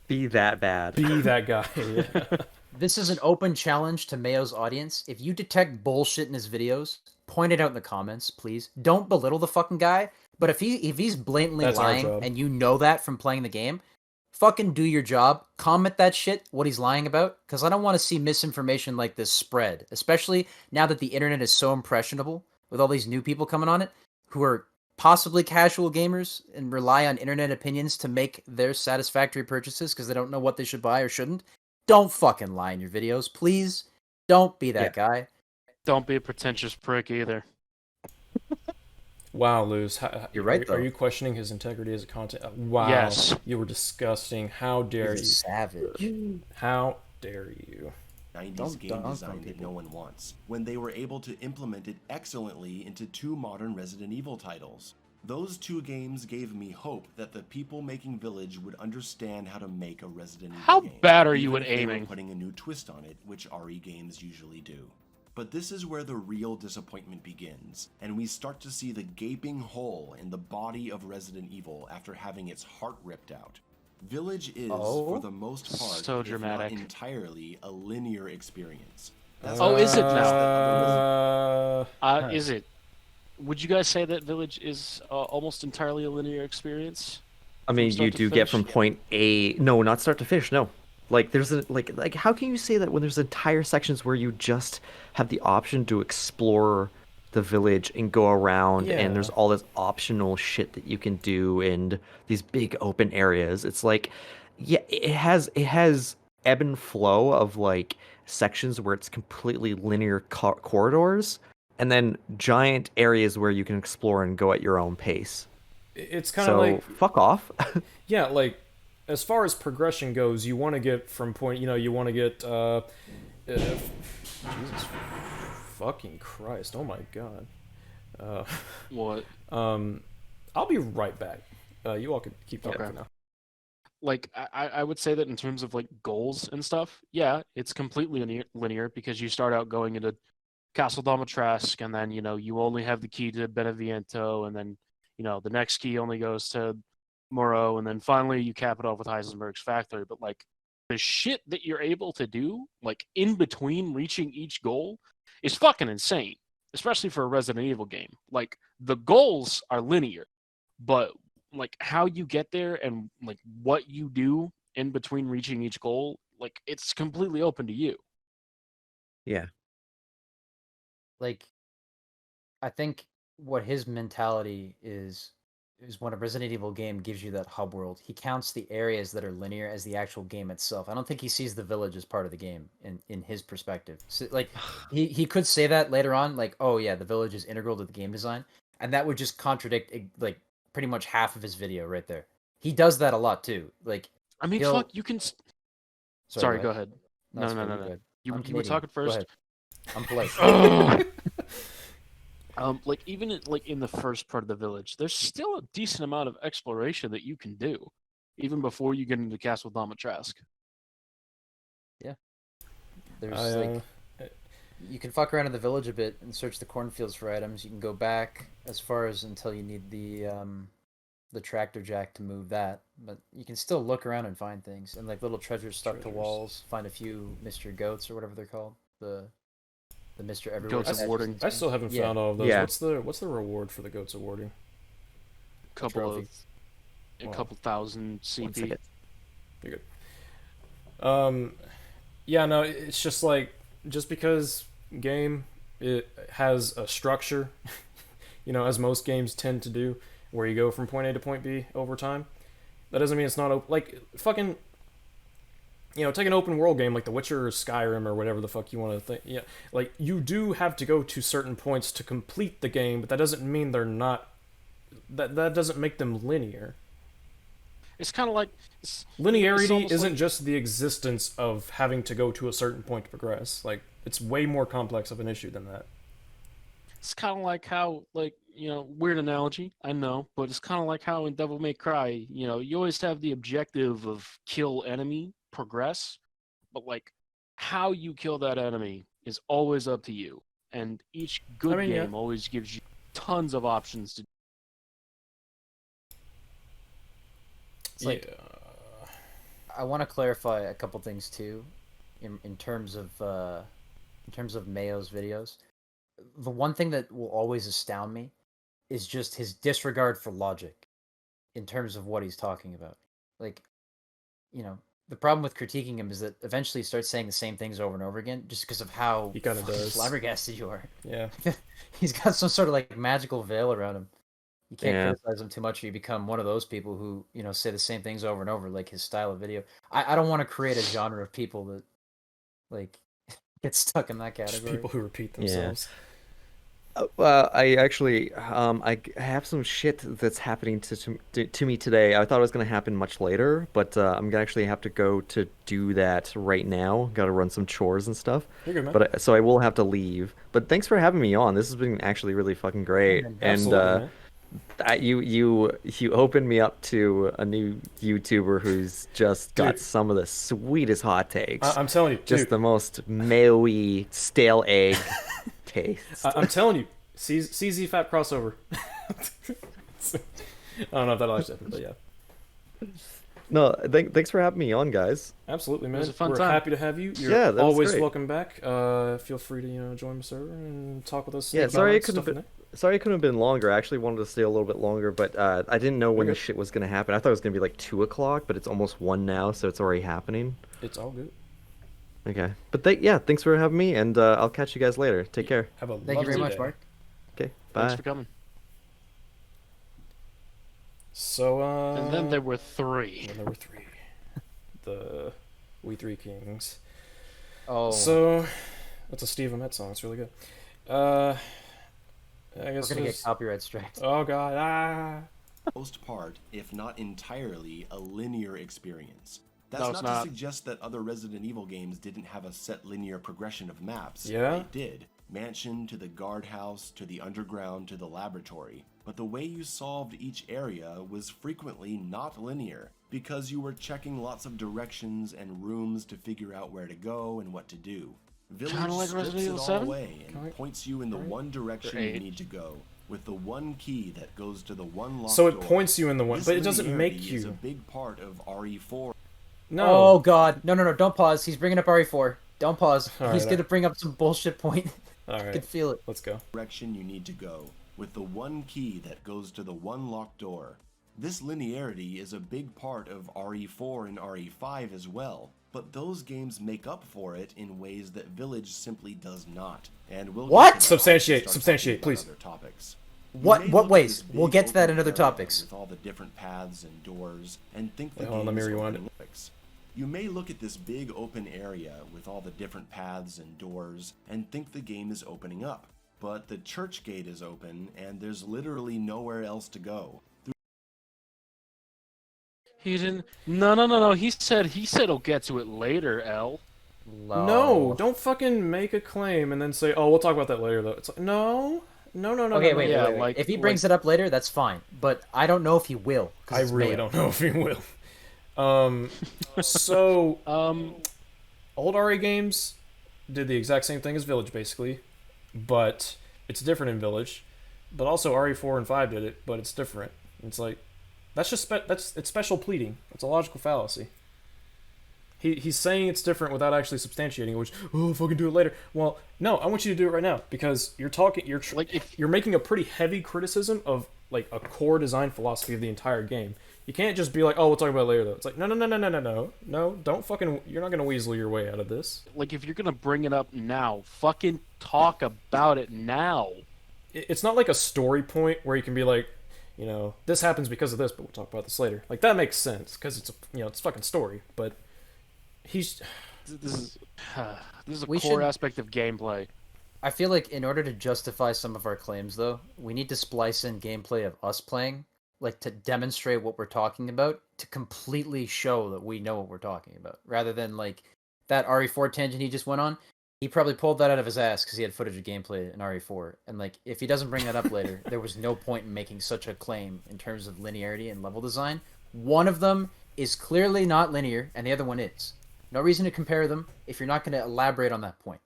be that bad. Be that guy. Yeah. This is an open challenge to Mayo's audience. If you detect bullshit in his videos, point it out in the comments, please. Don't belittle the fucking guy. But if he's blatantly That's our lying job. and you know that from playing the game, fucking do your job. Comment that shit, what he's lying about, because I don't want to see misinformation like this spread, especially now that the internet is so impressionable with all these new people coming on it who are possibly casual gamers and rely on internet opinions to make their satisfactory purchases because they don't know what they should buy or shouldn't. Don't fucking lie in your videos, please. Don't be that guy. Don't be a pretentious prick either. Wow, Luz. You're right, Are though. you questioning his integrity as a content? Wow. Yes. You were disgusting. How dare He's a you? savage. How dare you? 90s Don't game dunk on design that people. no one wants, when they were able to implement it excellently into 2 modern Resident Evil titles. Those 2 games gave me hope that the people making Village would understand how to make a Resident Evil How game. bad are you even at if they were aiming? putting a new twist on it, which RE games usually do. But this is where the real disappointment begins, and we start to see the gaping hole in the body of Resident Evil after having its heart ripped out. Village is, for the most part, So if dramatic. not entirely, a linear experience. Oh, is it now? Is it? Would you guys say that Village is almost entirely a linear experience? I mean, start you to do get from finish? point A. No, not start to finish. No, like there's a like how can you say that when there's entire sections where you just have the option to explore the village and go around, and there's Yeah. all this optional shit that you can do and these big open areas. It's like, yeah, it has ebb and flow of like sections where it's completely linear corridors, and then giant areas where you can explore and go at your own pace. It's kind of So like, fuck off. yeah, like as far as progression goes, you want to get from point, you want to get Jesus fucking Christ. Oh my god. What? I'll be right back. You all can keep talking Okay. for now. Like I would say that in terms of like goals and stuff, yeah, it's completely linear because you start out going into Castle Domatrask, and then you only have the key to Beneviento, and then the next key only goes to Morrow, and then finally you cap it off with Heisenberg's Factory. But like the shit that you're able to do, like in between reaching each goal, is fucking insane, especially for a Resident Evil game. Like the goals are linear, but like how you get there and like what you do in between reaching each goal, like it's completely open to you. Yeah. Like, I think what his mentality is when a Resident Evil game gives you that hub world, he counts the areas that are linear as the actual game itself. I don't think he sees the village as part of the game in his perspective. So, like, he could say that later on, like, oh yeah, the village is integral to the game design, and that would just contradict like pretty much half of his video right there. He does that a lot too. Like, I mean, he'll- fuck, you can. Sorry, go ahead. No, No, it's no, fine, no, you no. go ahead. You I'm were Canadian. talking Go first. ahead. I'm polite. Like even like in the first part of the village, there's still a decent amount of exploration that you can do, even before you get into Castle Domatrask. There's I, like you can fuck around in the village a bit and search the cornfields for items. You can go back as far as until you need the the tractor jack to move that, but you can still look around and find things, and like little treasures stuck to walls. Find a few Mr. Goats or whatever they're called. The Mr. Everywhere. Goats of Warding. I still haven't found all of those. Yeah. What's the reward for the goats awarding? A couple thousand CP. You're good. Yeah, no, it's just like just because game it has a structure, as most games tend to do, where you go from point A to point B over time. That doesn't mean it's not like fucking. Take an open world game like The Witcher or Skyrim or whatever the fuck you want to think. Yeah, like you do have to go to certain points to complete the game, but that doesn't mean they're not. That doesn't make them linear. It's kind of like Linearity isn't just the existence of having to go to a certain point to progress. Like it's way more complex of an issue than that. It's kind of like how, weird analogy, I know, but it's kind of like how in Devil May Cry, you always have the objective of kill enemy, progress, but like how you kill that enemy is always up to you. And each good game always gives you tons of options to. It's like, I want to clarify a couple things too, in terms of Mayo's videos. The one thing that will always astound me is just his disregard for logic in terms of what he's talking about. Like, the problem with critiquing him is that eventually he starts saying the same things over and over again just because of how he kind of does flabbergasted you are. Yeah. He's got some sort of like magical veil around him. You can't criticize him too much or you become one of those people who, say the same things over and over, like his style of video. I don't want to create a genre of people that, like, get stuck in that category. Just people who repeat themselves. Yeah. I actually, I have some shit that's happening to me today. I thought it was going to happen much later, but I'm going to actually have to go to do that right now. Got to run some chores and stuff. You're good, man. But so I will have to leave. But thanks for having me on. This has been actually really fucking great. Absolutely, and you opened me up to a new YouTuber who's just got some of the sweetest hot takes. I'm telling you, just the most mayo-y stale egg taste. I'm telling you, CZ Fat crossover. I don't know if that'll actually happen, but yeah. No, thanks for having me on, guys. Absolutely, man. It was a fun We're time. happy to have you. You're that always great. welcome back. Feel free to join the server and talk with us. Yeah, sorry it couldn't have been longer. I actually wanted to stay a little bit longer, but I didn't know when this shit was gonna happen. I thought it was gonna be like 2 o'clock, but it's almost 1 now, so it's already happening. It's all good. Okay, but thanks for having me, and I'll catch you guys later. Take care. Have a Thank you very much, day. Mark. Okay, bye. Thanks for coming. So, And then there were 3. And there were 3. The We Three Kings. Oh. So, that's a Steve Met song. It's really good. I guess we're gonna get copyright strikes. Oh god, Most part, if not entirely, a linear experience. That's No, it's not to not. suggest that other Resident Evil games didn't have a set linear progression of maps. Yeah? They did. Mansion to the guardhouse to the underground to the laboratory. But the way you solved each area was frequently not linear, because you were checking lots of directions and rooms to figure out where to go and what to do. Village Kinda like strips Resident it Evil all 7? away and points you in the one direction Or you 8. need to go, with the one key that goes to the one locked So it door. points you in the one, This but it doesn't make linearity you. is a big part of RE4. No. Oh god, no, don't pause. He's bringing up RE4. Don't pause. All He's right, gonna bring up some bullshit point. All I right. can feel it. Let's go. Direction you need to go, with the one key that goes to the one locked door. This linearity is a big part of RE4 and RE5 as well, but those games make up for it in ways that Village simply does not. And we'll What? get to that Substantiate, when we start substantiate, talking about please. other topics. You What may what look at ways? this We'll big get to that open in other area topics. With all the different paths and doors, and think the Wait, hold on, game let me is rewind open it. Olympics. You may look at this big open area with all the different paths and doors and think the game is opening up. But the church gate is open and there's literally nowhere else to go. He didn't. No. He said he'll get to it later. L. No, don't fucking make a claim and then say, "Oh, we'll talk about that later." Though it's like, no. Okay, wait. Yeah, Wait. If he brings it up later, that's fine. But I don't know if he will. I really don't know if he will. So old RE games did the exact same thing as Village, basically, but it's different in Village. But also RE4 and 5 did it, but it's different. It's like That's just it's special pleading. It's a logical fallacy. He's saying it's different without actually substantiating it, which, oh, fucking do it later. Well, no, I want you to do it right now, because you're making a pretty heavy criticism of, like, a core design philosophy of the entire game. You can't just be like, oh, we'll talk about it later, though. It's like, no, don't fucking, you're not gonna weasel your way out of this. Like, if you're gonna bring it up now, fucking talk about it now. It's not like a story point where you can be like, you know, this happens because of this, but we'll talk about this later. Like, that makes sense, because it's it's a fucking story, but... This is a core aspect of gameplay. I feel like in order to justify some of our claims, though, we need to splice in gameplay of us playing, like to demonstrate what we're talking about, to completely show that we know what we're talking about, rather than like that RE4 tangent he just went on. He probably pulled that out of his ass because he had footage of gameplay in RE4, and like if he doesn't bring that up later, there was no point in making such a claim in terms of linearity and level design. One of them is clearly not linear, and the other one is. No reason to compare them if you're not going to elaborate on that point.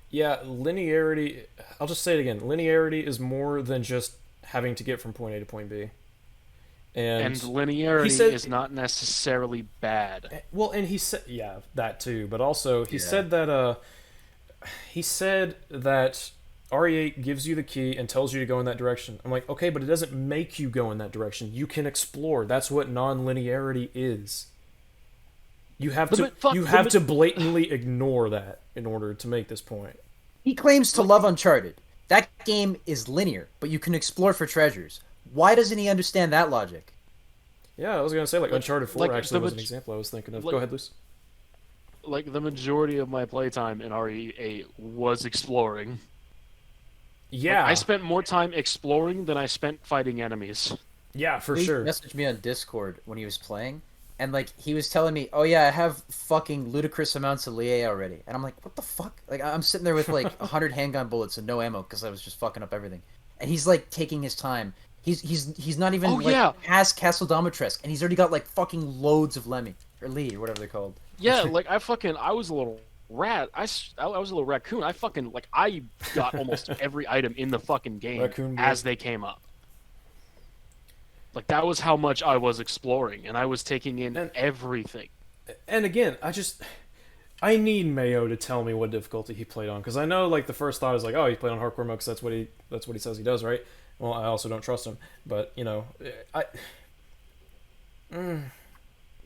Yeah, linearity... I'll just say it again. Linearity is more than just having to get from point A to point B. And linearity is not necessarily bad. Well, and he said... Yeah, that too. But also, he said that... He said that RE8 gives you the key and tells you to go in that direction. I'm like, okay, but it doesn't make you go in that direction. You can explore. That's what non-linearity is. You have to blatantly ignore that in order to make this point. He claims to love Uncharted. That game is linear, but you can explore for treasures. Why doesn't he understand that logic? Yeah, I was gonna say Uncharted 4 actually was an example I was thinking of. Go ahead, Luce. Like, the majority of my playtime in RE8 was exploring. Yeah. Like, I spent more time exploring than I spent fighting enemies. Yeah, for sure. He messaged me on Discord when he was playing. And, like, he was telling me, oh, yeah, I have fucking ludicrous amounts of Lié already. And I'm like, what the fuck? Like, I'm sitting there with, like, 100 handgun bullets and no ammo because I was just fucking up everything. And he's, like, taking his time. He's not even, past Castle Domitresk. And he's already got, like, fucking loads of Lemmy. Or Lee, or whatever they're called. Yeah, like, I was a little rat. I was a little raccoon. I got almost every item in the fucking game as they came up. Like, that was how much I was exploring, and I was taking in everything. And again, I need Mayo to tell me what difficulty he played on, because I know, like, the first thought is like, oh, he played on hardcore mode because that's what he says he does, right? Well, I also don't trust him, but you know,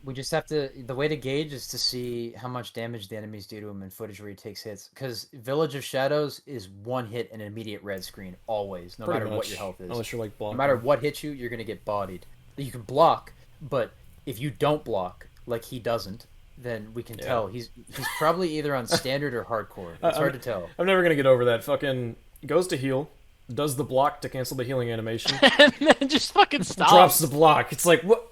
We just have to. The way to gauge is to see how much damage the enemies do to him in footage where he takes hits. Because Village of Shadows is one hit and an immediate red screen always, no matter what your health is. Unless you're like blocking. No matter what hits you, you're gonna get bodied. You can block, but if you don't block, like he doesn't, then we can tell he's probably either on standard or hardcore. It's hard to tell. I'm never gonna get over that. Fucking goes to heal, does the block to cancel the healing animation, and then just fucking stops. Drops the block. It's like what?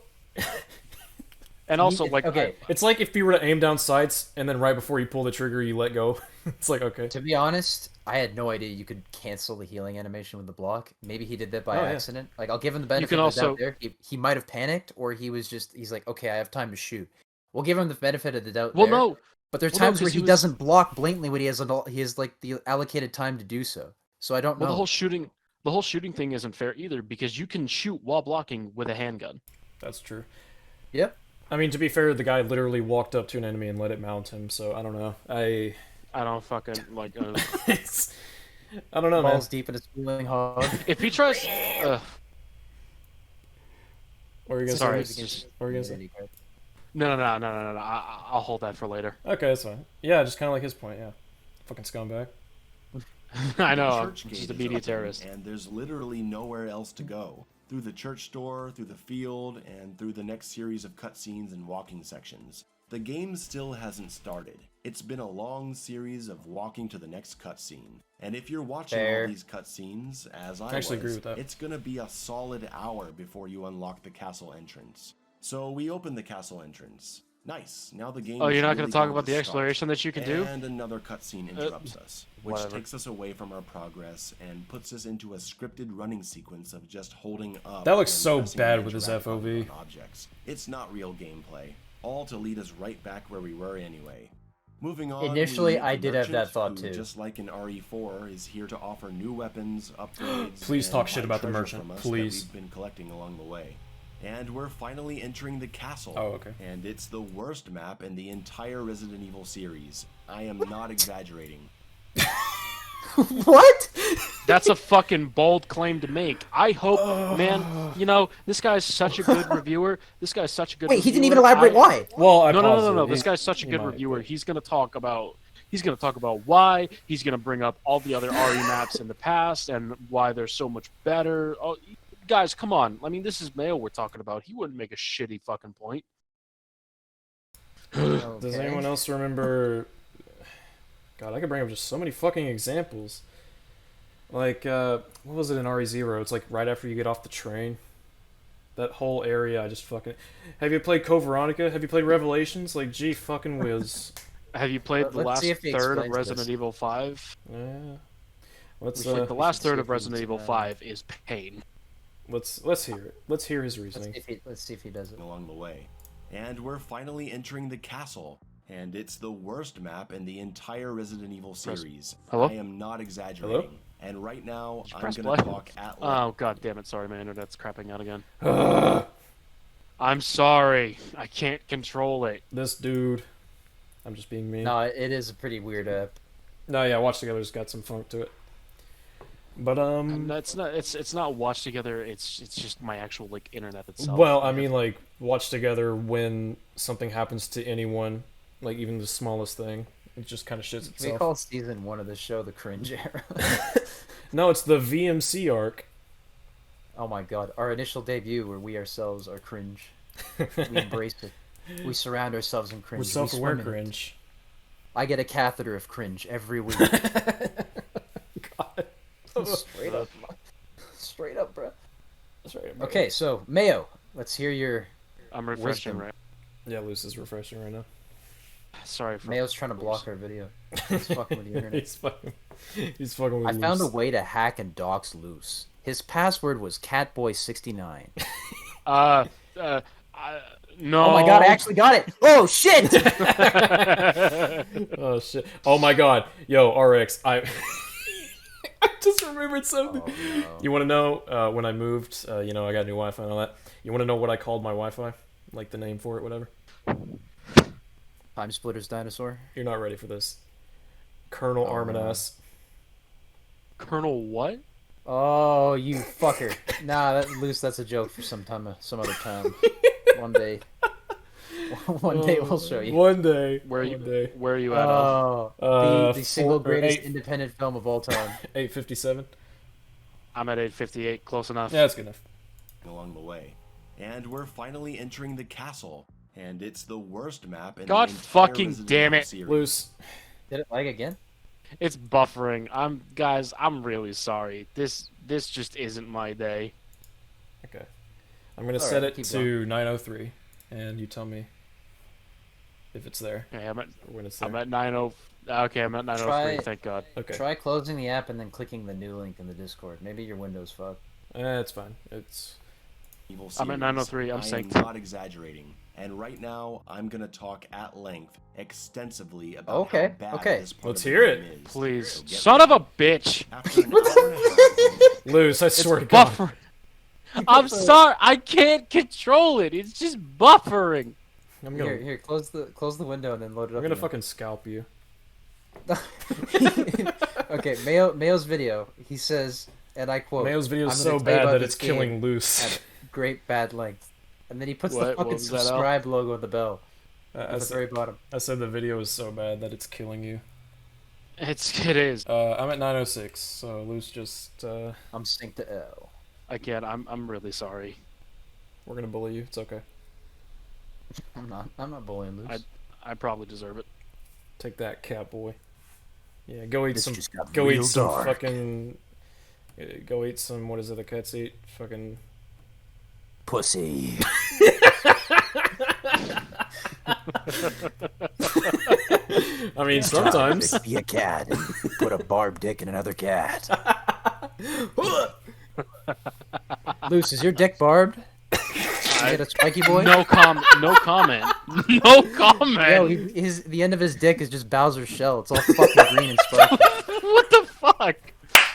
And also, like, it's like if you were to aim down sights and then right before you pull the trigger, you let go. It's like, okay. To be honest, I had no idea you could cancel the healing animation with the block. Maybe he did that by accident. Like, I'll give him the benefit of the doubt there. He might have panicked, or he's like, okay, I have time to shoot. We'll give him the benefit of the doubt there. No. But there are times where he doesn't block blatantly when he has like the allocated time to do so. So I don't know. The whole shooting thing isn't fair either, because you can shoot while blocking with a handgun. That's true. Yep. I mean, to be fair, the guy literally walked up to an enemy and let it mount him, so I don't know. I don't fucking, like... I don't know, man. Balls deep in his feeling hog. If he tries... What are you gonna say? What are you gonna say? No. I'll hold that for later. Okay, that's fine. Yeah, just kind of like his point, yeah. Fucking scumbag. I know, I'm just a media terrorist. And there's literally nowhere else to go. Through the church store, through the field, and through the next series of cutscenes and walking sections. The game still hasn't started. It's been a long series of walking to the next cutscene. And if you're watching all these cutscenes, as I actually agree with that. It's gonna be a solid hour before you unlock the castle entrance. So we open the castle entrance. Nice. Now the game. Oh, you're not really going to talk about the exploration that you can do? And another cutscene interrupts us, which takes us away from our progress and puts us into a scripted running sequence of just holding up. That looks so bad with his FOV. Objects. It's not real gameplay. All to lead us right back where we were anyway. Moving on, Initially, we meet I the did have that merchant, thought, who, too. just like in RE4, is here to offer new weapons, upgrades, Please and talk shit buy about the treasure merchant, from us please. that we've been collecting along the way. And we're finally entering the castle. Oh, okay. And it's the worst map in the entire Resident Evil series. I am not exaggerating. What? That's a fucking bold claim to make. I hope, man. You know, this guy's such a good reviewer. This guy's such a good. Wait, reviewer. he didn't even elaborate why. Well, I No. paused it. This guy's such a good reviewer. He's gonna talk about. He's gonna talk about why. He's gonna bring up all the other RE maps in the past and why they're so much better. Oh, guys, come on. I mean, this is Mayo we're talking about. He wouldn't make a shitty fucking point. Does anyone else remember? God, I could bring up just so many fucking examples. Like, what was it in RE0? It's like right after you get off the train. That whole area, I just fucking... Have you played Code Veronica? Have you played Revelations? Like, gee fucking whiz. Have you played the Let's last see if he third of explains Resident this. Evil 5? Yeah. Let's, The last see third if of he Resident can, Evil 5 is pain. let's hear it. Let's hear his reasoning. Let's see if he does it. Along the way. And we're finally entering the castle. And it's the worst map in the entire Resident Evil series. Hello? I am not exaggerating. Hello? And right now, Did you I'm press going to play? talk at length. Oh, god damn it. Sorry, my internet's crapping out again. I'm sorry. I can't control it. This dude... I'm just being mean. No, it is a pretty weird app. No, yeah, Watch Together's got some funk to it. But, It's not watched together. It's just my actual like internet itself. Well, I mean, like, Watch Together when something happens to anyone, like, even the smallest thing, it just kind of shits We itself. call season 1 of the show the cringe era. No, it's the VMC arc. Oh my god, our initial debut where we ourselves are cringe. We embrace it. We surround ourselves in cringe. We're We self-aware swim in it. cringe. I get a catheter of cringe every week. God. Straight up. Straight up, bro. Sorry, bro. Okay, so, Mayo, let's hear your... I'm refreshing Wisdom. right. Yeah, Luce is refreshing right now. Sorry for. Mayo's trying to block our video. He's fucking with the internet. he's fucking with I found a Luce. way to hack and dox Loose. His password was Catboy69. No. Oh my god, I actually got it! Oh shit! Oh shit. Oh my god. Yo, RX, I just remembered something. Oh, no. You want to know when I moved, I got new Wi-Fi and all that. You want to know what I called my Wi-Fi? Like the name for it, whatever. Time Splitters Dinosaur? You're not ready for this. Colonel Arm and no. Ass. Colonel what? Oh, you fucker. Nah, Loose, that's a joke for some other time. One day. One day we'll show you. One day. Where are one day. Where are you at? Oh, the single 4 or greatest 8. independent film of all time. 8:57. I'm at 8:58. Close enough. Yeah, that's good enough. Along the way. And we're finally entering the castle. And it's the worst map in God the entire fucking Resident damn Evil it. series. Luce. Did it lag again? It's buffering. Guys, I'm really sorry. This just isn't my day. Okay. I'm gonna All set right, it keep to 9:03, and you tell me if it's there Okay, or when it's there. I'm at 90. Okay, I'm at 9:03. Try- Thank God. Okay. Try closing the app and then clicking the new link in the Discord. Maybe your Windows fucked. It's fine. It's Evil I'm at series. 9:03, I'm I am synced. not exaggerating. And right now, I'm gonna talk at length, extensively about Okay, how bad okay. this part Let's of the hear game is. Please, So get son of a bitch. After an hour and a half, Luce. I It's swear to God. buffering. I'm sorry. I can't control it. It's just buffering. I'm gonna. Here, close the window and then load it up. I'm gonna again. fucking scalp you. Okay, Mayo's video. He says, and I quote: Mayo's video "I'm is gonna so tell you bad about that this it's killing game Luce. at great bad length." And then he puts the What fucking was that, Al? subscribe logo at the bell I, at the very bottom. said the video is so bad that it's killing you. It is. I'm at 9:06, so Luce just I'm synced to L. Again, I'm really sorry. we're gonna bully you. It's okay. I'm not bullying Loose. I probably deserve it. Take that, cat boy. Yeah, go eat This some. just got Go real eat some dark. fucking. Go eat some. What is it? The cats eat fucking. Pussy. I mean, sometimes. Be a cat and put a barbed dick in another cat. Luce, is your dick barbed? You get a spiky boy? No comment. No comment. No comment. Yo, the end of his dick is just Bowser's shell. It's all fucking green and spiky. What the fuck?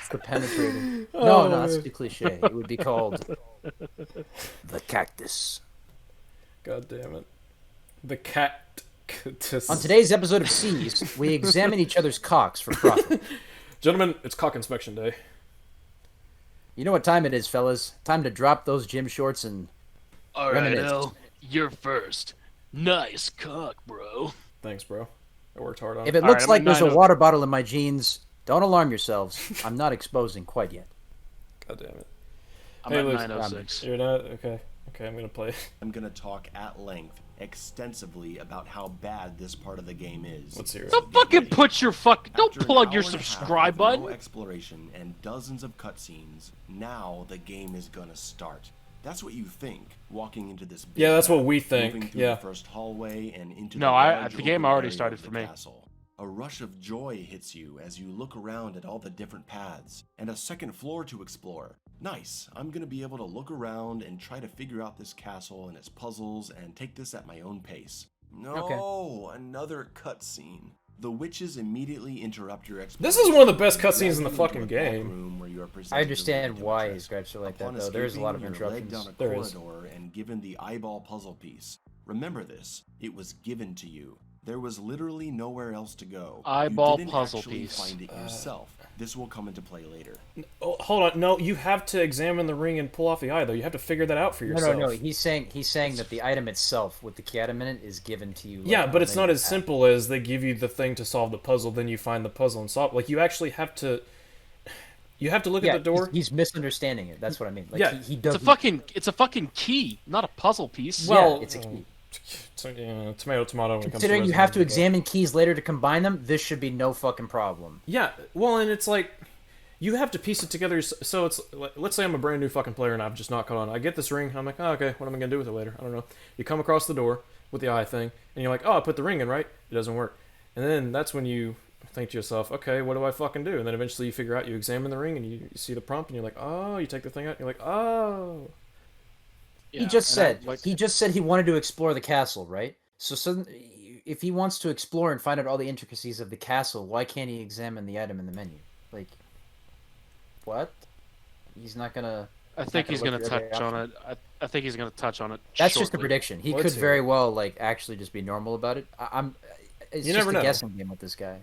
It's the penetrating. No, that's too cliche. It would be called the cactus. God damn it. The cat. On today's episode of S.E.E.S, we examine each other's cocks for profit. Gentlemen, it's cock inspection day. You know what time it is, fellas. Time to drop those gym shorts and All right, reminisce. L, you're first. Nice cock, bro. Thanks, bro. I worked hard on If it. it looks I'm like at there's a 9:00. water bottle in my jeans, don't alarm yourselves. I'm not exposing quite yet. God damn it. I'm Hey, at Luke. 906. You're not? Okay. Okay, I'm gonna play. I'm gonna talk at length, extensively about how bad this part of the game is. Let's hear it. Don't fucking put your don't After an plug your hour and a half subscribe of button. no exploration and dozens of cutscenes, now the game is gonna start. That's what you think, walking into this big Yeah, that's what map, we think, moving through yeah. the first hallway and into No, the I- large the game open already area started of for the me. castle. A rush of joy hits you as you look around at all the different paths, and a second floor to explore. Nice, I'm gonna be able to look around and try to figure out this castle and its puzzles and take this at my own pace. No, another cutscene. The witches immediately interrupt your exploration. This is one of the best cutscenes in the Dragging you fucking into a back game. room where you are presented I with understand a why chest. his gripes are like that, Upon though. There is a lot of escaping, you're led down interruptions. a There is. corridor and given the eyeball puzzle piece. Remember this, it was given to you. There was literally nowhere else to go. Eyeball you didn't puzzle actually piece. find it yourself. This will come into play later. Oh, hold on. No, you have to examine the ring and pull off the eye, though. You have to figure that out for yourself. No. He's saying that the item itself with the key item in it is given to you. Like, Yeah, but it's not as simple. simple as they give you the thing to solve the puzzle, then you find the puzzle and solve. Like, you actually have to. You have to look Yeah, at the door. he's misunderstanding it. That's what I mean. Like, Yeah, he does. It's a fucking key, not a puzzle piece. Well, it's a key. Tomato, tomato. When it comes Considering to you have to Resident Evil. examine keys later to combine them, this should be no fucking problem. Yeah, well, and it's like you have to piece it together. So it's let's say I'm a brand new fucking player and I've just not caught on. I get this ring. I'm like, oh, okay, what am I gonna do with it later? I don't know. You come across the door with the eye thing, and you're like, oh, I put the ring in, right? It doesn't work, and then that's when you think to yourself, okay, what do I fucking do? And then eventually you figure out, you examine the ring, and you see the prompt, and you're like, oh, you take the thing out, and you're like, oh. Yeah, He just and said he wanted to explore the castle, right? So if he wants to explore and find out all the intricacies of the castle, why can't he examine the item in the menu? Like, what? He's not gonna. I think he's gonna gonna look through every touch on it. I think he's gonna touch on it. That's just a shortly. prediction. He Let's could hear very it. well like actually just be normal about it. It's You just never a know. guessing game with this guy.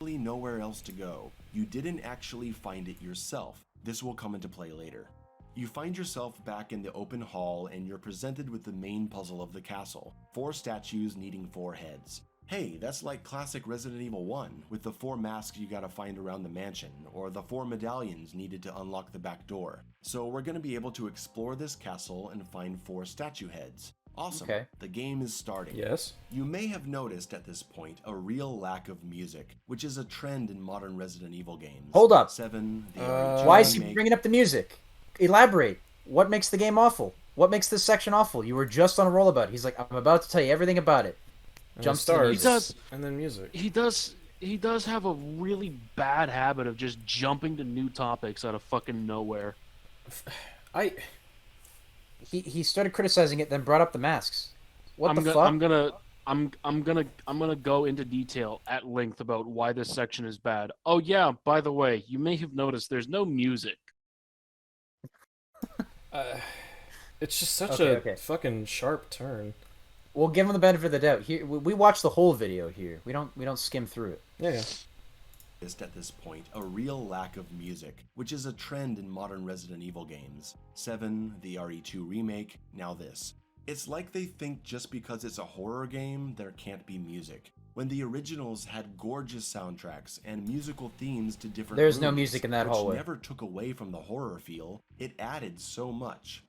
Literally nowhere else to go. You didn't actually find it yourself. This will come into play later. You find yourself back in the open hall and you're presented with the main puzzle of the castle. 4 statues needing 4 heads. Hey, that's like classic Resident Evil 1, with the 4 masks you gotta find around the mansion, or the 4 medallions needed to unlock the back door. So we're gonna be able to explore this castle and find 4 statue heads. Awesome. Okay. The game is starting. Yes. You may have noticed at this point a real lack of music, which is a trend in modern Resident Evil games. Hold up. 7, the RE8 Why is he remake, bringing up the music? Elaborate. What makes the game awful? What makes this section awful? You were just on a roll about it. He's like, I'm about to tell you everything about it. And Jumps it to the starts, music. He does- and then music. He does have a really bad habit of just jumping to new topics out of fucking nowhere. He started criticizing it, then brought up the masks. What the fuck? I'm gonna go into detail at length about why this section is bad. Oh yeah, by the way, you may have noticed there's no music. It's just such Okay. fucking sharp turn. We'll give him the benefit of the doubt. Here, we watch the whole video here. We don't skim through it. Yeah. At this point, a real lack of music, which is a trend in modern Resident Evil games. 7, the RE2 remake, now this. It's like they think just because it's a horror game, there can't be music. When the originals had gorgeous soundtracks and musical themes to different There's no rooms, music in that which hallway. never took away from the horror feel, it added so much.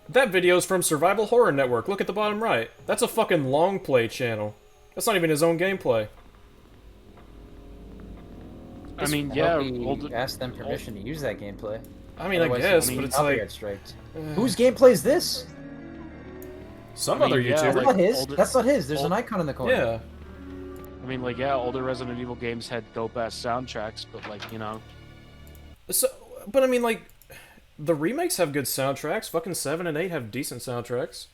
That video's from Survival Horror Network. Look at the bottom right. That's a fucking long play channel. That's not even his own gameplay. I mean, I yeah, hope he older, asked them permission to use that gameplay. I mean, I Otherwise, guess, he'll but be it's copyright like striked. Whose gameplay is this? some I mean, other yeah, YouTuber. That's like, not his. older- That's not his. There's an old- icon in the corner. Yeah. I mean, like, yeah, older Resident Evil games had dope ass soundtracks, but like, you know, So, but I mean, like, The remakes have good soundtracks. Fucking 7 and 8 have decent soundtracks.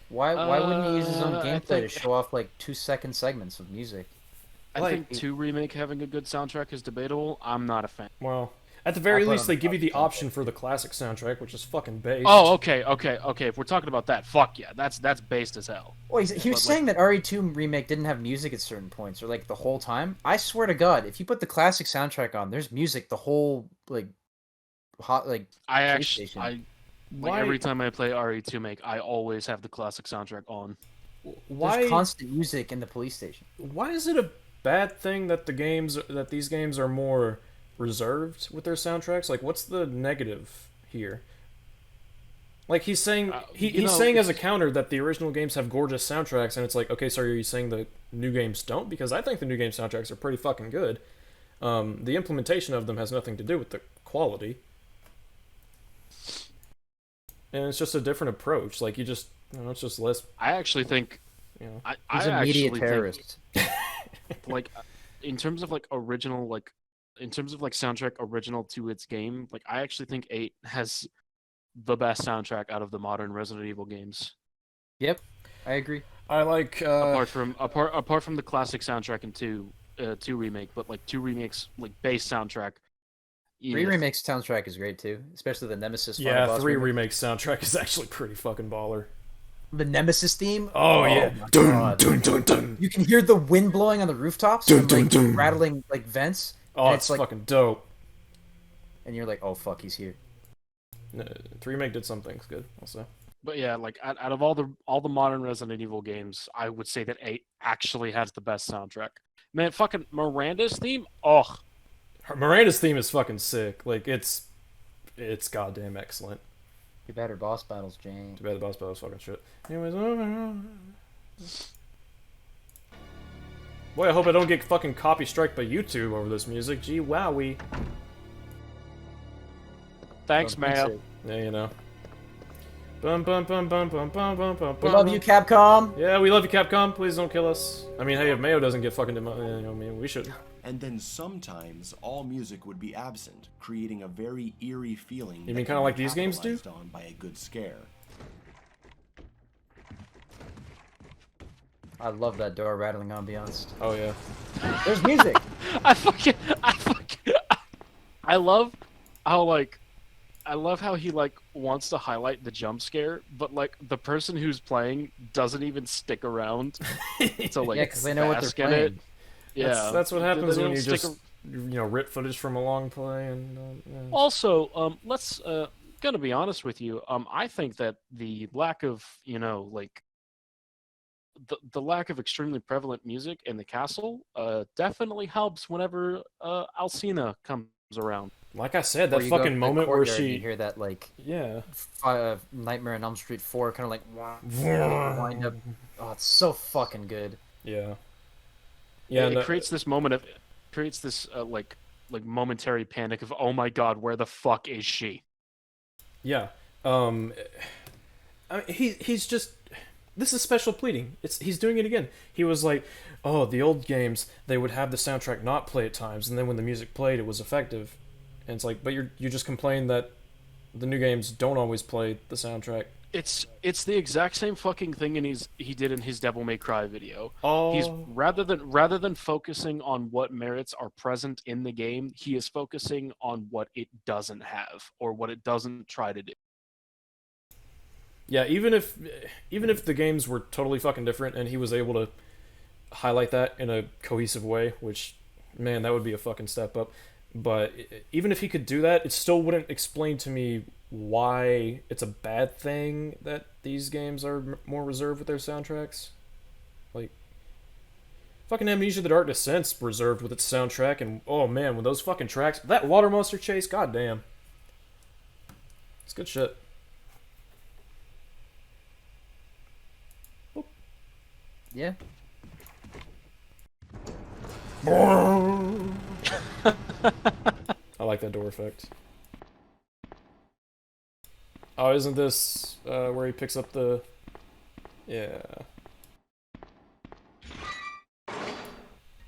Why wouldn't he use his own I gameplay to think- show off like 2-second segments of music? I Like- think 2 remake having a good soundtrack is debatable. I'm not a fan. Well, at the very I put least, on they the give you the classic option for the classic soundtrack, which is fucking based. Oh, okay. If we're talking about that, fuck yeah, that's based as hell. Well, he was But, like- saying that RE2 remake didn't have music at certain points, or like the whole time. I swear to God, if you put the classic soundtrack on, there's music the whole like hot like. I actually, PlayStation. Why? every time I play RE2 make, I always have the classic soundtrack on. Why? There's constant music in the police station. Why is it a bad thing that these games are more reserved with their soundtracks? Like, what's the negative here? Like, he's saying he's saying as a counter that the original games have gorgeous soundtracks, and it's like, okay, so are you saying the new games don't? Because I think the new game soundtracks are pretty fucking good. The implementation of them has nothing to do with the quality, and it's just a different approach. Like, you just, it's just less. I actually think, You know, He's I a media actually terrorist. think, like, in terms of like original, like, in terms of like soundtrack original to its game, like, I actually think 8 has the best soundtrack out of the modern Resident Evil games. Yep, I agree. I like. Apart from the classic soundtrack in 2 remake, but like 2 remakes, like base soundtrack. 3 remakes soundtrack is great too, especially the Nemesis. Final Yeah, Boss 3 remake. remake soundtrack is actually pretty fucking baller. The Nemesis theme. Oh yeah, my dun God. dun dun dun. You can hear the wind blowing on the rooftops Dun, and dun, like dun. rattling like vents. Oh, and it's like, fucking dope. and you're like, oh fuck, he's here. 3 remake did some things good, also. But yeah, like out of all the modern Resident Evil games, I would say that 8 actually has the best soundtrack. Man, fucking Miranda's theme. Oh, Miranda's theme is fucking sick. Like, it's goddamn excellent. Too bad her boss battles, Jane. Too bad the boss battle was fucking shit. Anyways, boy, I hope I don't get fucking copy strike by YouTube over this music. Gee wowie. thanks, Don't fix Mayo. it. Yeah, you know. Bum bum bum bum bum bum bum bum. We love you, Capcom. Yeah, we love you, Capcom. Please don't kill us. I mean, hey, if Mayo doesn't get fucking I mean, we should. And then sometimes all music would be absent, creating a very eerie feeling. You that mean can kinda be like these games do? capitalized on by a good scare. I love that door rattling ambiance. Oh yeah. There's music. I love how he like wants to highlight the jump scare, but like the person who's playing doesn't even stick around to like Yeah, 'cause they know what they're bask in playing. it. Yeah, That's what happens They when don't you stick just rip footage from a long play and. Yeah. Also, let's gonna be honest with you. I think that the lack of like the lack of extremely prevalent music in the castle definitely helps whenever Alcina comes around. Like I said, Or that you go fucking to the moment where courtyard and she. you hear that like Yeah. Nightmare on Elm Street 4 kind of like wind up. Oh, it's so fucking good. Yeah. Yeah. It creates this moment of like momentary panic of, oh my god, where the fuck is she? Yeah. I mean, he's just. This is special pleading. He's doing it again. He was like, "Oh, the old games, they would have the soundtrack not play at times, and then when the music played, it was effective." And it's like, but you just complain that the new games don't always play the soundtrack. It's the exact same fucking thing he did in his Devil May Cry video. Oh. He's rather than focusing on what merits are present in the game, he is focusing on what it doesn't have or what it doesn't try to do. Yeah, even if the games were totally fucking different and he was able to highlight that in a cohesive way, which, man, that would be a fucking step up. But even if he could do that, it still wouldn't explain to me why it's a bad thing that these games are more reserved with their soundtracks. Like, fucking Amnesia: The Dark Descent's reserved with its soundtrack, and oh man, when those fucking tracks, that water monster chase, goddamn, it's good shit. Yeah. I like that door effect. Oh, isn't this where he picks up the... Yeah.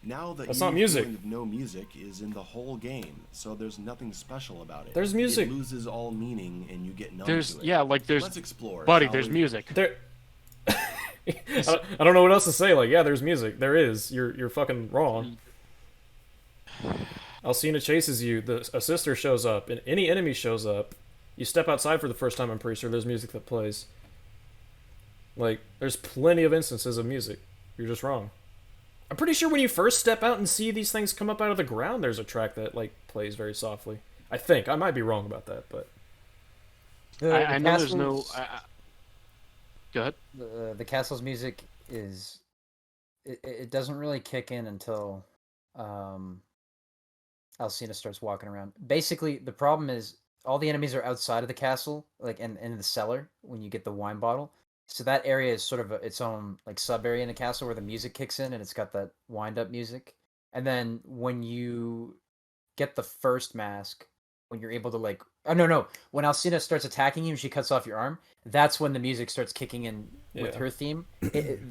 Now the That's not music. feeling of no music is in the whole game, so there's nothing special about it. There's music. It loses all meaning, and you get numb There's to it. yeah, like there's Let's explore, buddy, shall there's we? music. There. I don't know what else to say. Like, yeah, there's music. There is. You're fucking wrong. Alcina chases you. A sister shows up, and any enemy shows up. You step outside for the first time. I'm pretty sure there's music that plays. Like, there's plenty of instances of music. You're just wrong. I'm pretty sure when you first step out and see these things come up out of the ground, there's a track that like plays very softly. I think I might be wrong about that, but I know there's no. Go ahead. The castle's music is it doesn't really kick in until Alcina starts walking around. Basically, the problem is all the enemies are outside of the castle, like in the cellar when you get the wine bottle. So that area is sort of its own like sub area in the castle where the music kicks in, and it's got that wind up music. And then when you get the first mask, when you're able to like, oh no, when Alcina starts attacking you and she cuts off your arm, that's when the music starts kicking in with her theme.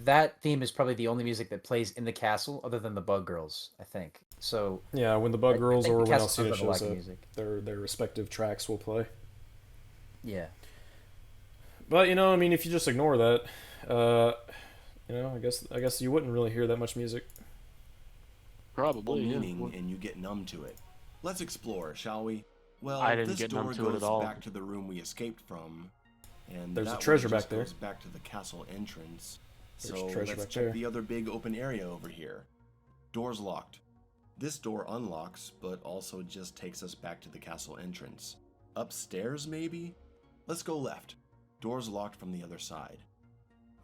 That theme is probably the only music that plays in the castle, other than the Bug Girls, I think. So yeah, when the Bug Girls or when Alcina shows up, music. their respective tracks will play. Yeah. But you know, I mean, if you just ignore that, you know, I guess you wouldn't really hear that much music. Probably, meaning, and you get numb to it. Let's explore, shall we? Well, I didn't this get door numb to it goes at all. back to the room we escaped from, and There's that a treasure one just back there. goes back to the castle entrance. There's So treasure let's back check there. the other big open area over here. Door's locked. This door unlocks, but also just takes us back to the castle entrance. Upstairs, maybe? Let's go left. Door's locked from the other side.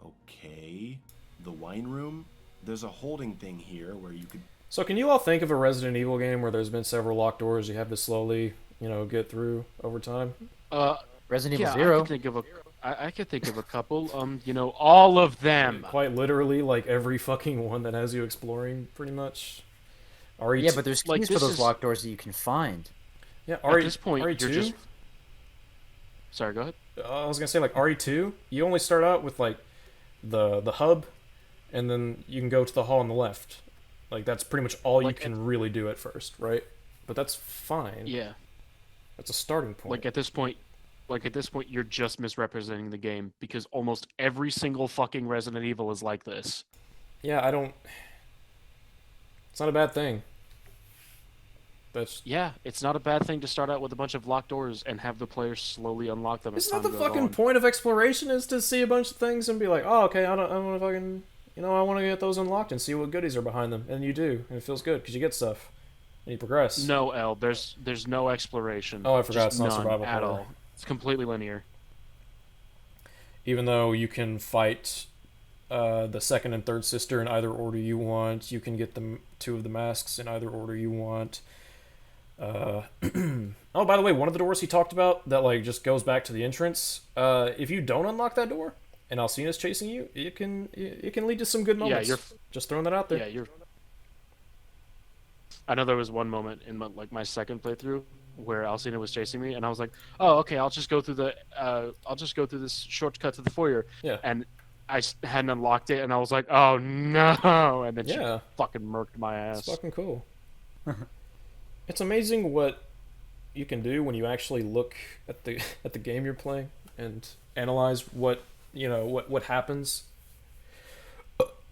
Okay. The wine room? There's a holding thing here where you could... So can you all think of a Resident Evil game where there's been several locked doors you have to slowly, you know, get through over time? Resident Evil Yeah, 0. I could think of a couple. You know, all of them. Quite literally, like every fucking one that has you exploring, pretty much. RE2, Yeah, but there's keys like, for this those is- locked doors that you can find. yeah, At this point, RE2? you're just. Sorry, go ahead. I was gonna say like RE2. You only start out with like the hub, and then you can go to the hall on the left. Like that's pretty much all Like, you can really do at first, right? But that's fine. Yeah. That's a starting point. Like at this point, you're just misrepresenting the game because almost every single fucking Resident Evil is like this. Yeah, I don't. It's not a bad thing. That's. Yeah, it's not a bad thing to start out with a bunch of locked doors and have the player slowly unlock them. Isn't as that time the goes fucking on. point of exploration? Is to see a bunch of things and be like, oh, okay, I want to fucking, you know, I want to get those unlocked and see what goodies are behind them, and you do, and it feels good because you get stuff, and you progress. No, L. There's no exploration. Oh, I forgot, Just it's not none survival at horror. all. It's completely linear. Even though you can fight the second and third sister in either order you want, you can get them 2 of the masks in either order you want. Oh, by the way, one of the doors he talked about that like just goes back to the entrance. If you don't unlock that door and Alcina's chasing you, it can lead to some good moments. you're just throwing that out there. Yeah, you're. I know there was one moment in my second playthrough where Alcina was chasing me, and I was like, "Oh, okay, I'll just go through this shortcut to the foyer." Yeah. And I hadn't unlocked it, and I was like, "Oh no!" And then Yeah. she fucking murked my ass. It's fucking cool. It's amazing what you can do when you actually look at the game you're playing and analyze what happens,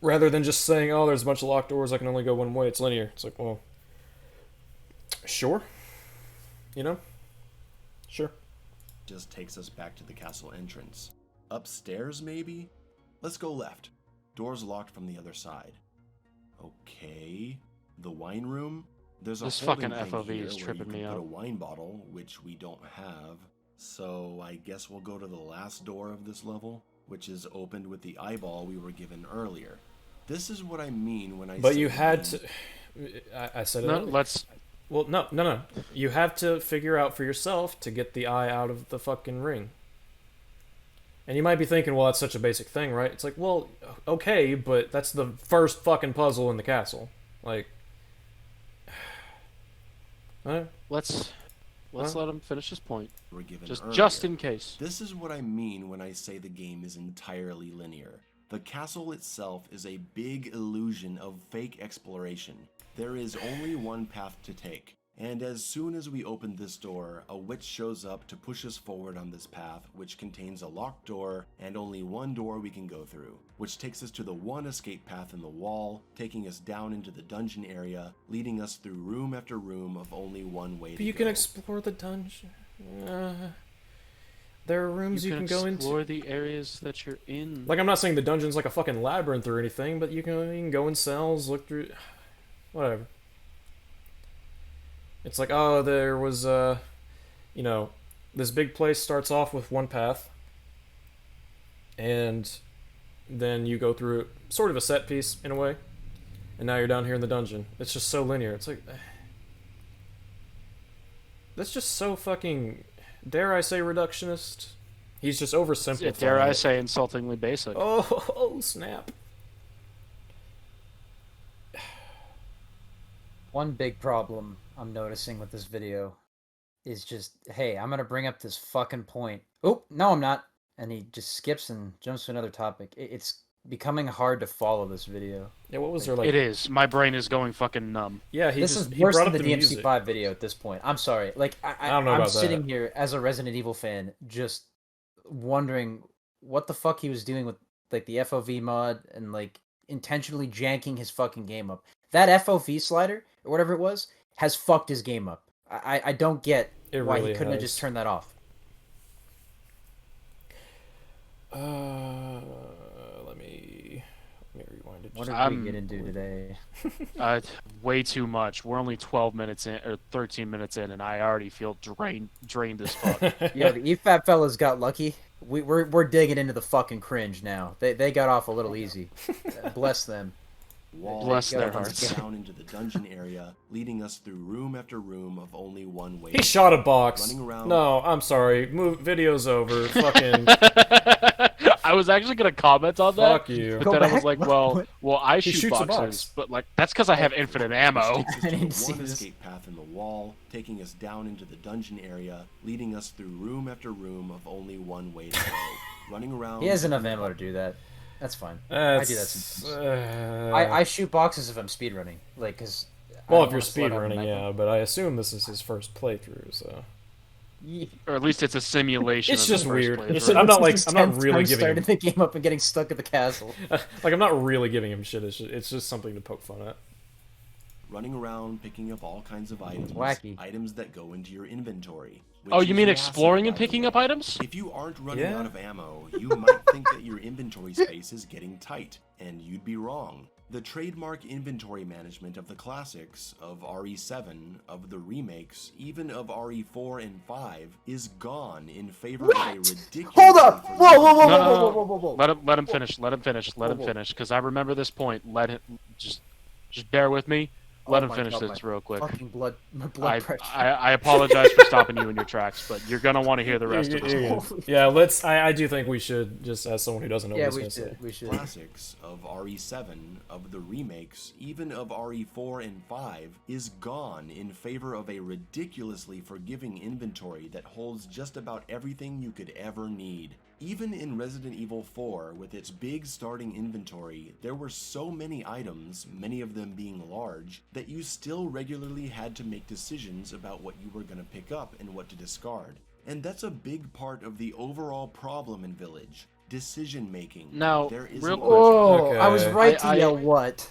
rather than just saying, "Oh, there's a bunch of locked doors. I can only go one way. It's linear." It's like, well, sure, you know, sure. just takes us back to the castle entrance. Upstairs, maybe? Let's go left. Door's locked from the other side. Okay. The wine room? There's a This holding fucking thing FOV here is where tripping you me can put out. a wine bottle, which we don't have. So I guess we'll go to the last door of this level, which is opened with the eyeball we were given earlier. This is what I mean when I But say you the had game- to. I said it. No, earlier. let's. Well, no. You have to figure out for yourself to get the eye out of the fucking ring. And you might be thinking, well, that's such a basic thing, right? It's like, well, okay, but that's the first fucking puzzle in the castle. Like, Let's Huh? let him finish his point. were given Just earlier. just in case. This is what I mean when I say the game is entirely linear. The castle itself is a big illusion of fake exploration. There is only one path to take. And as soon as we open this door, a witch shows up to push us forward on this path, which contains a locked door and only one door we can go through, which takes us to the one escape path in the wall, taking us down into the dungeon area, leading us through room after room of only one way to go. But you can explore the dungeon. There are rooms you can go into. Explore the areas that you're in. Like, I'm not saying the dungeon's like a fucking labyrinth or anything, but you can go in cells, look through... Whatever. It's like, oh, there was, you know, this big place starts off with one path, and then you go through sort of a set piece, in a way, and now you're down here in the dungeon. It's just so linear. It's like... That's just so fucking, dare I say, reductionist. He's just oversimplifying. Dare I say, insultingly basic. Oh, snap. One big problem I'm noticing with this video is just, hey, I'm gonna bring up this fucking point. Oh, no, I'm not. And he just skips and jumps to another topic. It's becoming hard to follow this video. Yeah, what was there like? It is. My brain is going fucking numb. Yeah, This is worse than the DMC5 video at this point. I'm sorry. Like, I don't know I'm about sitting that. here as a Resident Evil fan, just wondering what the fuck he was doing with like the FOV mod and like intentionally janking his fucking game up. That FOV slider or whatever it was has fucked his game up. I don't get why really he couldn't have has. just turned that off. Let me rewind it. What just- did we get into today? Way too much. We're only 12 minutes in, or 13 minutes in, and I already feel drained as fuck. Yeah, the EFAP fellas got lucky. We're digging into the fucking cringe now. They got off a little easy. Bless them. Wall Bless their takes us hearts. down into the dungeon area, leading us through room after room of only one way. He shot a box. Running around. No, I'm sorry. Video's over. Fucking I was actually gonna comment on that, fuck you. but Go then I back. was like, well, I He shoot shoots a boxes, box. but like that's because I have infinite ammo. Takes us I to didn't the see one this. escape path in the wall, taking us down into the dungeon area, leading us through room after room of only one way to go. Running around. He has enough ammo to do that. That's fine. I do that sometimes. I shoot boxes if I'm speedrunning, like, cause. I well, don't if you're wanna slow down speedrunning, my- yeah, but I assume this is his first playthrough, so Or at least it's a simulation. it's of the just first weird. playthrough. I'm not like This is I'm not his really 10th time giving him starting the game up and getting stuck at the castle. like I'm not really giving him shit. It's just something to poke fun at. Running around, picking up all kinds of items. Wacky. Items that go into your inventory. Oh, which you is mean massive, exploring and by the picking way. up items? If you aren't running Yeah. out of ammo, you might think that your inventory space is getting tight, and you'd be wrong. The trademark inventory management of the classics, of RE7, of the remakes, even of RE4 and 5, is gone in favor of a ridiculous. Hold up! Whoa! Let him finish. Let him finish. Let him finish. Because I remember this point. Let him just bear with me. Let him my finish God, this real quick. Fucking my blood pressure. I apologize for stopping you in your tracks, but you're gonna want to hear the rest of this. Yeah, let's. I do think we should, just as someone who doesn't know Yeah, what he's we gonna say. should. We should. Classics of RE7, of the remakes, even of RE4 and 5, is gone in favor of a ridiculously forgiving inventory that holds just about everything you could ever need. Even in Resident Evil 4, with its big starting inventory, there were so many items, many of them being large, that you still regularly had to make decisions about what you were going to pick up and what to discard. And that's a big part of the overall problem in Village. Decision making. Now, there is real no- quick. Oh, Okay. I was right to I- yell what?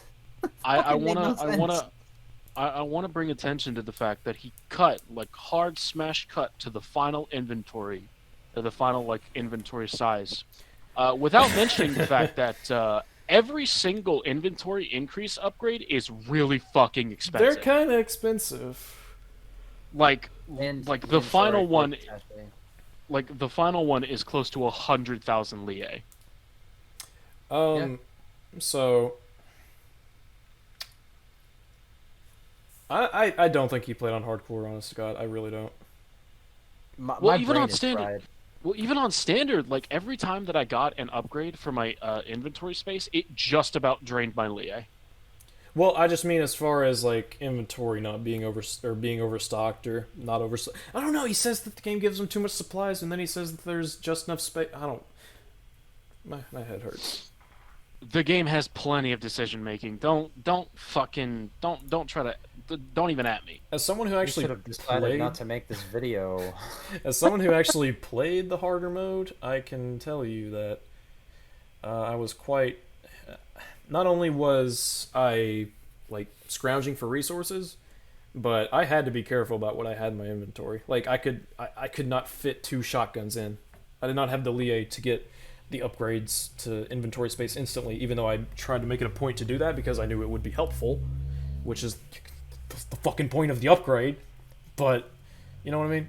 I Fucking made no sense. wanna bring attention to the fact that he cut, like, hard smash cut to the final inventory, or the final, like, inventory size, without mentioning the fact that every single inventory increase upgrade is really fucking expensive. They're kind of expensive. like And the inventory final one, cache. like the final one is close to 100,000 Lie. So I don't think he played on hardcore, honest to God. I really don't. My Well, even brain on is standard, fried. well, even on standard, like every time that I got an upgrade for my inventory space, it just about drained my Lie. Well, I just mean as far as like inventory not being being overstocked or not overstocked. I don't know. He says that the game gives him too much supplies, and then he says that there's just enough space. I don't. My head hurts. The game has plenty of decision making. Don't try to don't even at me. As someone who You actually should have decided played, not to make this video. as someone who actually played the harder mode, I can tell you that I was quite. Not only was I like scrounging for resources, but I had to be careful about what I had in my inventory. Like I could not fit 2 shotguns in. I did not have the Lie to get the upgrades to inventory space instantly, even though I tried to make it a point to do that because I knew it would be helpful, which is the fucking point of the upgrade. But you know what I mean?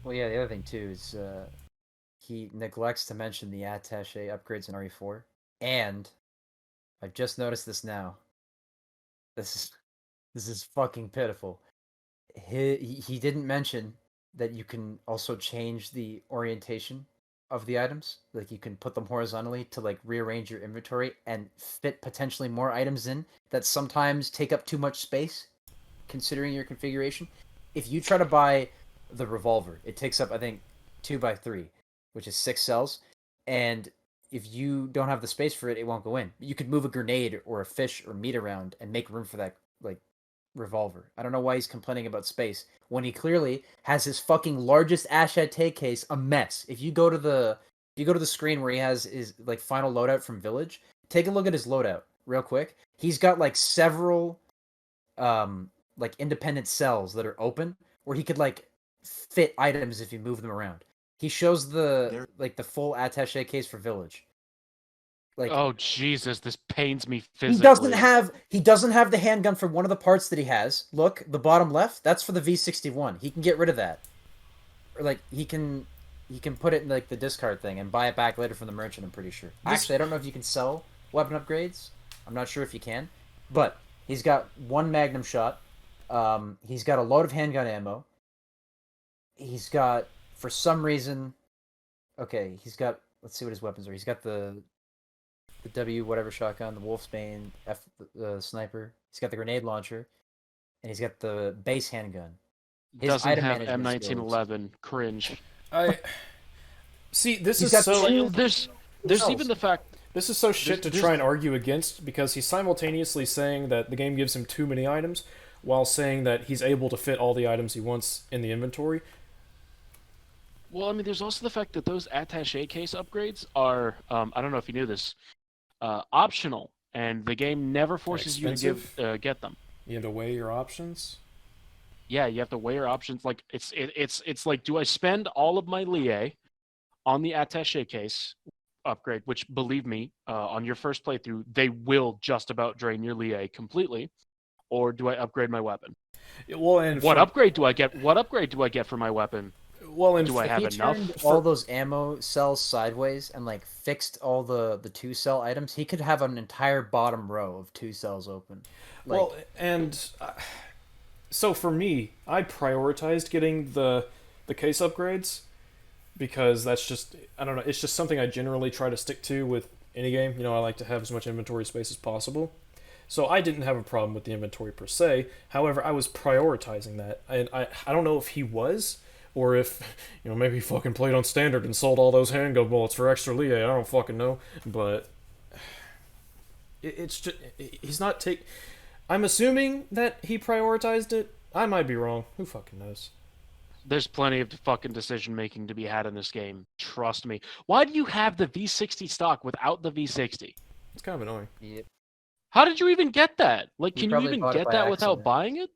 Well, yeah, the other thing too is he neglects to mention the attaché upgrades in RE4, and I've just noticed this now. This is fucking pitiful. He didn't mention that you can also change the orientation of the items. Like you can put them horizontally to like rearrange your inventory and fit potentially more items in that sometimes take up too much space considering your configuration. If you try to buy the revolver, it takes up I think 2x3, which is 6 cells, and if you don't have the space for it, it won't go in. You could move a grenade or a fish or meat around and make room for that like revolver. I don't know why he's complaining about space when he clearly has his fucking largest Ashate case a mess. If you go to the screen where he has his like final loadout from Village, take a look at his loadout real quick. He's got like several like independent cells that are open where he could like fit items if you move them around. He shows the like the full attaché case for Village. Like, oh Jesus, this pains me physically. He doesn't have the handgun for one of the parts that he has. Look, the bottom left, that's for the V61. He can get rid of that. Or like he can put it in like the discard thing and buy it back later from the merchant, I'm pretty sure. Actually, I don't know if you can sell weapon upgrades. I'm not sure if you can. But he's got 1 magnum shot. He's got a load of handgun ammo. He's got for some reason he's got, let's see what his weapons are. He's got the W whatever shotgun, the Wolfsbane sniper. He's got the grenade launcher, and he's got the base handgun. His doesn't item have M1911. Cringe. I see. This He's is got so. There's even the fact. This is so shit to try and argue against because he's simultaneously saying that the game gives him too many items, while saying that he's able to fit all the items he wants in the inventory. Well, I mean, there's also the fact that those attaché case upgrades are, I don't know if you knew this, optional, and the game never forces you to get them. You have to weigh your options. Yeah, you have to weigh your options. Like it's like, do I spend all of my Lie on the attaché case upgrade? Which, believe me, on your first playthrough, they will just about drain your Lie completely. Or do I upgrade my weapon? Well, and what upgrade do I get? What upgrade do I get for my weapon? Well, and do I have enough? All those ammo cells sideways and like fixed all the 2 cell items, he could have an entire bottom row of 2 cells open. Like, well, and so for me, I prioritized getting the case upgrades because that's just, I don't know, it's just something I generally try to stick to with any game. You know, I like to have as much inventory space as possible. So I didn't have a problem with the inventory per se. However, I was prioritizing that. And I don't know if he was, or if, you know, maybe he fucking played on standard and sold all those handgun bullets for extra Lie. I don't fucking know. But it's just, he's not I'm assuming that he prioritized it. I might be wrong. Who fucking knows? There's plenty of fucking decision making to be had in this game. Trust me. Why do you have the V60 stock without the V60? It's kind of annoying. Yep. How did you even get that? Like, can you even get that without buying it?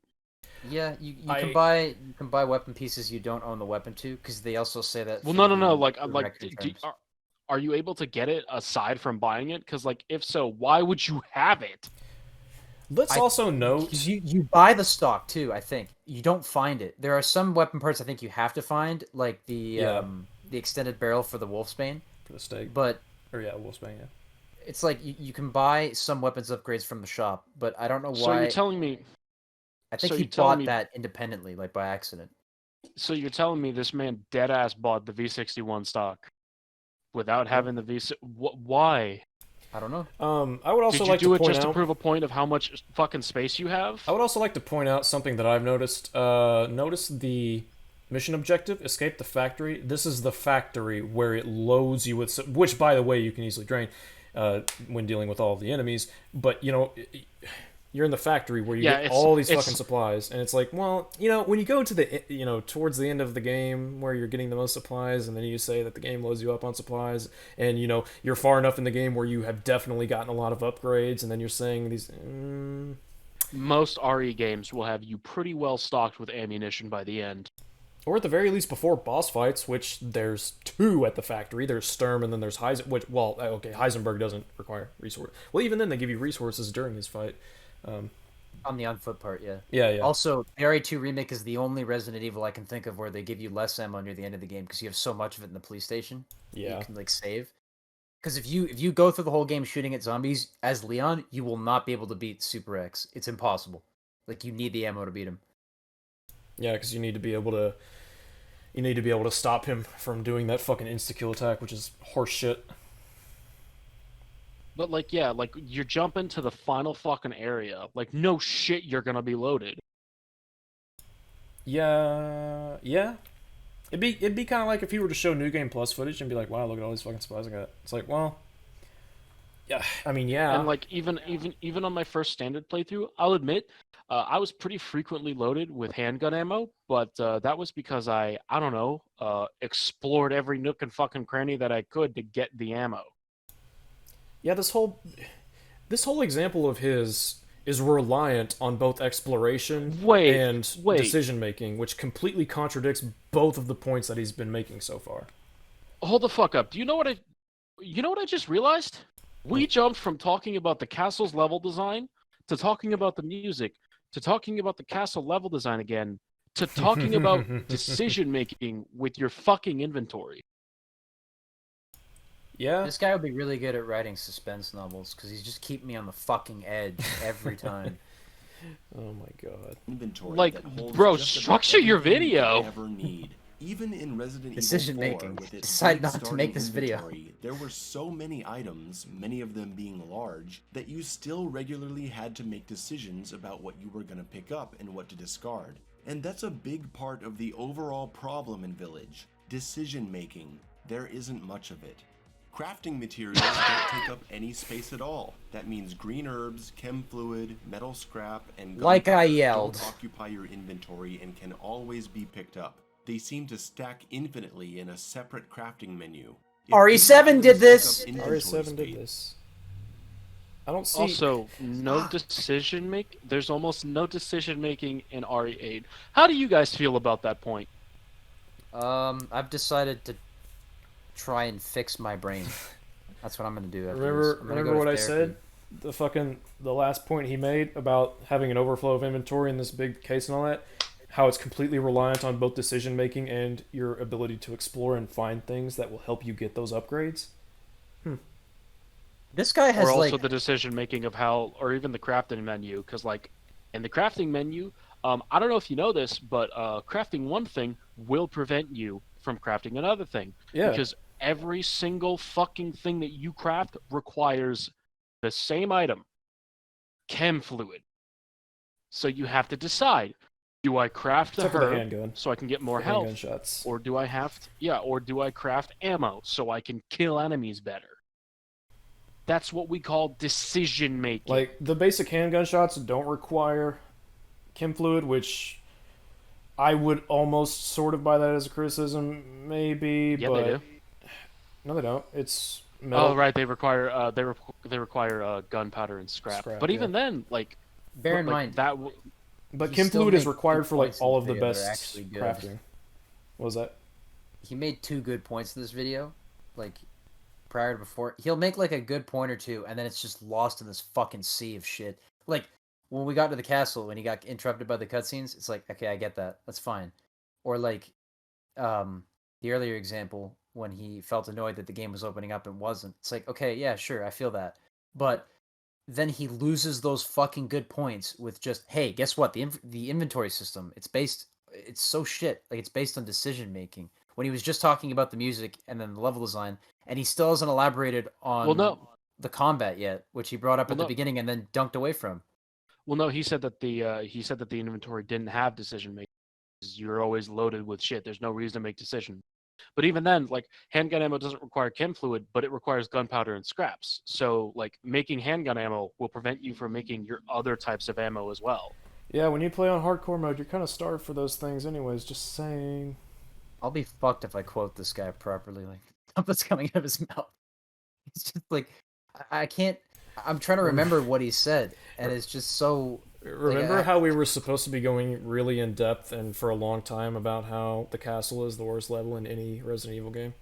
Yeah, you can buy weapon pieces you don't own the weapon to, because they also say that. Well, no. Like, are you able to get it aside from buying it? Because, like, if so, why would you have it? Let's also note you buy the stock too. I think you don't find it. There are some weapon parts I think you have to find, like the extended barrel for the Wolfsbane for the stake. But Wolfsbane. Yeah. It's like you can buy some weapons upgrades from the shop, but I don't know why. So you're telling me... I think he bought that independently, like by accident. So you're telling me this man deadass bought the V61 stock without having the V... Why? I don't know. I would also like to point out... Did you do it just to prove a point of how much fucking space you have? I would also like to point out something that I've noticed. Notice the mission objective, escape the factory. This is the factory where it loads you with, which by the way you can easily drain when dealing with all of the enemies. But you're in the factory where you get all these fucking supplies, and it's like, well, when you go to the, towards the end of the game where you're getting the most supplies, and then you say that the game loads you up on supplies, and you're far enough in the game where you have definitely gotten a lot of upgrades, and then you're saying these. Most RE games will have you pretty well stocked with ammunition by the end. Or at the very least before boss fights, which there's 2 at the factory. There's Sturm and then there's Heisenberg. Heisenberg doesn't require resources. Well, even then they give you resources during his fight. On the on-foot part, yeah. Yeah. Also, the RE2 remake is the only Resident Evil I can think of where they give you less ammo near the end of the game because you have so much of it in the police station. Yeah. You can save. Because if you go through the whole game shooting at zombies as Leon, you will not be able to beat Super X. It's impossible. You need the ammo to beat him. Yeah, because you need to be able to stop him from doing that fucking insta-kill attack, which is horseshit. But you're jumping to the final fucking area. No shit, you're gonna be loaded. Yeah. It'd be kind of like if you were to show New Game Plus footage and be like, wow, look at all these fucking supplies I got. It's like, well, yeah. I mean, yeah. And even on my first standard playthrough, I'll admit, I was pretty frequently loaded with handgun ammo, but that was because I don't know, explored every nook and fucking cranny that I could to get the ammo. Yeah, this whole example of his is reliant on both exploration and decision making, which completely contradicts both of the points that he's been making so far. Hold the fuck up. Do you know what I just realized? We jumped from talking about the castle's level design to talking about the music to talking about the castle level design again to talking about decision making with your fucking inventory. Yeah. This guy would be really good at writing suspense novels because he's just keeping me on the fucking edge every time. Oh my god. Inventory bro, structure your video. Ever need. Even in Resident Decision Evil 4, making. with its Decide not to starting make this video. inventory, there were so many items, many of them being large, that you still regularly had to make decisions about what you were going to pick up and what to discard. And that's a big part of the overall problem in Village. Decision making. There isn't much of it. Crafting materials don't take up any space at all. That means green herbs, chem fluid, metal scrap, and like I yelled, don't occupy your inventory and can always be picked up. They seem to stack infinitely in a separate crafting menu. RE7 did this. RE7 did this. I don't see. Also, there's almost no decision making in RE8. How do you guys feel about that point? I've decided to try and fix my brain. That's what I'm gonna do. Remember what I said? The last point he made about having an overflow of inventory in this big case and all that. How it's completely reliant on both decision making and your ability to explore and find things that will help you get those upgrades. This guy has or also the decision making of how, or even the crafting menu, because in the crafting menu, I don't know if you know this, but crafting one thing will prevent you from crafting another thing. Yeah. Because every single fucking thing that you craft requires the same item, chem fluid. So you have to decide. Do I craft a herb so I can get more health, shots. or do I craft ammo so I can kill enemies better? That's what we call decision making. Like the basic handgun shots don't require chem fluid, which I would almost sort of buy that as a criticism, maybe. Yeah, but they do. No, they don't. It's metal. Oh, right. They require gunpowder and scrap. But even then, bear in mind that. But chem fluid is required for all of the best crafting. What was that? He made 2 good points in this video, prior to before. He'll make a good point or two, and then it's just lost in this fucking sea of shit. When we got to the castle, when he got interrupted by the cutscenes, it's like, okay, I get that, that's fine. Or the earlier example when he felt annoyed that the game was opening up and wasn't. It's like, okay, yeah, sure, I feel that, but then he loses those fucking good points with just, hey, guess what? The inventory system, it's so shit. It's based on decision making. When he was just talking about the music and then the level design, and he still hasn't elaborated on the combat yet, which he brought up at the beginning and then dunked away from. Well, no, he said that the inventory didn't have decision making. you're always loaded with shit. There's no reason to make decision. But even then, like handgun ammo doesn't require chem fluid, but it requires gunpowder and scraps. So like making handgun ammo will prevent you from making your other types of ammo as well. Yeah, when you play on hardcore mode, you're kind of starved for those things, anyways. Just saying. I'll be fucked if I quote this guy properly. Like, what's coming out of his mouth? It's just like, I can't. I'm trying to remember what he said, and it's just so. Remember like, how we were supposed to be going really in depth and for a long time about how the castle is the worst level in any Resident Evil game?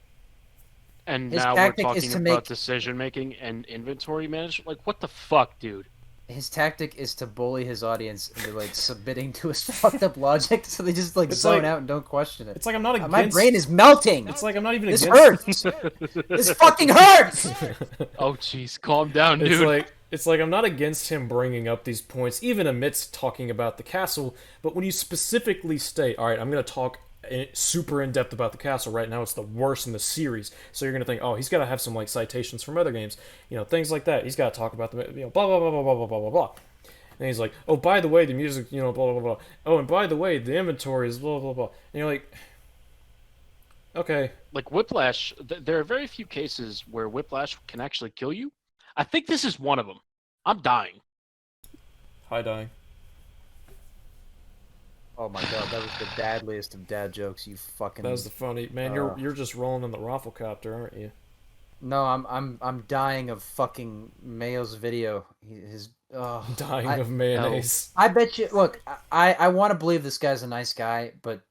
And His now we're tactic is talking to about make- decision making and inventory management. Like, what the fuck, dude? His tactic is to bully his audience into like submitting to his fucked up logic, so they just like It's zone like- out and don't question it. It's like I'm not against... My brain is melting. It's like I'm not even This against... hurts. This fucking hurts. Oh, jeez, calm down, It's dude. it's like I'm not against him bringing up these points, even amidst talking about the castle, but when you specifically state, all right, I'm going to talk super in depth about the castle right now, it's the worst in the series, so you're going to think, oh, he's got to have some like citations from other games, things like that. He's got to talk about the, blah, blah, blah, blah, blah, blah, blah, blah, blah. And he's like, oh, by the way, the music, blah, blah, blah, blah. Oh, and by the way, the inventory is blah, blah, blah. And you're like, okay. Like, Whiplash, there are very few cases where Whiplash can actually kill you. I think this is one of them. I'm dying. Hi, dying. Oh my god, that was the dadliest of dad jokes. You fucking. That was the funny man. You're just rolling in the rafflecopter, aren't you? No, I'm dying of fucking Mayo's video. His Dying of mayonnaise. I bet you. Look, I want to believe this guy's a nice guy, but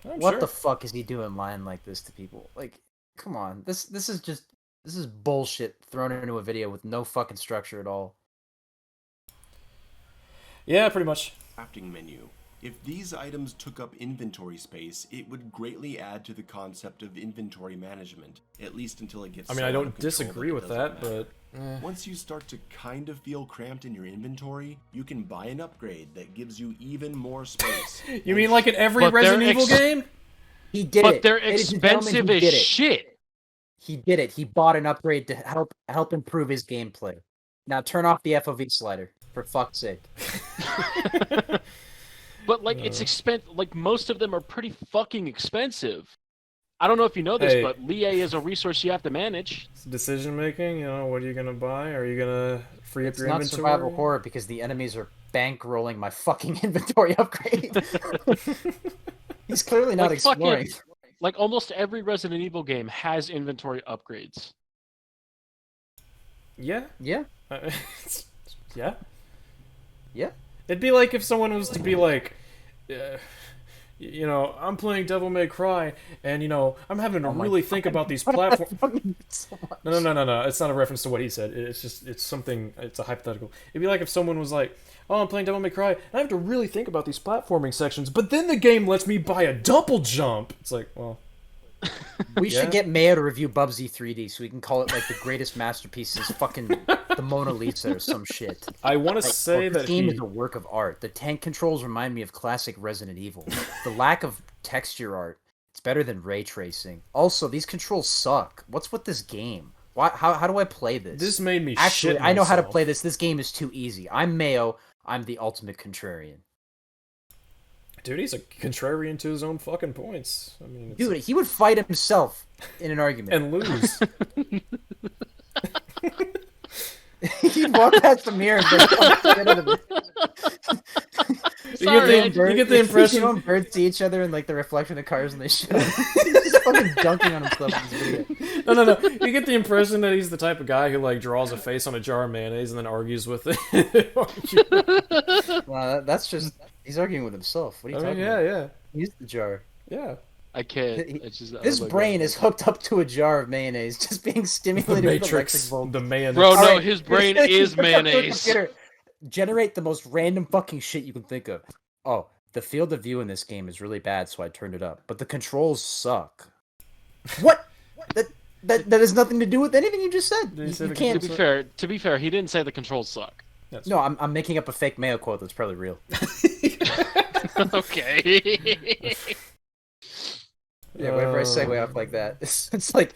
what sure. the fuck is he doing lying like this to people? Like, come on, this is bullshit thrown into a video with no fucking structure at all. Yeah, pretty much. Crafting menu. If these items took up inventory space, it would greatly add to the concept of inventory management, at least until it gets. I mean, so I out don't of control disagree it with doesn't that, matter. but Once you start to kind of feel cramped in your inventory, you can buy an upgrade that gives you even more space. you mean like in every But Resident they're Evil game? He did it. But they're Ladies and gentlemen, expensive he as did it. shit. He did it. He bought an upgrade to help improve his gameplay. Now turn off the FOV slider, for fuck's sake. But like, it's like most of them are pretty fucking expensive. I don't know if you know this, Hey. but Lie is a resource you have to manage. Decision making, what are you gonna buy? Are you gonna free up It's your not inventory? survival horror because the enemies are bankrolling my fucking inventory upgrade. He's clearly not Like, fucking- exploring. Like almost every Resident Evil game has inventory upgrades. Yeah. Yeah. Yeah. Yeah. It'd be like if someone was to be like, I'm playing Devil May Cry, and I'm having to really think about these platforms. No. It's not a reference to what he said. It's something. It's a hypothetical. It'd be like if someone was like, "Oh, I'm playing Devil May Cry, and I have to really think about these platforming sections, but then the game lets me buy a double jump." It's like, well, We Yeah. should get Mayo to review Bubsy 3D so we can call it like the greatest masterpieces, fucking the Mona Lisa or some shit. I want to say the that game he. is a work of art. The tank controls remind me of classic Resident Evil. The lack of texture art, it's better than ray tracing. Also, these controls suck. What's with this game? Why? How do I play this? This made me Actually, shit I know how to myself. play this. This game is too easy. I'm Mayo. I'm the ultimate contrarian. Dude, he's a contrarian to his own fucking points. I mean, it's Dude, he would fight himself in an argument. and lose. He'd walk past the mirror and You get the impression. You know when birds see each other in like the reflection of cars and they shoot him? He's just fucking dunking on himself in this video. No. You get the impression that he's the type of guy who like draws a face on a jar of mayonnaise and then argues with it. Wow, that's just he's arguing with himself. What are you talking yeah, about? Use the jar. yeah. I can't. He- It's just, His oh my brain God. is hooked up to a jar of mayonnaise, just being The stimulated with electric Matrix, volts. the mayonnaise. Bro, no, Alright, his brain he's is hooked up to a mayonnaise. computer. Generate the most random fucking shit you can think of. Oh, the field of view in this game is really bad, so I turned it up. But the controls suck. What? That has nothing to do with anything you just said. Did he say You the can't. To be fair, he didn't say the controls suck. No, I'm making up a fake Mayo quote that's probably real. Okay. Yeah, whenever I segue off like that, it's like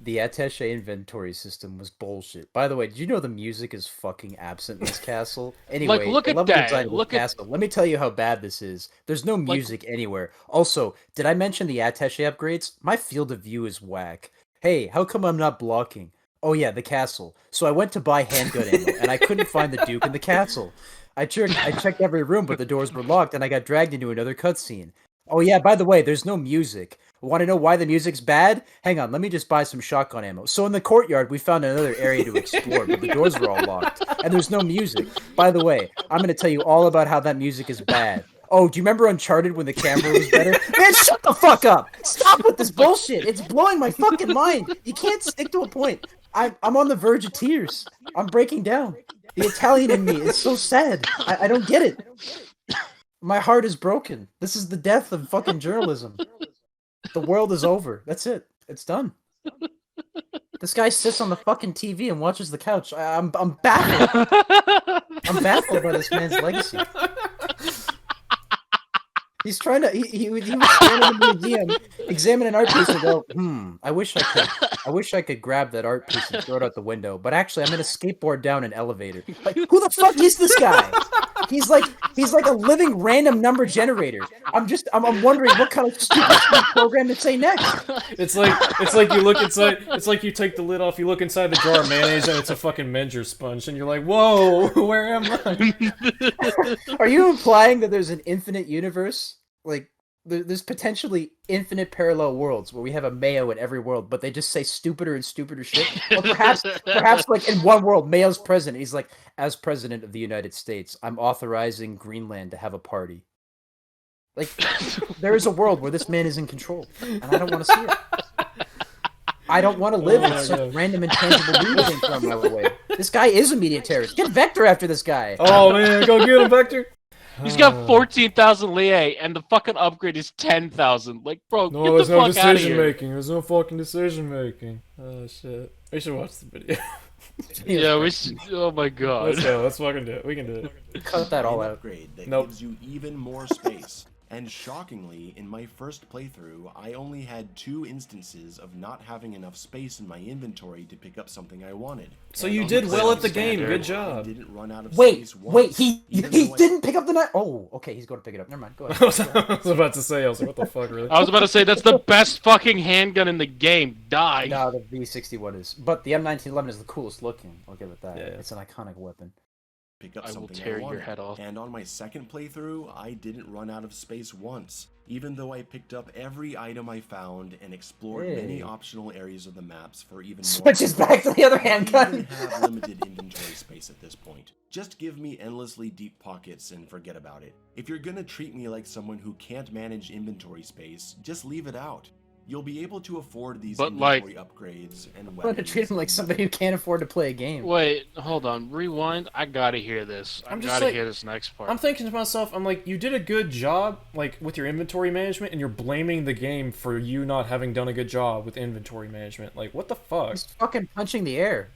The attaché inventory system was bullshit. By the way, did you know the music is fucking absent in this castle? Anyway, look the at level design that. of this Look at castle. Let me tell you how bad this is. There's no music anywhere. Also, did I mention the attaché upgrades? My field of view is whack. Hey, how come I'm not blocking? Oh yeah, the castle. So I went to buy handgun ammo, and I couldn't find the Duke in the castle. I checked every room, but the doors were locked, and I got dragged into another cutscene. Oh yeah, by the way, there's no music. Want to know why the music's bad? Hang on, let me just buy some shotgun ammo. So in the courtyard, we found another area to explore, but the doors were all locked, and there's no music. By the way, I'm going to tell you all about how that music is bad. Oh, do you remember Uncharted when the camera was better? Man, shut the fuck up! Stop with this bullshit! It's blowing my fucking mind! You can't stick to a point. I'm on the verge of tears. I'm breaking down. The Italian in me is so sad. I don't get it. My heart is broken. This is the death of fucking journalism. The world is over. That's it. It's done. This guy sits on the fucking TV and watches the couch. I'm baffled. I'm baffled by this man's legacy. He's trying to. He was standing in the museum, examine an art piece, and go, I wish I could grab that art piece and throw it out the window. But actually, I'm gonna skateboard down an elevator. Like, who the fuck is this guy? He's like a living random number generator. I'm wondering what kind of stupid program to say next. It's like you look inside. It's like you take the lid off. You look inside the jar of mayonnaise, and it's a fucking Menger sponge, and you're like, "Whoa, where am I?" Are you implying that there's an infinite universe? Like, there's potentially infinite parallel worlds where we have a Mayo in every world, but they just say stupider and stupider shit. Or perhaps like in one world, Mayo's president. He's like, as president of the United States, I'm authorizing Greenland to have a party. Like, there is a world where this man is in control, and I don't want to see it. I don't want to live with some random intangible media thing thrown my way. This guy is a media terrorist. Get Vector after this guy. Oh man, go get him, Vector. He's got 14,000 Lie, and the fucking upgrade is 10,000. Like, bro, No, get there's the no fuck out of decision here. making. There's no fucking decision making. Oh shit. We should watch the video. Yeah, we should. Oh my god. Let's go. Let's fucking do it. We can do it. Cut that all An out. upgrade that Nope. gives you even more space. And shockingly, in my first playthrough, I only had 2 instances of not having enough space in my inventory to pick up something I wanted. So And you on did the well at the standard, game. Good I job. didn't run out of Wait, space once, he even though I- didn't pick up the knife. Oh, okay, he's going to pick it up. Never mind. Go I ahead. was about to say. I was like, what the fuck, really? I was about to say, that's the best fucking handgun in the game. Die. No, the V61 is, but the M1911 is the coolest looking. I'll give it that. Yeah. It's an iconic weapon. pick up I will something tear I your wanted. head off. And on my second playthrough, I didn't run out of space once, even though I picked up every item I found and explored many Hey. optional areas of the maps for even more. Switches back to the other I even handgun. have limited inventory space at this point. Just give me endlessly deep pockets and forget about it. If you're gonna treat me like someone who can't manage inventory space, just leave it out. You'll be able to afford these But, like- inventory upgrades and I'm weapons. going to treat him like somebody who can't afford to play a game. Wait, hold on. Rewind. I gotta hear this. I I'm just gotta like- hear this next part. I'm thinking to myself, I'm like, you did a good job, like, with your inventory management, and you're blaming the game for you not having done a good job with inventory management. Like, what the fuck? He's fucking punching the air.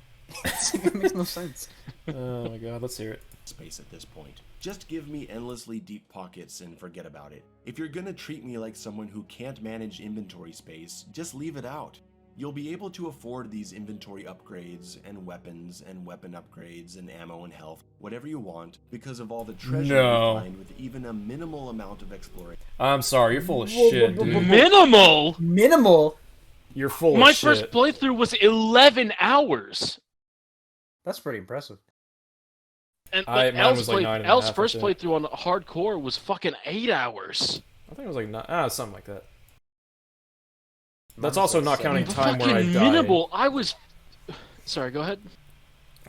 It makes no sense. Oh my god, let's hear it. Space at this point. Just give me endlessly deep pockets and forget about it. If you're gonna treat me like someone who can't manage inventory space, just leave it out. You'll be able to afford these inventory upgrades and weapons and weapon upgrades and ammo and health, whatever you want, because of all the treasure No. you find with even a minimal amount of exploration. I'm sorry, you're full of shit, dude. Minimal. Minimal. You're full My of shit. first playthrough was 11 hours. That's pretty impressive. And Mine was like 9.5, El's I first think. playthrough on hardcore was fucking 8 hours. I think it was like something like that. That's Mine's also like not 7. counting time where I Fucking died. minimal. I was. Sorry, go ahead.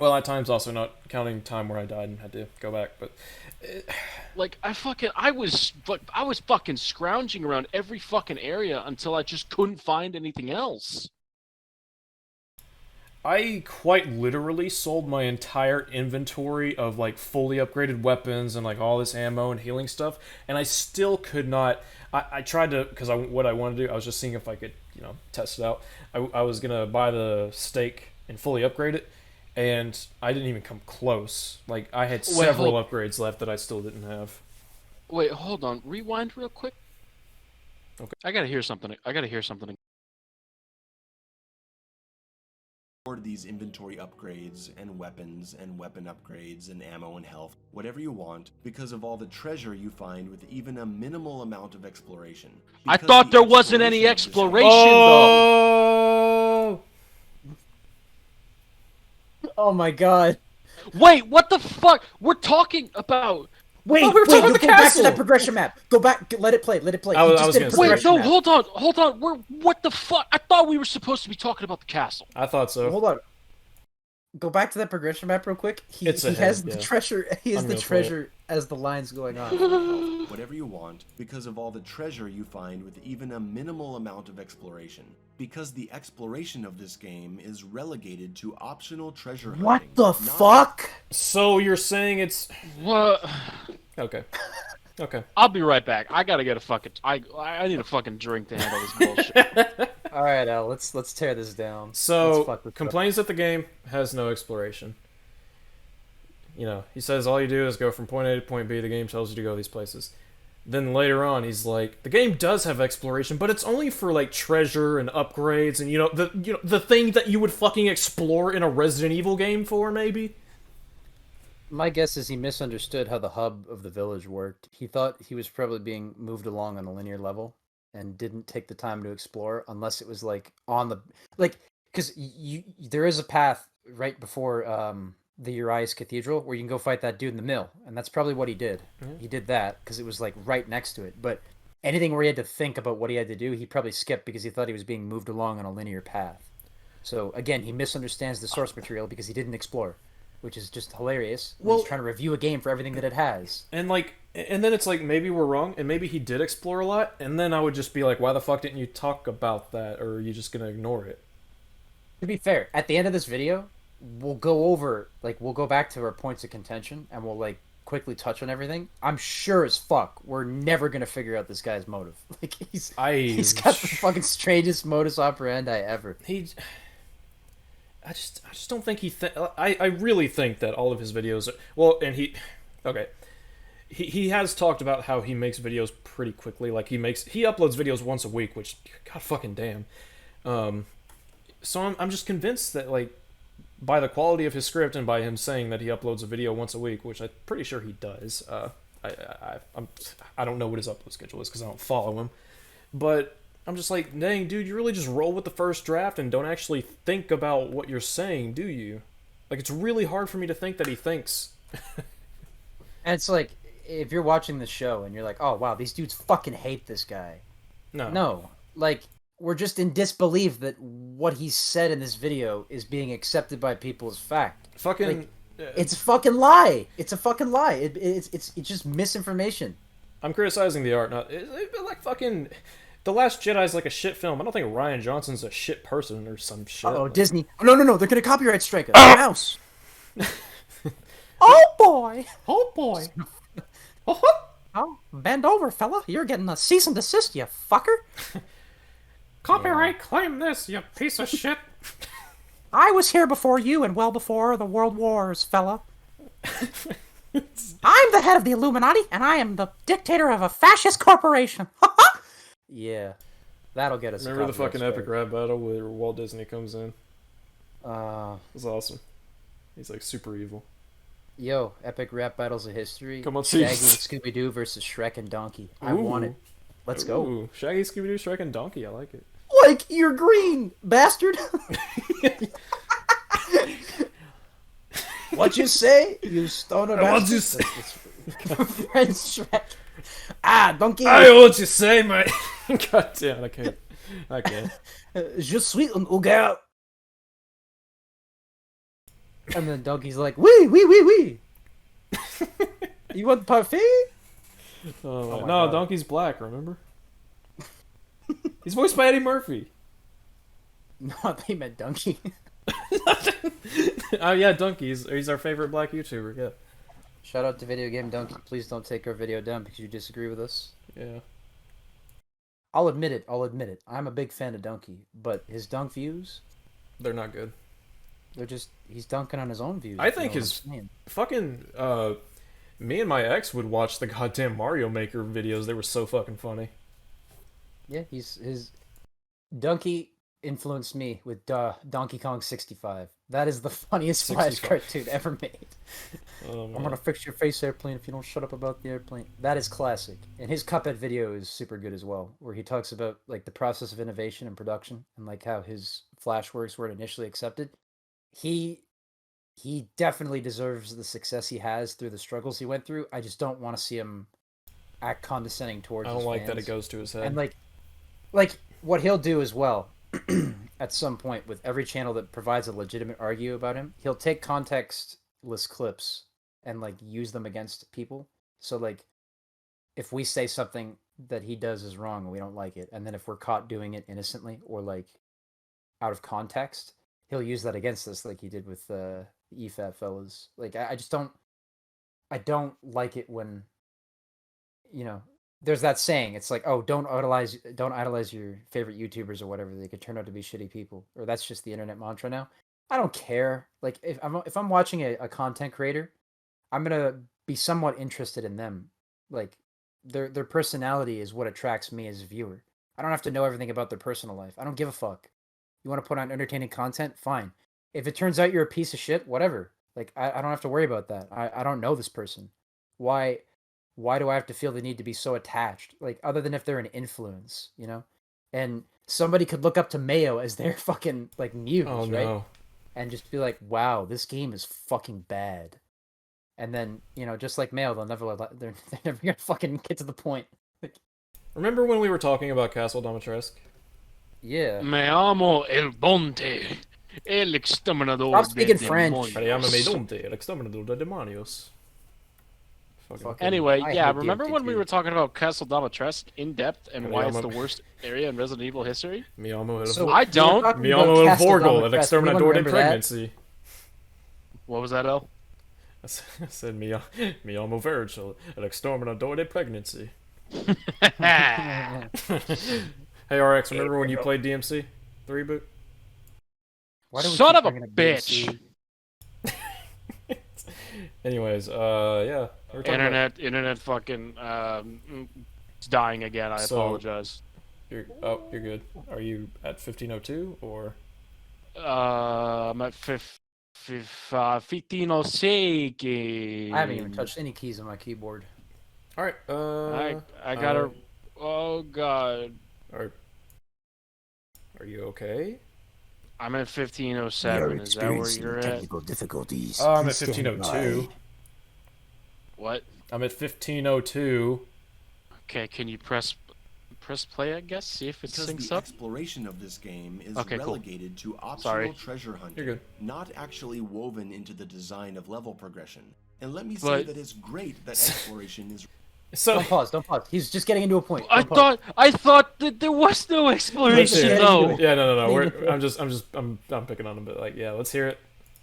Well, that time's also not counting time where I died and had to go back, but Like I was fucking scrounging around every fucking area until I just couldn't find anything else. I quite literally sold my entire inventory of like fully upgraded weapons and like all this ammo and healing stuff, and I still could not. I tried to, because what I wanted to do, I was just seeing if I could, test it out. I was gonna buy the stake and fully upgrade it, and I didn't even come close. Like I had several upgrades left that I still didn't have. Wait, hold on. Rewind real quick. Okay. I gotta hear something. afford these inventory upgrades and weapons and weapon upgrades and ammo and health, whatever you want, because of all the treasure you find with even a minimal amount of exploration. I Because thought the there wasn't any exploration exploration though. Oh! Oh my god. Wait, what the fuck? We're talking about. Wait, thought we were wait, talking go about the back to castle. that progression map. Go back, let it play, let it play. I He was just did a gonna say. Wait, progression no, map. hold on. What the fuck? I thought we were supposed to be talking about the castle. I thought so. Hold on. Go back to that progression map real quick. He It's has ahead, the yeah. treasure. He has I'm the gonna play it. treasure as the lines going on. whatever you want, because of all the treasure you find with even a minimal amount of exploration. Because the exploration of this game is relegated to optional treasure hunting. What the not- fuck? So you're saying it's What? okay? Okay. I'll be right back. I gotta get a fucking. I need a fucking drink to handle this bullshit. All right, Al. Let's tear this down. Let's So fuck this up. complains that the game has no exploration. You know, he says all you do is go from point A to point B. The game tells you to go these places. Then later on, he's like, the game does have exploration, but it's only for like treasure and upgrades, and the thing that you would fucking explore in a Resident Evil game for, maybe. My guess is he misunderstood how the hub of the village worked. He thought he was probably being moved along on a linear level and didn't take the time to explore unless it was like on the because there is a path right before the Urias Cathedral where you can go fight that dude in the mill, and that's probably what he did. Mhm. He did that because it was like right next to it. But anything where he had to think about what he had to do, he probably skipped because he thought he was being moved along on a linear path. So again, he misunderstands the source material because he didn't explore, which is just hilarious. Well- He's trying to review a game for everything that it has. And then it's like maybe we're wrong, and maybe he did explore a lot, and then I would just be like, why the fuck didn't you talk about that, or are you just gonna ignore it? To be fair, at the end of this video, we'll go back to our points of contention, and we'll like quickly touch on everything. I'm sure as fuck we're never gonna figure out this guy's motive. Like he's got the fucking strangest modus operandi ever. I just don't think I really think that all of his videos he has talked about how he makes videos pretty quickly. Like he uploads videos once a week, which god fucking damn. So I'm just convinced that like by the quality of his script and by him saying that he uploads a video once a week, which I'm pretty sure he does. I don't know what his upload schedule is because I don't follow him, but I'm just like, dang, dude, you really just roll with the first draft and don't actually think about what you're saying, do you? Like, it's really hard for me to think that he thinks. And it's like, if you're watching the show and you're like, oh wow, these dudes fucking hate this guy. No, like, we're just in disbelief that what he said in this video is being accepted by people as fact. Fucking... Like, it's a fucking lie. It's a fucking lie. It's just misinformation. I'm criticizing the art, not... like, fucking... The Last Jedi's like a shit film. I don't think Ryan Johnson's a shit person or some shit. Oh, Disney. No, they're gonna copyright strike us. Mouse. Oh boy. Oh boy. Oh, bend over, fella. You're getting a cease and desist, you fucker. Copyright claim this, you piece of shit. I was here before you and well before the world wars, fella. I'm the head of the Illuminati, and I am the dictator of a fascist corporation. Yeah, that'll get us. Remember the fucking epic rap battle where Walt Disney comes in? It was awesome. He's like super evil. Yo, epic rap battles of history. Come on, Shaggy and Cease. Scooby-Doo versus Shrek and Donkey. I want it. Let's go. Ooh, Shaggy, Scooby-Doo, Shrek, and Donkey. I like it. Like, you're green, bastard. What'd you say? You stoner bastard? What'd you say? Friend Shrek. Ah, Donkey. Hey, what'd you say, mate? God damn, I can't. Je suis un ogre. And then Donkey's like, wee. You want parfait? Oh, my no, God. Donkey's black, remember? He's voiced by Eddie Murphy. No, I thought you meant Donkey. Oh, yeah, Donkey. He's our favorite black YouTuber, yeah. Shout out to Video Game Donkey. Please don't take our video down because you disagree with us. Yeah. I'll admit it. I'm a big fan of Donkey, but his dunk views, They're not good. they're just, he's dunking on his own views. I if you think know what his I'm saying. fucking, me and my ex would watch the goddamn Mario Maker videos. They were so fucking funny. Yeah, his Donkey influenced me with Donkey Kong 65. That is the funniest Flash 65. cartoon ever made. Oh, I'm man. gonna fix your face, airplane, if you don't shut up about the airplane. That is classic. And his Cuphead video is super good as well, where he talks about like the process of innovation and production and like how his Flash works weren't initially accepted. He he definitely deserves the success he has through the struggles he went through. I just don't want to see him act condescending towards I his don't like that it fans. goes to his head. And like what he'll do as well at some point with every channel that provides a legitimate argue about him, he'll take contextless clips and like use them against people. So like if we say something that he does is wrong and we don't like it, and then if we're caught doing it innocently or like out of context, he'll use that against us like he did with the EFAT fellas. Like I just don't like it when you know there's that saying. It's like, oh, don't idolize your favorite YouTubers or whatever. They could turn out to be shitty people, or that's just the internet mantra now. I don't care. Like if I'm watching a content creator, I'm gonna be somewhat interested in them. Like their personality is what attracts me as a viewer. I don't have to know everything about their personal life. I don't give a fuck. You want to put on entertaining content? Fine. If it turns out you're a piece of shit, whatever. Like I don't have to worry about that. I don't know this person. Why why do I have to feel the need to be so attached? Like other than if they're an influence, you know? And somebody could look up to Mayo as their fucking like muse, Oh right? no. And just be like, "Wow, this game is fucking bad." And then, just like Mayo, they're never gonna fucking get to the point. Like, Remember when we were talking about Castle Domitresque? yeah. Me amo el Bonte, el exterminador Stop speaking de French. demonios. Parliamo medonte, el exterminador de demonios. Fucking Anyway, I yeah, hate remember when we DMT2. were talking about Castle Domitresque in depth and why it's Parliamo- the worst area in Resident Evil history? Mi amo el So I don't. we were talking Mi about amo el Castle Vorgel, el Domitresque. Anyone exterminador de remember that? pregnancy. What was that, El? I said mi amo Virgil, el exterminador de pregnancy. Hey RX, remember when you played DMC? The reboot? Why do we Son keep of a bringing up bitch! DMC? Anyways, yeah. we were talking about- Internet fucking it's dying again. I So- apologize. you're good. Are you at 1502 or? I'm at 1506. I haven't even touched any keys on my keyboard. All right. I gotta. Oh god. Are you okay? I'm at 1507. Is that where you're at? difficulties. I'm at 1502. What? I'm at 1502. Okay, can you press play? I guess see if it Because syncs the up. exploration of this game is Okay, cool. relegated to optional Sorry. treasure hunting, You're good. not actually woven into the design of level progression. And let me say But- that it's great that exploration is So Don't pause. He's just getting into a point. I Don't pause. thought that there was no exploration hear it. though. yeah, no. I'm picking on him, but like, yeah, let's hear it.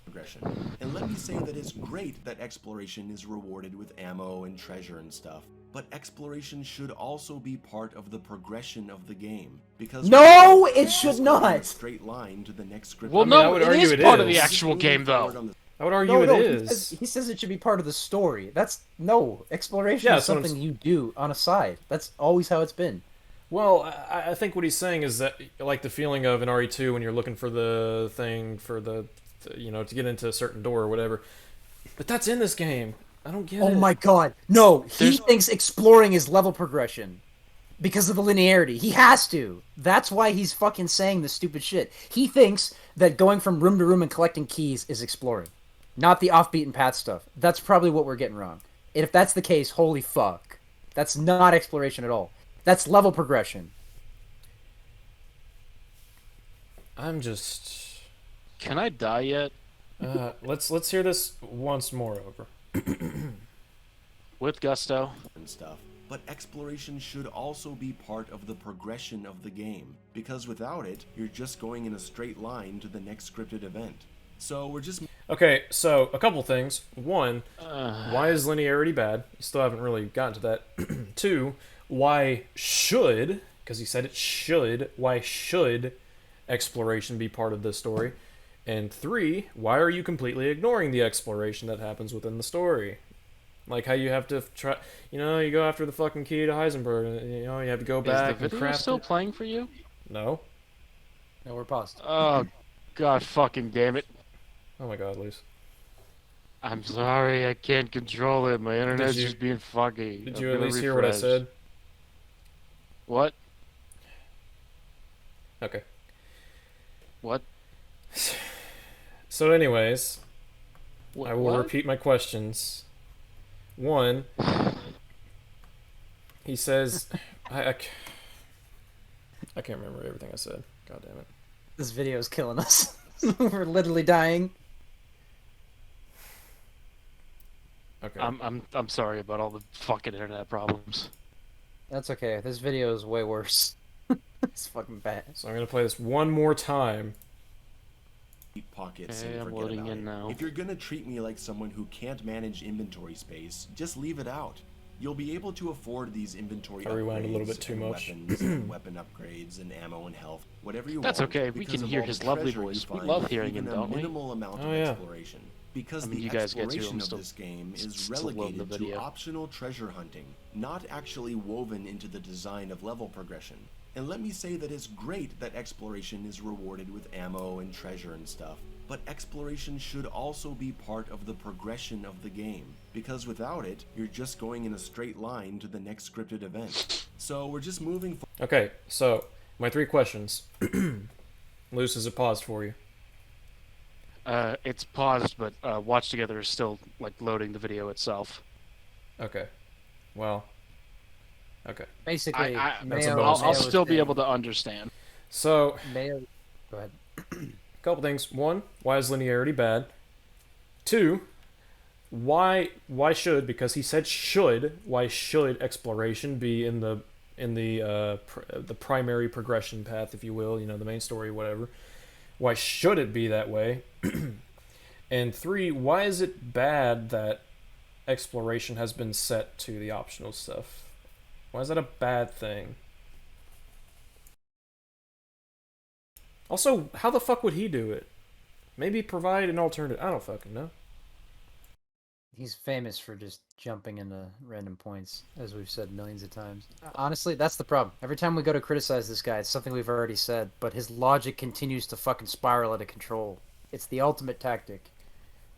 progression. And let me say that it's great that exploration is rewarded with ammo and treasure and stuff. But exploration should also be part of the progression of the game, because No, without it should just going in a not. straight line to the next script. Well, I mean, I no, would it argue is it part of the is. actual game though. I would argue No, it no, is. he says it should be part of the story. That's no exploration Yeah, is so it's- something you do on a side. That's always how it's been. Well, I think what he's saying is that, like, the feeling of an RE2 when you're looking for the thing for to get into a certain door or whatever. But that's in this game. I don't get it. Oh my god, no! He There's- thinks exploring is level progression because of the linearity. He has to. That's why he's fucking saying this stupid shit. He thinks that going from room to room and collecting keys is exploring, not the off-beaten path stuff. That's probably what we're getting wrong. And if that's the case, holy fuck, that's not exploration at all. That's level progression. I'm just. Can I die yet? Let's hear this once more over. With gusto. and stuff. But exploration should also be part of the progression of the game, because without it, you're just going in a straight line to the next scripted event. So we're just Okay, so a couple things. One, why is linearity bad? Still haven't really gotten to that. Two, why should, because he said it should, why should exploration be part of this story? And three, why are you completely ignoring the exploration that happens within the story? Like how you have to try, you go after the fucking key to Heisenberg, and, you have to go Is back the and video craft still it. playing for you? No. No, we're paused. Oh, god fucking damn it. Oh my god, Luis. I'm sorry, I can't control it. My internet's you- just being funky. Did I'm you at gonna least hear what I refresh. said? What? Okay. What? So, anyways, What? I will repeat my questions. One, he says, I can't remember everything I said. God damn it. This video is killing us. We're literally dying. Okay. I'm sorry about all the fucking internet problems. That's okay. This video is way worse. It's fucking bad. So I'm gonna play this one more time. Pockets Okay, and I'm forget loading about in it. now. If you're gonna treat me like someone who can't manage inventory space, just leave it out. You'll be able to afford these inventory I rewound a little bit upgrades too and much. weapons and weapon upgrades and ammo and health, whatever you That's want. okay, we because can of hear all the his lovely treasure you voice. We find love with hearing even him, a don't we? minimal amount Oh, of yeah. exploration. Because I mean, the you guys get to, exploration I'm of still this game is still loving the relegated to video. optional treasure hunting, not actually woven into the design of level progression. And let me say that it's great that exploration is rewarded with ammo and treasure and stuff, but exploration should also be part of the progression of the game, because without it, you're just going in a straight line to the next scripted event. So we're just moving forward. Okay, so my 3 questions. Luis, is it paused for you? It's paused, but Watch Together is still like loading the video itself. Okay. Well. Okay. Basically, That's a Mayo, bonus. I'll Mayo was still be saying- able to understand. So, Mayo. Go ahead. couple things. One, why is linearity bad? 2, why should, because he said should, why should exploration be in the primary progression path, if you will, you know, the main story, whatever. Why should it be that way? And 3, why is it bad that exploration has been set to the optional stuff? Why is that a bad thing? Also, how the fuck would he do it? Maybe provide an alternative. I don't fucking know. He's famous for just jumping into random points, as we've said millions of times. Honestly, that's the problem. Every time we go to criticize this guy, it's something we've already said, but his logic continues to fucking spiral out of control. It's the ultimate tactic.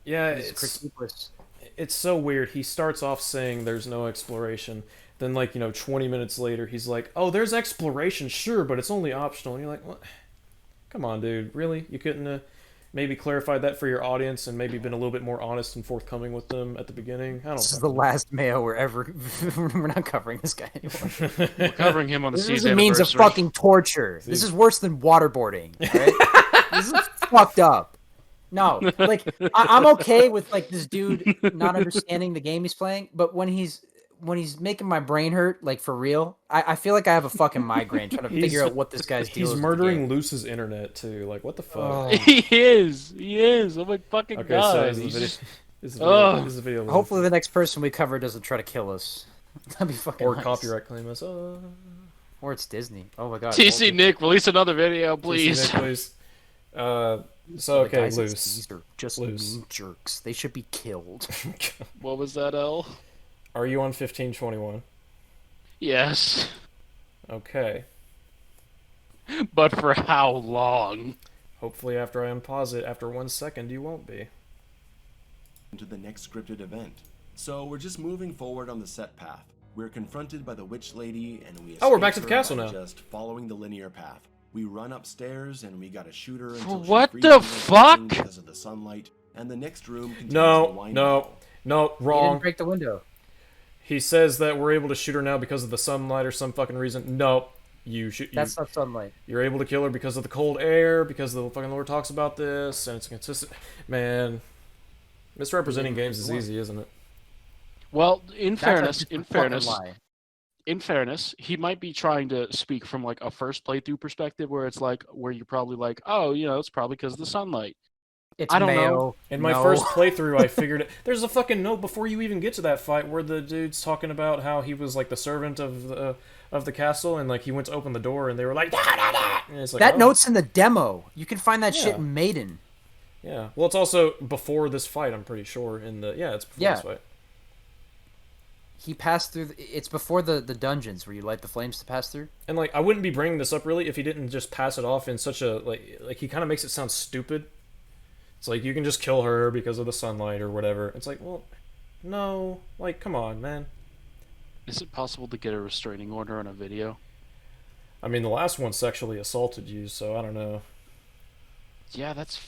Yeah, He's critiqueless. it's so weird. He starts off saying there's no exploration. Then, 20 minutes later, he's like, oh, there's exploration, sure, but it's only optional. And you're like, what? Come on, dude. Really? You couldn't maybe clarified that for your audience and maybe been a little bit more honest and forthcoming with them at the beginning? I don't This is fucking the last Mayo we're ever... we're not covering this guy anymore. We're covering him on the This season is a means of fucking torture. This is worse than waterboarding, right? This is fucked up. No, I'm okay with this dude not understanding the game he's playing, but when he's making my brain hurt, for real, I feel like I have a fucking migraine trying to figure out what this guy's deal is. He's murdering Luce's internet too. Like, what the fuck? Oh. He is. Oh my fucking Okay, god. so is the He's video, just- is the video Hopefully the next person we cover doesn't try to kill us. That'd be fucking or nice. copyright claim us. Or it's Disney. Oh my god. TC Nick, release another video, please. Please. So The okay, guys at Luce. SEES are just Luce. mean jerks. They should be killed. What was that, L? Are you on 1521? Yes. Okay. But for how long? Hopefully, after I unpause it, after 1 second, you won't be. To the next scripted event. So we're just moving forward on the set path. We're confronted by the witch lady, and we Oh, we're back to escape the her castle by now. Just following the linear path. We run upstairs, and we gotta shoot her For until she what freezes the or something fuck? because of the sunlight. And the next room contains the No, wine no, bottle. no, He didn't wrong. break the window. He says that we're able to shoot her now because of the sunlight or some fucking reason. No, That's not sunlight. you're able to kill her because of the cold air, because the fucking lore talks about this, and it's consistent. Man, misrepresenting games is easy, isn't it? Well, in That's fairness, just a in fucking fairness, lie. in fairness, he might be trying to speak from a first playthrough perspective, where it's where you're probably oh, it's probably because of the sunlight. It's I don't Mayo. know. In my first playthrough, I figured it. There's a fucking note before you even get to that fight where the dude's talking about how he was the servant of the castle, and he went to open the door, and they were like, da, da, da. And it's That oh. note's in the demo. You can find that shit Yeah. in Maiden. Yeah. Well, it's also before this fight. I'm pretty sure. It's before this fight. he passed through. It's before the dungeons where you light the flames to pass through. And like, I wouldn't be bringing this up really if he didn't just pass it off in such a like he kind of makes it sound stupid. It's like you can just kill her because of the sunlight or whatever. It's like, well, no, like come on, man. Is it possible to get a restraining order on a video? I mean, the last one sexually assaulted you, so I don't know. Yeah, that's.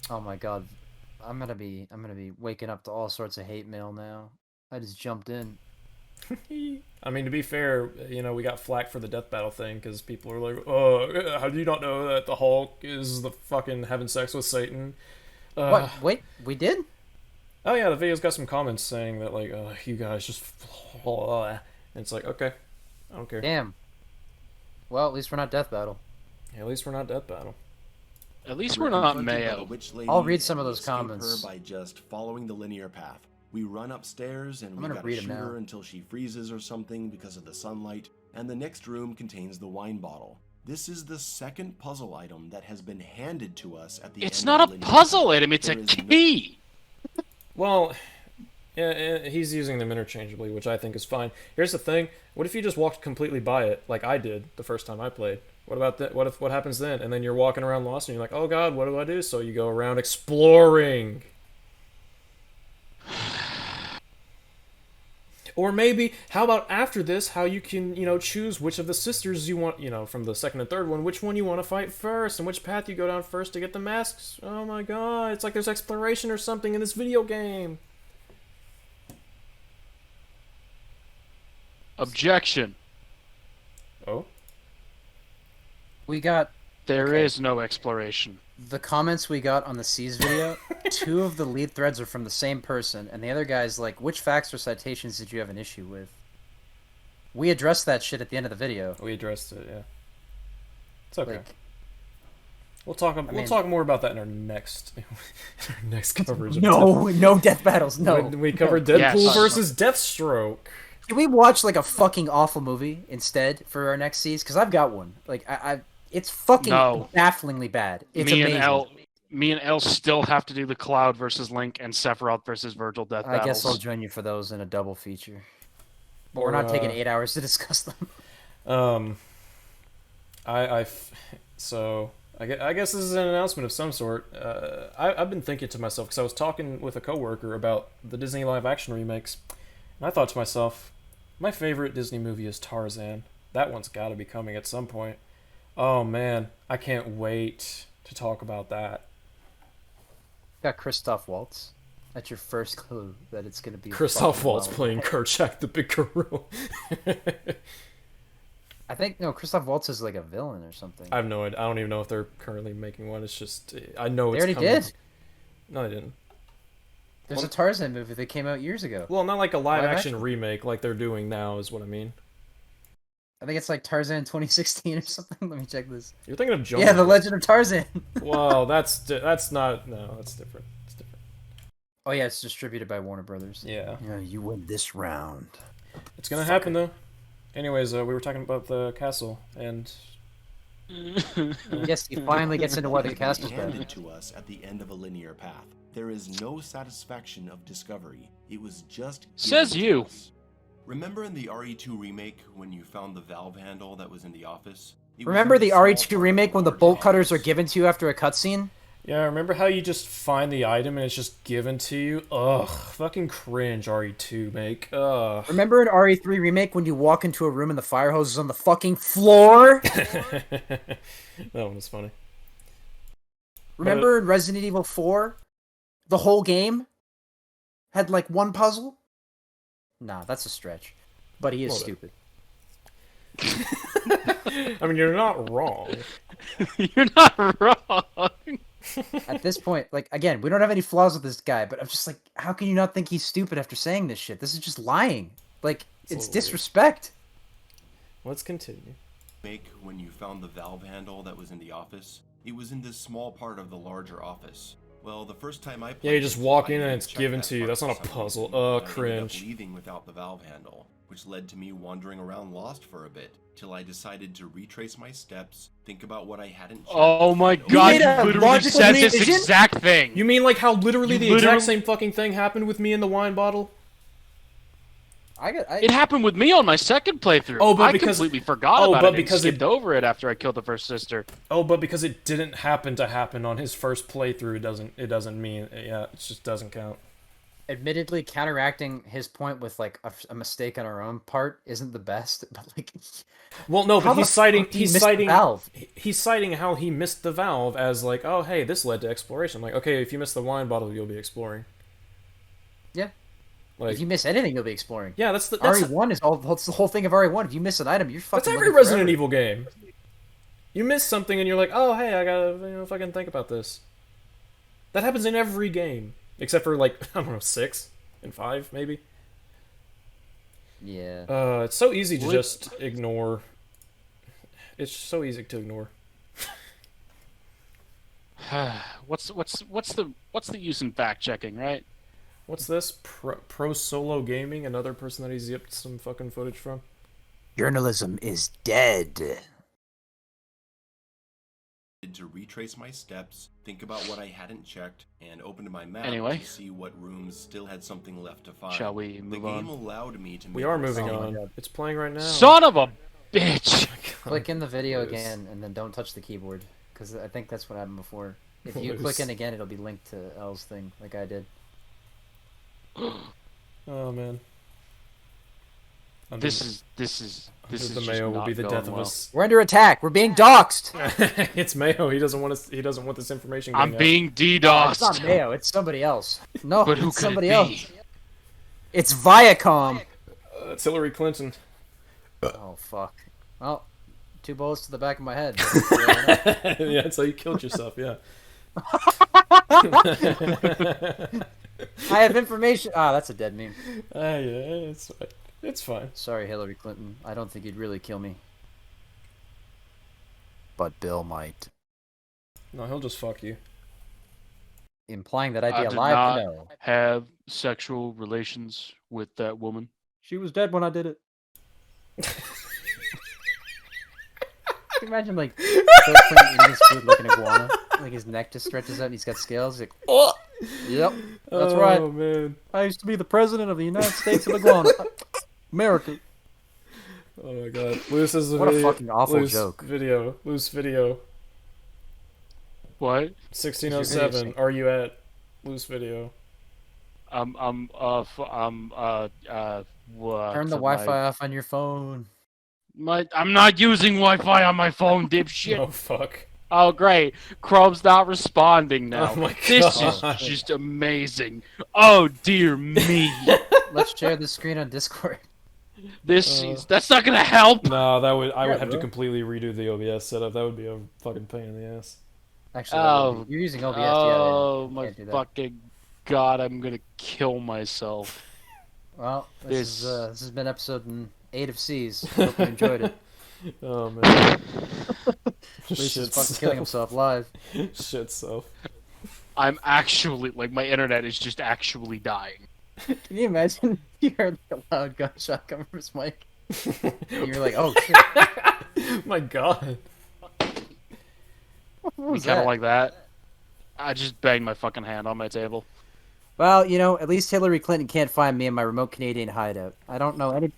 Oh my god, I'm gonna be waking up to all sorts of hate mail now. I just jumped in. I mean, to be fair, you know, we got flack for the death battle thing because people are like, "Oh, how do you not know that the Hulk is the fucking having sex with Satan?" What? Wait, we did? Oh yeah, the video's got some comments saying that like, you guys just, and it's like, okay, I don't care. Damn. Well, at least we're not death battle. Yeah, at least we're not death battle. At least we're not Mayo. I'll read some of those comments. Her by just following the linear path. We run upstairs and we gotta shoot her until she freezes or something because of the sunlight, and the next room contains the wine bottle. This is the second puzzle item that has been handed to us at the end. It's not a puzzle item, it's a key! Well, yeah, he's using them interchangeably, which I think is fine. Here's the thing: what if you just walked completely by it, like I did the first time I played? What about that? What happens then? And then you're walking around lost, and you're like, "Oh God, what do I do?" So you go around exploring. Or maybe, how about after this, how you can, you know, choose which of the sisters you want, you know, from the second and third one, which one you want to fight first, and which path you go down first to get the masks. Oh my god, it's like there's exploration or something in this video game. Objection. Oh? We got... There is no exploration. The comments we got on the S.E.E.S video, 2 of the lead threads are from the same person, and the other guy's like, which facts or citations did you have an issue with? We addressed that shit at the end of the video. We addressed it, yeah. It's okay. Like, we'll talk more about that in our next coverage. Of no death battles, no. When we covered Deadpool versus Deathstroke. Can we watch like a fucking awful movie instead for our next S.E.E.S? Because I've got one. Like, it's fucking bafflingly bad. It's amazing. Me and El still have to do the Cloud versus Link and Sephiroth versus Virgil death battles. I guess I'll join you for those in a double feature. But we're not taking 8 hours to discuss them. So I guess this is an announcement of some sort. I've been thinking to myself, because I was talking with a coworker about the Disney live-action remakes, and I thought to myself, my favorite Disney movie is Tarzan. That one's got to be coming at some point. Oh man, I can't wait to talk about that. Got Christoph Waltz. That's your first clue that it's going to be. Christoph Waltz playing Kerchak the Big Gorilla. I think Christoph Waltz is like a villain or something. I have no idea. I don't even know if they're currently making one. It's just I know they it's already coming. did. No, they didn't. There's a Tarzan movie that came out years ago. Well, not like a live-action remake like they're doing now is what I mean. I think it's like Tarzan 2016 or something. Let me check this. You're thinking of Jungle. Yeah, The Legend of Tarzan. Well, that's not. No, that's different. It's different. Oh yeah, it's distributed by Warner Brothers. Yeah. Yeah, you win this round. It's gonna happen though. Anyways, we were talking about the castle, and yes, he finally gets into why the castle's handed to us at the end of a linear path. There is no satisfaction of discovery. It was just says you. Remember in the RE2 remake when you found the valve handle that was in the office? Remember the RE2 remake when the bolt cutters are given to you after a cutscene? Yeah, remember how you just find the item and it's just given to you? Ugh, fucking cringe, RE2 make. Ugh. Remember in RE3 remake when you walk into a room and the fire hose is on the fucking floor? That one was funny. Remember in Resident Evil 4? The whole game had like one puzzle? Nah, that's a stretch. But he is stupid. I mean, you're not wrong. You're not wrong. At this point, like, again, we don't have any flaws with this guy, but I'm just like, how can you not think he's stupid after saying this shit? This is just lying. Like, it's disrespect. Let's continue. When you found the valve handle that was in the office, it was in this small part of the larger office. Well, the first time I played, yeah, you just walk in and it's given to you. That's not a puzzle. Cringe. Leaving without the valve handle, which led to me wandering around lost for a bit, till I decided to retrace my steps, think about what I hadn't checked. Oh my god, you literally said this exact thing! You mean like how literally the exact same fucking thing happened with me in the wine bottle? It happened with me on my second playthrough. Oh, but I completely forgot about it and skipped over it after I killed the first sister. Oh, but because it didn't happen to happen on his first playthrough, it doesn't mean it just doesn't count. Admittedly, counteracting his point with like a mistake on our own part isn't the best, but like, well, no, but he's citing valve. He's citing how he missed the valve as like, oh, hey, this led to exploration. Like, okay, if you miss the wine bottle, you'll be exploring. Yeah. Like, if you miss anything, you'll be exploring. Yeah, that's RE1 is that's the whole thing of RE1. If you miss an item, you're fucking. That's every Resident Evil game. You miss something and you're like, oh, hey, I gotta fucking think about this. That happens in every game. Except for, like, I don't know, 6 and 5, maybe? Yeah. It's so easy to just ignore. It's so easy to ignore. What's the use in fact checking, right? What's this? Pro Solo Gaming, another person that he zipped some fucking footage from? Journalism is dead. To retrace my steps, think about what I hadn't checked, and open my map to see what rooms still had something left to find. Shall we move on? The game allowed me to. We are moving on. It's playing right now. Son of a bitch! Click in the video again, and then don't touch the keyboard, because I think that's what happened before. If you click in again, it'll be linked to L's thing, like I did. Oh man. This is the Mayo will be the death of us. We're under attack. We're being doxxed. It's Mayo. He doesn't want us. He doesn't want this information. I'm being DDoSed. It's not Mayo. It's somebody else. No, but who it's could somebody it be? else. It's Viacom. It's Hillary Clinton. Oh fuck. Well, 2 bullets to the back of my head. Yeah, that's how you killed yourself. Yeah. I have information. Ah, that's a dead meme. Yeah, it's fine. It's fine. Sorry, Hillary Clinton. I don't think you'd really kill me. But Bill might. No, he'll just fuck you. Implying that I'd be did alive not to know. have sexual relations with that woman. She was dead when I did it. Can you imagine, like, Bill Clinton eating his food like an iguana? Like, his neck just stretches out and he's got scales. He's like, oh! Yep, that's right. Oh, man. I used to be the president of the United States of Iguana. America. Oh my god. Loose is a What video. a fucking awful joke. Loose video. What? 1607. Are you at Loose video? Turn the Wi-Fi off on your phone. I'm not using Wi-Fi on my phone, dipshit. Oh fuck. Oh great, Chrome's not responding now. Oh my This god. is just amazing. Oh dear me. Let's share the screen on Discord. That's not gonna help. No, I would have to completely redo the OBS setup. That would be a fucking pain in the ass. Actually, you're using OBS. Oh yeah, my fucking god, I'm gonna kill myself. Well, this has been episode 8 of S.E.E.S. Hope you enjoyed it. Oh man. Luis is fucking killing himself live. Shit self. I'm actually, like, my internet is just actually dying. Can you imagine if you heard like, a loud gunshot coming from his mic? And you're like, oh shit. My god. What was Kind that? of like that. I just banged my fucking hand on my table. Well, you know, at least Hillary Clinton can't find me in my remote Canadian hideout. I don't know any...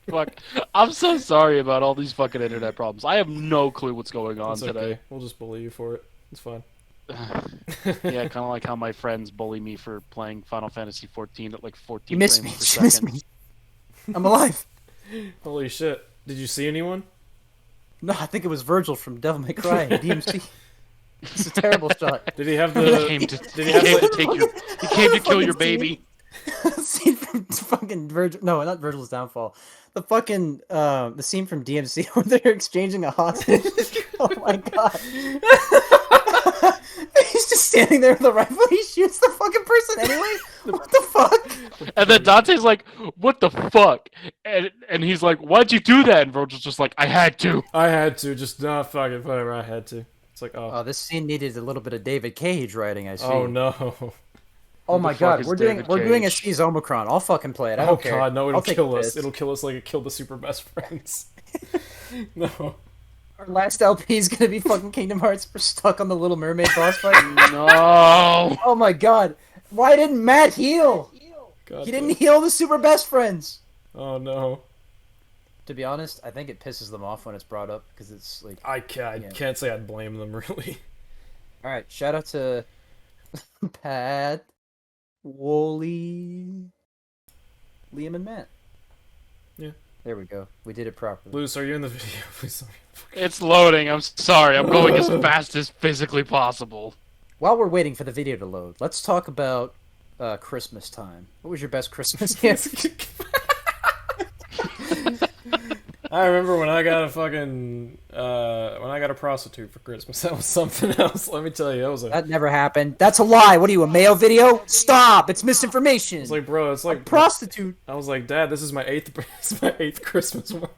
Fuck. I'm so sorry about all these fucking internet problems. I have no clue what's going on It's today. okay. We'll just bully you for it. It's fine. Yeah, kind of like how my friends bully me for playing Final Fantasy 14 at like 14 You missed frames me. per You missed second. me. I'm alive. Holy shit. Did you see anyone? No, I think it was Virgil from Devil May Cry, DMC. It's a terrible shot. Did he have He the... came to, Did he have like... he came to kill your baby. Scene from fucking Virgil. No, not Virgil's Downfall. The fucking the scene from DMC where they're exchanging a hostage. Oh my god. He's just standing there with a rifle. He shoots the fucking person anyway. What the fuck? And then Dante's like, "What the fuck?" And he's like, "Why'd you do that?" And Virgil's just like, "I had to." I had to. Just not fucking whatever. I had to. It's like, oh. Oh, this scene needed a little bit of David Cage writing. I see. Oh no. Oh my fuck god, is we're doing David a Cage? S.E.E.S Omicron. I'll fucking play it. I Oh don't care. god, no, it'll I'll take kill the us. piss. It'll kill us like it killed the super best friends. No. Our last LP is gonna be fucking Kingdom Hearts. We're stuck on the Little Mermaid boss fight. No. Oh my god. Why didn't Matt heal? God He damn. didn't heal the super best friends. Oh no. To be honest, I think it pisses them off when it's brought up because it's like. I can't say I'd blame them really. All right, shout out to Pat, Wooly, Liam, and Matt. Yeah. There we go. We did it properly. Luce, are you in the video? Please tell me. It's loading. I'm sorry. I'm going as fast as physically possible. While we're waiting for the video to load, let's talk about Christmas time. What was your best Christmas gift? I remember when I got a fucking when I got a prostitute for Christmas. That was something else. Let me tell you, that was a. That never happened. That's a lie. What are you, a Mayo video? Stop! It's misinformation. It's like, bro, it's like a prostitute. I was like, Dad, this is my eighth. It's my eighth Christmas one.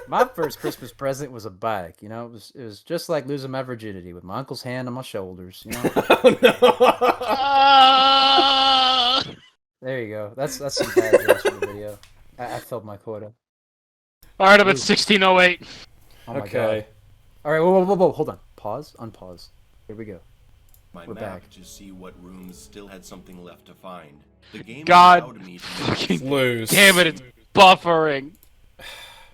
My first Christmas present was a bike. You know, it was just like losing my virginity with my uncle's hand on my shoulders. You know. Oh no! There you go. That's some bad jokes for the video. I filled my quota. All right, I'm at 1608. Oh my Okay. god. All right, whoa, hold on. Pause, unpause. Here we go. My We're map back. to see what rooms still had something left to find. The game God allowed me to fucking Lose. damn it! It's buffering.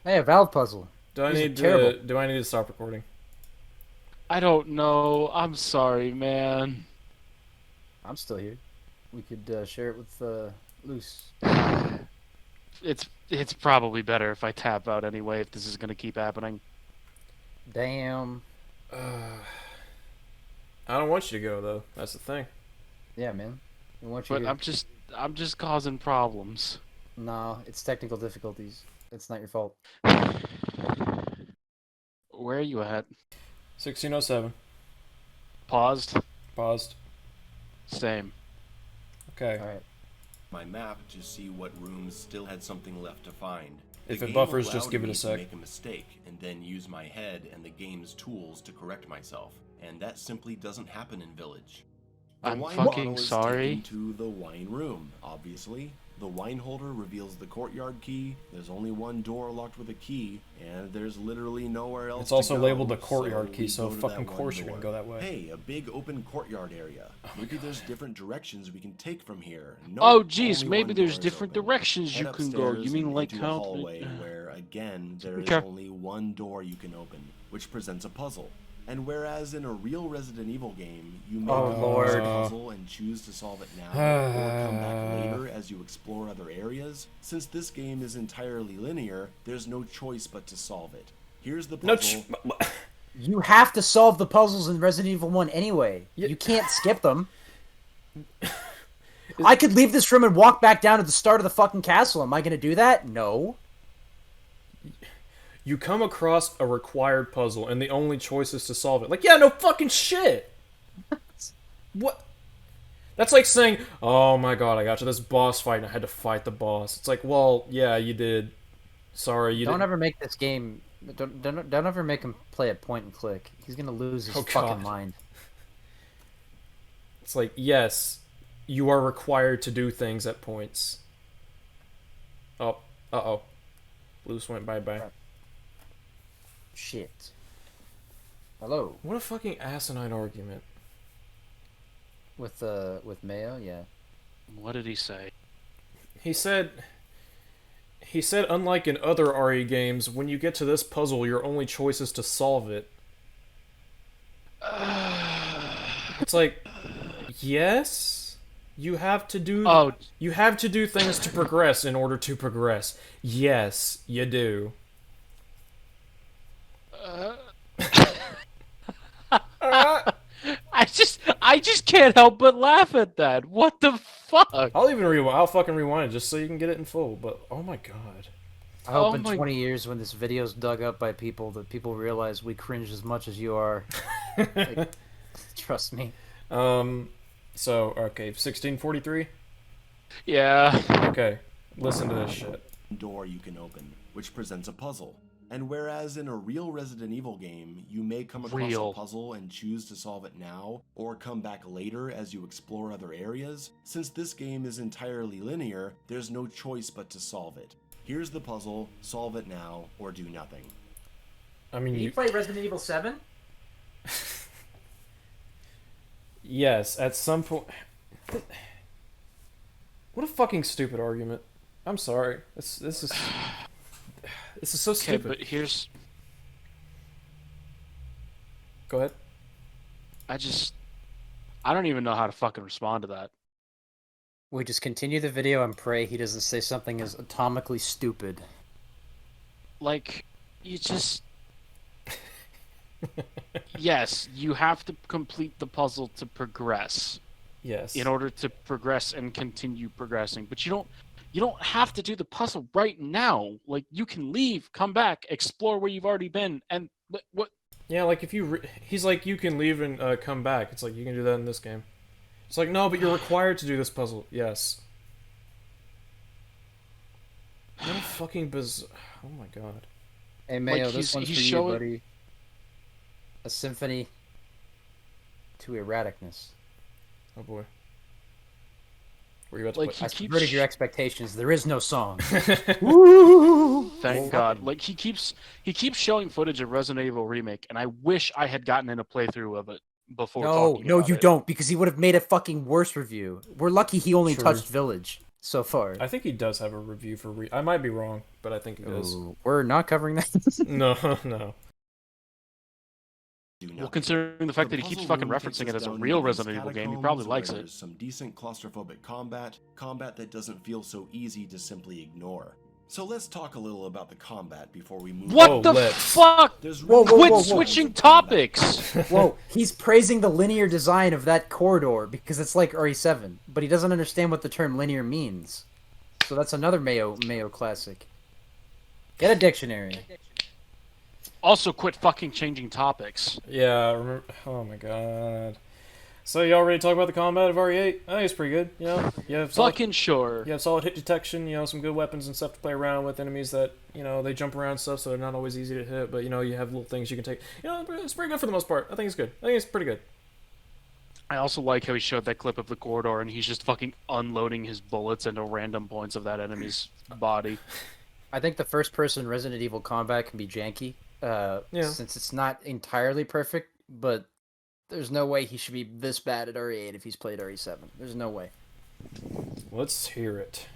Hey, a valve puzzle. Do I These are need terrible. to? Do I need to stop recording? I don't know. I'm sorry, man. I'm still here. We could share it with Luce. It's probably better if I tap out anyway. If this is gonna keep happening. Damn. I don't want you to go though. That's the thing. Yeah, man. We want you But here. I'm just causing problems. No, it's technical difficulties. It's not your fault. Where are you at? 1607. Paused. Paused. Same. Okay. All right. my map to see what rooms still had something left to find. If The it game buffers, just allowed give it me a to sec. make a mistake and then use my head and the game's tools to correct myself, and that simply doesn't happen in Village. The I'm wine fucking bottle is sorry. taken to the wine room, obviously. The wine holder reveals the courtyard key. There's only one door locked with a key, and there's literally nowhere else. It's also to go, labeled the courtyard key, we so go to fucking that course one you're gonna door. go that way. Hey, a big open courtyard area. Maybe there's different directions we can take from here. Nope, Oh, geez, only maybe one there's door is different open. directions Head you can go. upstairs You mean and like into a how? hallway where again there is Okay. only one door you can open, which presents a puzzle. And whereas in a real Resident Evil game, you may Oh, come across Lord. a puzzle and choose to solve it now, or come back later as you explore other areas, since this game is entirely linear, there's no choice but to solve it. Here's the No, puzzle. You have to solve the puzzles in Resident Evil 1 anyway. You can't skip them. I could leave this room and walk back down to the start of the fucking castle. Am I going to do that? No. You come across a required puzzle, and the only choice is to solve it. Like, yeah, no fucking shit. What? That's like saying, "Oh my god, I got to this boss fight and I had to fight the boss." It's like, well, yeah, you did. Sorry, you Don't didn't. ever make this game... Don't ever make him play it point and click. He's going to lose his Oh, fucking God. mind. It's like, yes, you are required to do things at points. Oh, uh-oh. Luce went bye-bye. Shit. Hello. What a fucking asinine argument. With Mayo, yeah. What did he say? He said, unlike in other RE games, when you get to this puzzle, your only choice is to solve it. It's like, yes, you have to do. Oh. You have to do things to progress in order to progress. Yes, you do. I just can't help but laugh at that. What the fuck? I'll even rewind. I'll fucking rewind it just so you can get it in full. But oh my god. I hope Oh in my- 20 years when this video's dug up by people that people realize we cringe as much as you are. Like, trust me. So okay, 1643. Yeah. Okay, listen to this shit. Door you can open, which presents a puzzle. And whereas in a real Resident Evil game, you may come across Real. a puzzle and choose to solve it now, or come back later as you explore other areas, since this game is entirely linear, there's no choice but to solve it. Here's the puzzle, solve it now, or do nothing. I mean, Did you play Resident Evil 7? Yes, at some point. What a fucking stupid argument. I'm sorry. This is so Okay, stupid. but here's Go ahead. I don't even know how to fucking respond to that. We just continue the video and pray he doesn't say something as atomically stupid. Like, you just yes, you have to complete the puzzle to progress. Yes. In order to progress and continue progressing, but you don't have to do the puzzle right now. Like, you can leave, come back, explore where you've already been, and what? Yeah, like if you he's like you can leave and come back. It's like you can do that in this game. It's like no, but you're required to do this puzzle. Yes. What a fucking bizarre. Oh my god. Hey Mayo, Like, this one's he's for showing- you, buddy. A symphony to erraticness. Oh boy. Were you about to Like, play? he I keeps subverted your expectations. There is no song. Thank God. Like, he keeps showing footage of Resident Evil Remake, and I wish I had gotten in a playthrough of it before talking No, about you it. don't, because he would have made a fucking worse review. We're lucky he only True. touched Village so far. I think he does have a review for I might be wrong, but I think he does. Ooh, we're not covering that. No, no. Well, considering the fact that he keeps fucking referencing it as a real Resident Evil game, he probably likes it. There's some decent claustrophobic combat that doesn't feel so easy to simply ignore. So let's talk a little about the combat before we move What on. the let's. fuck? There's Whoa, really whoa, Quit whoa, whoa. switching topics! Whoa, he's praising the linear design of that corridor because it's like RE7, but he doesn't understand what the term linear means. So that's another Mayo classic. Get a dictionary. Also, quit fucking changing topics. Yeah, remember, oh my god. So you already talked about the combat of RE8? I think it's pretty good, you know? You have solid, Fucking sure. you have solid hit detection, you know, some good weapons and stuff to play around with, enemies that, you know, they jump around and stuff, so they're not always easy to hit, but, you know, you have little things you can take. You know, it's pretty good for the most part. I think it's good. I think it's pretty good. I also like how he showed that clip of the corridor and he's just fucking unloading his bullets into random points of that enemy's body. I think the first-person Resident Evil combat can be janky, since it's not entirely perfect, but there's no way he should be this bad at RE8 if he's played RE7. There's no way. Let's hear it.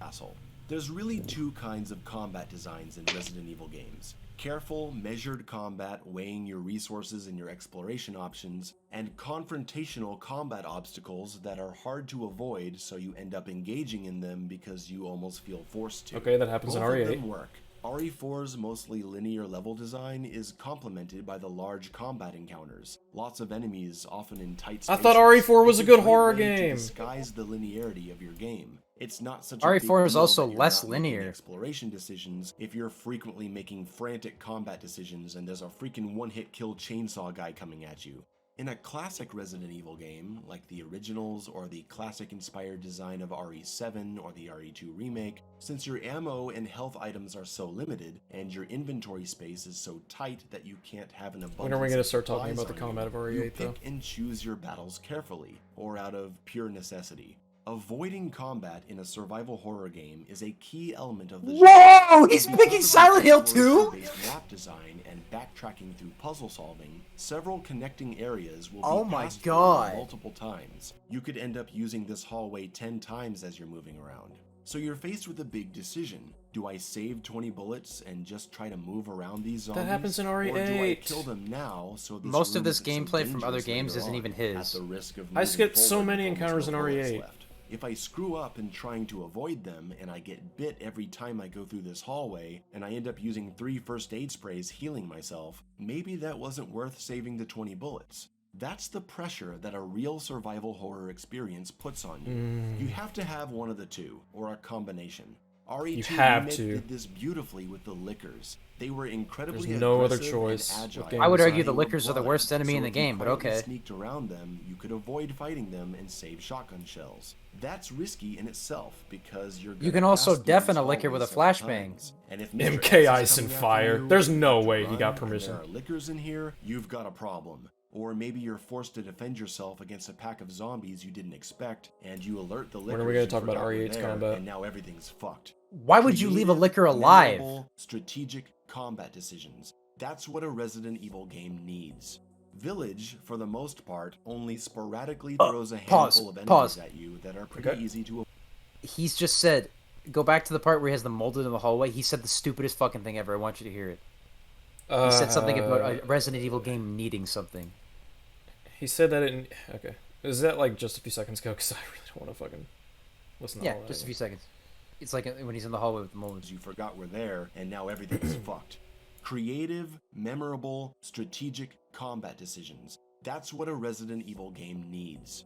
Asshole. There's really two kinds of combat designs in Resident Evil games. Careful, measured combat weighing your resources and your exploration options, and confrontational combat obstacles that are hard to avoid so you end up engaging in them because you almost feel forced to. Okay, that happens Both in of RE8. them work. RE4's mostly linear level design is complemented by the large combat encounters. Lots of enemies, often in tight I spaces. thought RE4 was a It's good great horror way to game. disguise the linearity of your game. It's not such a RE4 big is deal also that you're less not making linear. exploration decisions if you're frequently making frantic combat decisions and there's a freaking one-hit kill chainsaw guy coming at you. In a classic Resident Evil game, like the originals or the classic-inspired design of RE7 or the RE2 remake, since your ammo and health items are so limited, and your inventory space is so tight that you can't have an abundance When are we going to of start talking supplies about the on combat of you RE8, though? pick and choose your battles carefully, or out of pure necessity. Avoiding combat in a survival horror game is a key element of the genre. Whoa! He's And picking because of Silent the Hill 2? exploration-based map design and backtracking through puzzle solving, several connecting areas will Oh be my passed through God. multiple times. You could end up using this hallway 10 times as you're moving around. So you're faced with a big decision. Do I save 20 bullets and just try to move around these zombies? happens in Or do I RE8. kill them now so this Most of room this isn't so gameplay from other dangerous games later isn't on, even at his. the risk of I moving skipped so forward many with almost encounters in no bullets RE8. left. If I screw up in trying to avoid them and I get bit every time I go through this hallway and I end up using 3 first aid sprays healing myself, maybe that wasn't worth saving the 20 bullets. That's the pressure that a real survival horror experience puts on you. You have to have one of the two, or a combination. RE2 You have Remake to. did this beautifully with the lickers. They were incredibly There's no other aggressive choice and with agile. game I would argue design. the They were lickers are the blood, worst enemy in so the if you game, but quietly okay. sneaked around them, you could avoid fighting them and save shotgun shells. That's risky in itself because you're You gonna can also pass through deafen these a licker with a hallways several flashbang. times. And if MK Mr. X is Ice and coming after Fire. you, There's you no have to way he run, got and permission. there are lickers in here, you've got a problem. Or maybe you're forced to defend yourself against a pack of zombies you didn't expect, and you alert the lickers. When are we gonna you talk about forgot were RE8's there, combat? And now everything's fucked. Why would you leave a Creative, licker alive? memorable, strategic combat decisions. That's what a Resident Evil game needs. Village, for the most part, only sporadically throws a handful of enemies at you that are pretty easy to... He's just said, go back to the part where he has the molded in the hallway. He said the stupidest fucking thing ever. I want you to hear it. He said something about a Resident Evil game needing something. He said that in... Okay. Is that like just a few seconds ago? Because I really don't want to fucking listen to all that. Just a few seconds. It's like when he's in the hallway with the molded. You forgot we're there, and now everything is fucked. Creative, memorable, strategic combat decisions. That's what a Resident Evil game needs.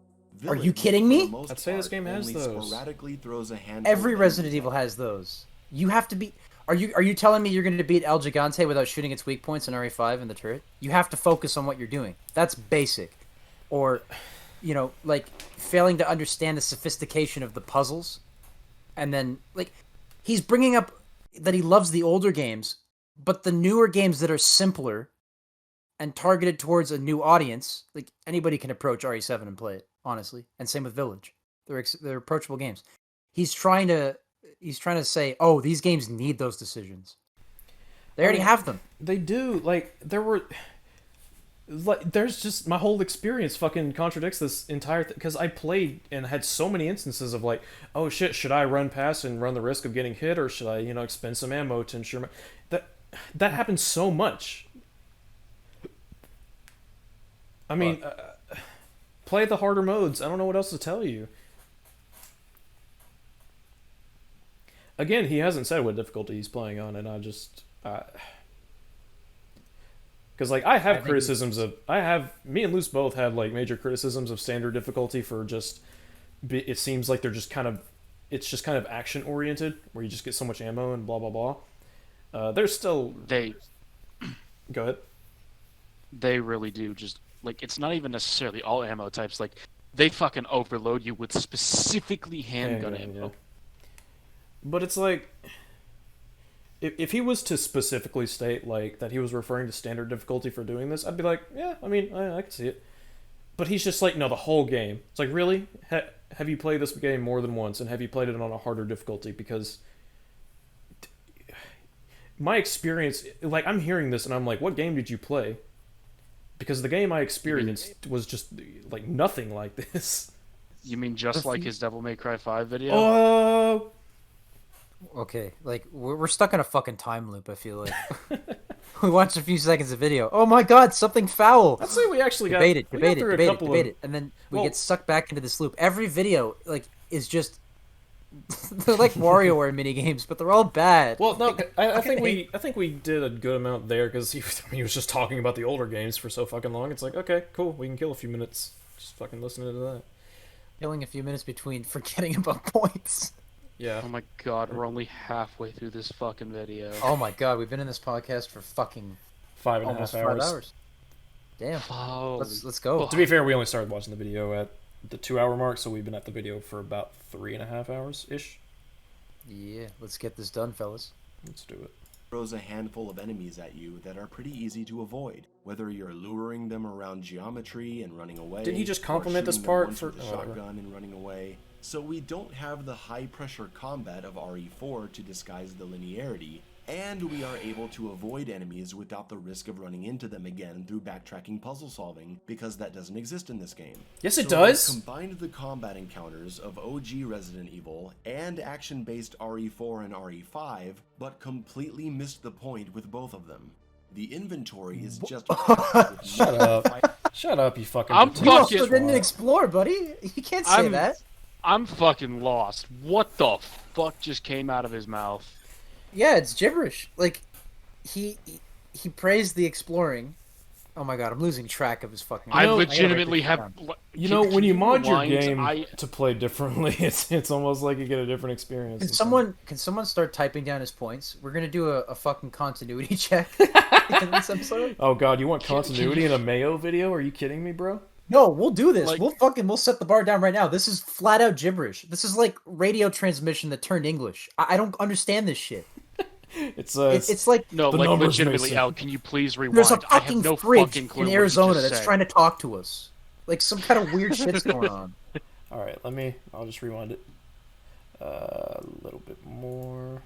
Are you kidding me? I'd say this game has those. Sporadically throws a handful Every Resident Evil has those. You have to be... Are you telling me you're going to beat El Gigante without shooting its weak points in RE5 in the turret? You have to focus on what you're doing. That's basic. Or, you know, like, failing to understand the sophistication of the puzzles. And then, like, he's bringing up that he loves the older games, but the newer games that are simpler and targeted towards a new audience, like, anybody can approach RE7 and play it, honestly. And same with Village. They're approachable games. He's trying to say, oh, these games need those decisions. They already have them. They do. Like, there's just, my whole experience fucking contradicts this entire thing, because I played and had so many instances of like, oh shit, should I run past and run the risk of getting hit, or should I, you know, expend some ammo to ensure that happens so much. I mean, play the harder modes. I don't know what else to tell you. Again, he hasn't said what difficulty he's playing on, and I just... Because, like, I have criticisms of... Me and Luce both had, like, major criticisms of standard difficulty for just... It seems like they're just kind of... It's just kind of action-oriented, where you just get so much ammo and blah, blah, blah. There's still... Go ahead. They really do just... Like, it's not even necessarily all ammo types. Like, they fucking overload you with specifically handgun ammo. Yeah. But it's like... If he was to specifically state, like, that he was referring to standard difficulty for doing this, I'd be like, yeah, I mean, I can see it. But he's just like, no, the whole game. It's like, really? Have you played this game more than once, and have you played it on a harder difficulty? Because... my experience... Like, I'm hearing this, and I'm like, what game did you play? Because the game I experienced was just, like, nothing like this. You mean just like his Devil May Cry 5 video? Oh... Okay, like, we're stuck in a fucking time loop, I feel like. We watched a few seconds of video. Oh my god, something foul! I'd say we actually debate it, and then we get sucked back into this loop. Every video, like, is just... they're like WarioWare minigames, but they're all bad. Well, no, I think we did a good amount there, because he was just talking about the older games for so fucking long. It's like, okay, cool, we can kill a few minutes just fucking listening to that. Killing a few minutes between forgetting about points. Yeah. Oh my god, we're only halfway through this fucking video. Oh my god, we've been in this podcast for fucking 5.5 hours. Damn. Oh, let's go. To be fair, we only started watching the video at the 2-hour mark, so we've been at the video for about 3.5 hours-ish. Yeah, let's get this done, fellas. Let's do it. Throws a handful of enemies at you that are pretty easy to avoid, whether you're luring them around geometry and running away. Didn't he just compliment this part for a shotgun and running away? So we don't have the high-pressure combat of RE4 to disguise the linearity, and we are able to avoid enemies without the risk of running into them again through backtracking puzzle solving, because that doesn't exist in this game. Yes, it does! Combined the combat encounters of OG Resident Evil and action-based RE4 and RE5, but completely missed the point with both of them. The inventory is just... Shut up. Shut up, you fucking... You also didn't explore, buddy. You can't say that. I'm fucking lost. What the fuck just came out of his mouth? Yeah, it's gibberish. Like, he praised the exploring. Oh my god, I'm losing track of his fucking... I legitimately have... You know, when you mod your game to play differently, it's almost like you get a different experience. Can someone start typing down his points? We're gonna do a fucking continuity check in this episode. Oh god, you want continuity in a Mayo video? Are you kidding me, bro? No, we'll do this. Like, we'll set the bar down right now. This is flat out gibberish. This is like radio transmission that turned English. I don't understand this shit. It's like no, like legitimately, Al. Can you please rewind? There's a fucking fridge clue in Arizona that's trying to talk to us. Like some kind of weird shit's going on. All right, I'll just rewind it a little bit more.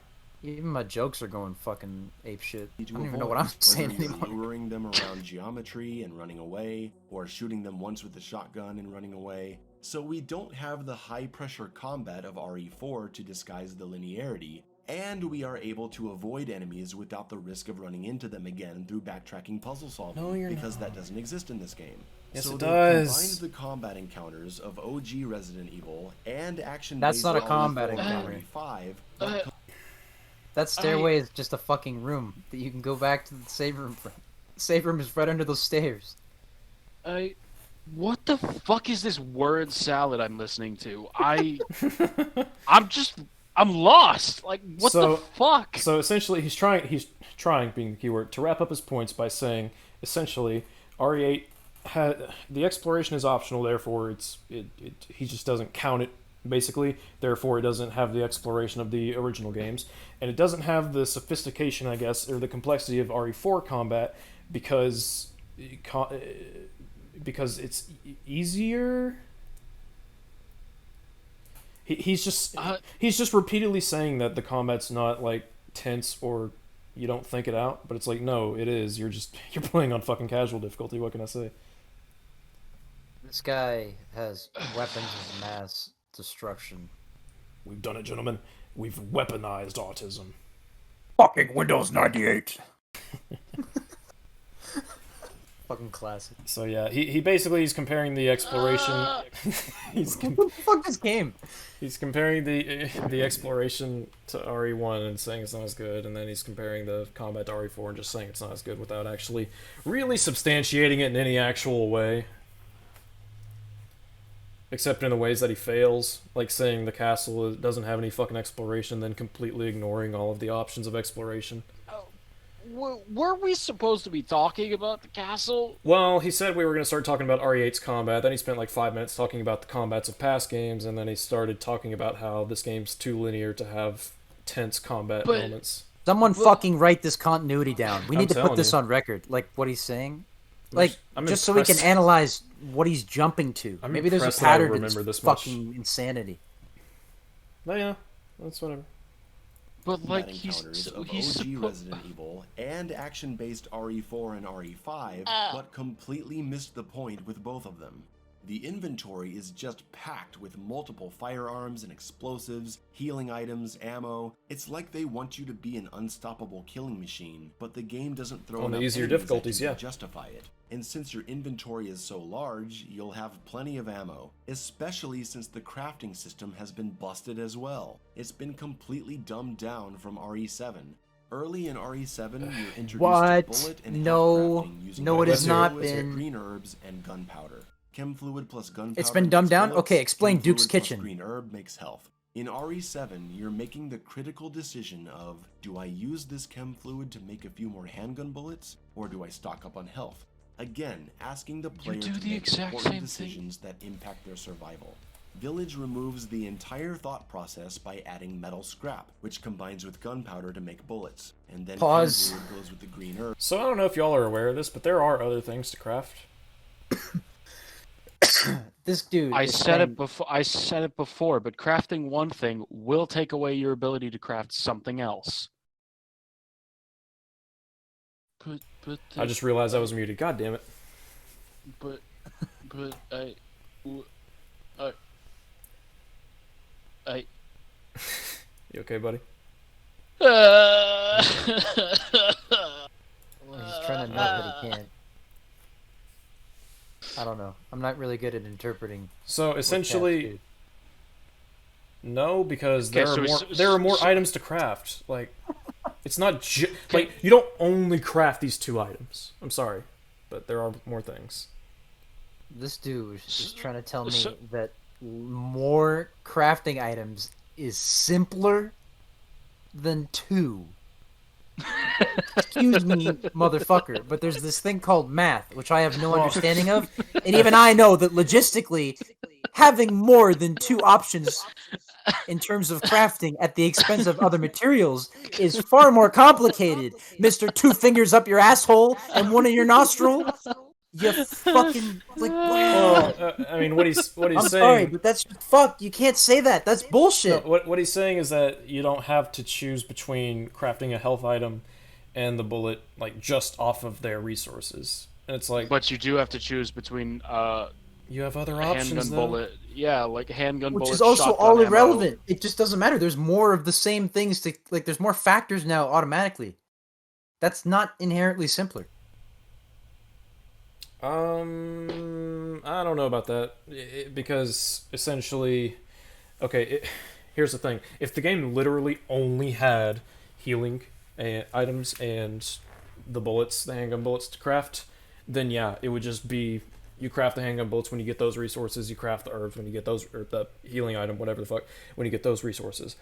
Even my jokes are going fucking ape shit. I To don't even avoid, know what I'm saying whether you're anymore. luring them around geometry and running away, or shooting them once with the shotgun and running away. So we don't have the high-pressure combat of RE4 to disguise the linearity, and we are able to avoid enemies without the risk of running into them again through backtracking puzzle solving, No, you're because not. that doesn't exist in this game. Yes, So it they've does. combined the combat encounters of OG Resident Evil and action That's not a RE4 combat and encounter. RE5, That stairway is just a fucking room that you can go back to the save room from. The save room is right under those stairs. What the fuck is this word salad I'm listening to? I'm lost. Like, what the fuck? So essentially, he's trying being the keyword to wrap up his points by saying essentially RE8 the exploration is optional, therefore he just doesn't count it. Basically, therefore, it doesn't have the exploration of the original games, and it doesn't have the sophistication, I guess, or the complexity of RE4 combat because it's easier. He's just repeatedly saying that the combat's not like tense or you don't think it out, but it's like, no, it is. You're playing on fucking casual difficulty. What can I say? This guy has weapons of mass destruction. We've done it, gentlemen. We've weaponized autism. Fucking Windows 98. Fucking classic. So yeah, he basically he's comparing the exploration. What the fuck this game? He's comparing the exploration to RE1 and saying it's not as good, and then he's comparing the combat to RE4 and just saying it's not as good without actually really substantiating it in any actual way. Except in the ways that he fails, like saying the castle doesn't have any fucking exploration, then completely ignoring all of the options of exploration. Were we supposed to be talking about the castle? Well, he said we were going to start talking about RE8's combat, then he spent like 5 minutes talking about the combats of past games, and then he started talking about how this game's too linear to have tense combat elements. Someone fucking write this continuity down. We need to put this you. on record, like what he's saying. Like, I'm just so we can impressed. analyze what he's jumping to. I'm Maybe there's a impressed that I pattern to remember this this much. fucking insanity. But yeah, that's whatever. But like encounters of he's OG Resident Evil and action-based RE4 and RE5, but completely missed the point with both of them. The inventory is just packed with multiple firearms and explosives, healing items, ammo. It's like they want you to be an unstoppable killing machine, but the game doesn't throw On the enough easier enemies difficulties, at you to yeah. justify it. And since your inventory is so large, you'll have plenty of ammo, especially since the crafting system has been busted as well. It's been completely dumbed down from RE7. Early in RE7, you're introduced What? to bullet and No. health crafting using No, it has chem not fluids, been. green herbs, and gunpowder. Chem fluid plus gunpowder. It's been dumbed makes down? bullets, Okay, explain chem Duke's fluid plus Kitchen. Green herb makes health. In RE7, you're making the critical decision of, do I use this chem fluid to make a few more handgun bullets, or do I stock up on health? Again, asking the player do to the make exact important same thing. decisions that impact their survival. Village removes the entire thought process by adding metal scrap, which combines with gunpowder to make bullets, and then Pause. chem fluid goes with the green herb. So I don't know if y'all are aware of this, but there are other things to craft. This dude. I is said saying- it before. I said it before, but crafting one thing will take away your ability to craft something else. But I just realized I was muted. God damn it. but I You okay, buddy? Well, he's trying to know, but he can't. I don't know. I'm not really good at interpreting. So what cats essentially, do. no, because Okay, there are more items to craft. Like, it's not like you don't only craft these 2 items. I'm sorry, but there are more things. This dude is trying to tell me so- that more crafting items is simpler than 2. Excuse me, motherfucker, but there's this thing called math, which I have no understanding of, and even I know that logistically, having more than 2 options in terms of crafting at the expense of other materials is far more complicated, Mr. 2 fingers up your asshole and 1 in your nostril. You fucking like. Well, I mean, what he's I'm saying. sorry, but that's fuck. You can't say that. That's No, bullshit. what he's saying is that you don't have to choose between crafting a health item and the bullet, like, just off of their resources. And it's like, But you do have to choose between you have other a options, handgun though. bullet. Yeah, like a handgun Which bullet. is also shotgun all ammo. irrelevant. It just doesn't matter. There's more of the same things to like. There's more factors now automatically. That's not inherently simpler. I don't know about that. Because essentially, okay, here's the thing. If the game literally only had healing items and the bullets, the handgun bullets to craft, then yeah, it would just be you craft the handgun bullets when you get those resources, you craft the herbs when you get those, or the healing item, whatever the fuck, when you get those resources.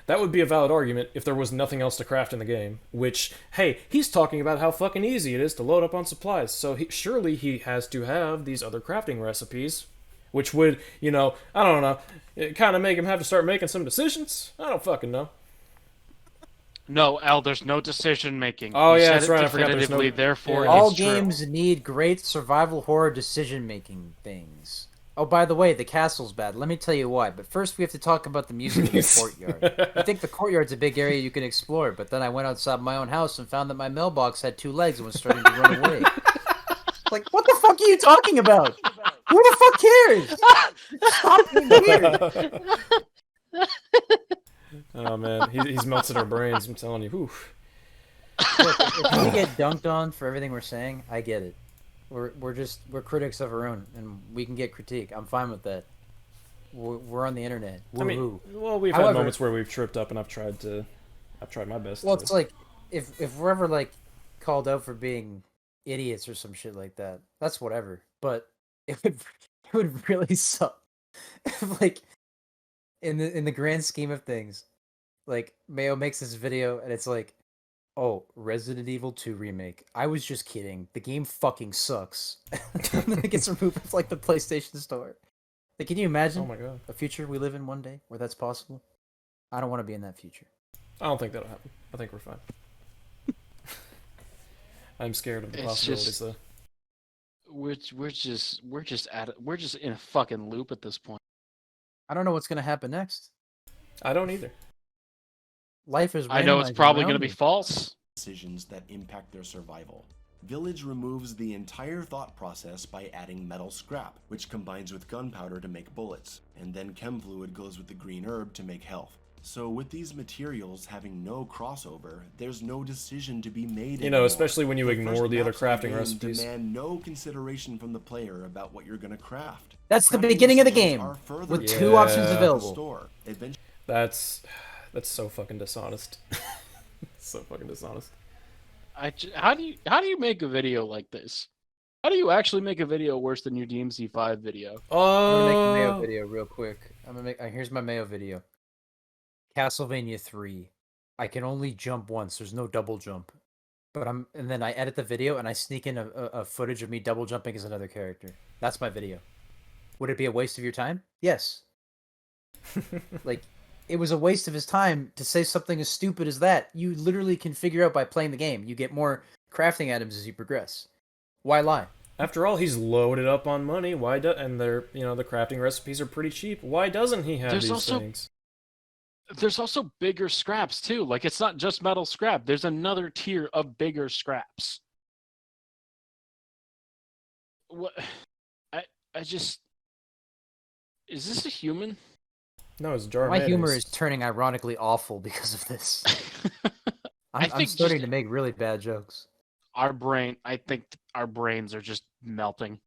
That would be a valid argument if there was nothing else to craft in the game, which, hey, he's talking about how fucking easy it is to load up on supplies, so surely he has to have these other crafting recipes, which would, you know, I don't know, it kind of make him have to start making some decisions? I don't fucking know. No, Al, there's no decision making. Oh, You yeah, said that's it right, I forgot there's no- definitively, therefore yeah. All it's true. games need great survival horror decision making things. Oh, by the way, the castle's bad. Let me tell you why. But first, we have to talk about the music in the courtyard. I think the courtyard's a big area you can explore, but then I went outside my own house and found that my mailbox had 2 legs and was starting to run away. Like, what the fuck are you talking about? Who the fuck cares? Stop being weird. Oh, man, he's melted our brains, I'm telling you. Whew. Look, if we get dunked on for everything we're saying, I get it. We're critics of our own, and we can get critique. I'm fine with that. We're on the internet. I mean, Woohoo. well, we've However- had moments where we've tripped up, and I've tried my best. Well, to... it's like if we're ever like called out for being idiots or some shit like that, that's whatever. But it would really suck if, like, in the grand scheme of things, like, Mayo makes this video and it's like, oh, Resident Evil 2 remake. I was just kidding. The game fucking sucks. And then it gets removed from, like, the PlayStation Store. Like, can you imagine Oh my god. a future we live in one day where that's possible? I don't want to be in that future. I don't think that'll happen. I think we're fine. I'm scared of the It's possibilities, just- though. We're just in a fucking loop at this point. I don't know what's gonna happen next. I don't either. Life is. I know it's randomizing probably around going to be me. false. Decisions that impact their survival. Village removes the entire thought process by adding metal scrap, which combines with gunpowder to make bullets, and then chem fluid goes with the green herb to make health. So with these materials having no crossover, there's no decision to be made You know, anymore. especially when you The ignore first the other maps in crafting game recipes. Demand no consideration from the player about what you're gonna craft. That's the Crafting beginning of the decisions game, are further with limited 2 Yeah. options at the available. store. Eventually, That's so fucking dishonest. So fucking dishonest. How do you make a video like this? How do you actually make a video worse than your DMC5 video? I'm gonna make a Mayo Oh, video real quick. I'm gonna make. Here's my Mayo video. Castlevania 3. I can only jump once. There's no double jump. But and then I edit the video and I sneak in a footage of me double jumping as another character. That's my video. Would it be a waste of your time? Yes. Like, it was a waste of his time to say something as stupid as that. You literally can figure out by playing the game. You get more crafting items as you progress. Why lie? After all, he's loaded up on money. Why do? And they're, you know, the crafting recipes are pretty cheap. Why doesn't he have There's these also- things? There's also bigger scraps too. Like, it's not just metal scrap. There's another tier of bigger scraps. What? I just. Is this a human? No, it's a jar of My humor mayonnaise. is turning ironically awful because of this. I'm think starting just- to make really bad jokes. I think our brains are just melting.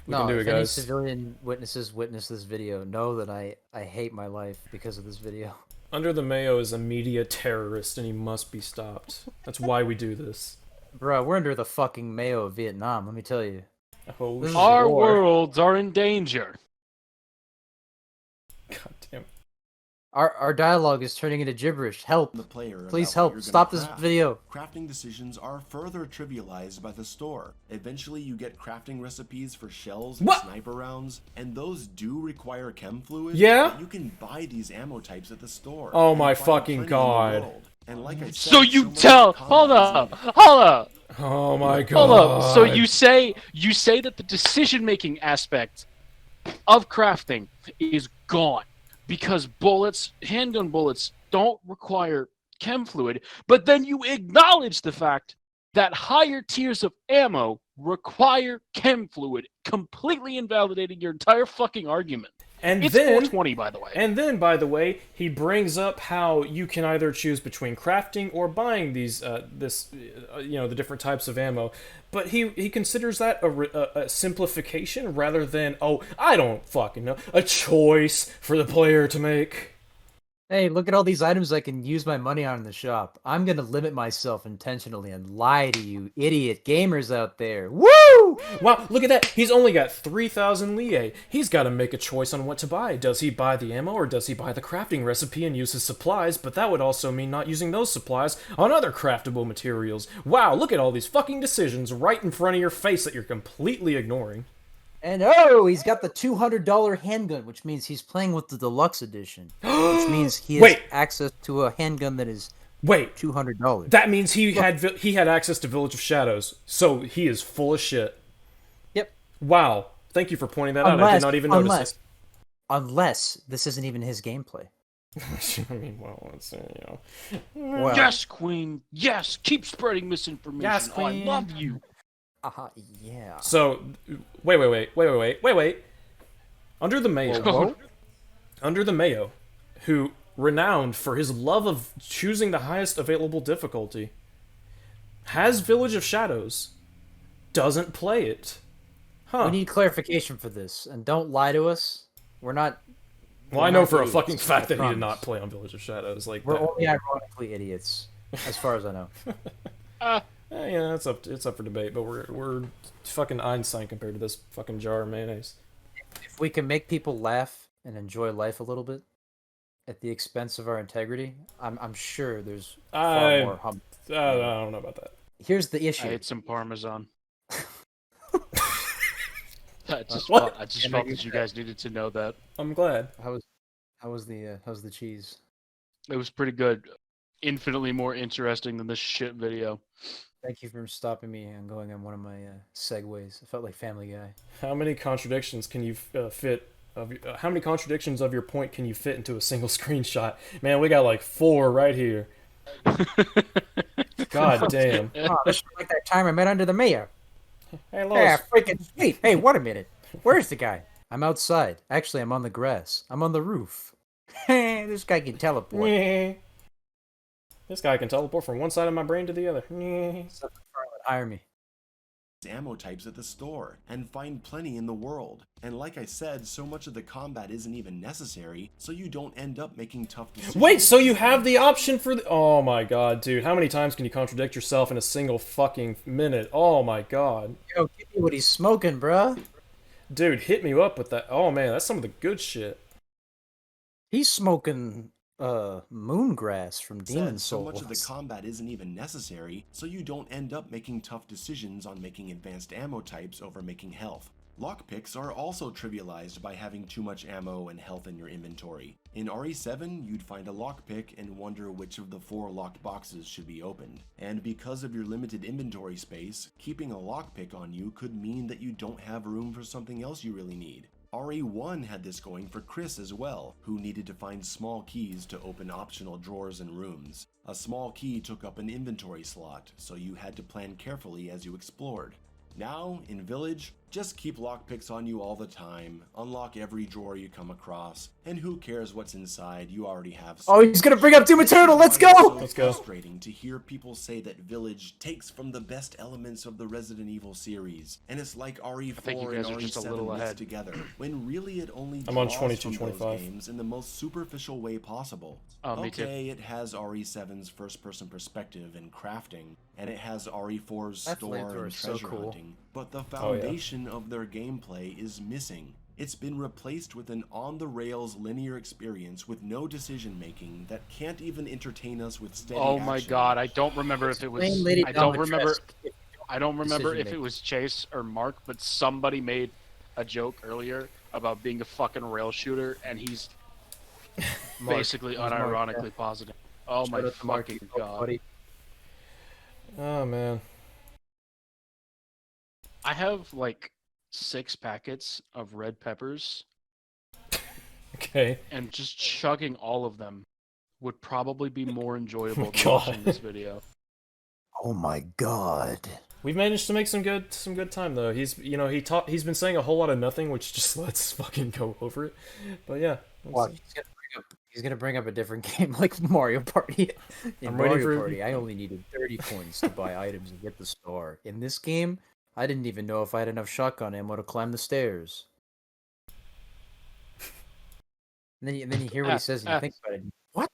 We can do it, if any guys. civilian witnesses witness this video, know that I hate my life because of this video. Under the Mayo is a media terrorist, and he must be stopped. That's why we do this. Bro, we're under the fucking Mayo of Vietnam, let me tell you. Oh, This is shit. Our war. worlds are in danger. God damn. Our dialogue is turning into gibberish. Help. the player about Please what help. you're gonna Stop this craft. video. Crafting decisions are further trivialized by the store. Eventually, you get crafting recipes for shells and What? sniper rounds, and those do require chem fluid. Yeah? but you can buy these ammo types at the store. Oh and my find fucking plenty in the God. world. And like I said, So you much tell. of the Hold combat up. Hold up. Oh my god. Hold up. So you say that the decision-making aspect of crafting is gone because handgun bullets don't require chem fluid, but then you acknowledge the fact that higher tiers of ammo require chem fluid, completely invalidating your entire fucking argument. And it's then 420, by the way. And then, by the way, he brings up how you can either choose between crafting or buying these, the different types of ammo. But he considers that a simplification rather than, I don't fucking know, a choice for the player to make. Hey, look at all these items I can use my money on in the shop. I'm gonna limit myself intentionally and lie to you idiot gamers out there. Woo! Wow, look at that. He's only got 3,000 Lie. He's got to make a choice on what to buy. Does he buy the ammo or does he buy the crafting recipe and use his supplies? But that would also mean not using those supplies on other craftable materials. Wow, look at all these fucking decisions right in front of your face that you're completely ignoring. And he's got the $200 handgun, which means he's playing with the deluxe edition. Which means he has access to a handgun that is $200. That means he had access to Village of Shadows, so he is full of shit. Yep. Wow. Thank you for pointing that out. I did not even notice it. Unless this isn't even his gameplay. I mean, well, it's, Yes, Queen. Yes, keep spreading misinformation. Yes, Queen. I love you. Yeah. So, wait. Under the Mayo. Under the Mayo, who renowned for his love of choosing the highest available difficulty, has Village of Shadows, doesn't play it. Huh. We need clarification for this, and don't lie to us. We're not... Well, I know for a fucking fact that he did not play on Village of Shadows. Like, we're only ironically idiots, as far as I know. Yeah, it's up for debate, but we're fucking Einstein compared to this fucking jar of mayonnaise. If we can make people laugh and enjoy life a little bit at the expense of our integrity, I'm sure there's far more humble. I don't know about that. Here's the issue. I ate some Parmesan. I just felt that you guys needed to know that. I'm glad. How's the cheese? It was pretty good. Infinitely more interesting than this shit video. Thank you for stopping me and going on one of my segues. I felt like Family Guy. How many contradictions can you fit? How many contradictions of your point can you fit into a single screenshot? Man, we got like 4 right here. God damn. Oh, this is like that time I met under the mayor. Hey, Lois. Yeah, freaking sweet. Hey, wait a minute. Where's the guy? I'm outside. Actually, I'm on the grass. I'm on the roof. This guy can teleport. This guy can teleport from one side of my brain to the other. Hire me. Ammo types at the store and find plenty in the world. And like I said, so much of the combat isn't even necessary, so you don't end up making tough decisions. Wait, so you have the option for the... Oh my god, dude. How many times can you contradict yourself in a single fucking minute? Oh my god. Yo, give me what he's smoking, bruh. Dude, hit me up with that. Oh man, that's some of the good shit. He's smoking... moongrass from Demon So Souls. much of the combat isn't even necessary, so you don't end up making tough decisions on making advanced ammo types over making health. Lockpicks are also trivialized by having too much ammo and health in your inventory. In RE7, you'd find a lockpick and wonder which of the 4 locked boxes should be opened. And because of your limited inventory space, keeping a lockpick on you could mean that you don't have room for something else you really need. RE1 had this going for Chris as well, who needed to find small keys to open optional drawers and rooms. A small key took up an inventory slot, so you had to plan carefully as you explored. Now, in Village, just keep lockpicks on you all the time, unlock every drawer you come across, and who cares what's inside, you already have. Oh, he's gonna bring up Doom Eternal, let's go! Let's go. It's frustrating to hear people say that Village takes from the best elements of the Resident Evil series, and it's like RE4 and RE7 mixed together, when really it only I'm on draws 22, from those 25. games in the most superficial way possible. Me too. Okay, it has RE7's first-person perspective and crafting, and it has RE4's That store flamethrower and is so treasure cool. hunting, but the foundation of their gameplay is missing. It's been replaced with an on-the-rails linear experience with no decision-making that can't even entertain us with steady Oh my action. god, I don't remember if it was... Plain Lady I don't Dominatrix. remember if Decision-making. it was Chase or Mark, but somebody made a joke earlier about being a fucking rail shooter, and he's basically Mark, unironically positive. Oh my Shout out to Mark, fucking oh, god. buddy. Oh man. I have like 6 packets of red peppers, Okay. and just chugging all of them would probably be more enjoyable than God. watching this video. Oh my god. We've managed to make some good time though. He's he's been saying a whole lot of nothing, which just lets fucking go over it. But yeah. Watch, he's gonna bring up a different game like Mario Party. In I'm waiting Mario for- Party, I only needed 30 coins to buy items and get the star. In this game, I didn't even know if I had enough shotgun ammo to climb the stairs. And then you hear what he says and you think about it. What?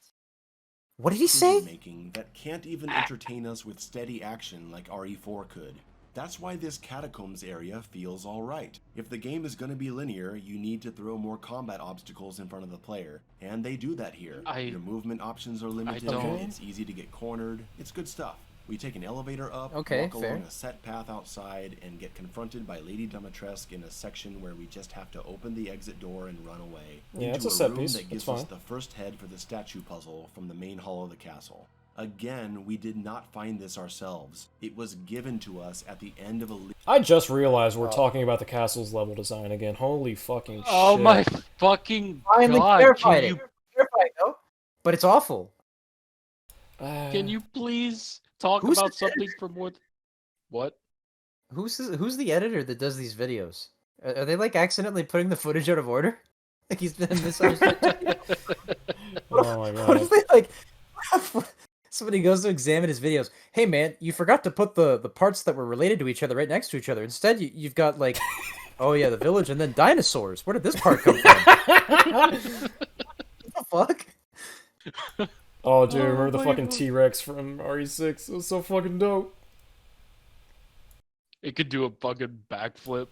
What did he say? Making that can't even entertain us with steady action like RE4 could. That's why this catacombs area feels alright. If the game is gonna be linear, you need to throw more combat obstacles in front of the player, and they do that here. Your movement options are limited, it's easy to get cornered, it's good stuff. We take an elevator up, walk along a set path outside, and get confronted by Lady Dimitrescu in a section where we just have to open the exit door and run away. Yeah, it's into a set room piece. that gives It's fine. us the first head for the statue puzzle from the main hall of the castle. Again, we did not find this ourselves. It was given to us at the end of a... I just realized we're talking about the castle's level design again. Holy fucking shit. Oh my fucking Finally god! clarified it. Clarified, though. But it's awful. Can you please talk Who's about the something for more? What? Who's the editor that does these videos? Are they like accidentally putting the footage out of order? Like he's been misunderstood. Oh my What if god. they like? Somebody goes to examine his videos. Hey man, you forgot to put the parts that were related to each other right next to each other. Instead, you've got like, oh yeah, the village and then dinosaurs. Where did this part come from? What the fuck? Oh dude, remember the fucking T-Rex from RE6? It was so fucking dope. It could do a fucking backflip.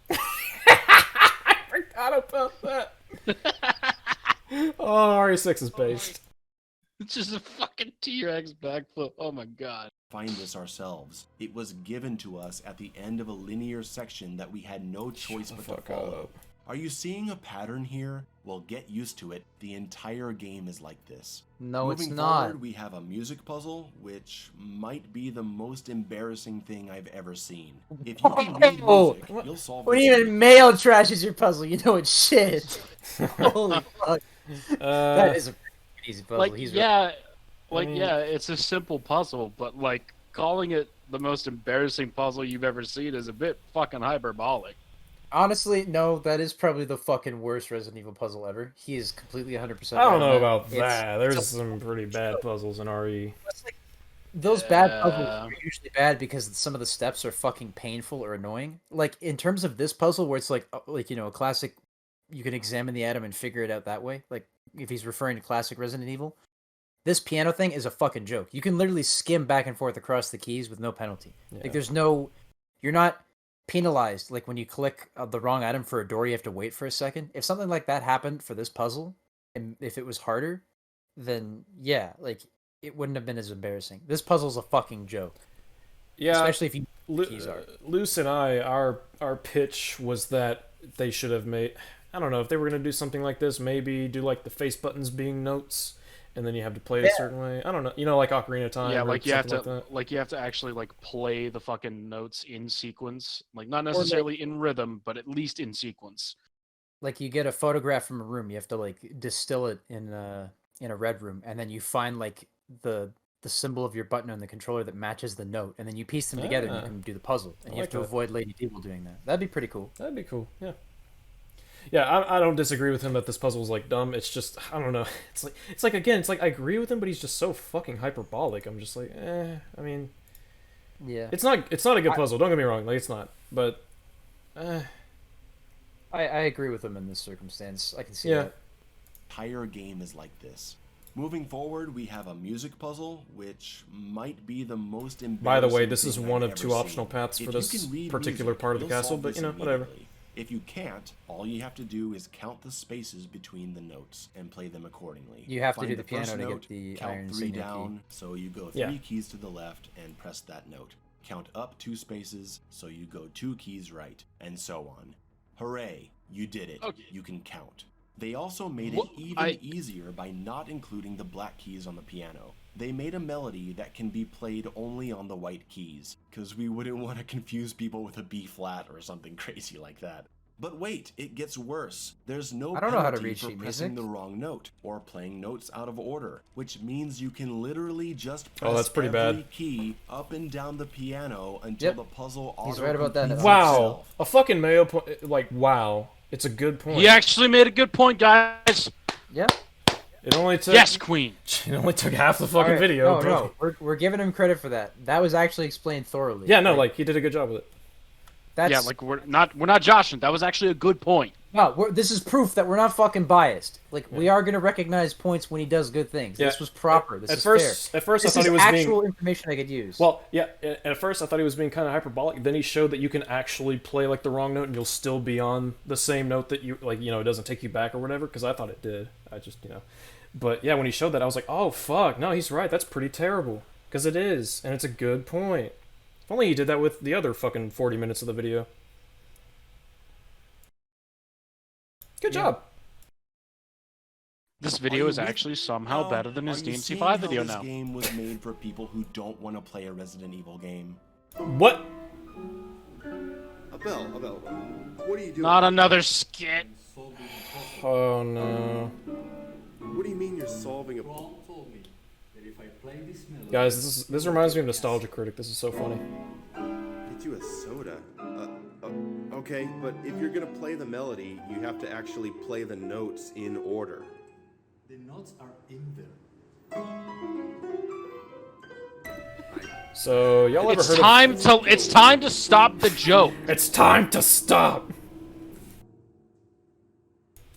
I forgot about that. Oh, RE6 is based. It's just a fucking T-Rex backflip. Oh my god. Find this ourselves. It was given to us at the end of a linear section that we had no choice but to follow. Are you seeing a pattern here? Well, get used to it. The entire game is like this. No, Moving it's not. forward, we have a music puzzle, which might be the most embarrassing thing I've ever seen. If you can read music, you'll solve When this even Mayo trashes your puzzle, you know it's shit. Holy fuck. That is a pretty easy puzzle. Like, He's yeah, it's a simple puzzle, but like calling it the most embarrassing puzzle you've ever seen is a bit fucking hyperbolic. Honestly, no, that is probably the fucking worst Resident Evil puzzle ever. He is completely 100%. I don't know about that. There's some pretty bad puzzles in RE. Those bad puzzles are usually bad because some of the steps are fucking painful or annoying. Like in terms of this puzzle, where it's like you know, a classic, you can examine the atom and figure it out that way. Like if he's referring to classic Resident Evil, this piano thing is a fucking joke. You can literally skim back and forth across the keys with no penalty. Yeah. Like there's no, you're not penalized. Like when you click the wrong item for a door, you have to wait for a second. If something like that happened for this puzzle, and if it was harder, then yeah, like it wouldn't have been as embarrassing. This puzzle's a fucking joke. Yeah, especially if you keys are. Luce and I, our pitch was that they should have made. I don't know if they were gonna do something like this. Maybe do like the face buttons being notes, and then you have to play it a certain way. I don't know. You know, like Ocarina of Time. Yeah, or like you have to, like that. like you have to actually like play the fucking notes in sequence. Like not necessarily in rhythm, but at least in sequence. Like you get a photograph from a room, you have to like distill it in a red room, and then you find like the symbol of your button on the controller that matches the note, and then you piece them together and you can do the puzzle. And you have to avoid Lady Devil doing that. That'd be pretty cool. That'd be cool. Yeah. Yeah, I don't disagree with him that this puzzle is like dumb. It's just I don't know. It's like again, it's like I agree with him, but he's just so fucking hyperbolic. I'm just like, I mean, yeah, it's not a good puzzle. Don't get me wrong, like it's not, but I agree with him in this circumstance. I can see that. The entire game is like this. Moving forward, we have a music puzzle, which might be the most embarrassing. By the way, this is thing one I've of ever two optional seen. paths for If this you can read particular music, part of the you'll castle, solve but this you know, whatever. immediately. If you can't, all you have to do is count the spaces between the notes and play them accordingly. You have to Find do the piano first to note, get the count iron 3 insignia down, key. so you go 3 Yeah. keys to the left and press that note. Count up 2 spaces, so you go 2 keys right, and so on. Hooray, you did it. Okay. You can count. They also made it even easier by not including the black keys on the piano. They made a melody that can be played only on the white keys, because we wouldn't want to confuse people with a B flat or something crazy like that. But wait, it gets worse. There's no I don't know how to penalty read for sheet pressing music. the wrong note or playing notes out of order, which means you can literally just press that's pretty every bad. key up and down the piano until Yep. the puzzle He's right about that. auto-completes Wow, itself. a fucking Mayo point. Like, wow, it's a good point. He actually made a good point, guys. Yeah. It only took. Yes, Queen. It only took half the fucking Alright, video. No, bro. no, we're giving him credit for that. That was actually explained thoroughly. Yeah, no, like he did a good job with it. That's Yeah, like we're not joshing. That was actually a good point. no. This is proof that we're not fucking biased. Like we are gonna recognize points when he does good things. Yeah. This was proper. This At is first, fair. at first, This I thought is he was actual being. information I could use. Well, yeah. At first, I thought he was being kind of hyperbolic. Then he showed that you can actually play like the wrong note, and you'll still be on the same note that you like. It doesn't take you back or whatever. Because I thought it did. I just But yeah, when he showed that, I was like, oh fuck, no, he's right. That's pretty terrible. Because it is, and it's a good point. If only he did that with the other fucking 40 minutes of the video. Good job. This video is with- actually somehow better than his Are you DMC5 seeing how video this now. game was made for people who don't want to play a Resident Evil game. What? Abel, what are you doing? Not another skit. Oh no. What do you mean you're solving a... Guys, this reminds me of Nostalgia Critic. This is so funny. Get you a soda. Okay, but if you're gonna play the melody, you have to actually play the notes in order. The notes are in there. So y'all ever It's heard time to stop the joke. It's time to stop.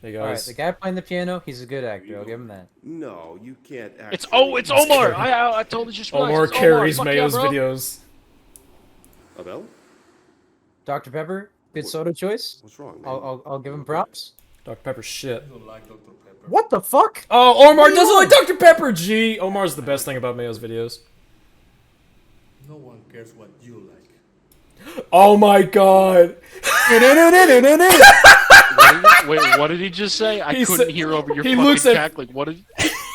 Hey all right, guys. the guy playing the piano, he's a good actor. I'll give him that. No, you can't actually... It's Omar. I totally just realized. Omar It's carries Fuck yeah, Mayo's bro. videos. Abel? Dr. Pepper, good soda choice. What's wrong, man? I'll give him props. Dr. Pepper shit. What the fuck? Oh, Omar doesn't like Dr. Pepper. Gee, Omar's the best thing about Mayo's videos. No one cares what you like. Oh my god. Wait, what did he just say? I He couldn't said- hear over your he fucking looks at- cackling. What did?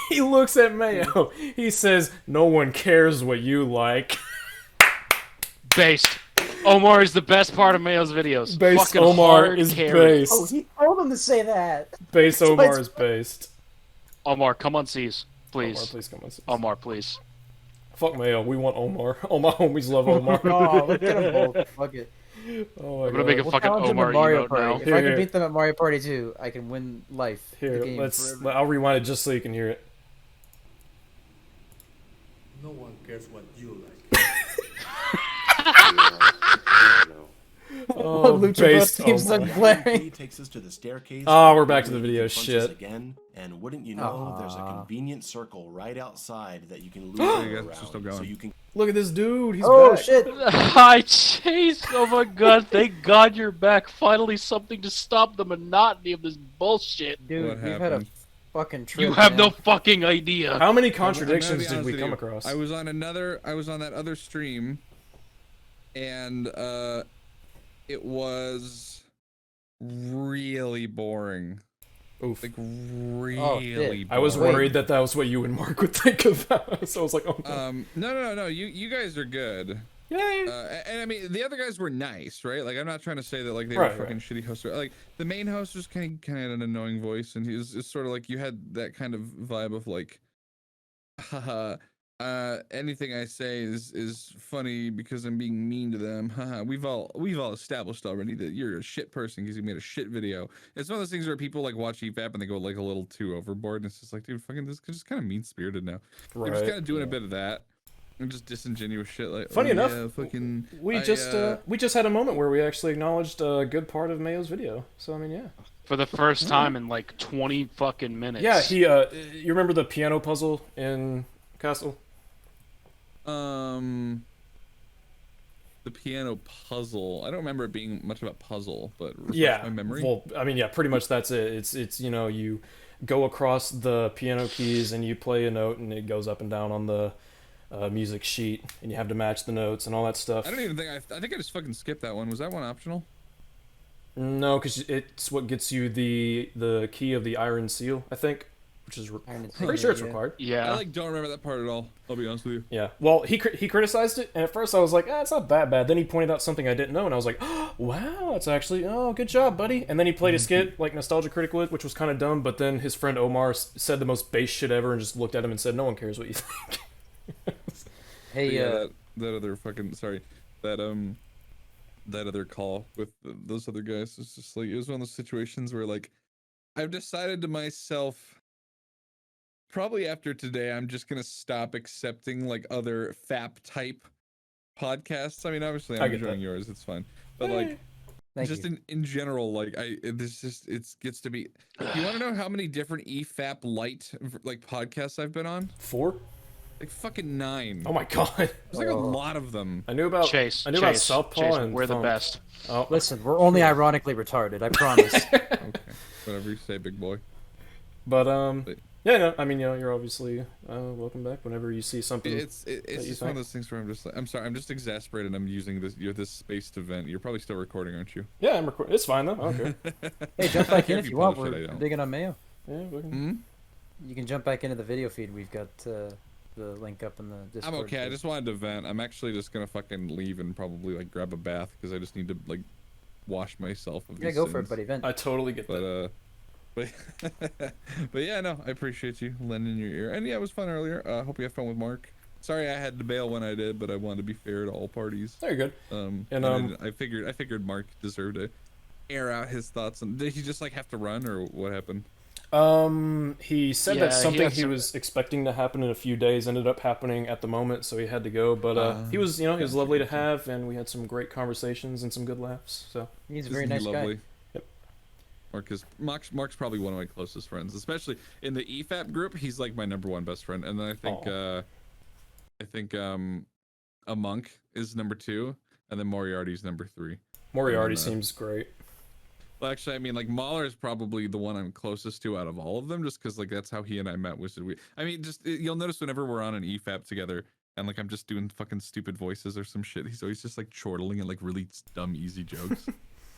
He looks at Mayo. He says, "No one cares what you like." Based. Omar is the best part of Mayo's videos. Based Fucking Omar hard is carry. Oh, based. he told him to say that. Based Omar is based. Omar, come on, C's, Omar, please. please come on. Omar, please. Fuck Mayo. We want Omar. All my homies love Omar. Oh, look at them both. Fuck it. Oh my I'm gonna make a god. We'll fucking challenge him Omar in Mario emote Party. now. If I Here. can beat them at Mario Party 2, I can win life. Here, the game forever. I'll rewind it just so you can hear it. No one cares what you like. Oh, Lucha based Bros keeps Omar. on blaring. He takes us to the staircase. Oh, we're back to the where he video. confronts us Shit. Again, and wouldn't you know, there's a Aw. convenient circle right outside that you can loop There you go, around, it's still so going. you can Look at this dude. He's Oh back. shit! Hi, Chase. Oh my god, thank god you're back. Finally something to stop the monotony of this bullshit. Dude, What we've had a happened? fucking trip. You have man. no fucking idea. How many I'm gonna contradictions be did honest we with come you. across? I was on that other stream, and it was really boring. Oof. Like really. I was boring. worried that that was what you and Mark would think about. So I was like, oh no. No. You guys are good. Yay. And I mean, the other guys were nice, right? Like, I'm not trying to say that like they Right, were fucking shitty hosts. Like, the main host was kind of had an annoying voice, and he was just sort of like you had that kind of vibe of like, haha. Anything I say is funny because I'm being mean to them. Haha. We've all established already that you're a shit person because you made a shit video. It's one of those things where people like watch EFAP and they go like a little too overboard, and it's just like, dude, fucking this is just kind of mean spirited now. They're just Right, kind of doing a bit of that. And just disingenuous shit like. Funny oh, enough, yeah, fucking. we just had a moment where we actually acknowledged a good part of Mayo's video. So I mean, yeah. For the first time in like 20 fucking minutes. Yeah, he. You remember the piano puzzle in Castle? The piano puzzle. I don't remember it being much of a puzzle, but refresh Yeah. my memory. Well, I mean, yeah, pretty much that's it. It's you go across the piano keys and you play a note and it goes up and down on the music sheet and you have to match the notes and all that stuff. I don't even think I think I just fucking skipped that one. Was that one optional? No, because it's what gets you the key of the iron seal, I think. which is Iron pretty sure it's Insignia, required. Yeah. I don't remember that part at all. I'll be honest with you. Yeah. Well, he criticized it, and at first I was like, it's not that bad. Then he pointed out something I didn't know, and I was like, wow, it's actually, good job, buddy. And then he played a skit like Nostalgia Critic would, which was kind of dumb. But then his friend Omar said the most base shit ever, and just looked at him and said, "No one cares what you think." Hey, Yeah, that other fucking that other call with those other guys was just like, it was one of those situations where like I've decided to myself, probably after today, I'm just gonna stop accepting like other FAP type podcasts. I mean, obviously I I'm get enjoying that. yours, it's fine, but like thank just you. in general, like it gets to be. You want to know how many different EFAP light like podcasts I've been on? 4? Like fucking 9. Oh my god. There's like a lot of them. I knew about Chase. I knew about Chase, Southpaw Chase, and we're the Thump. best. Oh, Listen, we're only ironically retarded. I promise. Okay, whatever you say, big boy. but yeah, no, I mean, you're obviously welcome back whenever you see something. It's you just one of those things where I'm just like, I'm sorry, I'm just exasperated. I'm using this spaced event. You're probably still recording, aren't you? Yeah, I'm recording. It's fine though. I don't care. Hey, jump back in if you want. publish it, I We're don't. digging on Mayo. Yeah, we can... Hmm? You can jump back into the video feed. We've got the link up in the Discord. I'm okay. I feed. just wanted to vent. I'm actually just gonna fucking leave and probably like grab a bath because I just need to like wash myself of Yeah, these go for it, sins. buddy. Vent. I totally get that. But but yeah, no, I appreciate you lending your ear. And yeah, it was fun earlier. Hope you have fun with Mark. Sorry I had to bail when I did, but I wanted to be fair to all parties. Very good. And I figured Mark deserved to air out his thoughts. And did he just like have to run, or what happened? He said Yeah, that he something has he some- was expecting to happen in a few days ended up happening at the moment, so he had to go. But he was, he was lovely to have, and we had some great conversations and some good laughs. So He's a very Isn't he nice lovely? guy. Yep. Mark's probably one of my closest friends, especially in the EFAP group. He's like my #1 best friend, and then I think a monk is #2, and then Moriarty's #3. Moriarty seems great. Well, actually, I mean, like Mahler is probably the one I'm closest to out of all of them, just because like that's how he and I met. I mean, just you'll notice whenever we're on an EFAP together, and like I'm just doing fucking stupid voices or some shit, he's always just like chortling and like really dumb, easy jokes.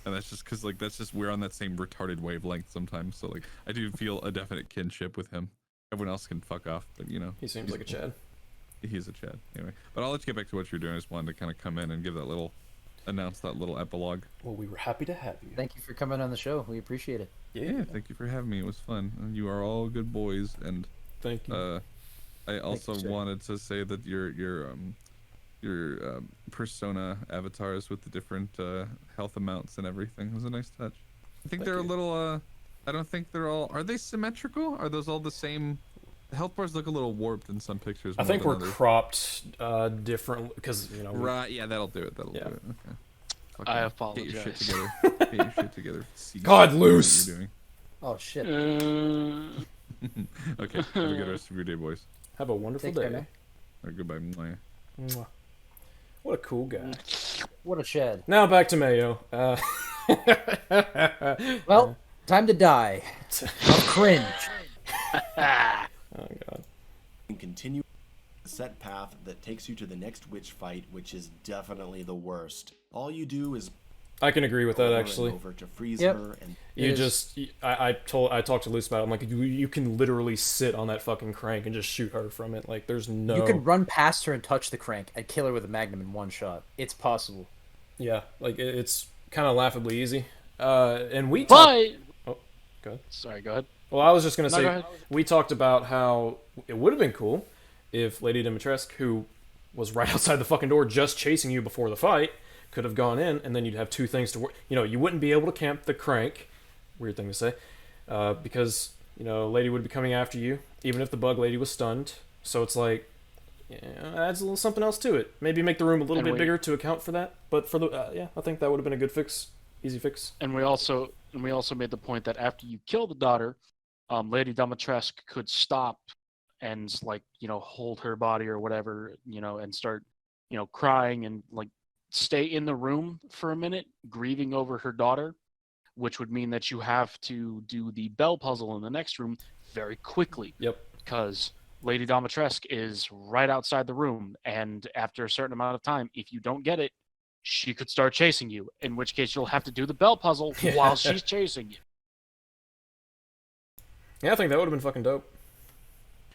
And that's just because like we're on that same retarded wavelength sometimes. So like I do feel a definite kinship with him. Everyone else can fuck off, but you know He seems like a Chad. He's a Chad anyway. But I'll let you get back to what you're doing. I just wanted to kind of come in and announce that little epilogue. Well, we were happy to have you. Thank you for coming on the show. We appreciate it. Yeah, thank you for having me. It was fun. And you are all good boys. And Thank you. I also Jay. wanted to say that your persona avatars with the different health amounts and everything was a nice touch. I think they're a little I don't think they're all. Are they symmetrical? Are those all the same? The health bars look a little warped in some pictures. I more think than we're others. cropped different because Right, yeah, that'll do it. That'll Yeah. do it. Okay. I Get apologize. your shit together. Get your shit together. See God, what loose. you're doing. Oh shit. Okay, have a good rest of your day, boys. Have a wonderful Take care, day. man. Or goodbye. Mwah. Mwah. What a cool guy. What a Chad. Now back to Mayo. Well, time to die. Of cringe. Oh god. And continue a set path that takes you to the next witch fight, which is definitely the worst. All you do is I can agree with that over actually. and over to freeze Yep. her, and You It is- just, I talked to Luce about it. I'm like, you can literally sit on that fucking crank and just shoot her from it. Like, there's no. You can run past her and touch the crank and kill her with a magnum in one shot. It's possible. Yeah, like it's kind of laughably easy. And we. But Oh, go ahead. sorry, go ahead. Well, I was just gonna No, say go ahead. we talked about how it would have been cool if Lady Dimitrescu, who was right outside the fucking door just chasing you before the fight, could have gone in, and then you'd have two things to work. You wouldn't be able to camp the crank. Weird thing to say, because Lady would be coming after you, even if the bug lady was stunned. So it's like, adds a little something else to it. Maybe make the room a little bit bigger to account for that. But for the I think that would have been a good fix, easy fix. And we also made the point that after you kill the daughter, Lady Dimitrescu could stop and hold her body or whatever, and start crying and stay in the room for a minute, grieving over her daughter, which would mean that you have to do the bell puzzle in the next room very quickly. Yep. Because Lady Dimitrescu is right outside the room, and after a certain amount of time, if you don't get it, she could start chasing you, in which case you'll have to do the bell puzzle while she's chasing you. Yeah, I think that would have been fucking dope.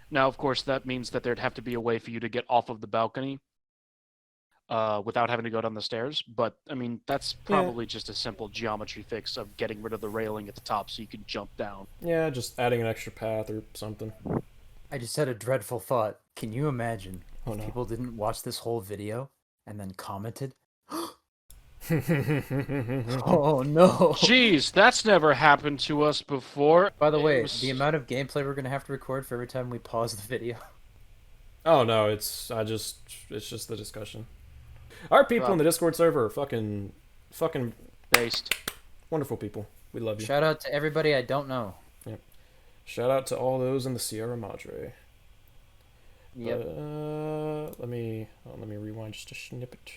Now, of course, that means that there'd have to be a way for you to get off of the balcony without having to go down the stairs. But, I mean, that's probably just a simple geometry fix of getting rid of the railing at the top so you can jump down. Yeah, just adding an extra path or something. I just had a dreadful thought. Can you imagine Oh, if no. people didn't watch this whole video and then commented? Oh, no. Jeez, that's never happened to us before. By the way, was- the amount of gameplay we're gonna have to record for every time we pause the video. Oh, no, it's just the discussion. Our people in the Discord server are fucking based. wonderful people. We love you. Shout out to everybody I don't know. Yep. Shout out to all those in the Sierra Madre. Yep. Let me rewind just a snippet.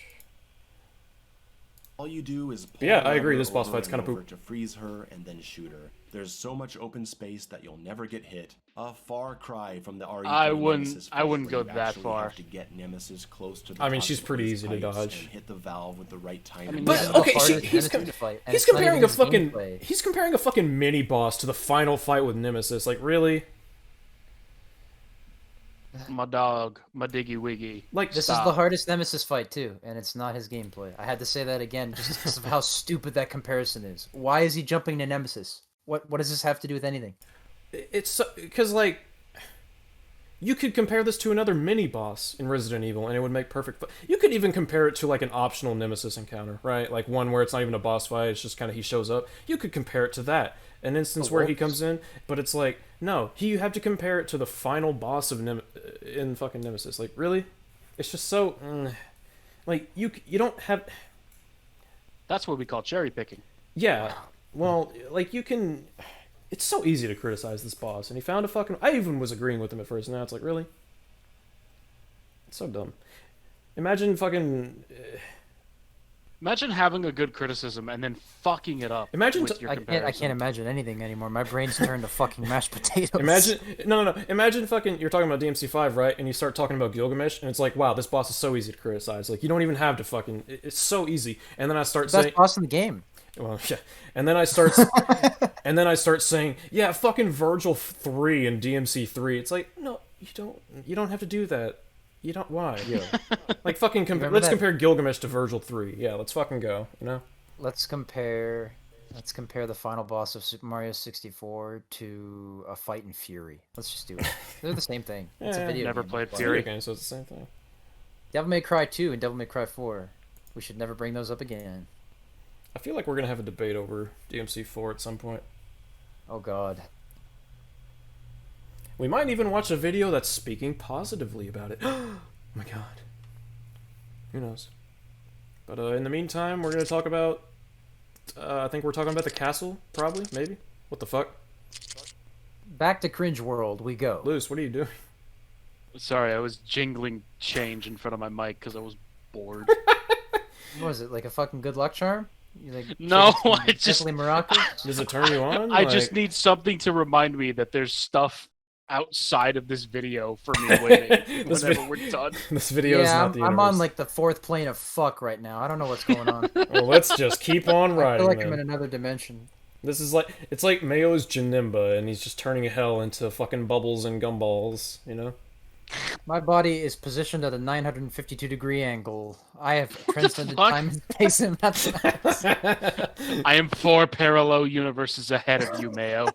All you do is pull Yeah, the I agree, lever this boss over fight's and kinda over poop. to freeze her and then shoot her. There's so much open space that you'll never get hit. A far cry from the RE8 I wouldn't Nemesis go where you that actually far. have to get Nemesis close to the I mean, top she's of pretty those easy to pipes dodge. and hit the valve with the right timing. mean, But This is the okay, hardest he's Nemesis to fight, and he's it's not comparing even a his fucking gameplay. he's comparing a fucking mini boss to the final fight with Nemesis. Like, really? My dog, my diggy wiggy. Like, This is the hardest Nemesis fight too, and it's not his gameplay. I had to say that again just because of how stupid that comparison is. Why is he jumping to Nemesis? What does this have to do with anything? it's because like you could compare this to another mini boss in Resident Evil, and it would make perfect. You could even compare it to like an optional Nemesis encounter, right? Like one where it's not even a boss fight; it's just kind of he shows up. You could compare it to that, an instance where he comes in, but it's like no, you have to compare it to the final boss of in fucking Nemesis. Like really, it's just so like you don't have. That's what we call cherry picking. Yeah, well, like you can. It's so easy to criticize this boss, and he found a fucking. I even was agreeing with him at first. Now it's like, really? It's so dumb. Imagine fucking. Imagine having a good criticism and then fucking it up. Imagine with your I comparison. can't imagine anything anymore. My brain's turned to fucking mashed potatoes. Imagine no. Imagine fucking you're talking about DMC5, right? And you start talking about Gilgamesh, and it's like, wow, this boss is so easy to criticize. Like you don't even have to fucking. It's so easy. And then I start best saying, boss in the game. well, yeah. And then I start, and then I start saying, yeah, fucking Virgil 3 and DMC3. It's like, no, you don't have to do that. You don't. Why? Yeah. Like fucking. Let's compare Gilgamesh to Virgil 3. Yeah, let's fucking go. You know. Let's compare the final boss of Super Mario 64 to a fight in Fury. Let's just do it. They're the same thing. It's a video Never game. played It's a Fury. video game, so it's the same thing. Devil May Cry 2 and Devil May Cry 4. We should never bring those up again. I feel like we're gonna have a debate over DMC4 at some point. Oh god. We might even watch a video that's speaking positively about it. Oh my god. Who knows? But in the meantime, we're gonna talk about. I think we're talking about the castle, probably, maybe. What the fuck? Back to Cringe World we go. Luce, what are you doing? Sorry, I was jingling change in front of my mic because I was bored. What was it, like a fucking good luck charm? You like No, some I just- definitely maracas? Does it turn you on? I just Like- need something to remind me that there's stuff outside of this video for me waiting This whenever vid- we're done. This video is Yeah, not I'm, the I'm universe. on like the fourth plane of fuck right now. I don't know what's going on. Well, let's just keep on I riding. feel like then. I'm in another dimension. This is like it's like Mayo's Janimba, and he's just turning hell into fucking bubbles and gumballs. You know. My body is positioned at a 952-degree angle. I have transcended fuck? time and space in mathematics. I am 4 parallel universes ahead of you, Mayo.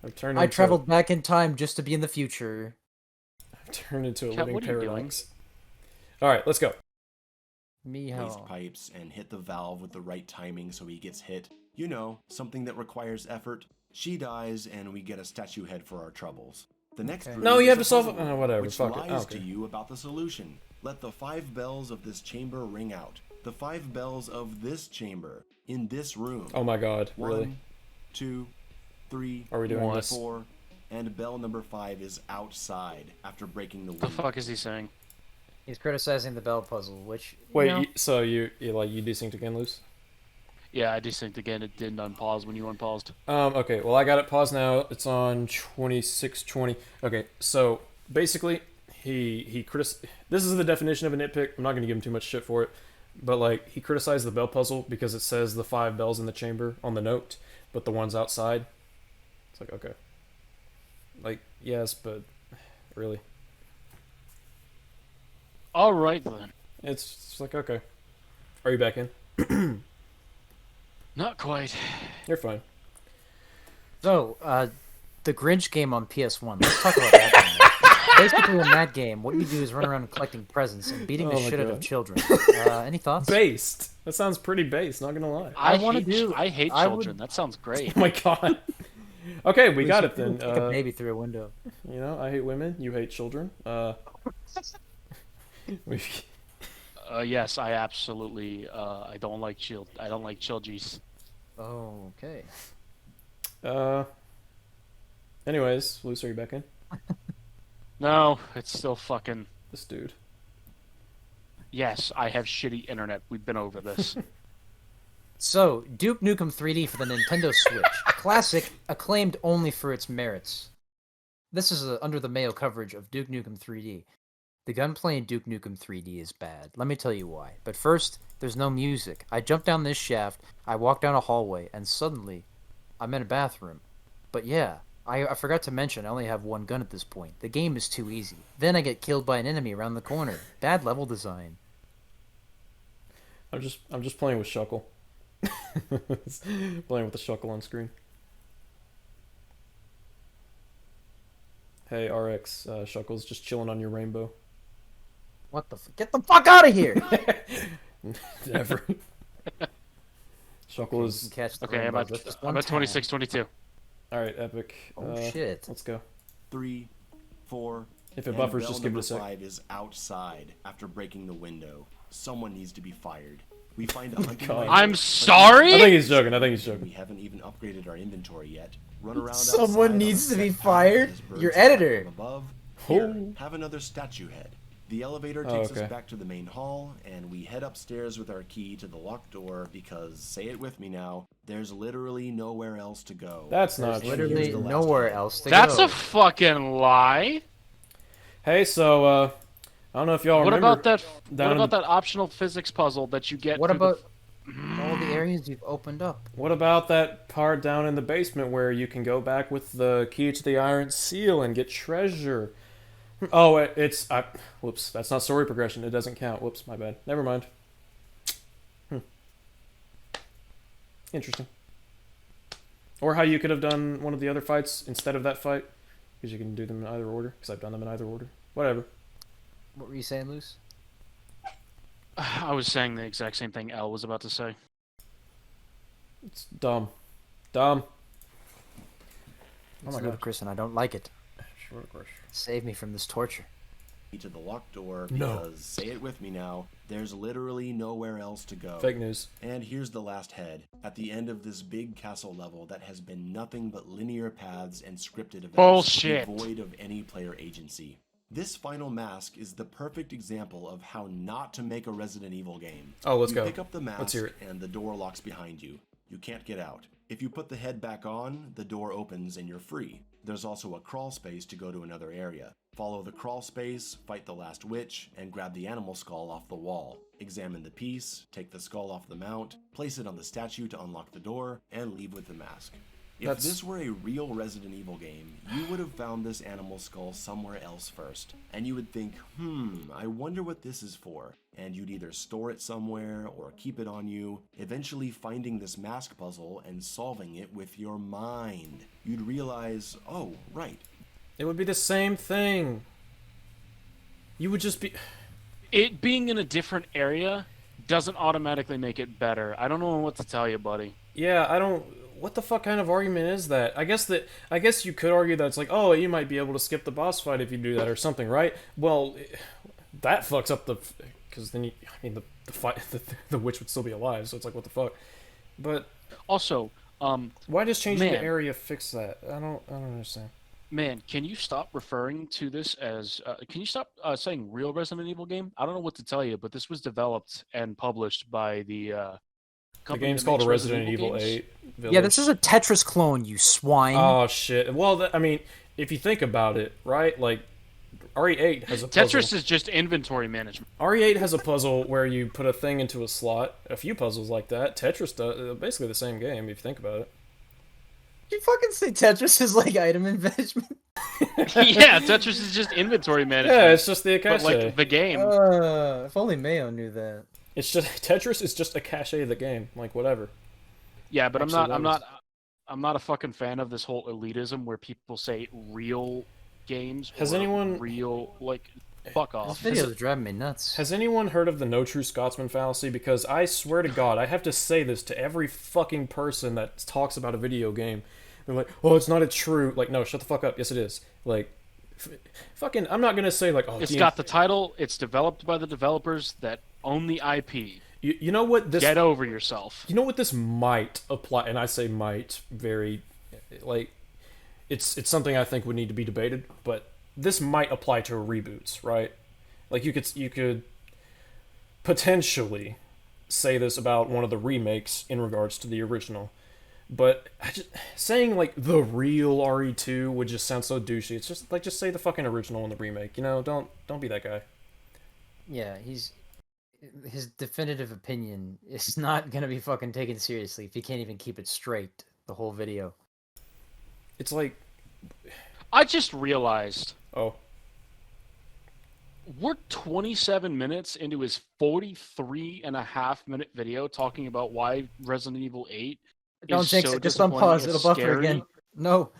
I've turned. I into, traveled back in time just to be in the future. I've turned into a Cat, living what are you doing? paradox. All right, let's go. Raised Miho. pipes and hit the valve with the right timing so he gets hit. You know, something that requires effort. She dies and we get a statue head for our troubles. The next Okay. room No, you is have a to solve it. puzzle, Oh, whatever. which Fuck it. lies Okay. to you about the solution. Let the 5 bells of this chamber ring out. The 5 bells of this chamber in this room. Oh my god, really? 1, 2, 3, Are we doing this? 4, and bell number 5 is outside after breaking the What the wind. fuck is he saying? He's criticizing the bell puzzle, which Wait, you know, so you desynced again, Luce? Yeah, I desynced again. It didn't unpause when you unpaused. Okay, well I got it paused now. It's on 2620. Okay, so basically this is the definition of a nitpick. I'm not going to give him too much shit for it. But like he criticized the bell puzzle because it says the 5 bells in the chamber on the note, but the ones outside. It's like, okay. Like, yes, but really. All right then. It's like, okay. Are you back in? Not quite. You're fine. So, the Grinch game on PS1. Let's talk about that game. Basically, in that game, what you do is run around collecting presents and beating the Oh my shit out of God. children. Any thoughts? Based. That sounds pretty based, not gonna lie. I hate I children. would- That sounds great. Oh my god. Okay, we got it then. Kick a baby through a window. You know, I hate women, you hate children. We- Yes, I absolutely. I don't like childries. Oh, okay. Anyways, Luce, are you back in? No, it's still fucking. This dude. Yes, I have shitty internet. We've been over this. So, Duke Nukem 3D for the Nintendo Switch. A classic, acclaimed only for its merits. This is under the Mayo coverage of Duke Nukem 3D. The gunplay in Duke Nukem 3D is bad. Let me tell you why. But first, there's no music. I jump down this shaft, I walk down a hallway, and suddenly, I'm in a bathroom. But yeah, I forgot to mention I only have one gun at this point. The game is too easy. Then I get killed by an enemy around the corner. Bad level design. I'm just playing with Shuckle. Playing with the Shuckle on screen. Hey RX, Shuckle's just chilling on your rainbow. What the Get the fuck out of here! Never. Shuckle is. You can catch the Okay, rainbow with just one I'm at tap. 26-22. All right, epic. Oh shit. Let's go. 3, 4. If it and buffers, bell just give it a number sec. 5 is outside after breaking the window. Someone needs to be fired. We find a hunting God. rifle, I'm but sorry? I think he's joking. I think he's we joking. haven't even upgraded our inventory yet. Run around Someone outside on needs a to be set path fired? as birds Your fly editor. from above. Oh. Here, have another statue head. The elevator takes okay. us back to the main hall, and we head upstairs with our key to the locked door because, say it with me now, there's literally nowhere else to go. That's not true. Literally Here's the last nowhere head. else to That's go. a fucking lie. Hey, so I don't know if y'all What remember. about that? What down about in- that optional physics puzzle that you get? What through about all the areas you've opened up? What about that part down in the basement where you can go back with the key to the iron seal and get treasure? Oh, it's whoops. That's not story progression. It doesn't count. Whoops, my bad. Never mind. Interesting. Or how you could have done one of the other fights instead of that fight, because you can do them in either order. Because I've done them in either order. Whatever. What were you saying, Luce? I was saying the exact same thing L was about to say. It's dumb. Dumb. It's my God. ludicrous, and I don't like it. Sure, of course. Save me from this torture. To the locked door No. because, say it with me now, there's literally nowhere else to go. Fake news. And here's the last head, at the end of this big castle level that has been nothing but linear paths and scripted events, Bullshit. devoid of any player agency. This final mask is the perfect example of how not to make a Resident Evil game. Oh, let's you go. pick up the mask Let's hear it. and the door locks behind you. You can't get out. If you put the head back on, the door opens and you're free. There's also a crawl space to go to another area. Follow the crawl space, fight the last witch, and grab the animal skull off the wall. Examine the piece, take the skull off the mount, place it on the statue to unlock the door, and leave with the mask. If That's- this were a real Resident Evil game, you would have found this animal skull somewhere else first. And you would think, I wonder what this is for. And you'd either store it somewhere or keep it on you, eventually finding this mask puzzle and solving it with your mind. You'd realize, oh, right, It would be the same thing. You would just be. It being in a different area doesn't automatically make it better. I don't know what to tell you, buddy. Yeah, I don't. What the fuck kind of argument is that? I guess you could argue that it's like, oh, you might be able to skip the boss fight if you do that or something, right? Well, that fucks up the, because then the fight, the witch would still be alive, so it's like, what the fuck? But Also, why does changing the man. area fix that? I don't understand. man, can you stop referring to this as? Can you stop saying real Resident Evil game? I don't know what to tell you, but this was developed and published by the. The company game's that called makes Resident Evil games. 8. Yeah, this is a Tetris clone, you swine. Oh shit. Well, I mean, if you think about it, right? Like, RE8 has a puzzle. Tetris is just inventory management. RE8 has a puzzle where you put a thing into a slot. A few puzzles like that. Tetris does basically the same game if you think about it. You fucking say Tetris is like item management? Yeah, Tetris is just inventory management. Yeah, it's just the but cache. like the game. If only Mayo knew that. It's just Tetris is just a cache of the game, like whatever. Yeah, but Actually, I'm not a fucking fan of this whole elitism where people say real games. Has or anyone- real like fuck This off? video is driving me nuts. Has anyone heard of the no true Scotsman fallacy? Because I swear to God, I have to say this to every fucking person that talks about a video game. They're like, "Oh, it's not a true." Like, no, shut the fuck up. Yes, it is. Like, fucking, I'm not gonna say like, "Oh, It's got the title. It's developed by the developers that own the IP. You know what this? Get over yourself. You know what this might apply, and I say might very, like, it's something I think would need to be debated, but this might apply to reboots, right? Like you could potentially say this about one of the remakes in regards to the original, but saying like the real RE2 would just sound so douchey. It's just like just say the fucking original and the remake. You know, don't be that guy. Yeah, his definitive opinion is not gonna be fucking taken seriously if he can't even keep it straight the whole video. It's like, I just realized oh, we're 27 minutes into his 43.5-minute video talking about why Resident Evil 8 Don't is jinx so it. Just disappointing unpause. and It'll buffer scary, again. No.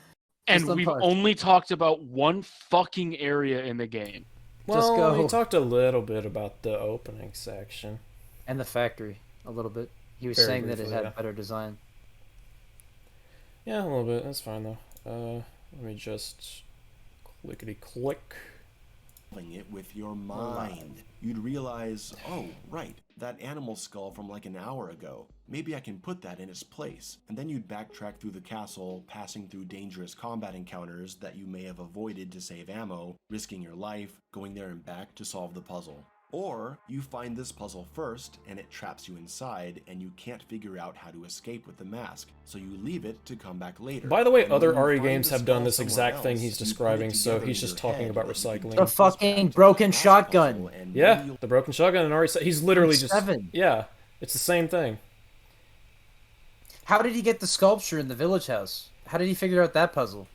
and Just we've unpause. only talked about one fucking area in the game. Just well, go. we talked a little bit about the opening section. And the factory a little bit. He was Very saying that it briefly, had yeah. better design. Yeah, a little bit. That's fine though. Let me just clickety click. It with your mind. You'd realize, oh, right, that animal skull from like an hour ago. Maybe I can put that in its place. And then you'd backtrack through the castle, passing through dangerous combat encounters that you may have avoided to save ammo, risking your life, going there and back to solve the puzzle. Or you find this puzzle first and it traps you inside and you can't figure out how to escape with the mask, so you leave it to come back later. By the way, And when other you RE find games the have done skull this somewhere exact thing else, he's you put it describing, so together he's in just your talking head about that you can recycling. take The this fucking back to broken the mask shotgun. puzzle and Yeah, maybe you'll the broken shotgun and RE7. He's literally just 7. yeah. It's the same thing. How did he get the sculpture in the village house? How did he figure out that puzzle?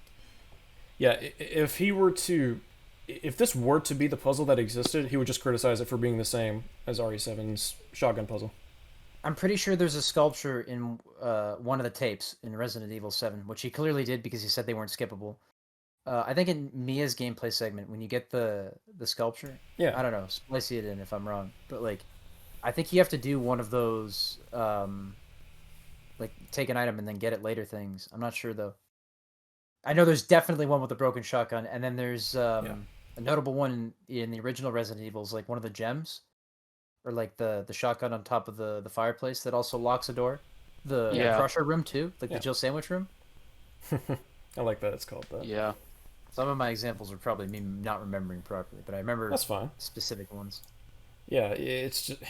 Yeah, if he were to, if this were to be the puzzle that existed, he would just criticize it for being the same as RE7's shotgun puzzle. I'm pretty sure there's a sculpture in one of the tapes in Resident Evil 7, which he clearly did because he said they weren't skippable. I think in Mia's gameplay segment, when you get the sculpture, Yeah. I don't know, splice it in if I'm wrong, but like, I think you have to do one of those, like take an item and then get it later things. I'm not sure though. I know there's definitely one with a broken shotgun, and then there's a notable one in the original Resident Evils, like one of the gems, or like the shotgun on top of the fireplace that also locks a door. The Yeah. crusher room too, like Yeah. the Jill sandwich room. I like that it's called that. Yeah. Some of my examples are probably me not remembering properly, but I remember That's fine. specific ones. Yeah, it's just,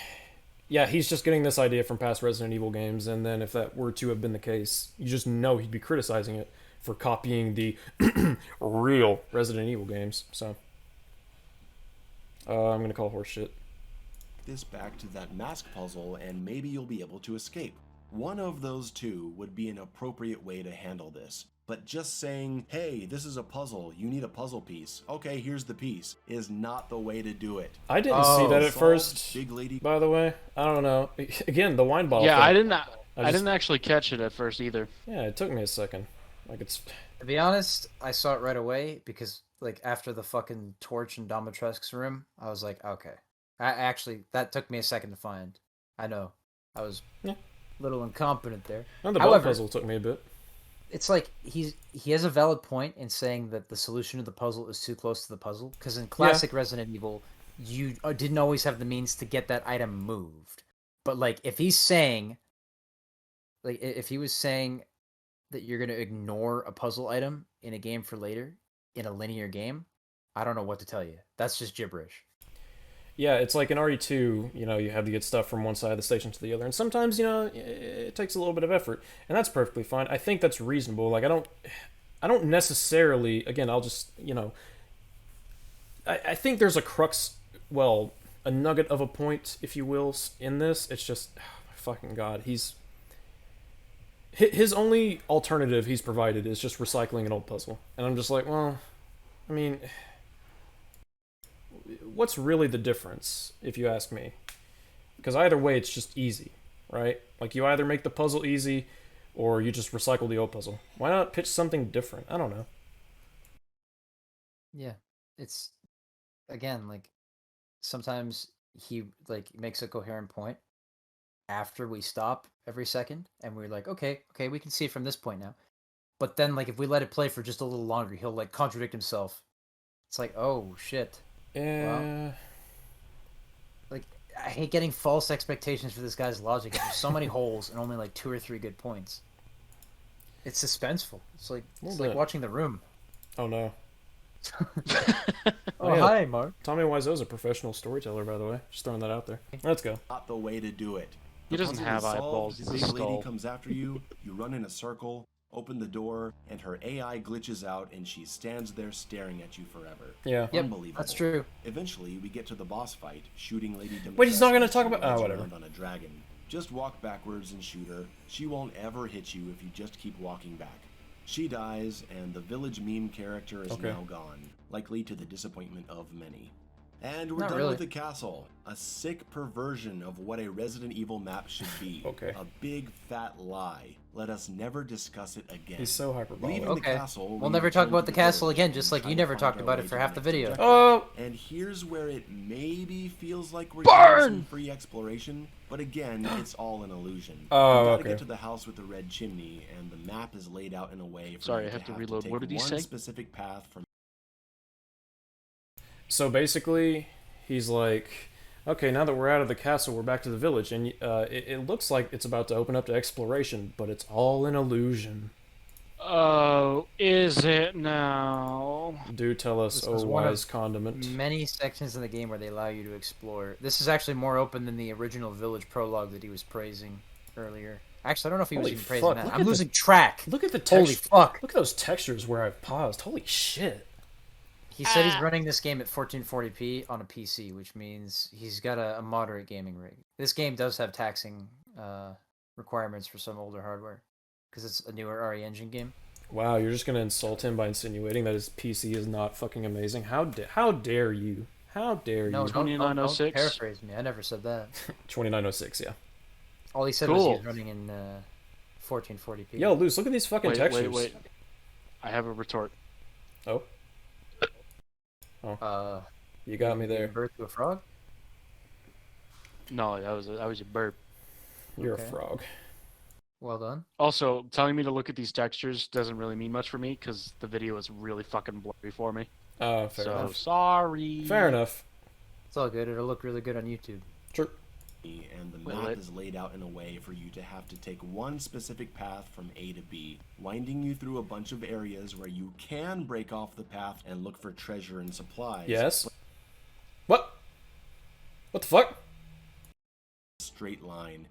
yeah, he's just getting this idea from past Resident Evil games, and then if that were to have been the case, you just know he'd be criticizing it for copying the real Resident Evil games. So, I'm gonna call horseshit. this back to that mask puzzle and maybe you'll be able to escape. One of those two would be an appropriate way to handle this. But just saying, hey, this is a puzzle, you need a puzzle piece, okay, here's the piece, is not the way to do it. I didn't see that at Solved, first. big lady. By the way, I don't know. Again, the wine bottle. Yeah, thing. I didn't actually catch it at first either. Yeah, it took me a second. Like it's. To be honest, I saw it right away because like after the fucking torch in Domitrescu's room, I was like, okay. I actually that took me a second to find. I know. I was Yeah. a little incompetent there. And the ball However, puzzle took me a bit. it's like he has a valid point in saying that the solution to the puzzle is too close to the puzzle, because in classic Resident Evil, you didn't always have the means to get that item moved. But like if he's saying, like if he was saying that you're gonna ignore a puzzle item in a game for later in a linear game, I don't know what to tell you. That's just gibberish. Yeah, it's like in RE2, you know, you have to get stuff from one side of the station to the other, and sometimes, you know, it takes a little bit of effort, and that's perfectly fine. I think that's reasonable. Like, I don't necessarily, again, I'll just, you know, I think there's a crux, well, a nugget of a point, if you will, in this. It's just, oh my fucking God, his only alternative he's provided is just recycling an old puzzle, and I'm just like, well, I mean, what's really the difference, if you ask me? Because either way, it's just easy, right? Like, you either make the puzzle easy, or you just recycle the old puzzle. Why not pitch something different? I don't know. Yeah, it's again like sometimes he like makes a coherent point after we stop every second, and we're like, okay, we can see it from this point now. But then, like, if we let it play for just a little longer, he'll like contradict himself. It's like, oh shit. Yeah. Wow. Like, I hate getting false expectations for this guy's logic. There's so many holes and only like 2 or 3 good points. It's suspenseful. It's like watching The Room. Oh no. Oh, yeah. hi, Mark. Tommy Wiseau's a professional storyteller, by the way. Just throwing that out there. Let's go. Not the way to do it. He doesn't puzzle have is solved, eyeballs, he's a Big skull. lady comes after you, you run in a circle, open the door, and her AI glitches out and she stands there staring at you forever. Yeah. Yep, Unbelievable. that's true. Eventually, we get to the boss fight, shooting Lady Dimitrescu. Wait, he's not gonna talk as she about- oh, rides whatever. around on a dragon. Just walk backwards and shoot her. She won't ever hit you if you just keep walking back. She dies, and the village meme character is now gone, likely to the disappointment of many. And we're Not done really. with the castle. A sick perversion of what a Resident Evil map should be. Okay. A big fat lie. Let us never discuss it again. He's so hyperbolic. Leaving the Okay. castle, We'll we never talk return about to the the castle village again, and just like try you to never find talked our about way it for to half the next video. objective. Oh! And here's where it maybe feels like we're Burn! getting some free exploration, but again, it's all an illusion. Oh, you gotta okay. get to the house with the red chimney, and the map is laid out in a way for Sorry, you I have to have reload. take What did he one say? specific path from. So basically, he's like, okay, now that we're out of the castle, we're back to the village, and it looks like it's about to open up to exploration, but it's all an illusion. Oh, is it now? Do tell us, This oh was one wise of condiment. Many sections in the game where they allow you to explore. This is actually more open than the original village prologue that he was praising earlier. Actually, I don't know if he was Holy even praising fuck, that. look I'm at the- losing track. Look at the Holy text. fuck. Look at those textures where I've paused. Holy shit. He said he's running this game at 1440p on a PC, which means he's got a moderate gaming rig. This game does have taxing requirements for some older hardware, because it's a newer RE engine game. Wow, you're just gonna insult him by insinuating that his PC is not fucking amazing. How dare you? How dare No, you? don't 2906? paraphrase me. I never said that. 2906, yeah. All he said was he Cool. was running in 1440p. Yo, Luce, look at these fucking textures. Wait. I have a retort. Oh, you got me there. Birth to a frog? No, that was a burp. You're Okay. a frog. Well done. Also, telling me to look at these textures doesn't really mean much for me because the video is really fucking blurry for me. Fair So enough. sorry. Fair enough. It's all good. It'll look really good on YouTube. Sure. And the Wait, map wait. is laid out in a way for you to have to take one specific path from A to B, winding you through a bunch of areas where you can break off the path and look for treasure and supplies. Yes. What? What the fuck? Straight line.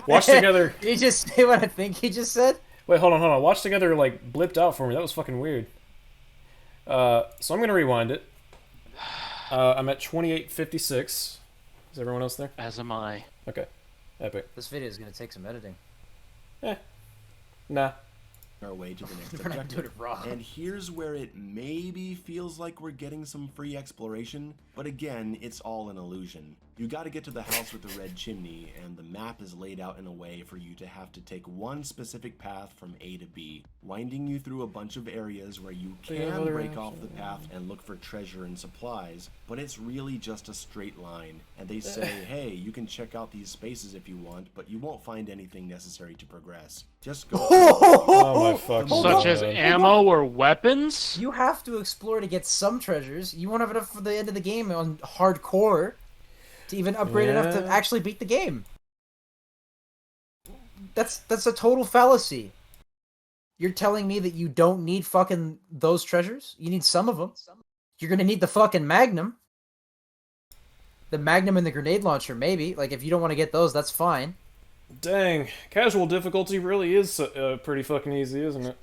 Watch together. Did you just say what I think he just said? Wait, hold on. Watch together like blipped out for me. That was fucking weird. So I'm gonna rewind it. I'm at 28:56. Is everyone else there? As am I. Okay. Epic. This video is gonna take some editing. Nah. Our way to the next We're not doing objective. it wrong. And here's where it maybe feels like we're getting some free exploration, but again, it's all an illusion. You gotta get to the house with the red chimney, and the map is laid out in a way for you to have to take one specific path from A to B, winding you through a bunch of areas where you can break off the path and look for treasure and supplies, but it's really just a straight line. And they say, hey, you can check out these spaces if you want, but you won't find anything necessary to progress. Just go. Oh my fucking Such as God. ammo or weapons? You have to explore to get some treasures. You won't have enough for the end of the game on hardcore to even upgrade enough to Yeah. actually beat the game. That's a total fallacy. You're telling me that you don't need fucking those treasures? You need some of them. You're gonna need the fucking Magnum. The Magnum and the grenade launcher, maybe. Like, if you don't want to get those, that's fine. Dang, casual difficulty really is pretty fucking easy, isn't it?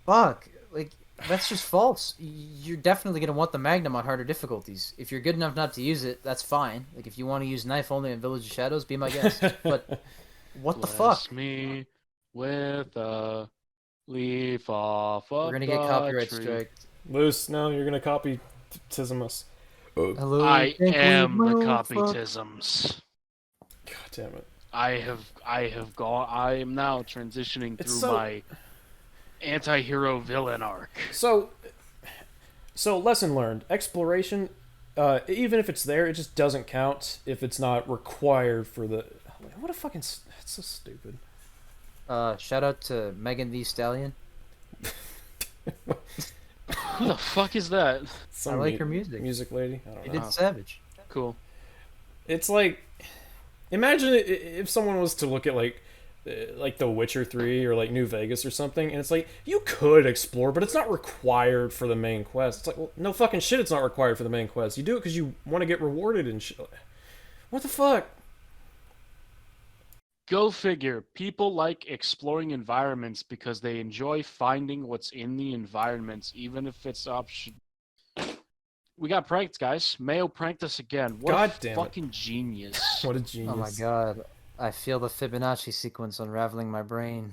Fuck. Like, that's just false. You're definitely gonna want the Magnum on harder difficulties. If you're good enough not to use it, that's fine. Like, if you want to use knife only in Village of Shadows, be my guest. But what the fuck? Bless me with a leaf off of We're gonna get the copyright tree. strike. Loose, no, you're gonna copy tism us. Hello, I think we am the will copytisms. God damn it. I have gone. I am now transitioning It's through so- my anti-hero villain arc. So lesson learned. Exploration, even if it's there, it just doesn't count if it's not required for the... What a fucking... It's so stupid. Shout out to Megan Thee Stallion. Who the fuck is that? Some I like her music. Music lady. I don't She know. did Savage. Cool. It's like... Imagine if someone was to look at like The Witcher 3 or like New Vegas or something, and it's like, you could explore, but it's not required for the main quest. It's like, well, no fucking shit, it's not required for the main quest. You do it because you want to get rewarded and shit. What the fuck? Go figure. People like exploring environments because they enjoy finding what's in the environments, even if it's option. We got pranked, guys. Mayo pranked us again. What God a damn it. fucking genius. What a genius. Oh my god. I feel the Fibonacci sequence unraveling my brain.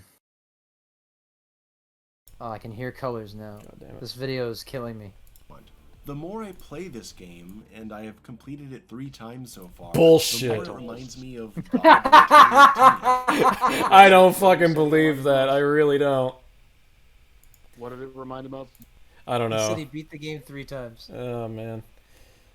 Oh, I can hear colors now. God damn it. This video is killing me. The more I play this game, and I have completed it 3 times so far, Bullshit. the more it reminds me of I don't fucking believe that. I really don't. What did it remind him of? I don't He said know. he beat the game 3 times. Oh, man.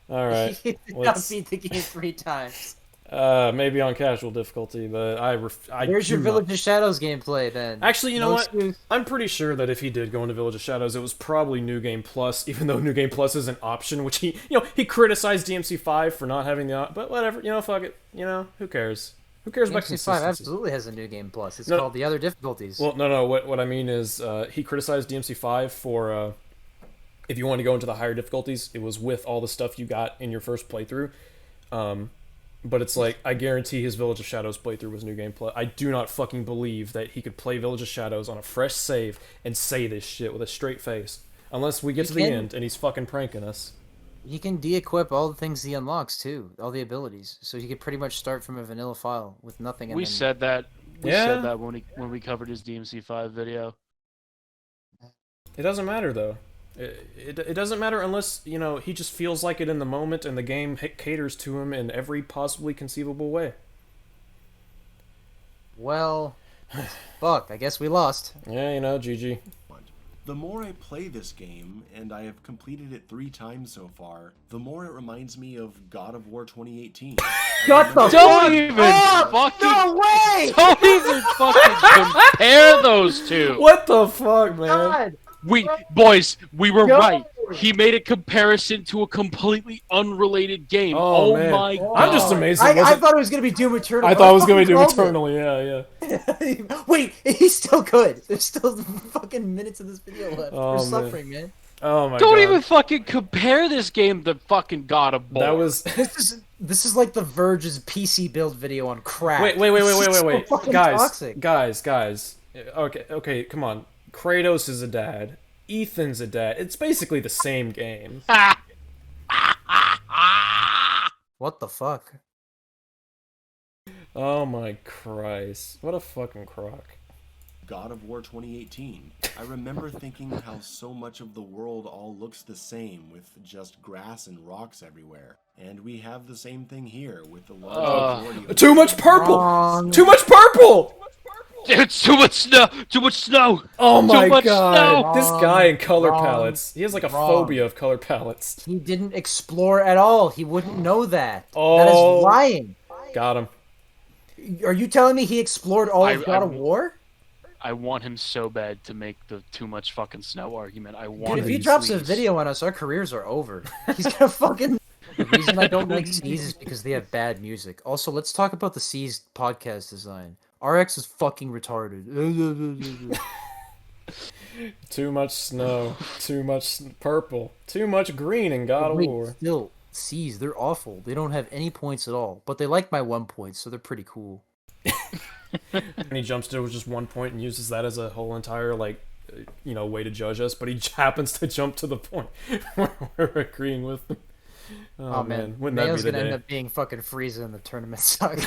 All right. He did not Let's- beat the game 3 times. Maybe on casual difficulty, but I Where's your do not- Village of Shadows gameplay then? Actually, you know No what? excuse. I'm pretty sure that if he did go into Village of Shadows, it was probably New Game Plus, even though New Game Plus is an option, which he criticized DMC5 for not having the but whatever, fuck it. Who cares? Who cares about DMC5 consistency? absolutely has a new game plus. It's No. called the other difficulties. Well, no. What I mean is, he criticized DMC5 for if you want to go into the higher difficulties, it was with all the stuff you got in your first playthrough. But it's like, I guarantee his Village of Shadows playthrough was New Game Plus. I do not fucking believe that he could play Village of Shadows on a fresh save and say this shit with a straight face. Unless we get to the can- end and he's fucking pranking us. He can de-equip all the things he unlocks too, all the abilities. So he could pretty much start from a vanilla file with nothing. And We then... said that. We Yeah. said that when we covered his DMC5 video. It doesn't matter, though. It doesn't matter unless, he just feels like it in the moment and the game caters to him in every possibly conceivable way. Well, fuck. I guess we lost. Yeah, GG. The more I play this game, and I have completed it 3 times so far, the more it reminds me of God of War 2018. Shut the Don't even fucking. No way! Don't even fucking compare those two. What the fuck, man? God! We were No. right. He made a comparison to a completely unrelated game. Oh, Oh, man. my god! I'm just amazed. I thought it was gonna be Doom Eternal. I thought it was going to be Doom Eternal. Yeah. Wait, he's still good. There's still fucking minutes of this video left. Oh, We're man. suffering, man. Oh my god. Don't even fucking compare this game to fucking God of War. That was. This is like the Verge's PC build video on crack. Wait. It's so fucking toxic. Guys. Okay, come on. Kratos is a dad. Ethan's a dad. It's basically the same game. What the fuck? Oh my Christ. What a fucking crock. God of War 2018. I remember thinking how so much of the world all looks the same with just grass and rocks everywhere. And we have the same thing here with the large majority of Too much purple! Wrong. Too much purple! It's too much snow. Too much snow. Oh my much god. snow. This guy in color Wrong. palettes. He has like a Wrong. phobia of color palettes. He didn't explore at all. He wouldn't know that. That Oh. is lying. Got him. Are you telling me he explored all of I- God of War? I want him so bad to make the too much fucking snow argument. I Dude, want if him he to drops a please. video on us, our careers are over. He's gonna fucking... The reason I don't like S.E.E.S is because they have bad music. Also, let's talk about the S.E.E.S podcast design. RX is fucking retarded. Too much snow. Too much purple. Too much green in God of Wait, War. still, S.E.E.S, they're awful. They don't have any points at all. But they like my 1 point, so they're pretty cool. And he jumps to just 1 point and uses that as a whole entire, way to judge us, but he happens to jump to the point where we're agreeing with him. Oh, man. Wouldn't that Mayo's be the gonna day? end up being fucking Frieza in the tournament suck.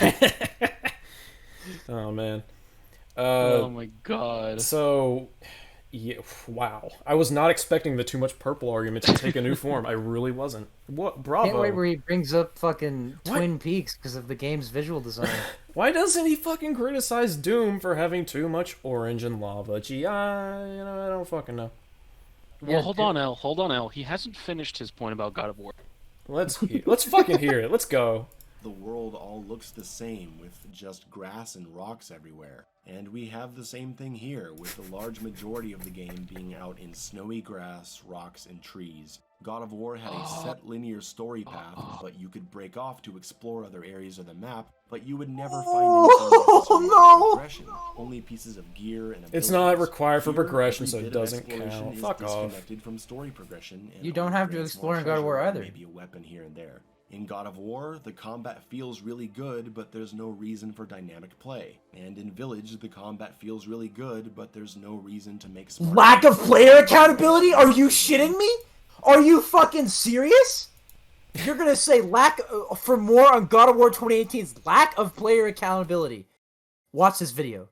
Oh, man. Oh my god. So, yeah, wow. I was not expecting the too much purple argument to take a new form. I really wasn't. What? Bravo. Can't wait where he brings up fucking What? Twin Peaks because of the game's visual design. Why doesn't he fucking criticize Doom for having too much orange and lava? Gee, I don't fucking know. Well, hold on, L. Hold on, L. He hasn't finished his point about God of War. Let's fucking hear it. Let's go. The world all looks the same with just grass and rocks everywhere. And we have the same thing here, with the large majority of the game being out in snowy grass, rocks, and trees. God of War had a set linear story path, but you could break off to explore other areas of the map, but you would never find anything progression, only pieces of gear and abilities. It's not required for Here, progression, every so bit it of doesn't exploration count. is Fuck off. disconnected from story progression, and You don't only have to grants explore more in God of War treasure and either. maybe a weapon here and there. In God of War, the combat feels really good, but there's no reason for dynamic play. And in Village, the combat feels really good, but there's no reason to make smart Lack of player accountability? Are you shitting me? Are you fucking serious? You're gonna say lack for more on God of War 2018's lack of player accountability. Watch this video.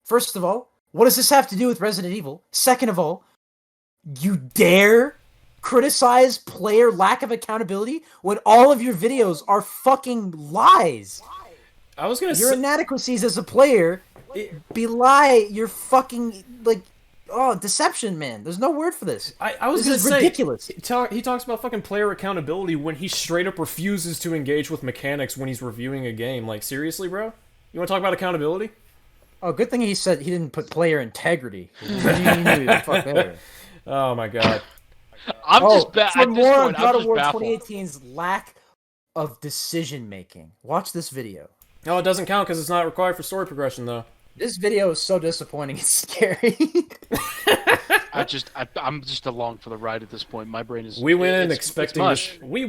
First of all, what does this have to do with Resident Evil? Second of all, you dare criticize player lack of accountability when all of your videos are fucking lies. I was gonna Your say. inadequacies as a player belie your fucking deception, man. There's no word for this. I was This gonna is say, ridiculous. He talks about fucking player accountability when he straight up refuses to engage with mechanics when he's reviewing a game. Like, seriously, bro? You want to talk about accountability? Oh, good thing he said he didn't put player integrity. Fuck there. Oh my god. I'm just For at this more on point, God I'm of just War baffled. 2018's lack of decision making. Watch this video. No, it doesn't count because it's not required for story progression, though. This video is so disappointing. It's scary. I'm just along for the ride at this point. My brain is. We went in it's expecting mush. this. We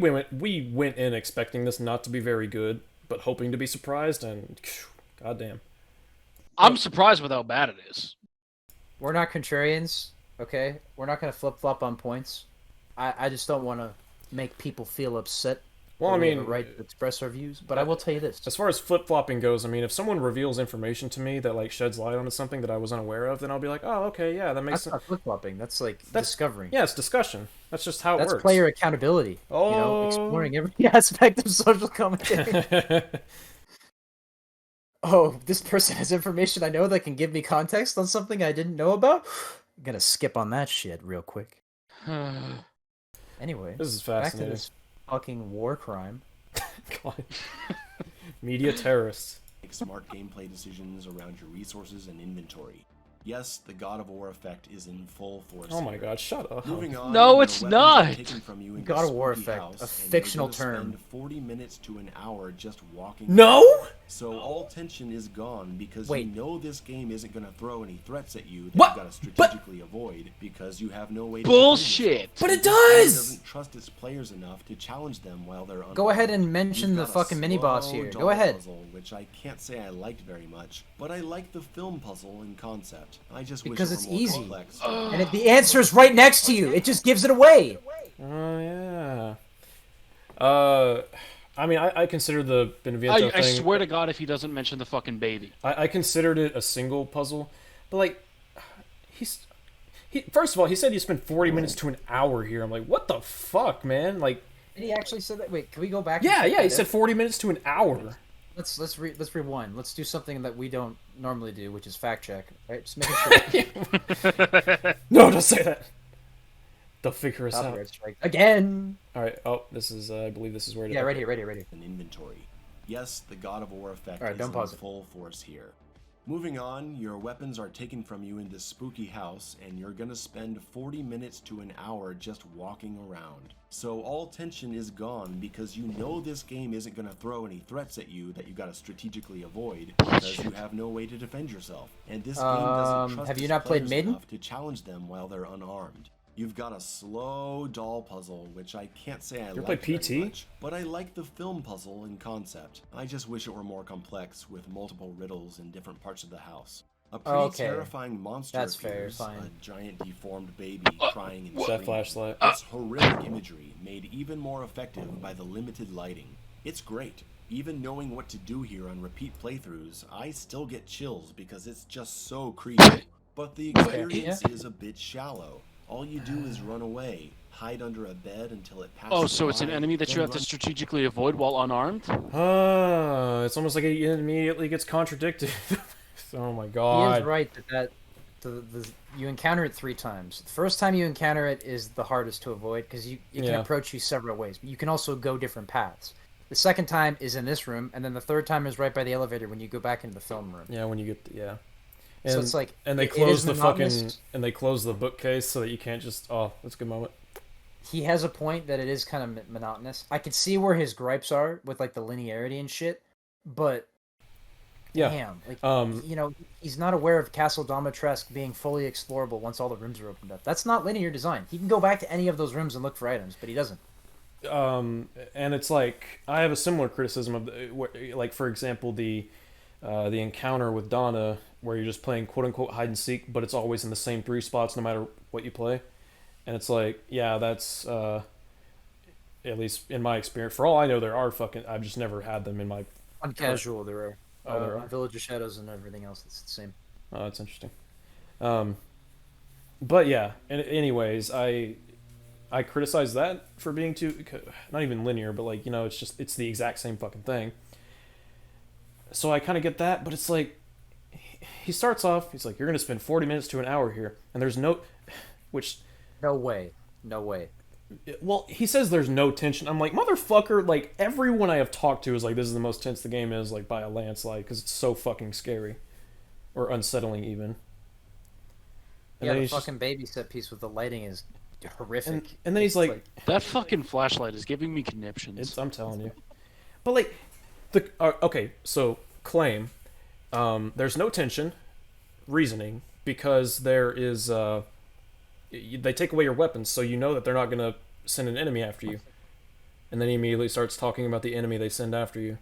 went in expecting this not to be very good, but hoping to be surprised, and goddamn. I'm surprised with how bad it is. We're not contrarians, okay? We're not gonna flip flop on points. I just don't want to make people feel upset. Well, I We have mean, a right to express our views, but I will tell you this: as far as flip flopping goes, I mean, if someone reveals information to me that like sheds light onto something that I was unaware of, then I'll be like, oh, okay, yeah, that makes that's sense. not flip flopping. That's like That's- discovering. Yeah, it's discussion. That's just how it That's works. player accountability. You know, Oh. exploring every aspect of social commentary. Oh, this person has information I know that can give me context on something I didn't know about. I'm gonna skip on that shit real quick. Anyway, This is back to fascinating. this fucking war crime. God. Media terrorists. Make smart gameplay decisions around your resources and inventory. Yes, the God of War effect is in full force. Oh my here. god, shut up. Moving on, No, your it's weapons not. are taken from you in God your of War spooky effect, house, a and you're fictional gonna term. Spend 40 minutes to an hour just walking. No? around. So all tension is gone because Wait. you know this game isn't going to throw any threats at you that What? you got to strategically avoid because you have no way to Bullshit. But it This game does! doesn't trust its players enough to challenge them while they're Go ahead unarmed. and mention You've the got a fucking mini boss slow here. Go doll ahead. Puzzle, which I can't say I liked very much, but I like the film puzzle in concept. I just Because wish it's it were more easy. complex. And the answer is right next to you. It just gives it away. Oh, yeah. I mean, I consider the Benevento I thing... swear to God, if he doesn't mention the fucking baby. I considered it a single puzzle, but like, first of all, he said you spent 40 minutes to an hour here. I'm like, what the fuck, man? Like, Did he actually say that? Wait, can we go back? and yeah, check yeah, he that said out? 40 minutes to an hour. Let's rewind. Let's do something that we don't normally do, which is fact check. Right? Just making sure. No, don't say that. They'll figure us out. Copyright strike again. All right. Oh, this is. I believe this is where. Yeah, right here. An inventory. Yes, the God of War effect Alright, is don't in pause it. full force here. Moving on, your weapons are taken from you in this spooky house, and you're gonna spend 40 minutes to an hour just walking around. So all tension is gone because you know this game isn't gonna throw any threats at you that you gotta strategically avoid because you have no way to defend yourself. And this game doesn't trust have you its not played players Maiden? enough to challenge them while they're unarmed. You've got a slow doll puzzle, which I can't say I ever like played very PT? much, but I like the film puzzle in concept. I just wish it were more complex with multiple riddles in different parts of the house. A pretty Okay. terrifying monster That's fair, appears, fine. a giant deformed baby crying and That screaming. flashlight. It's horrific imagery, made even more effective by the limited lighting. It's great. Even knowing what to do here on repeat playthroughs, I still get chills because it's just so creepy. But the experience is a bit shallow. All you do is run away, hide under a bed until it passes. Oh, so it's an by, enemy that you then have to run- strategically avoid while unarmed? It's almost like it immediately gets contradicted. Oh my He god. is right that you encounter it 3 times. The first time you encounter it is the hardest to avoid because it can approach you several ways. But you can also go different paths. The second time is in this room, and then the third time is right by the elevator when you go back into the film room. Yeah, when you get And, So it's like and they close the fucking and they close the bookcase so that you can't just that's a good moment. He has a point that it is kind of monotonous. I could see where his gripes are with like the linearity and shit, but damn, like he's not aware of Castle Domitresque being fully explorable once all the rooms are opened up. That's not linear design. He can go back to any of those rooms and look for items, but he doesn't. And it's like I have a similar criticism of like for example the encounter with Donna where you're just playing quote unquote hide and seek, but it's always in the same 3 spots no matter what you play, and it's like that's at least in my experience. For all I know, there are I've just never had them in my On casual, there are. There are. Village of Shadows and everything else. It's the same. Oh, that's interesting. But yeah. Anyways, I criticize that for being too not even linear, but like it's the exact same fucking thing. So I kind of get that, but it's like he starts off. He's like, "You're gonna spend 40 minutes to an hour here," and there's no way. Well, he says there's no tension. I'm like, motherfucker, like, everyone I have talked to is like, this is the most tense the game is, like, by a landslide, because it's so fucking scary. Or unsettling, even. And the fucking baby set piece with the lighting is horrific. And then he's like... That fucking flashlight is giving me conniptions. I'm telling you. But, like, okay, so, claim, there's no tension, reasoning, because there is, they take away your weapons, so you know that they're not going to send an enemy after you. And then he immediately starts talking about the enemy they send after you.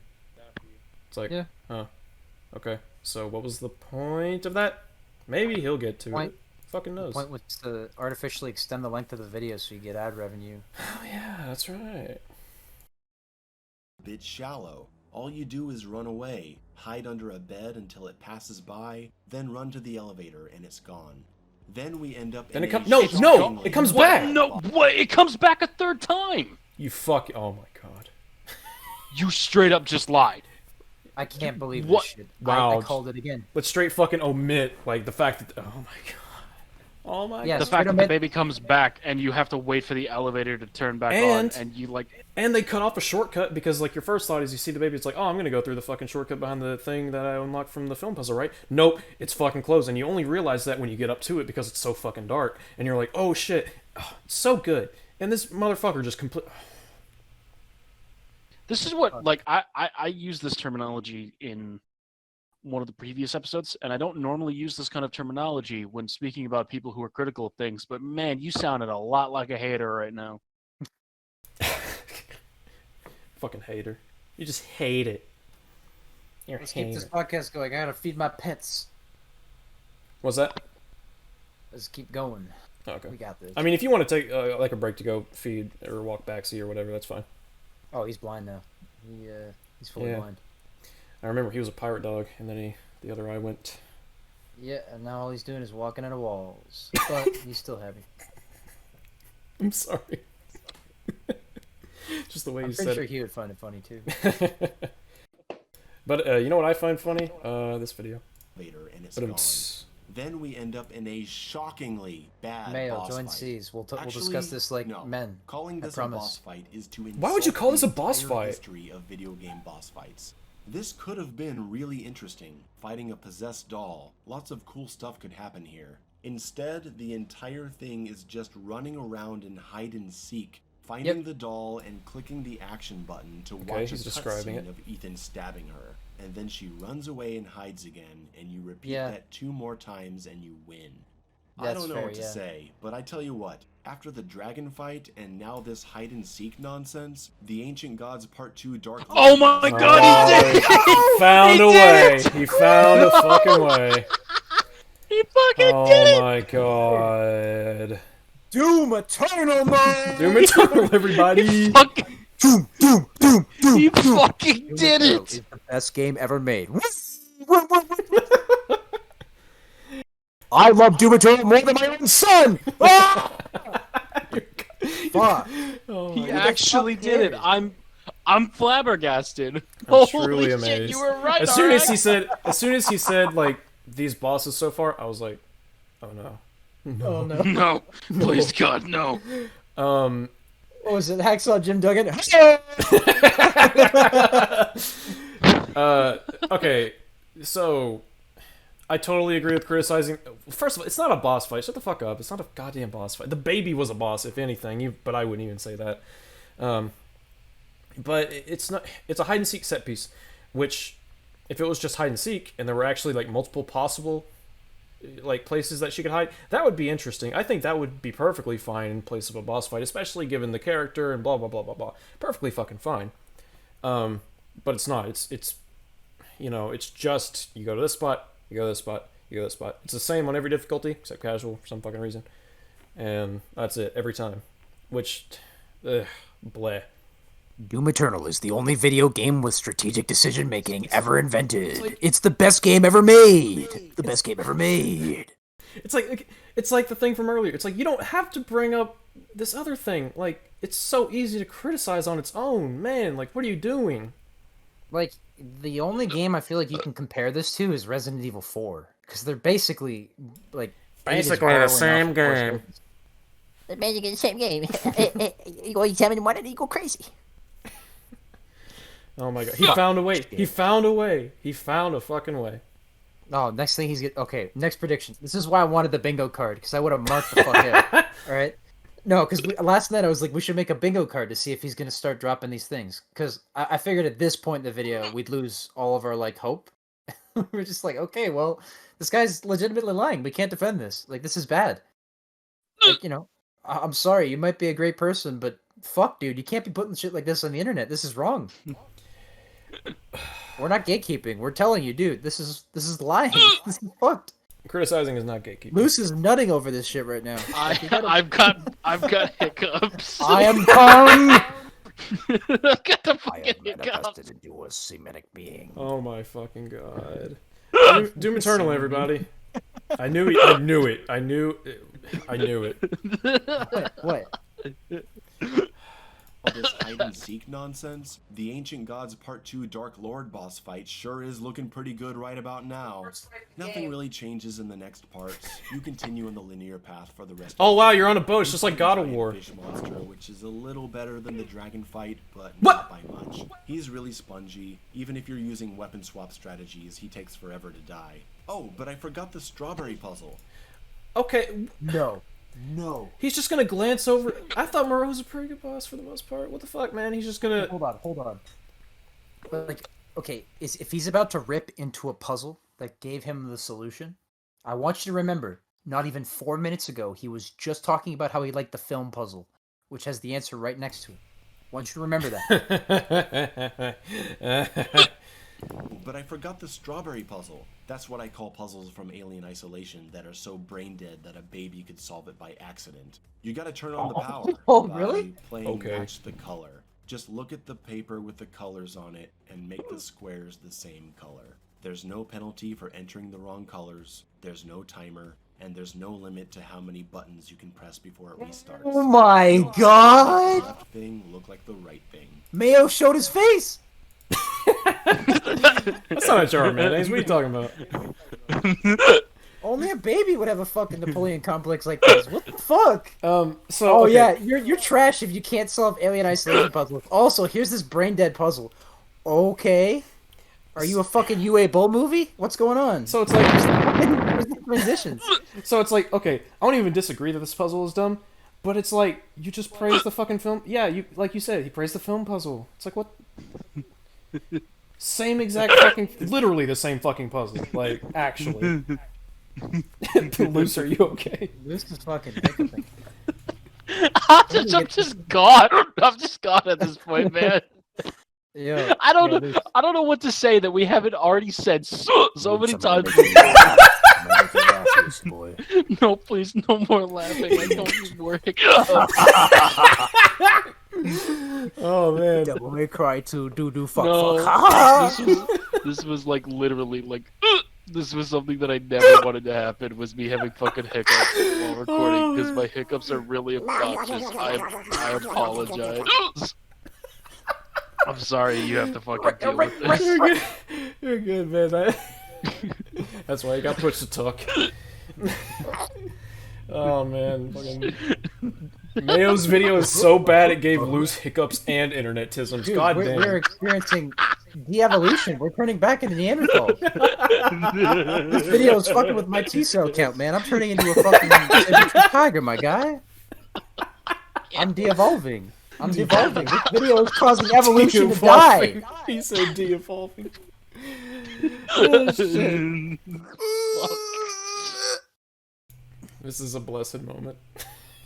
It's like, okay. So what was the point of that? Maybe he'll get to it. Fucking knows. The point was to artificially extend the length of the video so you get ad revenue. Oh yeah, that's right. Bit shallow. All you do is run away, hide under a bed until it passes by, then run to the elevator and it's gone. Then we end up. Then it comes. No, it comes back. No, what? It comes back a 3rd time. You fuck. Oh my god. You straight up just lied. I can't believe this shit. Wow. I called it again. But straight fucking omit like the fact that. Oh my god. Oh my god. The fact that the baby comes back and you have to wait for the elevator to turn back on, and you like. And they cut off a shortcut because like your first thought is you see the baby, it's like, oh, I'm gonna go through the fucking shortcut behind the thing that I unlocked from the film puzzle, right? Nope, it's fucking closed, and you only realize that when you get up to it because it's so fucking dark, and you're like, oh shit, so good, and this motherfucker just This is what like I use this terminology in one of the previous episodes, and I don't normally use this kind of terminology when speaking about people who are critical of things, but man, you sounded a lot like a hater right now. Fucking hater. You just hate it. Let's keep this podcast going. I gotta feed my pets. What's that? Let's keep going. Okay. We got this. I mean, if you want to take like a break to go feed or walk backsy or whatever, that's fine. Oh, he's blind now. He's fully blind. I remember he was a pirate dog, and then the other eye went. Yeah, and now all he's doing is walking into walls. But he's still happy. I'm sorry. Just the way you said it. I'm pretty sure he would find it funny too. But you know what I find funny? This video. Later, and it's gone. Then we end up in a shockingly bad Mayo, boss join fight. S.E.E.S. We'll discuss this like men. Calling this a boss fight is to Why would you call this a insult boss the entire fight? history of video game boss fights. This could have been really interesting, fighting a possessed doll. Lots of cool stuff could happen here. Instead, the entire thing is just running around and hide and seek, finding the doll and clicking the action button to watch a cutscene of Ethan stabbing her. And then she runs away and hides again, and you repeat that 2 more times and you win. I don't know what to say, but I tell you what, after the dragon fight and now this hide and seek nonsense, the Ancient Gods Part 2 Dark. Oh my god, he did it! He found a way. He found a fucking way. He fucking did it! Oh my god. Doom Eternal, man! Doom Eternal, everybody! Doom, doom, doom, doom. He doom. fucking did Doom it. is the best game ever made. I love Doom Eternal more than my own son. Ah! Fuck. Oh He my actually did it. cares? I'm flabbergasted. I'm Holy truly shit, amazed. you were right. As soon as alright. he said like these bosses so far, I was like, oh no. Oh no. No, please God, no. What was it? Hacksaw Jim Duggan? Okay, so I totally agree with criticizing. First of all, it's not a boss fight. Shut the fuck up. It's not a goddamn boss fight. The baby was a boss, if anything. But I wouldn't even say that. But it's not. It's a hide and seek set piece, which, if it was just hide and seek and there were actually like multiple possible, like places that she could hide, that would be interesting. I think that would be perfectly fine in place of a boss fight, especially given the character and blah blah blah blah blah. Perfectly fucking fine. But it's not. It's you know, it's just you go to this spot, you go to this spot, you go to this spot. It's the same on every difficulty except casual for some fucking reason, and that's it every time. Which, bleh. Doom Eternal is the only video game with strategic decision making ever invented. It's the best game ever made. The best game ever made. It's like the thing from earlier. It's like you don't have to bring up this other thing. Like it's so easy to criticize on its own, man. Like what are you doing? Like, the only game I feel like you can compare this to is Resident Evil 4. Because they're basically, like... Basically the same game. They're basically the same game. You go examine one and you go crazy. Oh my god. He found a way. He found a way. He found a fucking way. Oh, next thing he's... Okay, next prediction. This is why I wanted the bingo card, because I would have marked the fuck out. Alright? No, because last night I was like, we should make a bingo card to see if he's going to start dropping these things. Because I figured at this point in the video, we'd lose all of our, like, hope. We're just like, okay, well, this guy's legitimately lying. We can't defend this. Like, this is bad. Like, you know, I'm sorry, you might be a great person, but fuck, dude, you can't be putting shit like this on the internet. This is wrong. We're not gatekeeping. We're telling you, dude, this is lying. This is fucked. Criticizing is not gatekeeping. Moose is nutting over this shit right now. I've got hiccups. I am come. I've got the I fucking am hiccups. manifested into a Semitic being. Oh my fucking god. Doom Eternal, everybody. I knew it. I knew it. I knew it. What? All this hide and seek nonsense, the Ancient Gods Part 2 Dark Lord boss fight sure is looking pretty good right about now. Nothing really changes in the next parts. You continue on the linear path for the rest Oh of wow, the you're on a boat. It's just like God of War. Fish monster, which is a little better than the dragon fight, but What? not by much. He's really spongy. Even if you're using weapon swap strategies, he takes forever to die. Oh, but I forgot the strawberry puzzle. Okay, No. he's just gonna glance over. I thought Moreau was a pretty good boss for the most part. What the fuck, man? He's just gonna. Hold on. But like, okay, if he's about to rip into a puzzle that gave him the solution, I want you to remember, not even 4 minutes ago, he was just talking about how he liked the film puzzle, which has the answer right next to it. I want you to remember that. But I forgot the strawberry puzzle. That's what I call puzzles from Alien Isolation that are so brain dead that a baby could solve it by accident. You gotta turn on the power by really? playing Okay. Match the Color. Just look at the paper with the colors on it and make the squares the same color. There's no penalty for entering the wrong colors, there's no timer, and there's no limit to how many buttons you can press before it restarts. Oh my god! The left thing look like the right thing. Mayo showed his face! That's not a jar of mayonnaise. What are you talking about? Only a baby would have a fucking Napoleon complex like this. What the fuck? So. Oh okay. yeah, you're trash if you can't solve Alien Isolation puzzles. Also, here's this brain dead puzzle. Okay. Are you a fucking UA Bull movie? What's going on? So it's like. Where's the transitions? So it's like, okay, I don't even disagree that this puzzle is dumb, but it's like you just praise the fucking film. Yeah, you like you said, he praised the film puzzle. It's like what? Same exact fucking, literally the same fucking puzzle. Like actually. Luce, are you okay? This is fucking hiccuping. I'm just gone. I'm just gone at this point, man. Yeah. I don't know what to say that we haven't already said so many times. Boy. No, please, no more laughing. I don't need more Oh man. Devil May Cry 2, fuck. This was like literally like. This was something that I never wanted to happen. Was me having fucking hiccups while recording because my hiccups are really obnoxious. I apologize. I'm sorry. You have to fucking deal with this. You're good, man. That's why you got push to talk. Oh man, fucking Mayo's video is so bad it gave loose hiccups and internet tisms. Dude, God we're, damn. we're experiencing de-evolution. We're turning back into Neanderthals. This video is fucking with my T-cell count, man. I'm turning into a fucking tiger, my guy. I'm de-evolving. I'm de-evolving. This video is causing evolution to die. He said de-evolving. Oh, shit. This is a blessed moment.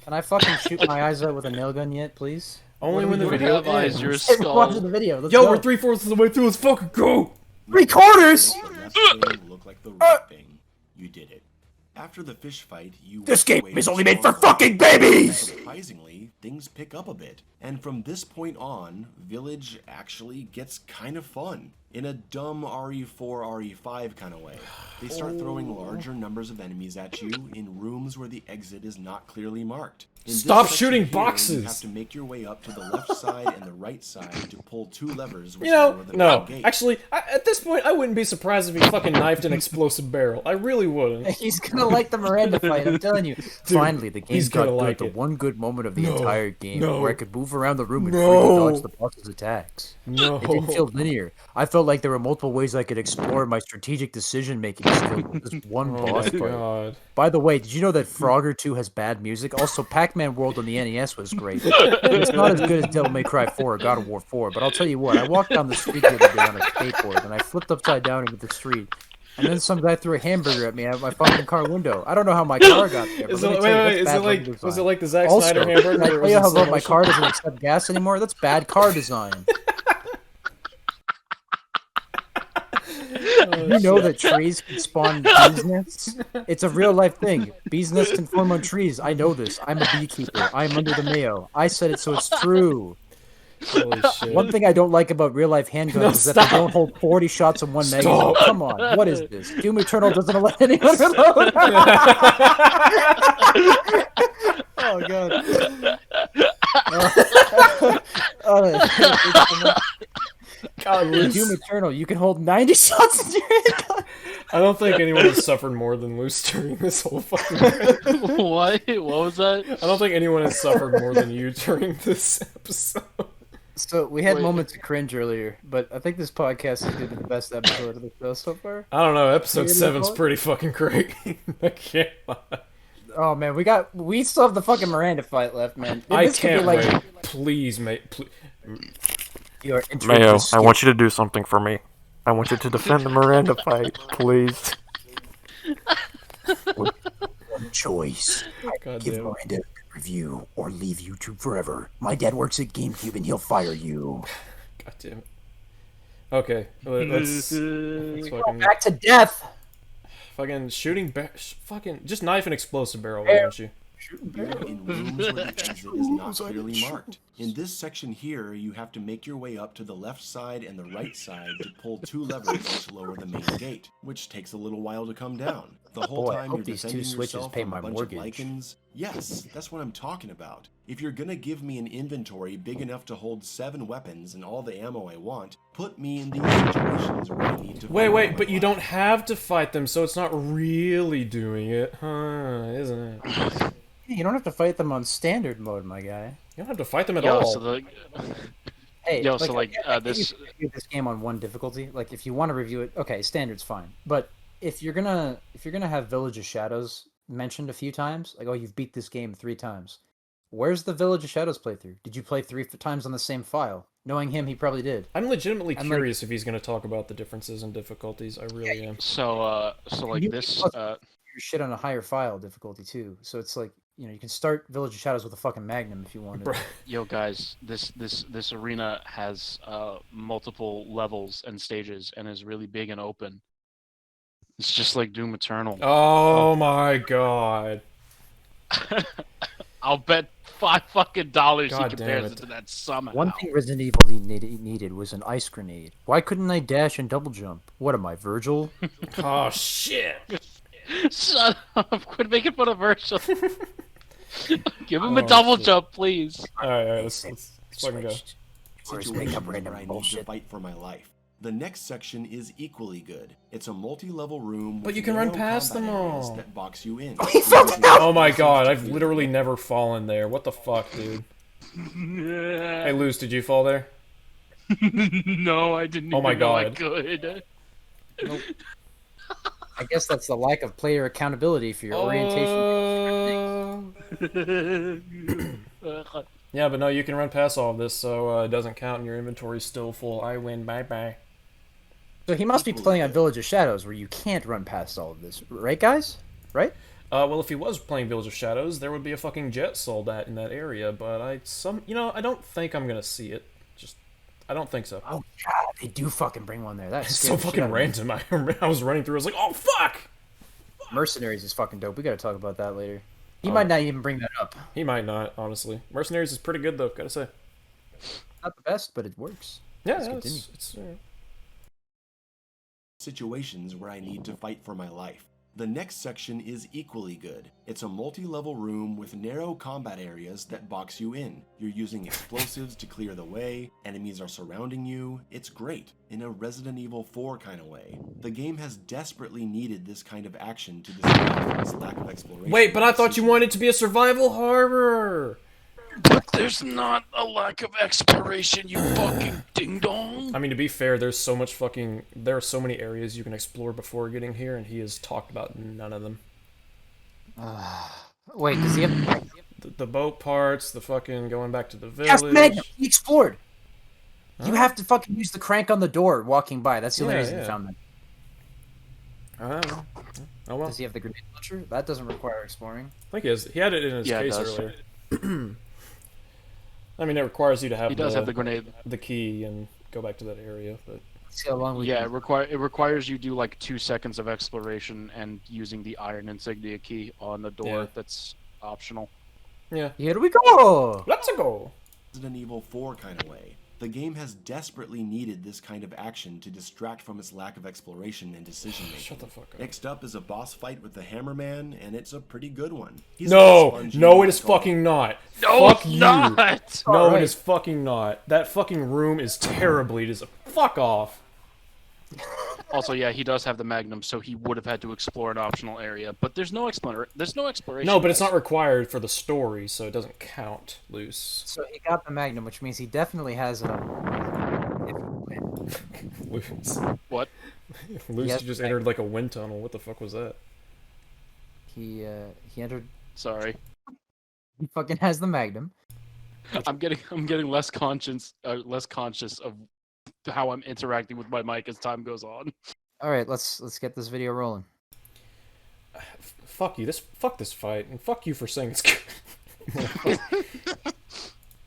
Can I fucking shoot my eyes out with a nail gun yet, please? Only when the video ends. Your Hey, we're skull. watching the video. Let's Yo, go. we're 3/4 of the way through. Let's fucking go. 3/4. The left thing look like the right thing. You did it. After the fish fight, you. This walk game away is with only made for strong fucking vibes. babies! Surprisingly, things pick up a bit, and from this point on, Village actually gets kind of fun. In a dumb RE4, RE5 kind of way. They start throwing larger numbers of enemies at you in rooms where the exit is not clearly marked. In this Stop section shooting here, boxes! You have to make your way up to the left side and the right side to pull two levers which You know, lower the no. main gate. Actually, at this point, I wouldn't be surprised if he fucking knifed an explosive barrel. I really wouldn't. He's gonna like the Miranda fight, I'm telling you. Finally, the game he's got gonna good. like The it. one good moment of the entire game no, where I could move around the room and no, freely dodge the boss's attacks. No. It didn't feel linear. I felt like there were multiple ways I could explore my strategic decision-making skills with this one boss fight. God. By the way, did you know that Frogger 2 has bad music? Also, Pac-Man World on the NES was great. It's not as good as Devil May Cry 4 or God of War 4, but I'll tell you what, I walked down the street the other day on a skateboard, and I flipped upside down into the street. And then some guy threw a hamburger at me out of my fucking car window. I don't know how my car got there. But Is let me it, tell you, wait, that's is bad it like, level was it design. like the Zack Also, Snyder hamburger? can I or tell was you it how slow about my motion? car doesn't accept gas anymore? That's bad car design. You know that trees can spawn bees nests? It's a real life thing. Bees nests can form on trees. I know this. I'm a beekeeper. I'm under the Mayo. I said it, so it's true. Holy shit. One thing I don't like about real life handguns is that they don't hold 40 shots in one magazine. Come on, what is this? Doom Eternal doesn't let anyone reload. Oh god. God, In Loose. Doom Eternal, you can hold 90 shots in your handgun. I don't think anyone has suffered more than Loose during this whole fucking. What? What was that? I don't think anyone has suffered more than you during this episode. So we had Wait. moments of cringe earlier, but I think this podcast is going to be the best episode of the show so far. I don't know. Episode Maybe 7's before? pretty fucking great. I can't lie. Oh man, we still have the fucking Miranda fight left, man. I This could be can't like wait. Please, mate. your Mayo, I want you to do something for me. I want you to defend the Miranda fight, please. one choice. God Give damn. Miranda a review or leave YouTube forever. My dad works at GameCube and he'll fire you. God damn it. Okay, let's fucking, Back to death. fucking shooting fucking just knife and explosive barrel, why don't you? You're in rooms where the exit is not clearly marked. In this section here, you have to make your way up to the left side and the right side to pull two levers which lower the main gate, which takes a little while to come down. The whole Boy, I time hope you're these two defending switches yourself pay from my a bunch mortgage. of lichens. Yes, that's what I'm talking about. If you're gonna give me an inventory big enough to hold 7 weapons and all the ammo I want, put me in these situations where I need to Wait, fight wait, my but you life. don't have to fight them, so it's not really doing it, huh? Isn't it? You don't have to fight them on standard mode, my guy. You don't have to fight them at Yo, all. so the Hey, Yo, so, like, I think this- you can review this game on one difficulty. Like, if you want to review it, okay, standard's fine. But if you're gonna have Village of Shadows mentioned a few times, like, oh, you've beat this game 3 times. Where's the Village of Shadows playthrough? Did you play 3 times on the same file? Knowing him, he probably did. I'm legitimately I'm curious if he's going to talk about the differences in difficulties. I really am. so like You this plus- uh Your shit on a higher file difficulty too. So it's like, you know, you can start Village of Shadows with a fucking Magnum if you wanted. Bro. yo guys, this arena has multiple levels and stages and is really big and open. It's just like Doom Eternal. Oh my god. I'll bet $5 he God damn compares it. it to that somehow. One thing Resident Evil needed was an ice grenade. Why couldn't I dash and double jump? What am I, Virgil? Oh shit! Shut up! Quit making fun of Virgil. Give him a Oh, double shit. jump, please. All right, let's fucking go. Situations where I need to fight for my life. The next section is equally good. It's a multi-level room with But you can run narrow past combat them areas all. that box you in. Oh my god, I've literally never fallen there. What the fuck, dude? Hey, Luz, did you fall there? No, I didn't. Oh my even know I God. could. Nope. I guess that's the lack of player accountability for your orientation. Yeah, but no, you can run past all of this, so it doesn't count and your inventory's still full. I win, bye-bye. So he must be playing on Village of Shadows, where you can't run past all of this, right, guys? Right? Well, if he was playing Village of Shadows, there would be a fucking jet sold in that area, but I don't think I'm gonna see it. I don't think so. Oh god, they do fucking bring one there. That's It's so fucking random. I was running through, I was like, oh fuck! Mercenaries is fucking dope. We gotta talk about that later. He might not even bring that up. He might not, honestly. Mercenaries is pretty good though, gotta say. Not the best, but it works. Yeah, Let's it's Situations where I need to fight for my life. The next section is equally good. It's a multi-level room with narrow combat areas that box you in. You're using explosives to clear the way, enemies are surrounding you. It's great, in a Resident Evil 4 kind of way. The game has desperately needed this kind of action to distract from its lack of exploration. Wait, but I thought you wanted it to be a survival horror! But there's not a lack of exploration, you fucking ding-dong. I mean, to be fair, there are so many areas you can explore before getting here, and he has talked about none of them. Wait, does he have... The boat parts, the fucking going back to the village. Yes, Magnum! He explored! Huh? You have to fucking use the crank on the door walking by. That's the only reason he found that. I don't know. Oh well. Does he have the grenade launcher? That doesn't require exploring. I think he has. He had it in his case earlier. I mean, it requires you to have. He does have the grenade, the key, and go back to that area. But see how long we. Yeah, it requires you do like 2 seconds of exploration and using the iron insignia key on the door. Yeah. That's optional. Yeah. Here we go. Let's go. Resident Evil 4 kind of way. The game has desperately needed this kind of action to distract from its lack of exploration and decision making. Shut the fuck up. Next up is a boss fight with the Hammerman, and it's a pretty good one. No, it is fucking not. No, fuck it's you. not. No, it is fucking not. That fucking room is terribly. It is a fuck off. Also, yeah, he does have the Magnum, so he would have had to explore an optional area. But there's no exploration. No, but it's not required for the story, so it doesn't count. Loose. So he got the Magnum, which means he definitely has Loose. What? Loose just entered like a wind tunnel. What the fuck was that? He entered. Sorry. He fucking has the Magnum. I'm getting less conscious of how I'm interacting with my mic as time goes on. All right, let's get this video rolling. Fuck you. Fuck this fight, and fuck you for saying it's good.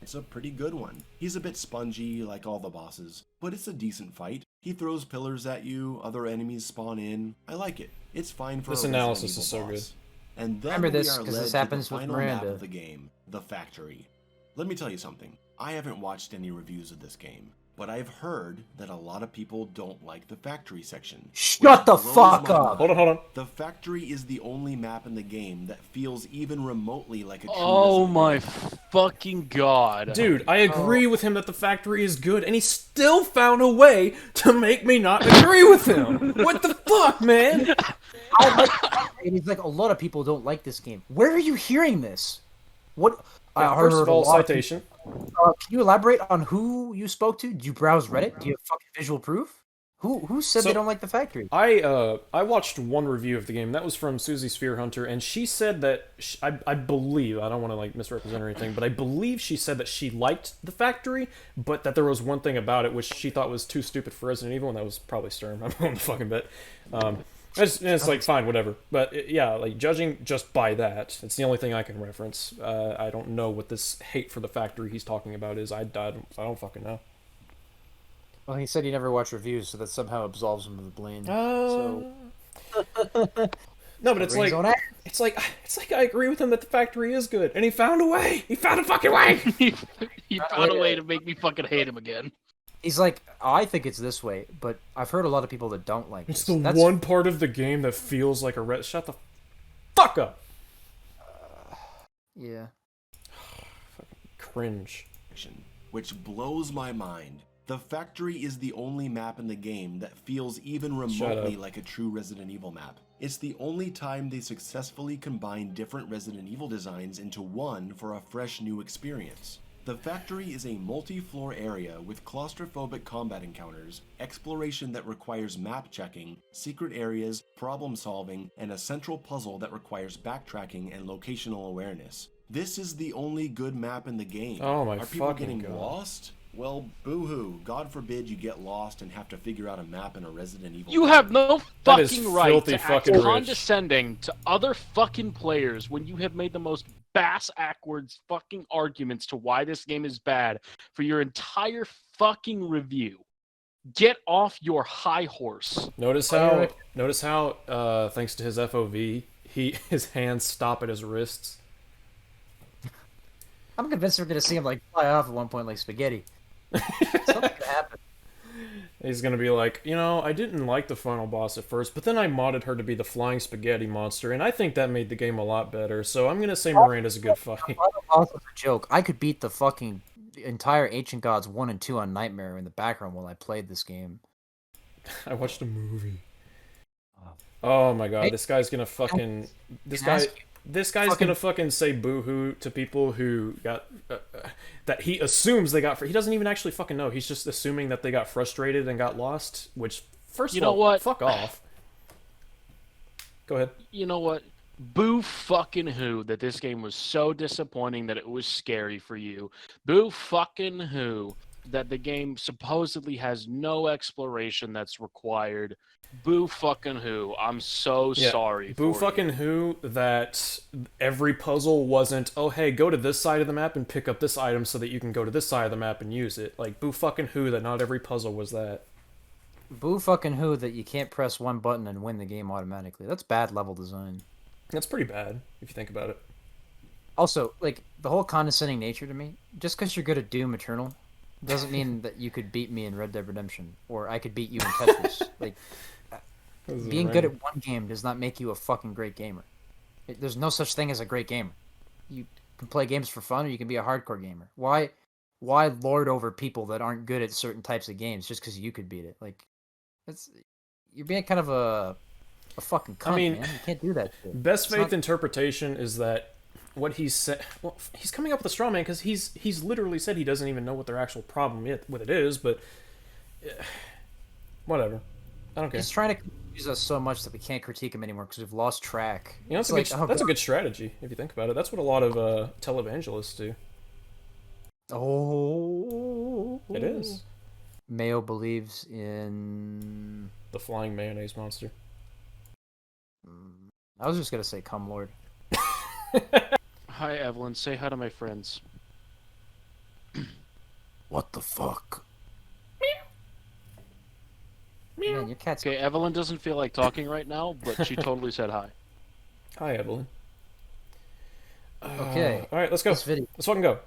It's a pretty good one. He's a bit spongy like all the bosses, but it's a decent fight. He throws pillars at you, other enemies spawn in. I like it. It's fine for this a analysis Resident is so Evil good. boss. And then Remember this, we are 'cause led this to happens the with final map Miranda. of the game, the factory. Let me tell you something. I haven't watched any reviews of this game, but I've heard that a lot of people don't like the factory section. Shut the which blows fuck my up! mind. Hold on. The factory is the only map in the game that feels even remotely like a true Oh Resident my Evil. fucking god. Dude, I agree with him that the factory is good, and he still found a way to make me not agree with him. What the fuck, man? It's like a lot of people don't like this game. Where are you hearing this? What? First of all, citation. Can you elaborate on who you spoke to? Did you browse Reddit? Do you have fucking visual proof? Who said they don't like the factory? I watched one review of the game. That was from Susie Sphere Hunter, and she said that I believe, I don't want to like misrepresent or anything, but I believe she said that she liked the factory, but that there was one thing about it which she thought was too stupid for Resident Evil, and that was probably Sturm. I'm willing to fucking bet. It's like fine, whatever. But yeah, like judging just by that, it's the only thing I can reference. I don't know what this hate for the factory he's talking about is. I don't fucking know. Well, he said he never watched reviews, so that somehow absolves him of the blame. No, but it's like It's like I agree with him that the factory is good, and he found a way. He found a fucking way. He found a way to make me fucking hate him again. He's like, oh, I think it's this way, but I've heard a lot of people that don't like It's this. the one part of the game that feels like a shut the fuck up. Yeah. Cringe. Which blows my mind. The factory is the only map in the game that feels even remotely like a true Resident Evil map. It's the only time they successfully combine different Resident Evil designs into one for a fresh new experience. The factory is a multi-floor area with claustrophobic combat encounters, exploration that requires map checking, secret areas, problem solving, and a central puzzle that requires backtracking and locational awareness. This is the only good map in the game. Oh my Are people fucking getting God. lost? Well, boo-hoo. God forbid you get lost and have to figure out a map in a Resident Evil You game. have no That is fucking right filthy to act fucking rich. condescending to other fucking players when you have made the most bass-ackwards fucking arguments to why this game is bad for your entire fucking review. Get off your high horse. Notice how thanks to his FOV, his hands stop at his wrists. I'm convinced we're gonna see him like fly off at one point like spaghetti. Something's gonna happen. He's gonna be like, you know, I didn't like the final boss at first, but then I modded her to be the flying spaghetti monster, and I think that made the game a lot better. So I'm gonna say Miranda's a good fight. Also a joke. I could beat the fucking entire Ancient Gods 1 and 2 on Nightmare in the background while I played this game. I watched a movie. Oh my god, this guy's gonna fucking this guy's gonna fucking say boo-hoo to people who got that he assumes they got. He doesn't even actually fucking know. He's just assuming that they got frustrated and got lost. Which, first of all, what? Fuck off. Go ahead. You know what? Boo fucking who that this game was so disappointing that it was scary for you. Boo fucking who that the game supposedly has no exploration that's required. Boo fucking who. I'm so sorry. Boo for fucking you. who that every puzzle wasn't, oh hey, go to this side of the map and pick up this item so that you can go to this side of the map and use it. Like, boo fucking who that not every puzzle was that. Boo fucking who that you can't press one button and win the game automatically. That's bad level design. That's pretty bad, if you think about it. Also, like, the whole condescending nature to me, just because you're good at Doom Eternal, doesn't mean that you could beat me in Red Dead Redemption, or I could beat you in Tetris. Like, being good at one game does not make you a fucking great gamer. There's no such thing as a great gamer. You can play games for fun, or you can be a hardcore gamer. Why lord over people that aren't good at certain types of games just because you could beat it? Like, you're being kind of a fucking cunt, man. You can't do that shit. Best faith interpretation is that what he said. Well, he's coming up with a straw man because he's literally said he doesn't even know what their actual problem with it is. But whatever, I don't care. He's trying to confuse us so much that we can't critique him anymore because we've lost track. You know, that's a good strategy if you think about it. That's what a lot of televangelists do. Oh, it is. Mayo believes in the flying mayonnaise monster. I was just gonna say, "Come, Lord." Hi, Evelyn. Say hi to my friends. What the fuck? Man, your cat's... Okay, Evelyn doesn't feel like talking right now, but she totally said hi. Hi, Evelyn. Okay. All right, let's go. Let's fucking go.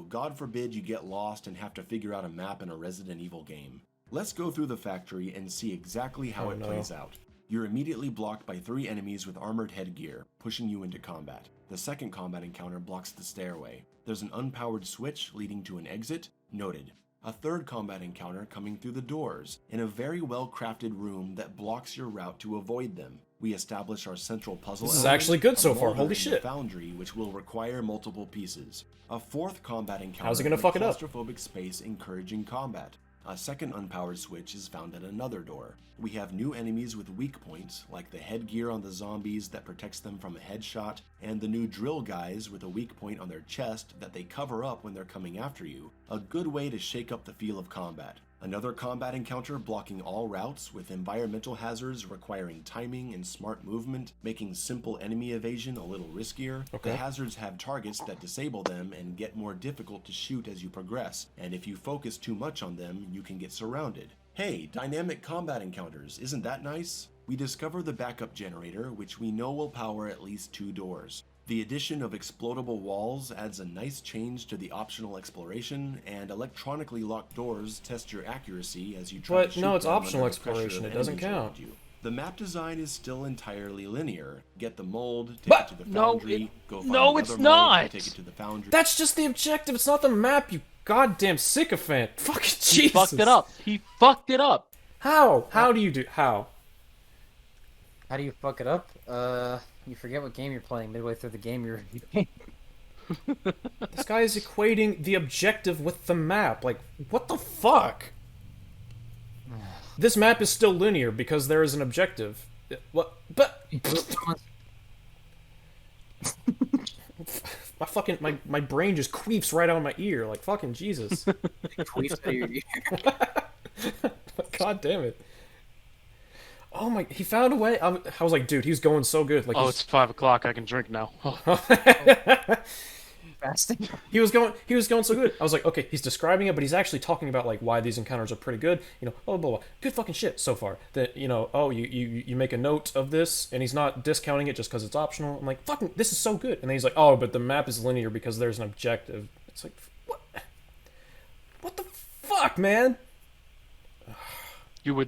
God forbid you get lost and have to figure out a map in a Resident Evil game. Let's go through the factory and see exactly how it plays out. You're immediately blocked by 3 enemies with armored headgear, pushing you into combat. The second combat encounter blocks the stairway. There's an unpowered switch leading to an exit, noted. A third combat encounter coming through the doors, in a very well-crafted room that blocks your route to avoid them. We establish our central puzzle. This is actually good so far, holy shit. Foundry, which will require multiple pieces. A fourth combat encounter. How's it gonna fuck it up? Claustrophobic space encouraging combat. A second unpowered switch is found at another door. We have new enemies with weak points, like the headgear on the zombies that protects them from a headshot, and the new drill guys with a weak point on their chest that they cover up when they're coming after you. A good way to shake up the feel of combat. Another combat encounter blocking all routes with environmental hazards requiring timing and smart movement, making simple enemy evasion a little riskier. Okay. The hazards have targets that disable them and get more difficult to shoot as you progress, and if you focus too much on them, you can get surrounded. Hey, dynamic combat encounters, isn't that nice? We discover the backup generator, which we know will power at least 2 doors. The addition of explodable walls adds a nice change to the optional exploration, and electronically locked doors test your accuracy as you try to shoot no, it's them optional under the pressure exploration. of It doesn't enemies around count. you. The map design is still entirely linear. Get the mold, take it to the foundry, go find the other mold, take it to the foundry. That's just the objective. It's not the map, you goddamn sycophant. Fucking Jesus. He fucked it up. He fucked it up. How? How do you do? How? How do you fuck it up? You forget what game you're playing midway through the game you're reviewing. This guy is equating the objective with the map. Like, what the fuck? This map is still linear because there is an objective. What? But my fucking my brain just queefs right out of my ear. Like fucking Jesus. Queefs out of your ear. God damn it. Oh my! He found a way. I was like, dude, he's going so good. Like, It's 5 o'clock. I can drink now. Fasting. He was going so good. I was like, okay, he's describing it, but he's actually talking about like why these encounters are pretty good. You know, blah blah blah. Good fucking shit so far. That you make a note of this, and he's not discounting it just because it's optional. I'm like, fucking, this is so good. And then he's like, oh, but the map is linear because there's an objective. It's like, what? What the fuck, man? We were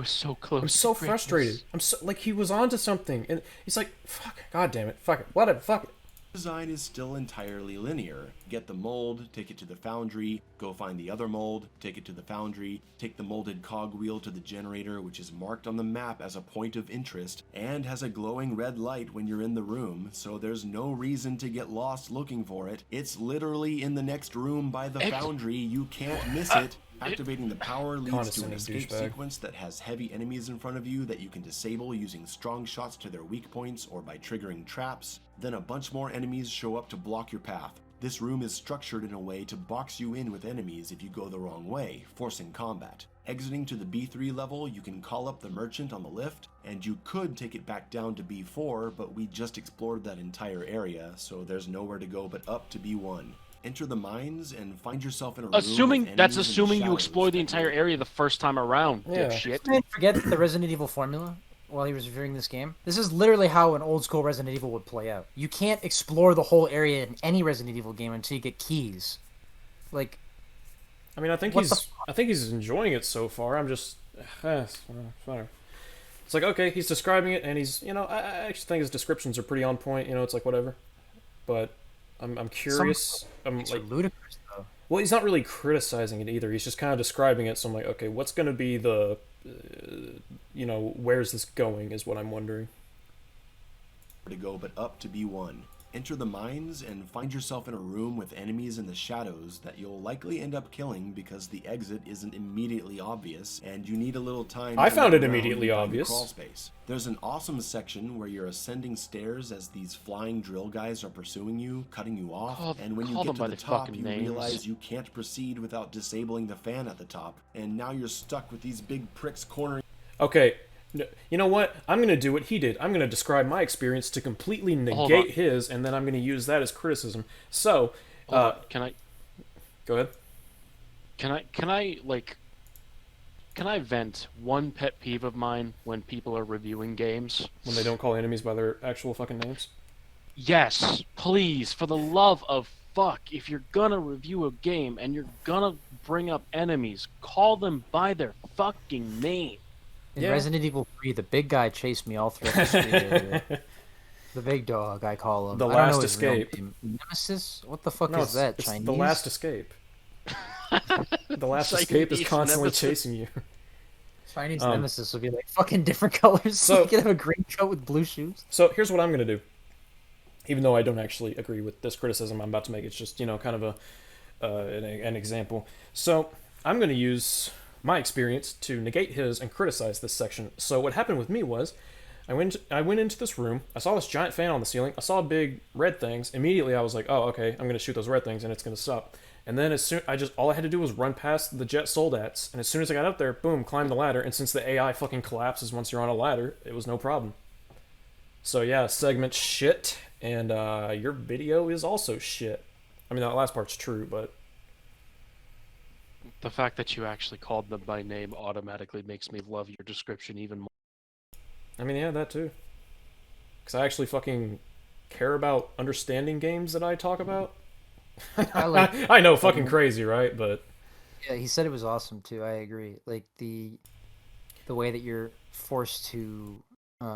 so close. I'm so frustrated. I'm so like he was onto something, and he's like, "Fuck, god damn it, fuck it, whatever, fuck it." Design is still entirely linear. Get the mold, take it to the foundry, go find the other mold, take it to the foundry, take the molded cogwheel to the generator, which is marked on the map as a point of interest and has a glowing red light when you're in the room, so there's no reason to get lost looking for it. It's literally in the next room by the foundry. You can't miss it. Activating the power leads to an escape sequence that has heavy enemies in front of you that you can disable using strong shots to their weak points or by triggering traps. Then a bunch more enemies show up to block your path. This room is structured in a way to box you in with enemies if you go the wrong way, forcing combat. Exiting to the B3 level, you can call up the merchant on the lift, and you could take it back down to B4, but we just explored that entire area, so there's nowhere to go but up to B1. Enter the mines and find yourself in a room. That's assuming you explore the entire area the first time around. Yeah. Dipshit. Man, forget the Resident Evil formula while he was reviewing this game. This is literally how an old school Resident Evil would play out. You can't explore the whole area in any Resident Evil game until you get keys. Like, I mean, I think he's enjoying it so far. I'm just, whatever. It's like, okay, he's describing it, and he's, I actually think his descriptions are pretty on point. It's like whatever, but I'm curious. I'm like ludicrous though. Well, he's not really criticizing it either. He's just kind of describing it. So I'm like, okay, what's going to be the, where's this going? Is what I'm wondering. To go, but up to B1. Enter the mines and find yourself in a room with enemies in the shadows that you'll likely end up killing because the exit isn't immediately obvious and you need a little time. I found it around immediately and find obvious. Crawl space. There's an awesome section where you're ascending stairs as these flying drill guys are pursuing you, cutting you off, and when you get to the top, you realize you can't proceed without disabling the fan at the top, and now you're stuck with these big pricks cornering. Okay. You know what? I'm going to do what he did. I'm going to describe my experience to completely negate his, and then I'm going to use that as criticism. So, can I? Go ahead. Can I vent one pet peeve of mine when people are reviewing games? When they don't call enemies by their actual fucking names? Yes, please, for the love of fuck, if you're gonna review a game and you're gonna bring up enemies, call them by their fucking name. In Resident Evil 3, the big guy chased me all through the street. The big dog, I call him. The Last Escape. Nemesis? What the fuck is that? It's Chinese? The Last Escape. The Last Escape is constantly chasing you. Chinese Nemesis would be like fucking different colors. So you could have a green coat with blue shoes. So here's what I'm gonna do. Even though I don't actually agree with this criticism I'm about to make, it's just kind of an example. So I'm gonna use my experience to negate his and criticize this section. So what happened with me was, I went into this room. I saw this giant fan on the ceiling. I saw big red things. Immediately, I was like, "Oh, okay. I'm gonna shoot those red things, and it's gonna stop." And then all I had to do was run past the jet soldats, and as soon as I got up there, boom, climb the ladder. And since the AI fucking collapses once you're on a ladder, it was no problem. So yeah, segment shit, and your video is also shit. I mean, that last part's true, but the fact that you actually called them by name automatically makes me love your description even more. I mean, yeah, that too. Because I actually fucking care about understanding games that I talk about. I know, fucking crazy, right? But yeah, he said it was awesome too. I agree. Like the way that you're forced to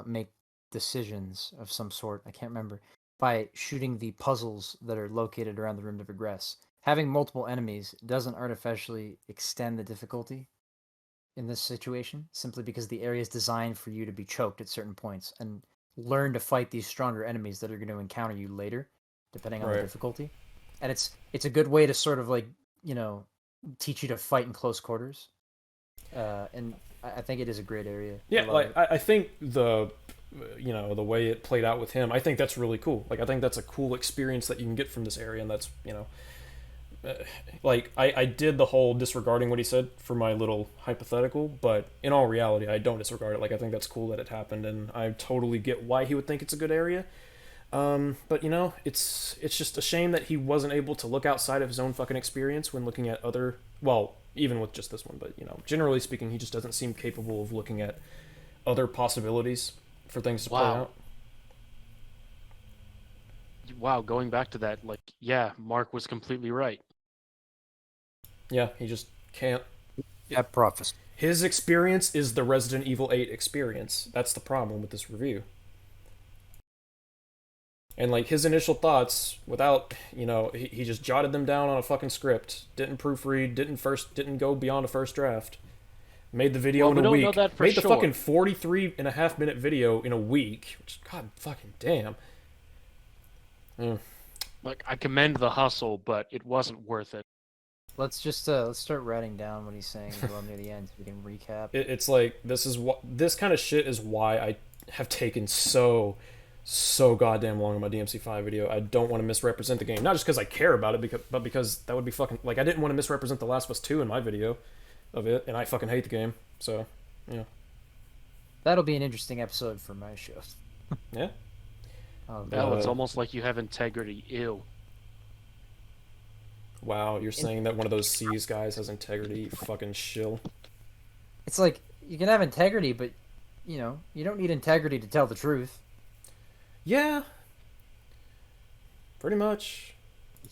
make decisions of some sort. I can't remember by shooting the puzzles that are located around the room to progress. Having multiple enemies doesn't artificially extend the difficulty in this situation, simply because the area is designed for you to be choked at certain points and learn to fight these stronger enemies that are going to encounter you later, depending on the difficulty. And it's a good way to sort of like, you know, teach you to fight in close quarters. And I think it is a great area. Yeah, like I think the the way it played out with him, I think that's really cool. Like I think that's a cool experience that you can get from this area, and that's like I did the whole disregarding what he said for my little hypothetical, but in all reality, I don't disregard it. Like I think that's cool that it happened, and I totally get why he would think it's a good area. But it's just a shame that he wasn't able to look outside of his own fucking experience when looking at other. Well, even with just this one, but generally speaking, he just doesn't seem capable of looking at other possibilities for things to play out. Wow, going back to that, like, yeah, Mark was completely right. Yeah, he just can't. Yeah, prophecy. His experience is the Resident Evil 8 experience. That's the problem with this review. And like his initial thoughts, without he just jotted them down on a fucking script. Didn't proofread. Didn't go beyond a first draft. Made the video in a week. Made the fucking 43.5-minute video in a week. Which, god fucking damn. Like, I commend the hustle, but it wasn't worth it. Let's start writing down what he's saying near the end so we can recap. It's like this kind of shit is why I have taken so goddamn long on my DMC5 video. I don't want to misrepresent the game, not just because I care about it, but because that would be fucking like I didn't want to misrepresent The Last of Us 2 in my video of it, and I fucking hate the game. So yeah, that'll be an interesting episode for my show. Yeah. It's almost like you have integrity. Ew. Wow, you're saying that one of those S.E.E.S guys has integrity? You fucking shill. It's like you can have integrity, but you don't need integrity to tell the truth. Yeah. Pretty much.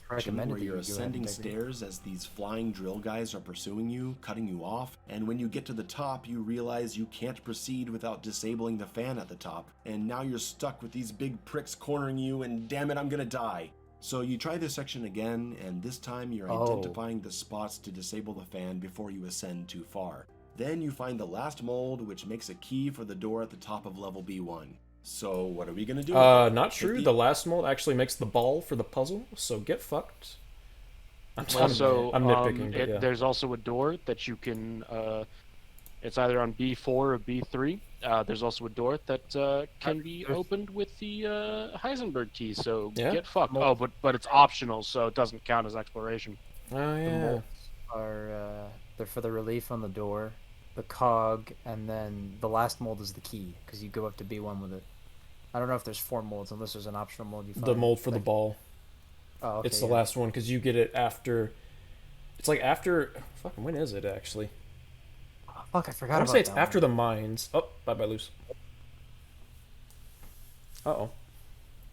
Where you're ascending stairs as these flying drill guys are pursuing you, cutting you off, and when you get to the top, you realize you can't proceed without disabling the fan at the top, and now you're stuck with these big pricks cornering you, and damn it, I'm gonna die. So you try this section again, and this time you're identifying the spots to disable the fan before you ascend too far. Then you find the last mold, which makes a key for the door at the top of level B1. So what are we gonna do? Not true. The last mold actually makes the ball for the puzzle, so get fucked. I'm nitpicking. But yeah. There's also a door that you can. It's either on B4 or B3. There's also a door that can be opened with the Heisenberg key. So get fucked. Oh, but it's optional, so it doesn't count as exploration. Oh yeah. The molds are they're for the relief on the door, the cog, and then the last mold is the key because you go up to B1 with it. I don't know if there's 4 molds unless there's an optional mold you find. The mold for the ball. Oh, okay, it's the last one because you get it after. It's like after. Fucking when is it actually? Oh, fuck, I forgot. I want to say it's after the mines. Oh, bye loose. Uh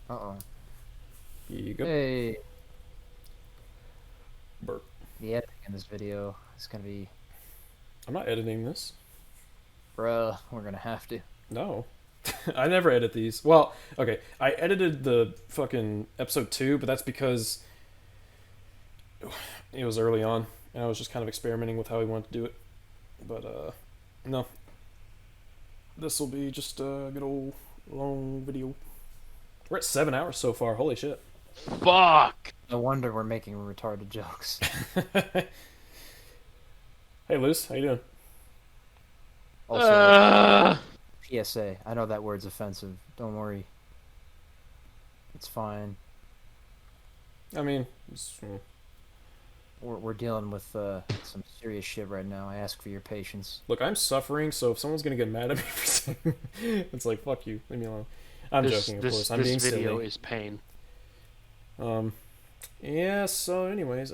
oh. Here you go. Hey. Burp. The editing in this video is gonna be. I'm not editing this. Bruh, we're gonna have to. No. I never edit these. Well, okay, I edited the fucking episode 2, but that's because it was early on, and I was just kind of experimenting with how we wanted to do it. But, no. This will be just a good old long video. We're at 7 hours so far, holy shit. Fuck! No wonder we're making retarded jokes. Hey, Luce, how you doing? Also, PSA. I know that word's offensive. Don't worry. It's fine. I mean, we're dealing with some serious shit right now. I ask for your patience. Look, I'm suffering, so if someone's gonna get mad at me for saying it's like, fuck you, leave me alone. I'm joking, of course. I'm being silly. This video is pain. Yeah. So, anyways,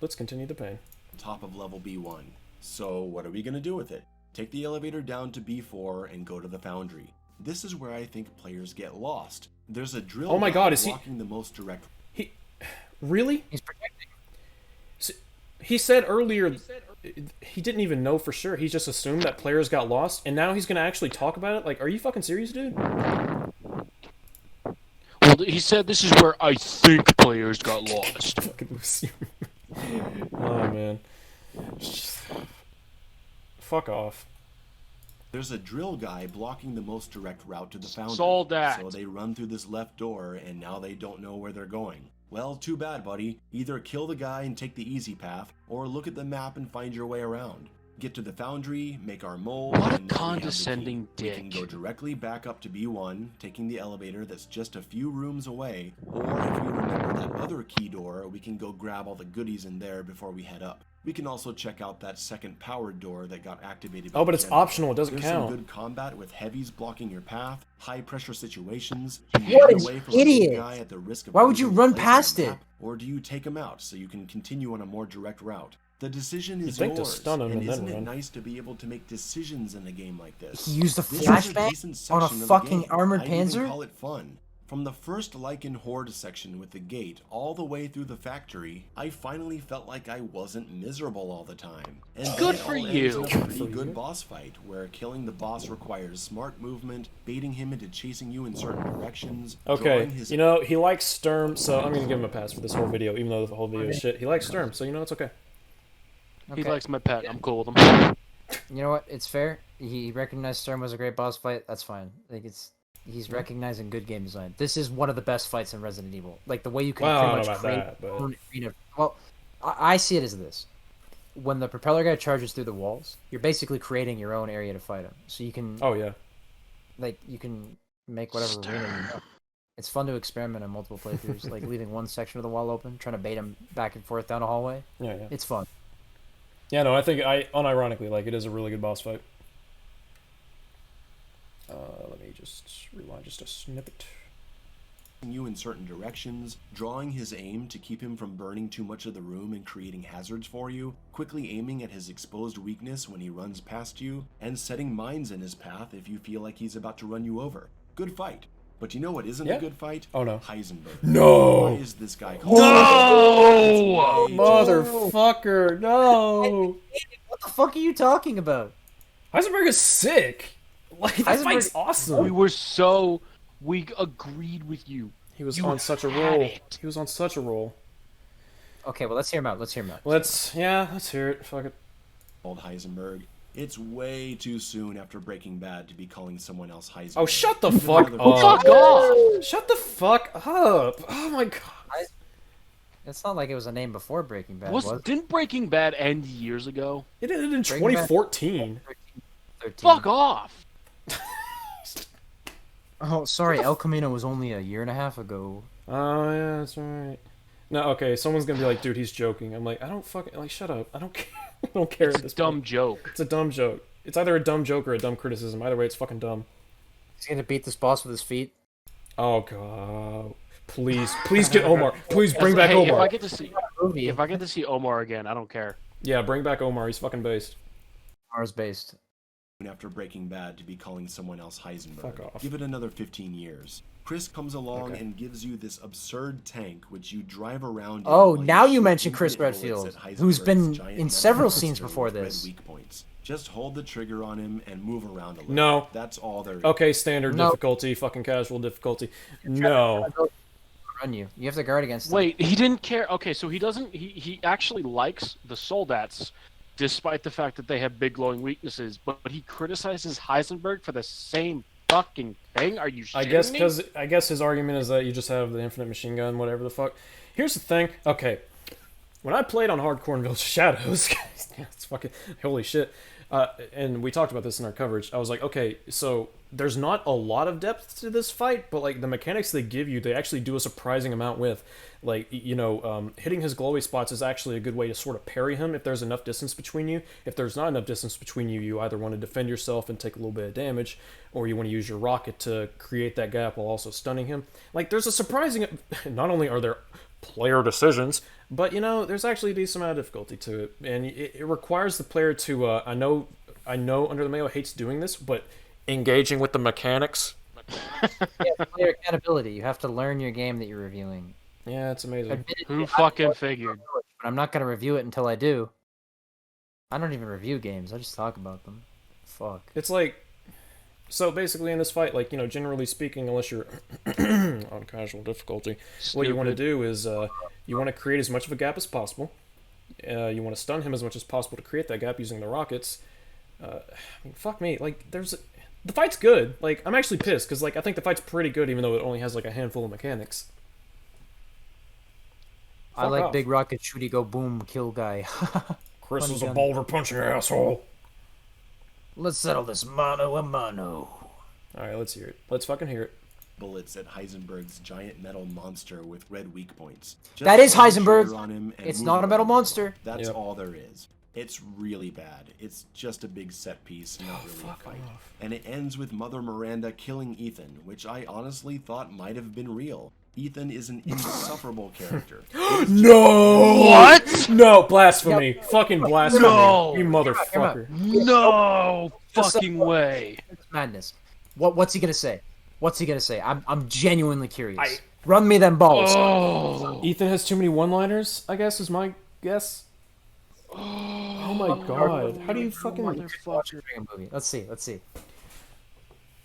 let's continue the pain. Top of level B1. So what are we gonna do with it? Take the elevator down to B4 and go to the foundry. This is where I think players get lost. There's a drill Oh my guy God, is blocking the most direct. he really? He's protecting. He said earlier he didn't even know for sure. He just assumed that players got lost, and now he's gonna actually talk about it. Like, are you fucking serious, dude? Well, he said this is where I think players got lost. Oh man. Fuck off. There's a drill guy blocking the most direct route to the foundry. Sold that. So they run through this left door, and now they don't know where they're going. Well, too bad, buddy. Either kill the guy and take the easy path, or look at the map and find your way around. Get to the foundry, make our mold, What a and now we have the key. condescending We can dick. go directly back up to B1, taking the elevator that's just a few rooms away, or if we remember that other key door, we can go grab all the goodies in there before we head up. We can also check out that second powered door that got activated by Oh, but the it's generator. optional, it doesn't There's count. some good combat with heavies blocking your path, high pressure situations. What run an away from a big idiot. guy at the risk of Why would you losing run place on past the it? map, or do you take him out so you can continue on a more direct route? The decision is think to yours, stun him and and then isn't it run. nice to be able to make decisions in a game like this? He used a This is a flashbang decent on a section of the fucking game. armored I'd even panzer? call it fun. From the first Lycan Horde section with the gate all the way through the factory, I finally felt like I wasn't miserable all the time. And then Good it for all ends you. in a pretty good boss fight, where killing the boss requires smart movement, baiting him into chasing you in certain directions. Okay, drawing his you know, he likes Sturm, so I'm gonna give him a pass for this whole video, even though the whole video is shit. He likes Sturm, so you know it's okay. He Okay. likes my pet. I'm cool with him. You know what? It's fair. He recognized Storm was a great boss fight. That's fine. Like he's recognizing good game design. This is one of the best fights in Resident Evil. Like the way you can Well, I pretty don't much know about create that, your but- own arena. Well, I see it as this: when the propeller guy charges through the walls, you're basically creating your own area to fight him. So you can, Oh yeah. like, you can make whatever arena you want. It's fun to experiment on multiple playthroughs, like leaving one section of the wall open, trying to bait him back and forth down a hallway. Yeah, yeah. It's fun. Yeah, no, I think unironically, like, it is a really good boss fight. Let me just rewind just a snippet. you in certain directions, drawing his aim to keep him from burning too much of the room and creating hazards for you, quickly aiming at his exposed weakness when he runs past you, and setting mines in his path if you feel like he's about to run you over. Good fight. But you know what isn't a good fight? Oh no. Heisenberg. No! Why is this guy called No! Motherfucker, no! What the fuck are you talking about? Heisenberg is sick. Like, that fight's awesome. We agreed with you. He was You on such a had roll. it. He was on such a roll. Okay, well, let's hear him out. Let's hear it. Fuck it. Called Heisenberg. It's way too soon after Breaking Bad to be calling someone else Heisenberg. Oh, shut the Even fuck another- up. Fuck off! Shut the fuck up. Oh my god. It's not like it was a name before Breaking Bad, was it? Didn't Breaking Bad end years ago? It ended in Breaking Bad- 2014. 13. Fuck off! Oh, sorry, El Camino was only a year and a half ago. Oh, yeah, that's right. No, okay, someone's gonna be like, dude, he's joking. I'm like, I don't fucking, like, shut up. I don't care. I don't care It's at this a dumb point. joke. It's a dumb joke. It's either a dumb joke or a dumb criticism. Either way, it's fucking dumb. He's gonna beat this boss with his feet. Oh, God. Please get Omar. Please bring back Hey, Omar. If I get to see Omar again, I don't care. Yeah, bring back Omar. He's fucking based. Mars based. After Breaking Bad to be calling someone else Heisenberg. Fuck off. Give it another 15 years. Chris comes along Okay. and gives you this absurd tank which you drive around. in Oh, while now you shoot mention Chris infinite bullets Redfield, at Heisenberg's who's been giant in metal several monster scenes before with red this. weak points. Just hold the trigger on him and move around a little. No. That's all there is. Okay, standard No. difficulty, fucking casual difficulty. No. Run you. You have to guard against them. Wait, he didn't care. Okay, so he doesn't. He actually likes the Soldats, despite the fact that they have big glowing weaknesses. But he criticizes Heisenberg for the same fucking thing. Are you? I guess shitting me? I guess his argument is that you just have the infinite machine gun, whatever the fuck. Here's the thing. Okay, when I played on Hardcore and Village Shadows, it's fucking holy shit. And we talked about this in our coverage. I was like, okay, so there's not a lot of depth to this fight, but like the mechanics they give you, they actually do a surprising amount with. Like, you know, hitting his glowy spots is actually a good way to sort of parry him if there's enough distance between you. If there's not enough distance between you, you either want to defend yourself and take a little bit of damage, or you want to use your rocket to create that gap while also stunning him. Like, there's a surprising... Not only are there player decisions, but, you know, there's actually a decent amount of difficulty to it. And it requires the player to... I know I know Under the Mayo hates doing this, but engaging with the mechanics. Yeah, player accountability. You have to learn your game that you're reviewing. Yeah, it's amazing. Admittedly, Who I fucking love figured? it, but I'm not gonna review it until I do. I don't even review games. I just talk about them. Fuck. It's like, so basically in this fight, like, you know, generally speaking, unless you're on casual difficulty, what you want to do is you want to create as much of a gap as possible. You want to stun him as much as possible to create that gap using the rockets. I mean, fuck me, like, the fight's good. Like, I'm actually pissed, because, like, I think the fight's pretty good, even though it only has, like, a handful of mechanics. I like big rocket shooty go boom kill guy. Chris Funny is a gun. boulder punching asshole. Let's settle this mano a mano. Alright, let's hear it. Let's fucking hear it. Bullets at Heisenberg's giant metal monster with red weak points. Just That is pull the Heisenberg. trigger on him and It's move not a metal around. monster. That's Yep. all there is. It's really bad. It's just a big set piece, not really a fight. And it ends with Mother Miranda killing Ethan, which I honestly thought might have been real. Ethan is an insufferable character. No! What? No, blasphemy. Fucking blasphemy. No! You motherfucker. No Just fucking way. It's madness. What's he gonna say? What's he gonna say? I'm genuinely curious. I- Run me them balls. Oh. Ethan has too many one-liners, I guess, is my guess. Oh my god. How do you fucking... Motherfucker. Movie. Let's see.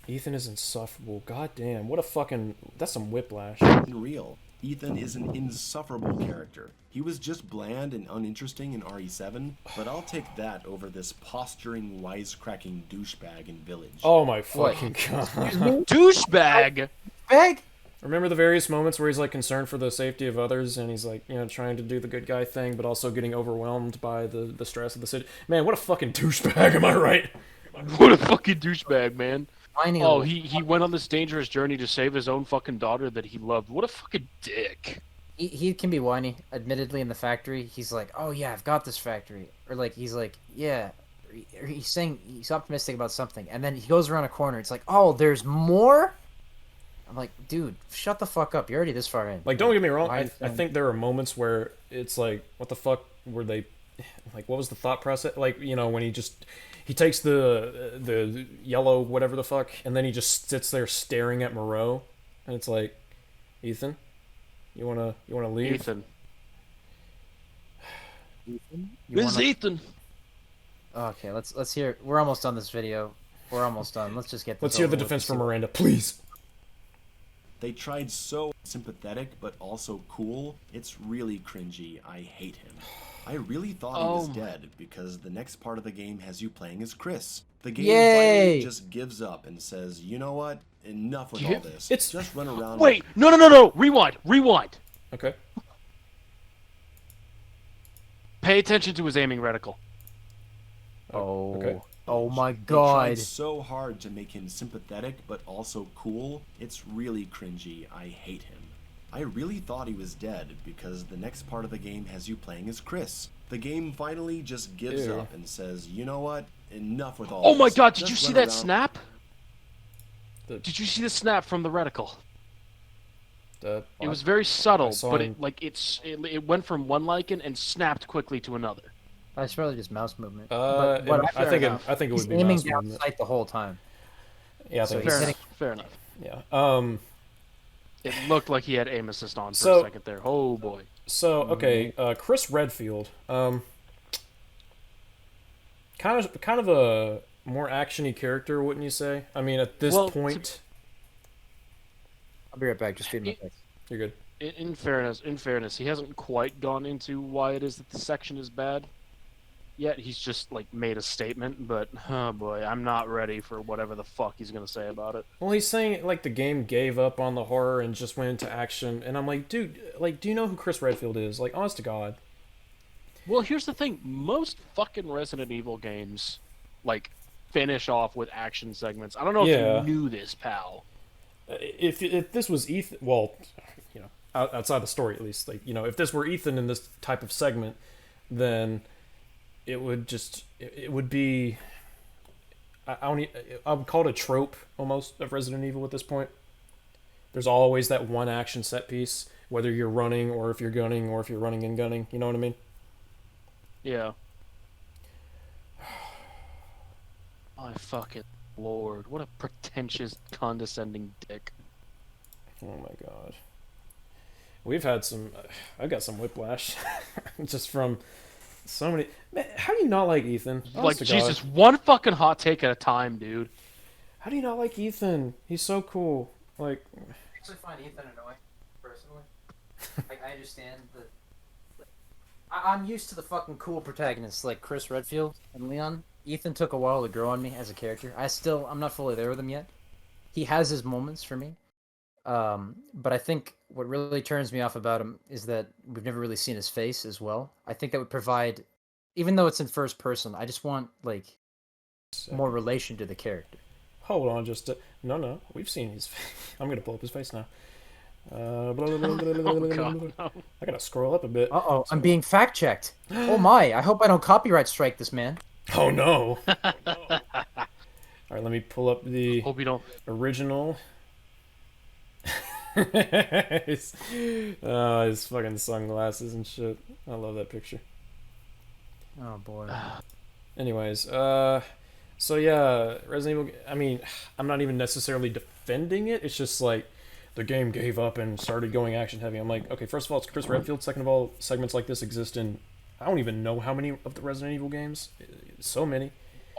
Ethan is insufferable. God damn. What a fucking... That's some whiplash. Real. Ethan is an insufferable character. He was just bland and uninteresting in RE7, but I'll take that over this posturing, wisecracking douchebag in Village. Oh my fucking god. Douchebag. Bag. Remember the various moments where he's like concerned for the safety of others and he's like, you know, trying to do the good guy thing but also getting overwhelmed by the stress of the city? Man, what a fucking douchebag, am I right? What a fucking douchebag, man. Whiny Oh, little- he went on this dangerous journey to save his own fucking daughter that he loved. What a fucking dick. He can be whiny. Admittedly, in the factory, he's like, "Oh yeah, I've got this factory," or like he's like, "Yeah." Or he's saying he's optimistic about something, and then he goes around a corner. It's like, "Oh, there's more." I'm like, dude, shut the fuck up. You're already this far in. Like, don't get me wrong, Why I think there are moments where it's like, what the fuck were they... Like, what was the thought process? Like, you know, when he takes the yellow whatever the fuck, and then he just sits there staring at Moreau, and it's like, Ethan, you wanna leave? Ethan. You This is wanna- Ethan. Okay, let's hear. We're almost done this video. We're almost done. Let's just get. This Let's hear over the with defense and from see what- Miranda, please. They tried so sympathetic but also cool. It's really cringy. I hate him. I really thought he was dead because the next part of the game has you playing as Chris. The game Yay! finally just gives up and says, you know what? Enough with all this. It's- just run around. Wait, no. Rewind. Okay. Pay attention to his aiming reticle. Oh. Okay. Oh my They god. tried so hard to make him sympathetic but also cool. It's really cringy. I hate him. I really thought he was dead because the next part of the game has you playing as Chris. The game finally just gives Ew. up and says, you know what? Enough with all Oh my this. god, did Just you see run that around." snap? The- Did you see the snap from the reticle? It was I very subtle, saw but him- it went from one lichen and snapped quickly to another. That's probably just mouse movement. I think it He's would be aiming mouse down movement. sight the whole time. Yeah, I So think he's it's- hitting- Fair enough. yeah. It looked like he had aim assist on for So- a second there. Oh boy. So okay, Chris Redfield, kind of a more actiony character, wouldn't you say? I mean, at this Well, point, I'll be right back. Just feed my face. you're good. In fairness, he hasn't quite gone into why it is that the section is bad yet. He's just like made a statement, but oh boy, I'm not ready for whatever the fuck he's gonna say about it. Well, he's saying like the game gave up on the horror and just went into action, and I'm like, dude, like, do you know who Chris Redfield is? Like, honest to God. Well, here's the thing: most fucking Resident Evil games, like, finish off with action segments. I don't know Yeah. if you knew this, pal. If this was Ethan, well, you know, outside the story at least, like, you know, if this were Ethan in this type of segment, then it would just it would be I would call it a trope almost of Resident Evil at this point. There's always that one action set piece, whether you're running or if you're gunning or if you're running and gunning. You know what I mean? Yeah. fucking lord. What a pretentious, condescending dick. Oh my god. We've had some. I got some whiplash, just from so many. Man, how do you not like Ethan? Like, Honest to God. Jesus, one fucking hot take at a time, dude. How do you not like Ethan? He's so cool. Like, I actually find Ethan annoying, personally. Like, I understand that. I'm used to the fucking cool protagonists like Chris Redfield and Leon. Ethan took a while to grow on me as a character. I'm not fully there with him yet. He has his moments for me. But I think what really turns me off about him is that we've never really seen his face as well. I think that would provide, even though it's in first person, I just want, like, more relation to the character. hold on, no, we've seen his face. I'm gonna pull up his face now. Oh, God, no. I gotta scroll up a bit. Uh-oh, I'm being fact-checked. Oh my, I hope I don't copyright strike this man. Oh no. Alright, let me pull up the Hope you don't. original. his fucking sunglasses and shit. I love that picture. Oh boy. Anyways, so yeah, Resident Evil. I mean, I'm not even necessarily defending it. It's just like the game gave up and started going action heavy. I'm like, okay, first of all, it's Chris Redfield. Second of all, segments like this exist in I don't even know how many of the Resident Evil games. So many.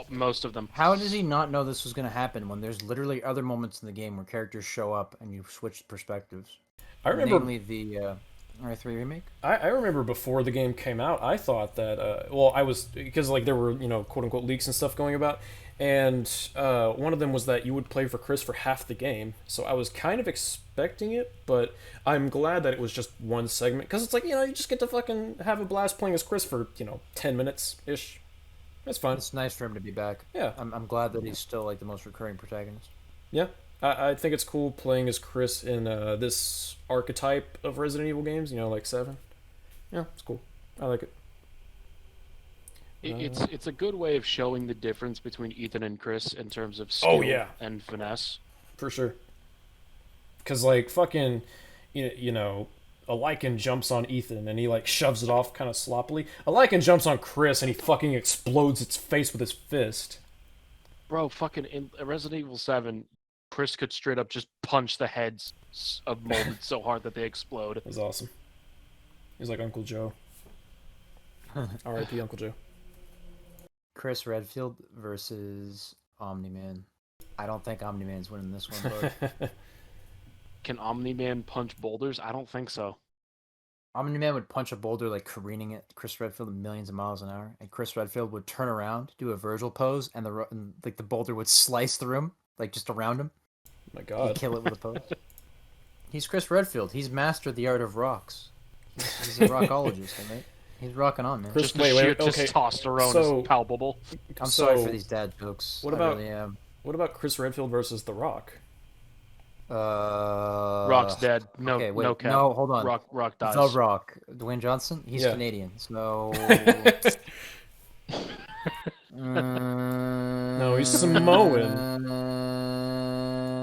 Most of them. How does he not know this was going to happen when there's literally other moments in the game where characters show up and you switch perspectives? I remember namely the R3 remake. I remember before the game came out, I thought that well, I was because like there were quote unquote leaks and stuff going about, and one of them was that you would play for Chris for half the game. So I was kind of expecting it, but I'm glad that it was just one segment because it's like you just get to fucking have a blast playing as Chris for 10 minutes ish. That's fun. It's nice for him to be back. Yeah, I'm glad that he's still like the most recurring protagonist. Yeah, I think it's cool playing as Chris in this archetype of Resident Evil games. Like 7. Yeah, it's cool. I like it. It's a good way of showing the difference between Ethan and Chris in terms of skill and finesse. For sure. Because like fucking, a Lycan jumps on Ethan and he like shoves it off kind of sloppily. A Lycan jumps on Chris and he fucking explodes its face with his fist. Bro, fucking in Resident Evil 7, Chris could straight up just punch the heads of molded so hard that they explode. It was awesome. He's like Uncle Joe. R.I.P. Uncle Joe. Chris Redfield versus Omni-Man. I don't think Omni-Man's winning this one, bud. Can Omni-Man punch boulders? I don't think so. Omni-Man would punch a boulder like careening at Chris Redfield at millions of miles an hour, and Chris Redfield would turn around, do a Virgil pose, and the boulder would slice through him, like just around him. Oh my God. He'd kill it with a pose. He's Chris Redfield. He's mastered the art of rocks. He's a rockologist, right? He's rocking on, man. Just the sheer testosterone is palpable. I'm sorry for these dad jokes. What about I really am. What about Chris Redfield versus The Rock? Rock's dead. No, okay, wait, no cap. No, hold on. Rock dies. The Rock, Dwayne Johnson. He's Canadian, so. No, he's Samoan.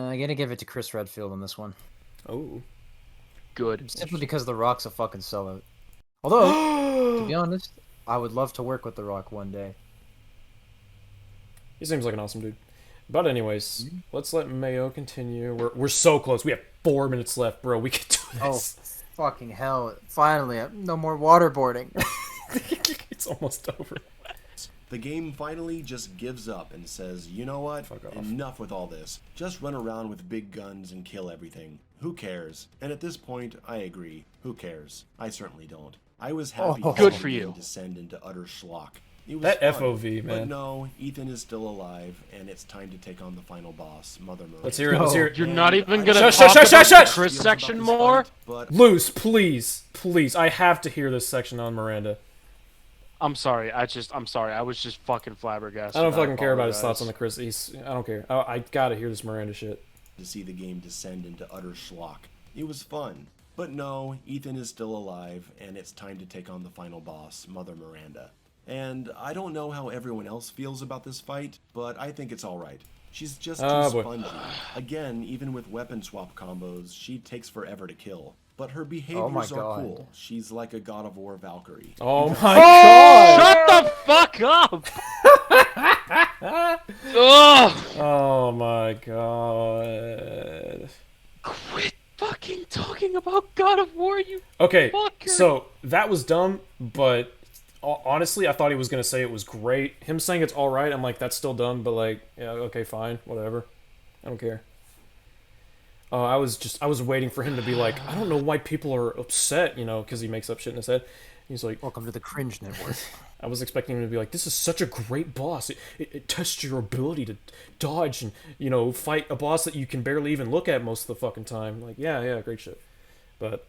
I'm gonna give it to Chris Redfield on this one. Oh, good. Simply because The Rock's a fucking sellout. Although, to be honest, I would love to work with The Rock one day. He seems like an awesome dude. But anyways, let's let Mayo continue. We're so close. We have 4 minutes left, bro. We can do this. Oh, fucking hell! Finally, no more waterboarding. It's almost over. The game finally just gives up and says, you know what? Fuck off. Enough with all this. Just run around with big guns and kill everything. Who cares? And at this point, I agree. Who cares? I certainly don't. I was happy to good see for the you. game descend into utter schlock. It was That fun, FOV, man. But no, Ethan is still alive, and it's time to take on the final boss, Mother Miranda. Let's hear it. Let's hear it. You're not even gonna Shut, talk shut, about shut, the shut! Chris section more? Luce, please. I have to hear this section on Miranda. I'm sorry. I'm sorry. I was just fucking flabbergasted. I don't fucking care about his thoughts on the Chris. I don't care. I gotta hear this Miranda shit. To see the game descend into utter schlock. It was fun. But no, Ethan is still alive, and it's time to take on the final boss, Mother Miranda. And I don't know how everyone else feels about this fight, but I think it's alright. She's just too spongy. Again, even with weapon swap combos, she takes forever to kill. But her behaviors are cool. She's like a God of War Valkyrie. Oh my god! Shut the fuck up! Oh my god. Quit fucking talking about God of War, you Okay, fucker. so that was dumb, but honestly, I thought he was gonna say it was great. Him saying it's all right, I'm like, that's still dumb, but like, yeah, okay, fine, whatever. I don't care. I was waiting for him to be like, I don't know why people are upset, you know, because he makes up shit in his head. He's like, Welcome to the cringe network. I was expecting him to be like, this is such a great boss. It tests your ability to dodge and, you know, fight a boss that you can barely even look at most of the fucking time. Like, yeah, great shit. But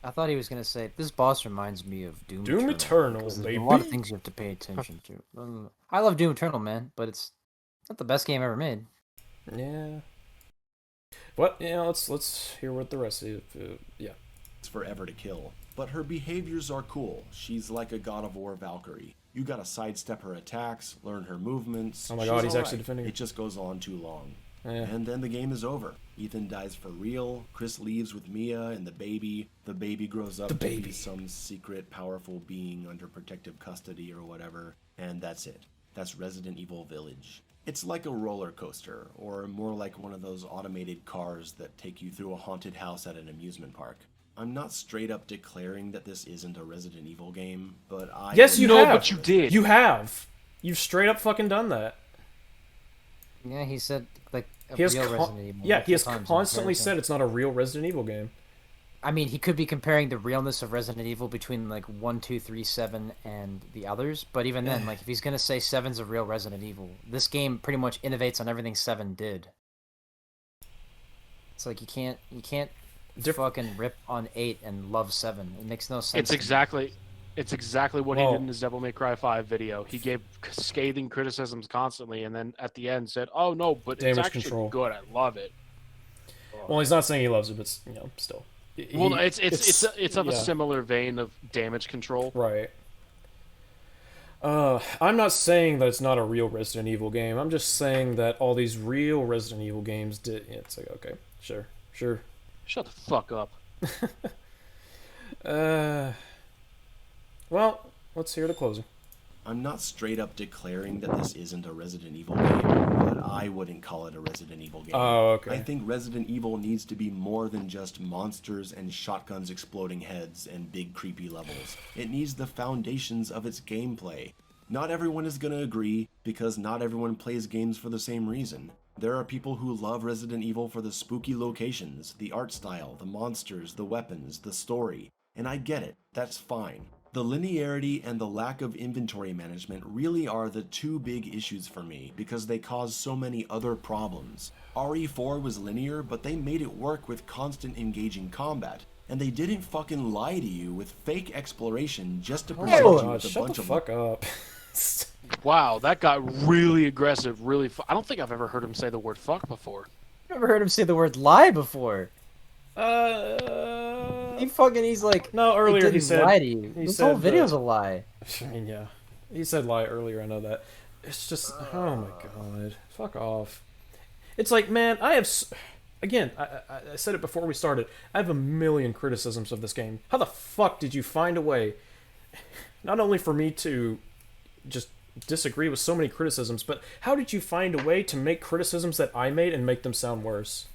I thought he was gonna say this boss reminds me of Doom. Doom Eternal, because baby. there's a lot of things you have to pay attention to. I love Doom Eternal, man, but it's not the best game ever made. Yeah. But yeah, let's hear what the rest of yeah. It's forever to kill, but her behaviors are cool. She's like a God of War Valkyrie. You gotta sidestep her attacks, learn her movements. Oh my god, he's all actually right. defending her. It just goes on too long. Yeah. And then the game is over. Ethan dies for real, Chris leaves with Mia and the baby grows up to be some secret powerful being under protective custody or whatever, and that's it. That's Resident Evil Village. It's like a roller coaster, or more like one of those automated cars that take you through a haunted house at an amusement park. I'm not straight up declaring that this isn't a Resident Evil game, but I... Yes, you have. But you did. You have. You've straight up fucking done that. Yeah, he said like a He has real Resident Evil. Yeah, he has multiple times in constantly comparison. said it's not a real Resident Evil game. I mean, he could be comparing the realness of Resident Evil between like 1, 2, 3, 7, and the others. But even then, like if he's gonna say 7's a real Resident Evil, this game pretty much innovates on everything 7 did. It's like you can't fucking rip on 8 and love 7. It makes no sense. It's exactly what he did in his Devil May Cry 5 video. He gave scathing criticisms constantly, and then at the end said, "Oh no, but Damage it's actually control. good. I love it." Well, he's not saying he loves it, but you know, still. Well, it's of a similar vein of damage control. Right. I'm not saying that it's not a real Resident Evil game. I'm just saying that all these real Resident Evil games did. Yeah, it's like, okay, sure. Shut the fuck up. Well, let's hear the closing. I'm not straight up declaring that this isn't a Resident Evil game, but I wouldn't call it a Resident Evil game. Oh, okay. I think Resident Evil needs to be more than just monsters and shotguns exploding heads and big creepy levels. It needs the foundations of its gameplay. Not everyone is gonna agree, because not everyone plays games for the same reason. There are people who love Resident Evil for the spooky locations, the art style, the monsters, the weapons, the story, and I get it, that's fine. The linearity and the lack of inventory management really are the two big issues for me, because they cause so many other problems. RE4 was linear, but they made it work with constant engaging combat, and they didn't fucking lie to you with fake exploration just to present you with a Shut bunch the of... fuck up. Wow, that got really aggressive. I don't think I've ever heard him say the word "fuck" before. I've never heard him say the word lie before. He's like, no, earlier he said lie to you. This whole video's a lie. I mean, yeah, he said lie earlier. I know that. It's just, oh my god, fuck off. It's like, man, again, I said it before we started. I have a million criticisms of this game. How the fuck did you find a way, not only for me to just disagree with so many criticisms, but how did you find a way to make criticisms that I made and make them sound worse?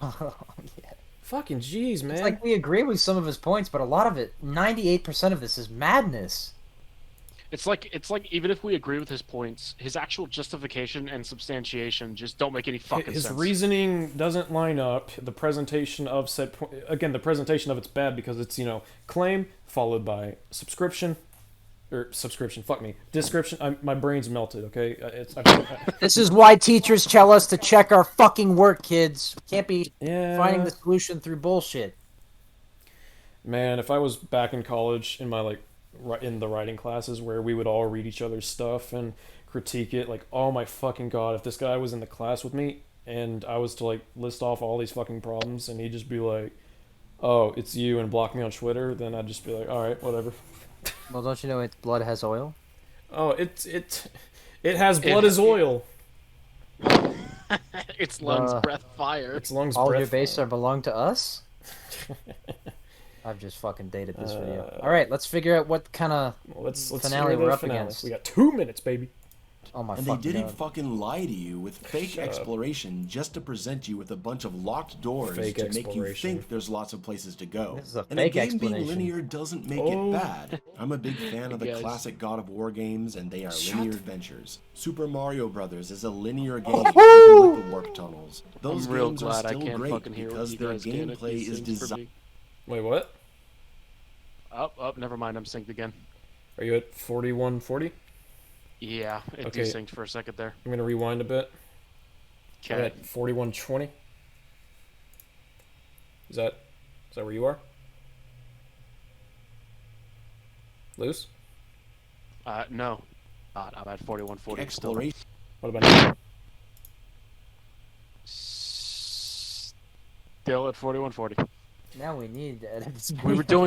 Oh, yeah. Fucking jeez, man. It's like we agree with some of his points, but a lot of it, 98% of this is madness. It's like even if we agree with his points, his actual justification and substantiation just don't make any fucking his sense. His reasoning doesn't line up. The presentation of said again, the presentation of it's bad because it's, you know, claim followed by subscription. Fuck me. Description. My brain's melted, okay? This is why teachers tell us to check our fucking work, kids. We can't be finding the solution through bullshit. Man, if I was back in college in my, in the writing classes where we would all read each other's stuff and critique it, like, oh my fucking god, if this guy was in the class with me and I was to, list off all these fucking problems and he'd just be like, oh, it's you, and block me on Twitter, then I'd just be like, alright, whatever. Well, don't you know its blood has oil? Oh, it has blood as oil. Its lungs breath fire. Its lungs all breath your base fire. are belong to us? I've just fucking dated this video. Alright, let's figure out what kind of let's finale hear the we're up finale. against. We got 2 minutes, baby. Oh my And they fucking didn't God. fucking lie to you with fake Shut up. exploration just to present you with a bunch of locked doors Fake to make you exploration. think there's lots of places to go. This is a And fake a game being explanation. linear doesn't make Oh. it bad. I'm a big fan of the Guys. classic God of War games, and they are Shut linear the- adventures. Super Mario Brothers is a linear game, Woohoo! even with the warp tunnels. Those I'm real games are glad I still can't great fucking hear what because you their guys can if gameplay these is things for designed. me. Wait, what? Oh, never mind. I'm synced again. Are you at 4140? Yeah, it Okay. desynced for a second there. I'm gonna rewind a bit. I'm Okay. at 4120. Is that where you are? Loose? No. God, I'm at 4140 still. Exploration. What about now? Still at 4140. Now we need to edit this We were video.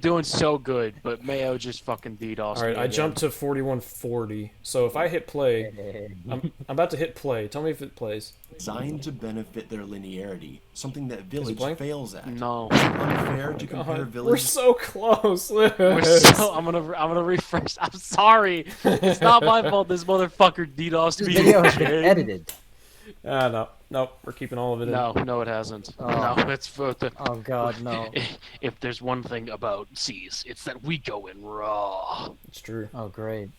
doing so good, but Mayo just fucking DDoSed All right, me I again. jumped to 4140. So if I hit play, I'm about to hit play. Tell me if it plays. Designed to benefit their linearity, something that playing? Village fails at. No. Is it unfair to compare We're Village? so close. I'm gonna refresh. I'm sorry. It's not my fault. This motherfucker DDoSed This me video has been again. edited. No, we're keeping all of it in. No, it hasn't. Oh. No, it's for the. Oh God, no. If there's one thing about S.E.E.S, it's that we go in raw. It's true. Oh great.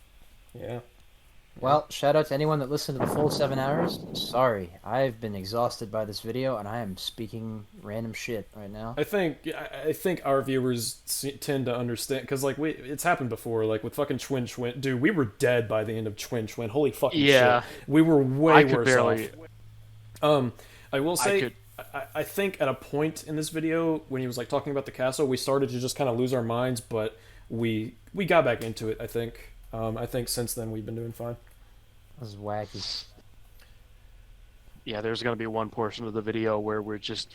Yeah. Well, shout out to anyone that listened to the full 7 hours. Sorry, I've been exhausted by this video, and I am speaking random shit right now. I think our viewers tend to understand because like it's happened before, like with fucking Twin. Dude, we were dead by the end of Twin. Holy fucking Yeah. shit. We were way I could worse barely. off. I will say, could- I think at a point in this video when he was like talking about the castle, we started to just kind of lose our minds, but we got back into it. I think. I think since then we've been doing fine. This is wacky. Yeah, there's gonna be one portion of the video where we just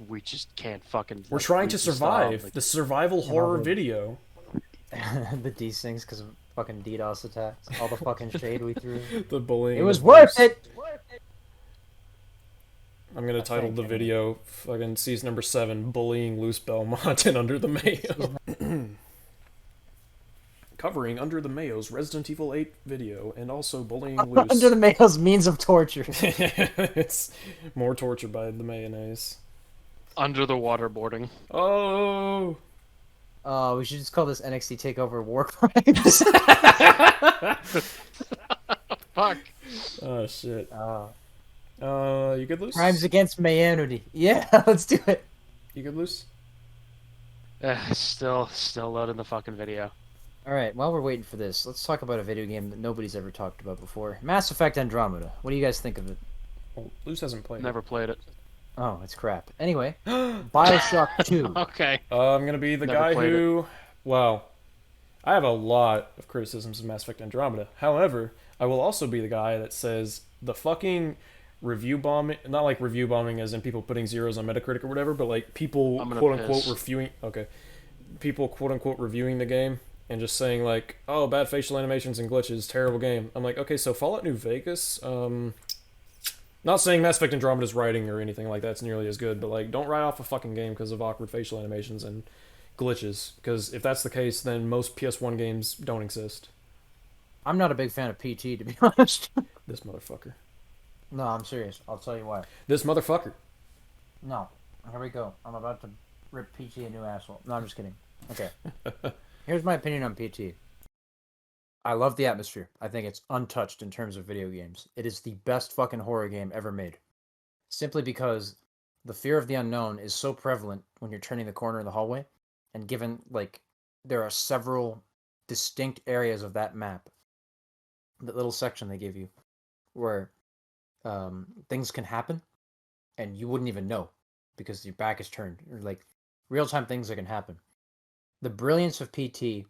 can't fucking. We're like, trying we to just stop, survive like- the survival horror video. The desyncs because of fucking DDoS attacks. All the fucking shade we threw. The bullying. It was of worth Loose. it! I'm gonna title think the anyway. video fucking season number 7, Bullying Loose Belmont and Under the Mayo. Covering Under the Mayo's Resident Evil 8 video and also Bullying Loose. Under the Mayo's means of torture. It's more torture by the mayonnaise. Under the waterboarding. Oh! Oh, we should just call this NXT Takeover War Crimes. Fuck. Oh shit. You good, Loose? Crimes against Mayanity. Yeah, let's do it. You good, Loose? Still loading the fucking video. Alright, while we're waiting for this, let's talk about a video game that nobody's ever talked about before. Mass Effect Andromeda. What do you guys think of it? Well, Loose hasn't played Never played it. Oh, it's crap. Anyway, Bioshock 2. Okay. it. I'm gonna be the Never guy played who... Well, I have a lot of criticisms of Mass Effect Andromeda. However, I will also be the guy that says the fucking review bombing, not like review bombing as in people putting zeros on Metacritic or whatever, but like people I'm gonna quote-unquote piss. reviewing... Okay. People quote-unquote reviewing the game and just saying like, oh, bad facial animations and glitches, terrible game. I'm like, okay, so Fallout New Vegas, not saying Mass Effect Andromeda's writing or anything like that's nearly as good, but like, don't write off a fucking game because of awkward facial animations and glitches. Because if that's the case, then most PS1 games don't exist. I'm not a big fan of PT, to be honest. This motherfucker. No, I'm serious. I'll tell you why. This motherfucker. No. Here we go. I'm about to rip PT a new asshole. No, I'm just kidding. Okay. Here's my opinion on PT. I love the atmosphere. I think it's untouched in terms of video games. It is the best fucking horror game ever made. Simply because the fear of the unknown is so prevalent when you're turning the corner in the hallway, and given, like, there are several distinct areas of that map, that little section they give you, where things can happen, and you wouldn't even know, because your back is turned, or, like, real-time things that can happen. The brilliance of PT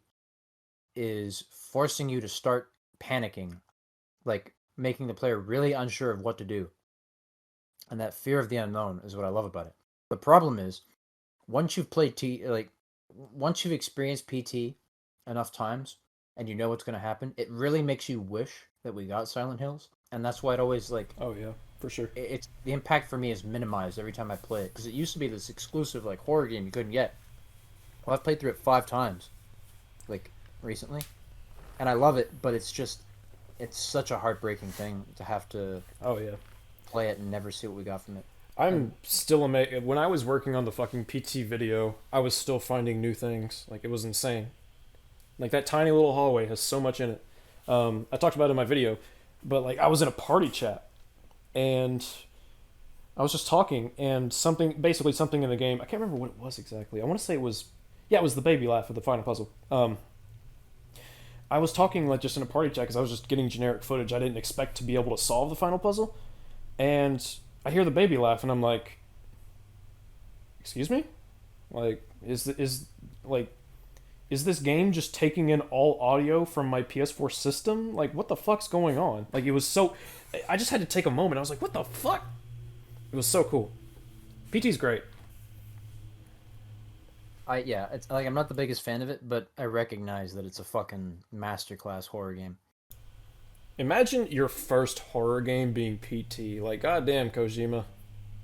is forcing you to start panicking, like making the player really unsure of what to do. And that fear of the unknown is what I love about it. The problem is, once you've played once you've experienced PT enough times and you know what's going to happen, it really makes you wish that we got Silent Hills. And that's why it always like, Oh yeah, for sure. it's the impact for me is minimized every time I play it, because it used to be this exclusive like horror game you couldn't get. Well, I've played through it 5 times, like recently, and I love it. But it's just it's such a heartbreaking thing to have to Oh yeah. play it and never see what we got from it. I'm still amazed. When I was working on the fucking PT video, I was still finding new things. Like, it was insane. Like, that tiny little hallway has so much in it. I talked about it in my video, but, like, I was in a party chat, and I was just talking, and basically something in the game, I can't remember what it was exactly. I want to say it was the baby laugh of the final puzzle. I was talking, like, just in a party chat, because I was just getting generic footage. I didn't expect to be able to solve the final puzzle, and I hear the baby laugh, and I'm like, excuse me? Like, is this game just taking in all audio from my PS4 system? Like, what the fuck's going on? Like, it was so... I just had to take a moment. I was like, what the fuck? It was so cool. PT's great. It's like I'm not the biggest fan of it, but I recognize that it's a fucking masterclass horror game. Imagine your first horror game being PT. Like, goddamn, Kojima.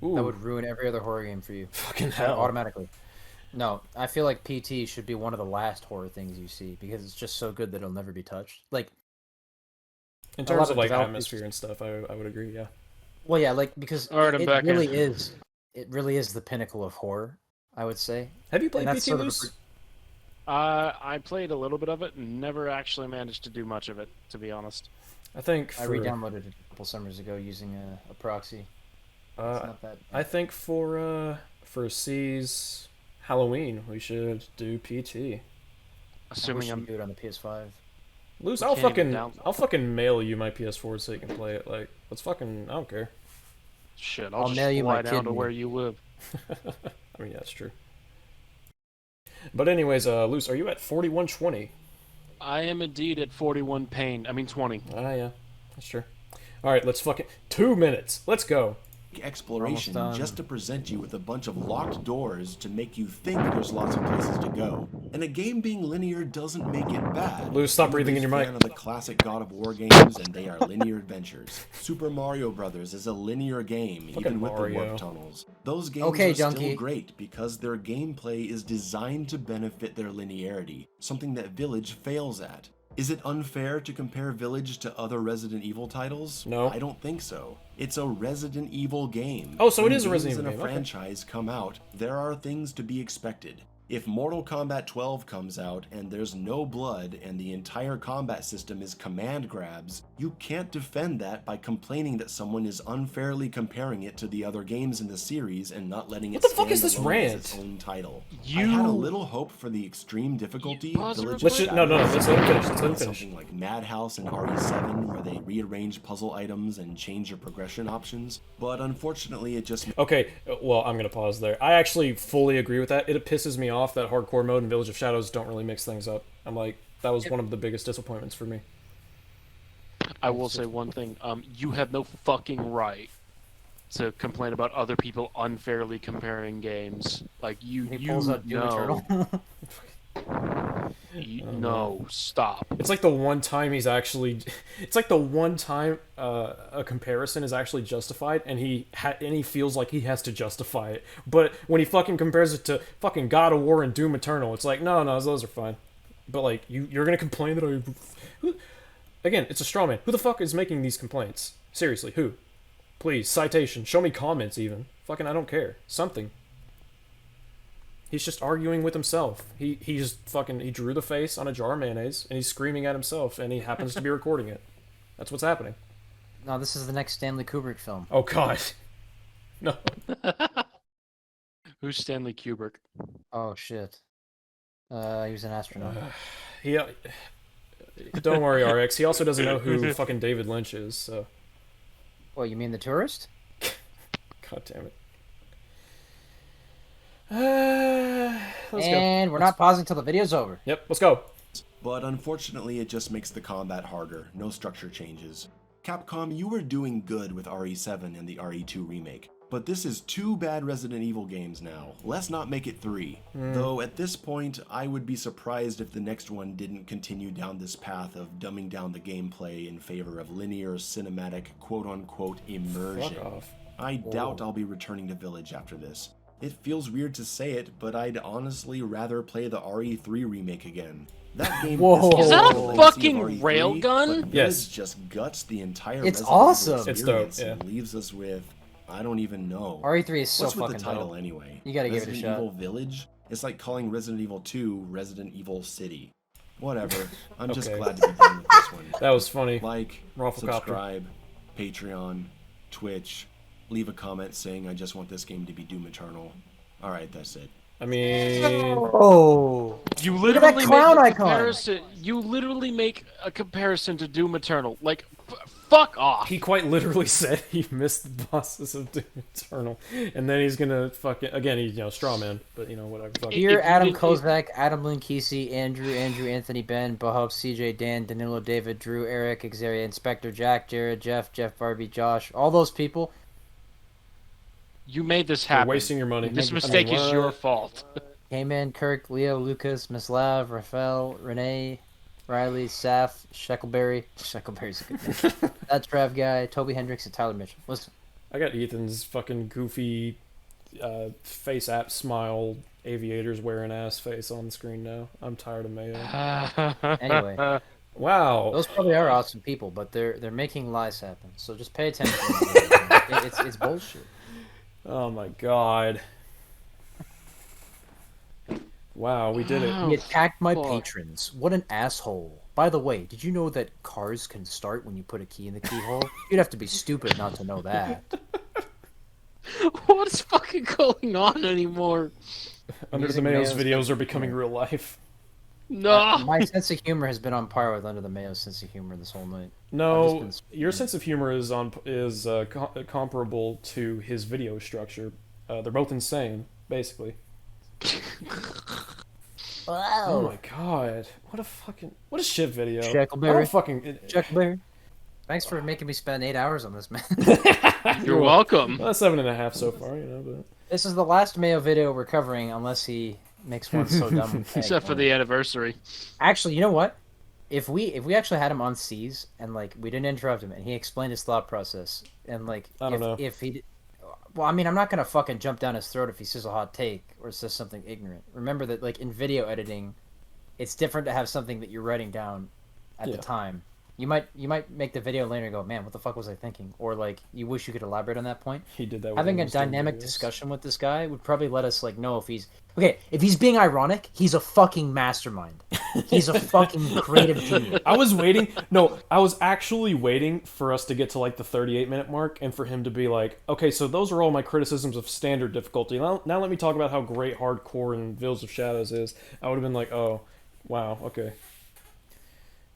Ooh. That would ruin every other horror game for you. Fucking hell. Automatically. No, I feel like PT should be one of the last horror things you see because it's just so good that it'll never be touched. Like, in terms of like atmosphere and stuff, I would agree. Yeah. Well, yeah, like because it really is the pinnacle of horror. I would say. Have you played PT Loose? I played a little bit of it and never actually managed to do much of it, to be honest. I think I re-downloaded it a couple summers ago using a proxy. I think for S.E.E.S Halloween we should do PT. Assuming I'm do it on the PS5. Loose, I'll fucking mail you my PS4 so you can play it. Like, let's fucking, I don't care. Shit, I'll just mail you fly down to where you live. I mean, yeah, that's true. But anyways, Loose, are you at 4120? I am indeed at 41 pain. I mean 20. Ah, yeah, that's true. All right, let's fucking 2 minutes. Let's go. Exploration just to present you with a bunch of locked doors to make you think there's lots of places to go. And a game being linear doesn't make it bad. Lou, stop breathing in your mic. I'm a fan of the classic God of War games, and they are linear adventures. Super Mario Brothers is a linear game, even with the warp tunnels. Those games are still great because their gameplay is designed to benefit their linearity, something that Village fails at. Is it unfair to compare Village to other Resident Evil titles? No. I don't think so. It's a Resident Evil game. Oh, so it is a Resident Evil game. When games in a franchise come out, there are things to be expected. If Mortal Kombat 12 comes out and there's no blood and the entire combat system is command grabs, you can't defend that by complaining that someone is unfairly comparing it to the other games in the series and not letting it stand alone as its own title. I had a little hope for the extreme difficulty. Let's let him finish. Something like Madhouse and RE7 where they rearrange puzzle items and change your progression options, but unfortunately it just... Okay, well, I'm gonna pause there. I actually fully agree with that. It pisses me off that hardcore mode and Village of Shadows don't really mix things up. I'm like, that was one of the biggest disappointments for me. I will say one thing. You have no fucking right to complain about other people unfairly comparing games. Like, no, stop. It's like the one time he's actually... It's like the one time a comparison is actually justified, and he feels like he has to justify it. But when he fucking compares it to fucking God of War and Doom Eternal, it's like, no, those are fine. But, like, you're gonna complain that Again, it's a straw man. Who the fuck is making these complaints? Seriously, who? Please, citation. Show me comments, even. Fucking, I don't care. Something. He's just arguing with himself. He drew the face on a jar of mayonnaise, and he's screaming at himself, and he happens to be recording it. That's what's happening. No, this is the next Stanley Kubrick film. Oh, God. No. Who's Stanley Kubrick? Oh, shit. He was an astronaut. Don't worry, RX. He also doesn't know who fucking David Lynch is, so... What, you mean the tourist? God damn it. We're not pausing till the video's over. Yep, let's go. But unfortunately, it just makes the combat harder. No structure changes. Capcom, you were doing good with RE7 and the RE2 remake. But this is 2 bad Resident Evil games now. Let's not make it 3. Though at this point, I would be surprised if the next one didn't continue down this path of dumbing down the gameplay in favor of linear, cinematic, quote-unquote immersion. Fuck off. I doubt I'll be returning to Village after this. It feels weird to say it, but I'd honestly rather play the RE3 remake again. That game Whoa. Is that a the legacy of fucking RE3, railgun? but Yes. Village just guts the entire It's Resident Evil awesome. It's dope, experience yeah. and leaves us with, I don't even know. RE3 is so What's with the fucking title dope. anyway? You gotta give it a Resident shot. Evil Village? It's like calling Resident Evil 2 Resident Evil City. Whatever. I'm just Okay. glad to be done with this one. That was funny. Like, Rafflecopter. subscribe, Patreon, Twitch, leave a comment saying I just want this game to be Doom Eternal. Alright, that's it. I mean, Oh. You Look at that literally clown make a icon. comparison. You literally make a comparison to Doom Eternal. Like, fuck off. he quite literally said he missed the bosses of Doom Eternal, and then he's gonna fucking again. He's straw man, but whatever. Fuck. Here, If you Adam didn't- Kozak, Adam Linkisi, Andrew, Anthony, Ben, Bohub, CJ, Dan, Danilo, David, Drew, Eric, Xavier, Inspector, Jack, Jared, Jeff, Barbie, Josh, all those people. You made this You're happen. wasting your money. This I mean, mistake is your what? fault. Heyman, Kirk, Leo, Lucas, Mislav, Rafael, Renee, Riley, Saf, Sheckleberry. Sheckleberry's a good name. That Trav guy, Toby Hendricks, and Tyler Mitchell. Listen. I got Ethan's fucking goofy face app smile aviators wearing ass face on the screen now. I'm tired of Mayo. Anyway. Wow. Those probably are awesome people, but they're making lies happen. So just pay attention. It's bullshit. Oh my god. Wow, we did it. He attacked my fuck. patrons. What an asshole. By the way, did you know that cars can start when you put a key in the keyhole? You'd have to be stupid not to know that. What's fucking going on anymore? Under the Mayo's videos are becoming real life. No. My sense of humor has been on par with Under the Mayo's sense of humor this whole night. No, your sense of humor is comparable to his video structure. They're both insane, basically. Wow. Oh my god! What a shit video! Sheckleberry. I don't fucking Sheckleberry. Thanks for making me spend 8 hours on this, man. You're welcome. Well, that's 7.5 so far, but This is the last Mayo video we're covering, unless he makes one so dumb. Except for the anniversary. Actually, you know what? If we actually had him on S.E.E.S. and we didn't interrupt him and he explained his thought process and I don't know. if he, well, I mean, I'm not gonna fucking jump down his throat if he says a hot take or says something ignorant. Remember that in video editing, it's different to have something that you're writing down at the time. You might make the video later and go, man, what the fuck was I thinking? Or you wish you could elaborate on that point. He did that. Having a dynamic discussion with this guy would probably let us know if he's okay. If he's being ironic, he's a fucking mastermind. He's a fucking creative genius. I was waiting. No, I was actually waiting for us to get to the 38-minute mark and for him to be like, okay, so those are all my criticisms of standard difficulty. Now let me talk about how great hardcore and Veils of Shadows is. I would have been like, oh, wow, okay.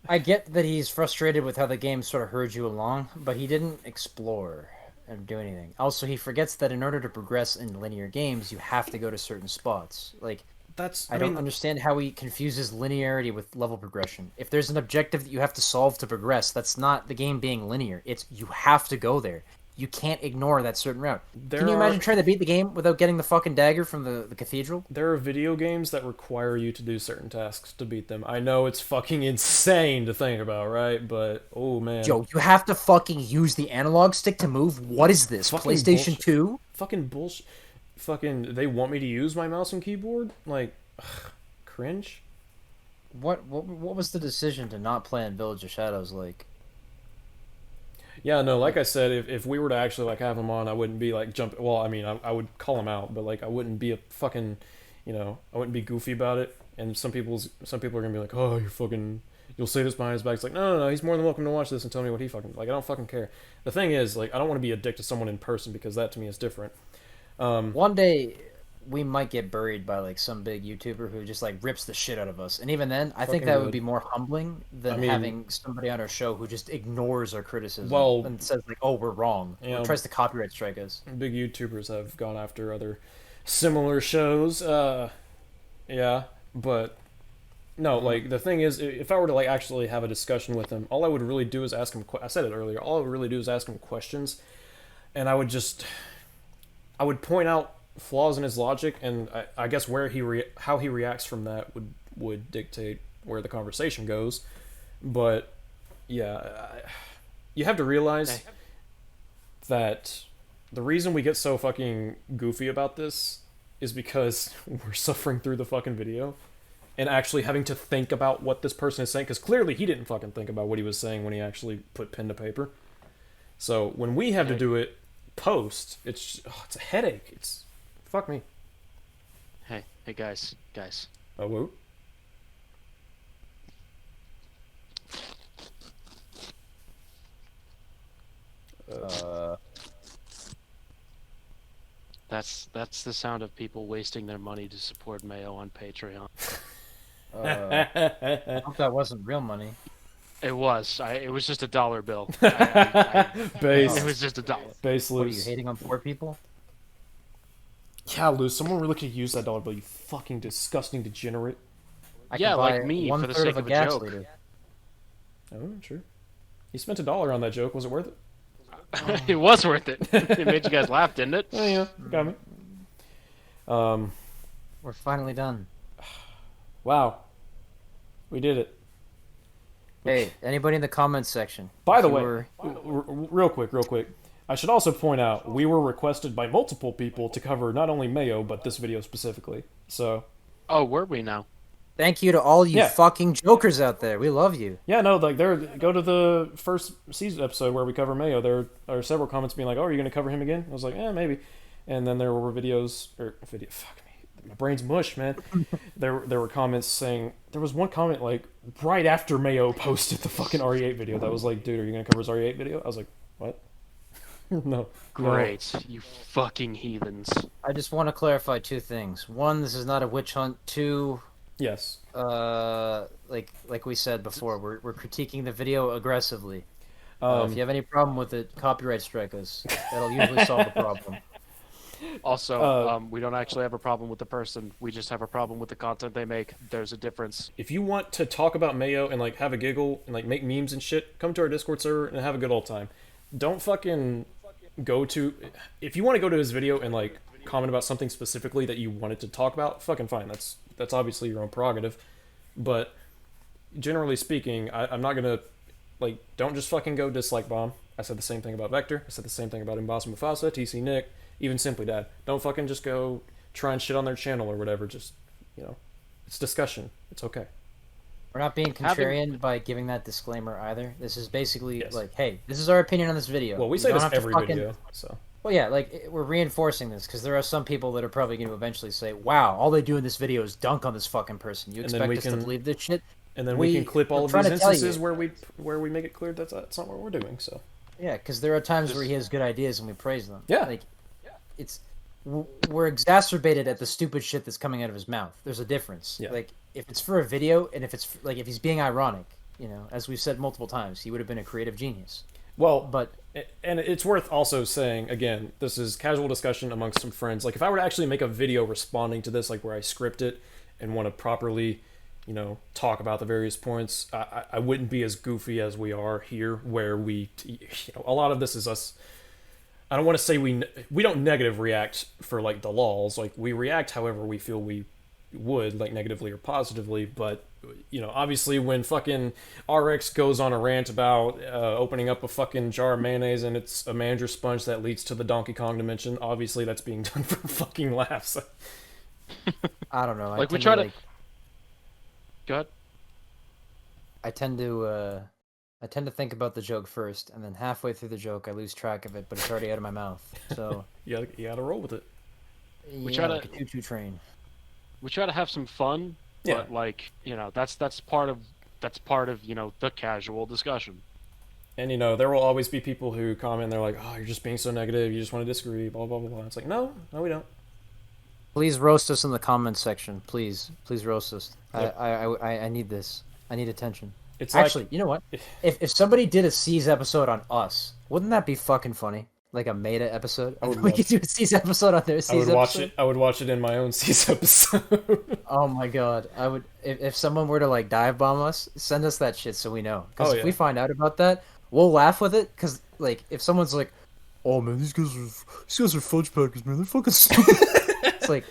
I get that he's frustrated with how the game sort of herd you along, but he didn't explore and do anything. Also, he forgets that in order to progress in linear games, you have to go to certain spots. I don't understand how he confuses linearity with level progression. If there's an objective that you have to solve to progress, that's not the game being linear. It's you have to go there. You can't ignore that certain route. Can you imagine trying to beat the game without getting the fucking dagger from the cathedral? There are video games that require you to do certain tasks to beat them. I know it's fucking insane to think about, right? But, oh man. Yo, you have to fucking use the analog stick to move? What is this, Fucking PlayStation bullshit. 2? Fucking bullshit. Fucking, they want me to use my mouse and keyboard? Cringe? What was the decision to not play in Village of Shadows like? Yeah, no, like I said, if we were to actually have him on, I wouldn't be jumping. Well, I mean, I would call him out, but I wouldn't be a fucking, I wouldn't be goofy about it. And some people are gonna be like, oh, you'll say this behind his back. It's like, no, he's more than welcome to watch this and tell me what he fucking I don't fucking care. The thing is, I don't want to be a dick to someone in person because that to me is different. One day we might get buried by some big YouTuber who just rips the shit out of us, and even then, I think Fucking that good. would be more humbling than having somebody on our show who just ignores our criticism and says oh, we're wrong, or tries to copyright strike us. Big YouTubers have gone after other similar shows. Yeah, but no, the thing is, if I were to actually have a discussion with him, all I would really do is ask him. I said it earlier. All I would really do is ask him questions, and I would point out flaws in his logic, and I guess how he reacts from that would dictate where the conversation goes. But yeah, you have to realize that the reason we get so fucking goofy about this is because we're suffering through the fucking video. and actually having to think about what this person is saying, because clearly he didn't fucking think about what he was saying when he actually put pen to paper. So when we have to do it post, it's a headache. It's fuck me. Hey guys. Oh, whoa. That's the sound of people wasting their money to support Mayo on Patreon. I hope that wasn't real money. It was. It was just a dollar bill. Base. It was just a dollar. Base What are loose. you hating on poor people? Yeah, Luz, someone really could use that dollar bill, you fucking disgusting degenerate. I Yeah, could buy like me, for the 1/3 sake of a of a gas joke. liter. Oh, true. You spent $1 on that joke. Was it worth it? It was worth it. It made you guys laugh, didn't it? Oh, yeah. Got me. We're finally done. Wow. We did it. Hey, anybody in the comments section? By if the you way, were- real quick. I should also point out, we were requested by multiple people to cover not only Mayo, but this video specifically. So... Oh, were we now? Thank you to all you Yeah. fucking jokers out there. We love you. Yeah, no, like, go to the first season episode where we cover Mayo. There are several comments being like, oh, are you going to cover him again? I was like, maybe. And then there were fuck me, my brain's mush, man. there were comments saying, there was one comment, like, right after Mayo posted the fucking RE8 video that was like, dude, are you going to cover his RE8 video? I was like, what? No. Great, you fucking heathens. I just want to clarify two things. One, this is not a witch hunt. Two, yes. Like we said before, we're critiquing the video aggressively. If you have any problem with it, copyright strike us. That'll usually solve the problem. Also, we don't actually have a problem with the person. We just have a problem with the content they make. There's a difference. If you want to talk about Mayo and, like, have a giggle and, like, make memes and shit, come to our Discord server and have a good old time. Don't fucking go to... If you want to go to his video and, like, comment about something specifically that you wanted to talk about, fucking fine. That's obviously your own prerogative. But generally speaking, I'm not gonna... Like, don't just fucking go dislike bomb. I said the same thing about Vector. I said the same thing about Mboss Mufasa, TC Nick, even Simply Dad. Don't fucking just go try and shit on their channel or whatever. Just, it's discussion. It's okay. We're not being contrarian by giving that disclaimer either. This is basically like, hey, this is our opinion on this video. Well, we say this every video, so... Well, yeah, like, we're reinforcing this, because there are some people that are probably going to eventually say, wow, all they do in this video is dunk on this fucking person. You expect us to believe this shit? And then we can clip all of these instances where we make it clear that's not what we're doing, so... Yeah, because there are times where he has good ideas and we praise them. Yeah. Like, we're exacerbated at the stupid shit that's coming out of his mouth. There's a difference. Yeah. Like, if it's for a video, and if it's, like, if he's being ironic, as we've said multiple times, he would have been a creative genius. Well, but... And it's worth also saying, again, this is casual discussion amongst some friends. Like, if I were to actually make a video responding to this, like, where I script it and want to properly, talk about the various points, I wouldn't be as goofy as we are here, where a lot of this is us... I don't want to say we don't negative react for, like, the lols. Like, we react however we feel we would, like, negatively or positively, but... obviously when fucking RX goes on a rant about opening up a fucking jar of mayonnaise and it's a manager sponge that leads to the Donkey Kong dimension, obviously that's being done for fucking laughs. I don't know. Like, we try to... Go ahead. I tend to think about the joke first, and then halfway through the joke I lose track of it, but it's already out of my mouth. So you gotta roll with it. We try like a choo-choo train. We try to have some fun. Yeah. But, like, that's part of the casual discussion. And there will always be people who comment, they're like, oh, you're just being so negative, you just want to disagree, blah blah blah. It's like, no, we don't. Please roast us in the comments section, please roast us. Yep. I need this. I need attention. It's actually, you know what? If somebody did a S.E.E.S episode on us, wouldn't that be fucking funny? Like a meta episode. We could do a S.E.E.S episode on their S.E.E.S episode. I would watch it in my own S.E.E.S episode. Oh my god, I would. If someone were to, like, dive bomb us, send us that shit so we know. Because if we find out about that, we'll laugh with it. Because, like, if someone's like, "Oh man, these guys are fudge packers, man. They're fucking stupid." It's like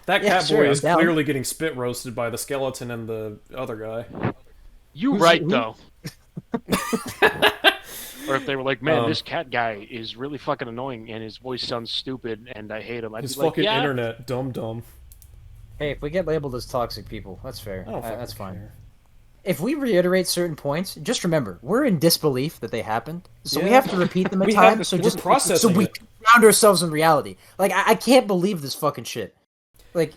that cat boy is clearly getting spit roasted by the skeleton and the other guy. Who's right though. Or if they were like, man, this cat guy is really fucking annoying and his voice sounds stupid and I hate him. I'd His be like, fucking internet, dumb. Hey, if we get labeled as toxic people, that's fair. I don't fucking That's fine. care. If we reiterate certain points, just remember we're in disbelief that they happened, so we Yeah. have to repeat them at We have- times. So we're just processing so we it. ground ourselves in reality. Like I can't believe this fucking shit. Like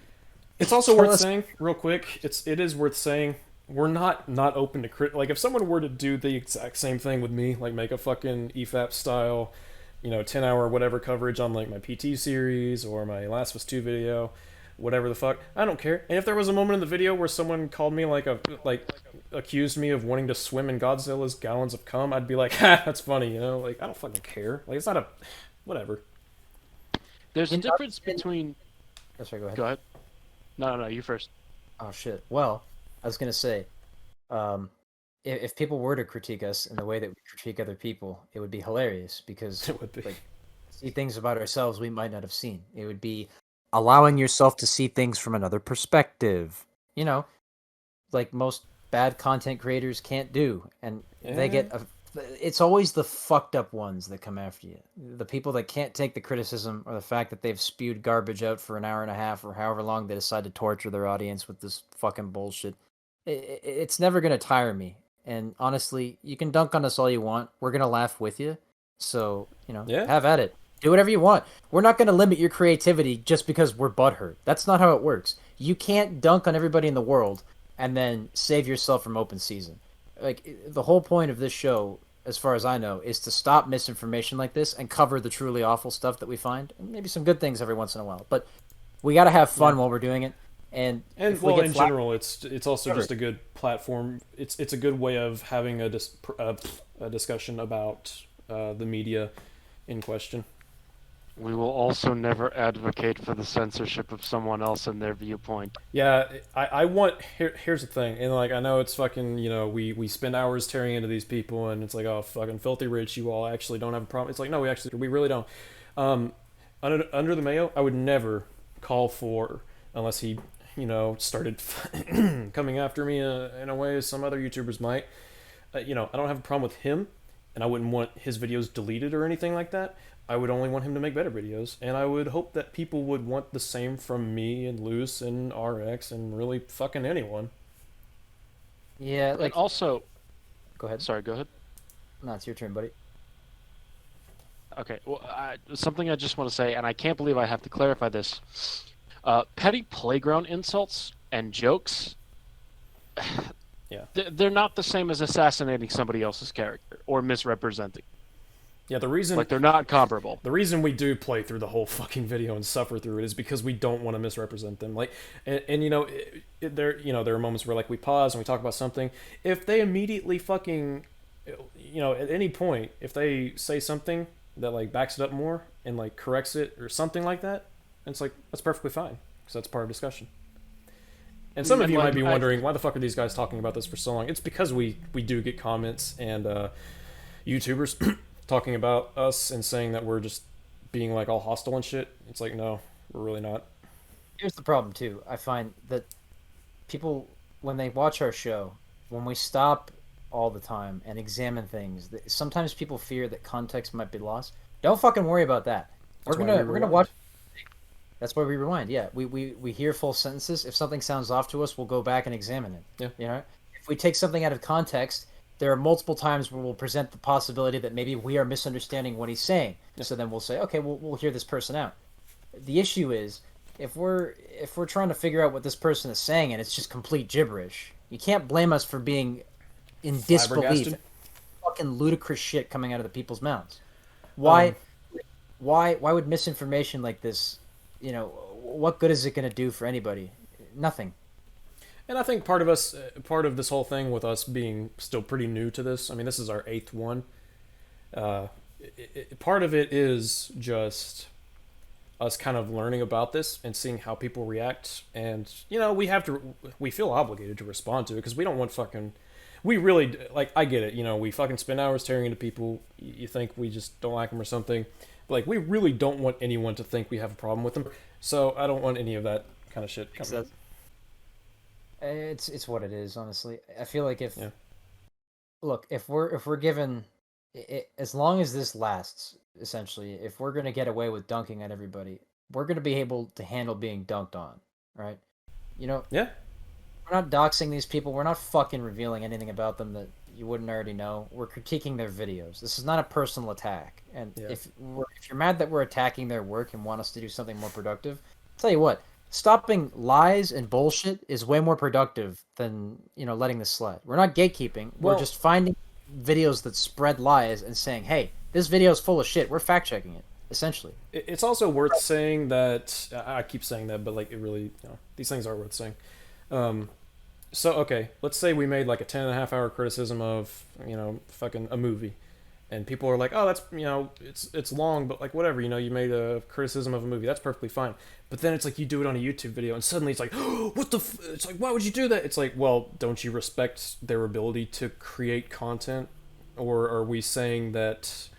It's also tell worth us- saying, real quick. It is worth saying we're not open to crit. Like if someone were to do the exact same thing with me, like make a fucking EFAP style, 10-hour whatever coverage on like my PT series or my Last of Us 2 video, whatever the fuck, I don't care. And if there was a moment in the video where someone called me like accused me of wanting to swim in Godzilla's gallons of cum, I'd be like, ha, that's funny, Like I don't fucking care. Like it's not a whatever. There's a difference between. That's right. Go ahead. Go ahead. No, you first. Oh shit. Well, I was gonna say, if people were to critique us in the way that we critique other people, it would be hilarious because It would be. like see things about ourselves we might not have seen. It would be allowing yourself to see things from another perspective. Like most bad content creators can't do, and they get. It's always the fucked up ones that come after you. The people that can't take the criticism or the fact that they've spewed garbage out for an hour and a half or however long they decide to torture their audience with this fucking bullshit. It's never gonna tire me. And honestly, you can dunk on us all you want. We're gonna laugh with you. So have at it. Do whatever you want. We're not gonna limit your creativity just because we're butthurt. That's not how it works. You can't dunk on everybody in the world and then save yourself from open season. Like the whole point of this show, as far as I know, is to stop misinformation like this and cover the truly awful stuff that we find, and maybe some good things every once in a while. But we got to have fun while we're doing it. And well, in general, it's also just a good platform. It's a good way of having a discussion about the media in question. We will also never advocate for the censorship of someone else and their viewpoint. Yeah, I want. Here's the thing, and like I know it's fucking. We spend hours tearing into these people, and it's like, oh, fucking filthy rich. You all actually don't have a problem. It's like, no, we really don't. Under the Mayo, I would never call for, unless he started coming after me in a way as some other YouTubers might. I don't have a problem with him, and I wouldn't want his videos deleted or anything like that. I would only want him to make better videos, and I would hope that people would want the same from me and Luce and RX and really fucking anyone. Yeah, And also, go ahead. Sorry, go ahead. No, it's your turn, buddy. Okay, well, something I just want to say, and I can't believe I have to clarify this. Petty playground insults and jokes, yeah, they're not the same as assassinating somebody else's character or misrepresenting. Yeah, the reason they're not comparable. The reason we do play through the whole fucking video and suffer through it is because we don't want to misrepresent them. Like, and there are moments where like we pause and we talk about something. If they immediately fucking, at any point, if they say something that like backs it up more and like corrects it or something like that, it's like that's perfectly fine because that's part of discussion. And some of you might be wondering why the fuck are these guys talking about this for so long? It's because we do get comments and YouTubers talking about us and saying that we're just being like all hostile and shit. It's like, no, we're really not. Here's the problem too. I find that people, when they watch our show, when we stop all the time and examine things, sometimes people fear that context might be lost. Don't fucking worry about that. We're gonna watch. That's why we rewind. Yeah, we hear full sentences. If something sounds off to us, we'll go back and examine it. Yeah. If we take something out of context, there are multiple times where we'll present the possibility that maybe we are misunderstanding what he's saying. Yeah. So then we'll say, okay, we'll hear this person out. The issue is if we're trying to figure out what this person is saying and it's just complete gibberish, you can't blame us for being in disbelief. Fucking ludicrous shit coming out of the people's mouths. Why would misinformation like this? What good is it going to do for anybody? Nothing. And I think part of this whole thing with us being still pretty new to this, I mean, this is our 8th one. Part of it is just us kind of learning about this and seeing how people react. And, we feel obligated to respond to it because we don't want we really, like, I get it. We fucking spend hours tearing into people. You think we just don't like them or something. But, like, we really don't want anyone to think we have a problem with them. So I don't want any of that kind of shit coming up. It's what it is, honestly. I feel like if we're given as long as this lasts, essentially, if we're gonna get away with dunking on everybody, we're gonna be able to handle being dunked on, right? You know, Yeah. we're not doxing these people. We're not fucking revealing anything about them that you wouldn't already know. We're critiquing their videos. This is not a personal attack. And if you're mad that we're attacking their work and want us to do something more productive, I'll tell you what, stopping lies and bullshit is way more productive than, letting this slide. We're not gatekeeping. Well, we're just finding videos that spread lies and saying, hey, this video is full of shit. We're fact checking it, essentially. It's also worth saying that, I keep saying that, but like it really, these things are worth saying. So, okay, let's say we made like a 10.5-hour criticism of, fucking a movie. And people are like, oh, that's, it's long, but like whatever, you made a criticism of a movie. That's perfectly fine. But then it's like you do it on a YouTube video and suddenly it's like, oh, what the it's like, why would you do that? It's like, well, don't you respect their ability to create content? Or are we saying that,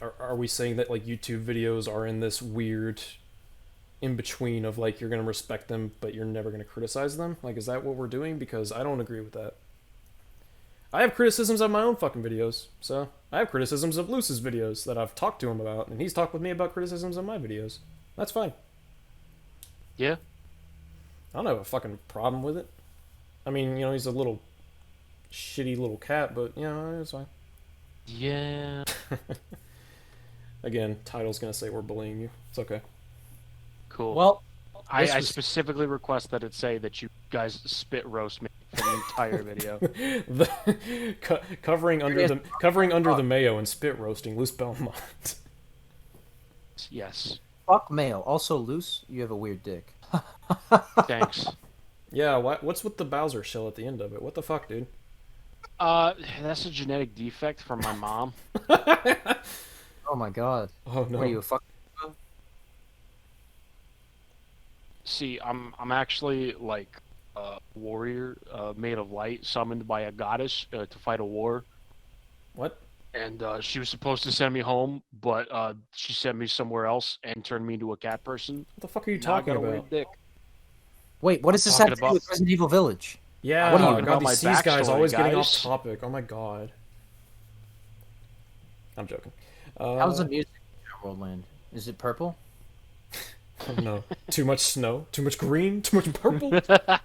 are we saying that like YouTube videos are in this weird in between of like you're going to respect them but you're never going to criticize them? Like, is that what we're doing? Because I don't agree with that. I have criticisms of my own fucking videos, so I have criticisms of Luce's videos that I've talked to him about, and he's talked with me about criticisms of my videos. That's fine. Yeah. I don't have a fucking problem with it. I mean, he's a little shitty little cat, but it's fine. Yeah. Again, title's gonna say we're bullying you. It's okay. Cool. Well, I specifically request that it say that you guys spit roast me for the entire video. Covering under the Mayo and spit roasting Luce Belmont. Yes. Fuck Mayo. Also, Luce, you have a weird dick. Thanks. Yeah, what's with the Bowser shell at the end of it? What the fuck, dude? That's a genetic defect from my mom. Oh my god. Oh no. What are you, a fuck? See, I'm actually like a warrior made of light, summoned by a goddess to fight a war. What? And she was supposed to send me home, but she sent me somewhere else and turned me into a cat person. What the fuck are you Now I talking got a about? weird dick. Wait, what does this have to do with Resident Evil Village? Yeah, What are you God, about these my S.E.E.S guys backstory, always getting off guys? topic. Oh my god. I'm joking. How's the music in Worldland? Is it purple? Oh no. Too much snow? Too much green? Too much purple? Yeah,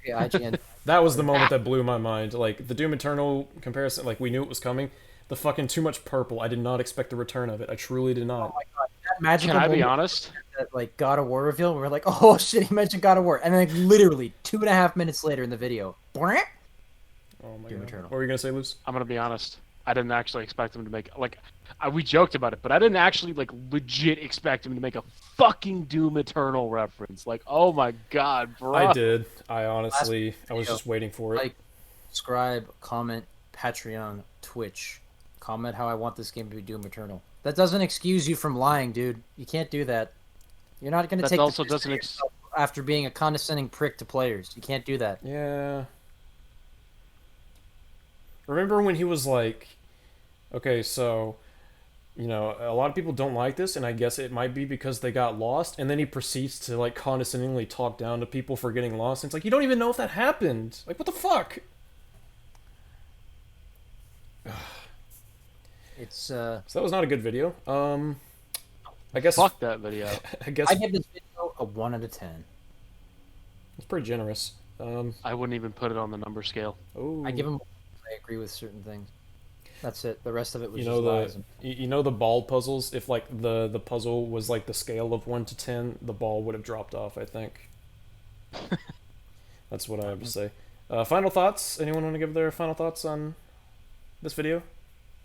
IGN. That was the moment that blew my mind. Like, the Doom Eternal comparison, like, we knew it was coming. The fucking too much purple. I did not expect the return of it. I truly did not. Oh my god, that magical Can I be moment honest? that, like, God of War reveal, we're like, oh shit, he mentioned God of War. And then, like, literally, 2.5 minutes later in the video, Oh my Doom god. Eternal. What were you gonna say, Luce? I'm gonna be honest. I didn't actually expect him to make we joked about it, but I didn't actually like legit expect him to make a fucking Doom Eternal reference. Like, oh my god, bro. I did. I honestly, I was just waiting for it. Like, subscribe, comment, Patreon, Twitch. Comment how I want this game to be Doom Eternal. That doesn't excuse you from lying, dude. You can't do that. You're not going to That take also the piss doesn't out of yourself after being a condescending prick to players. You can't do that. Yeah. Remember when he was like, okay, so, a lot of people don't like this, and I guess it might be because they got lost, and then he proceeds to, like, condescendingly talk down to people for getting lost, and it's like, you don't even know if that happened. Like, what the fuck? It's, So that was not a good video. I guess... Fuck that video. I guess... I give this video a 1 out of 10. It's pretty generous. I wouldn't even put it on the number scale. Oh. I give him... I agree with certain things. That's it. The rest of it was You just know lies. the ball puzzles? If like the puzzle was like the scale of 1 to 10, the ball would have dropped off, I think. That's what I have to say. Final thoughts? Anyone want to give their final thoughts on this video?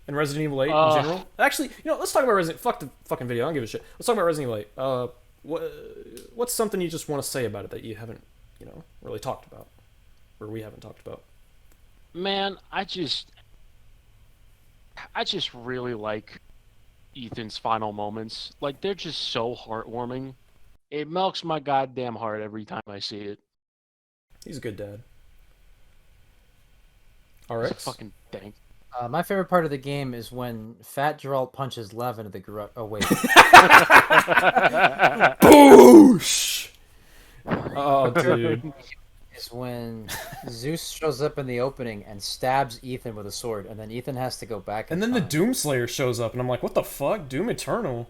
And Resident Evil 8 in general? Actually, let's talk about Resident... Fuck the fucking video, I don't give a shit. Let's talk about Resident Evil 8. What's something you just want to say about it that you haven't, really talked about? Or we haven't talked about? Man, I just really like Ethan's final moments. Like, they're just so heartwarming. It melts my goddamn heart every time I see it. He's a good dad. It's Alright. a fucking dank. My favorite part of the game is when Fat Geralt punches Lev into the garage. Oh, wait. Boosh! Oh, dude. Is when Zeus shows up in the opening and stabs Ethan with a sword, and then Ethan has to go back. And then the Doomslayer shows up, and I'm like, what the fuck? Doom Eternal?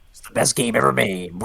It's the best game ever made.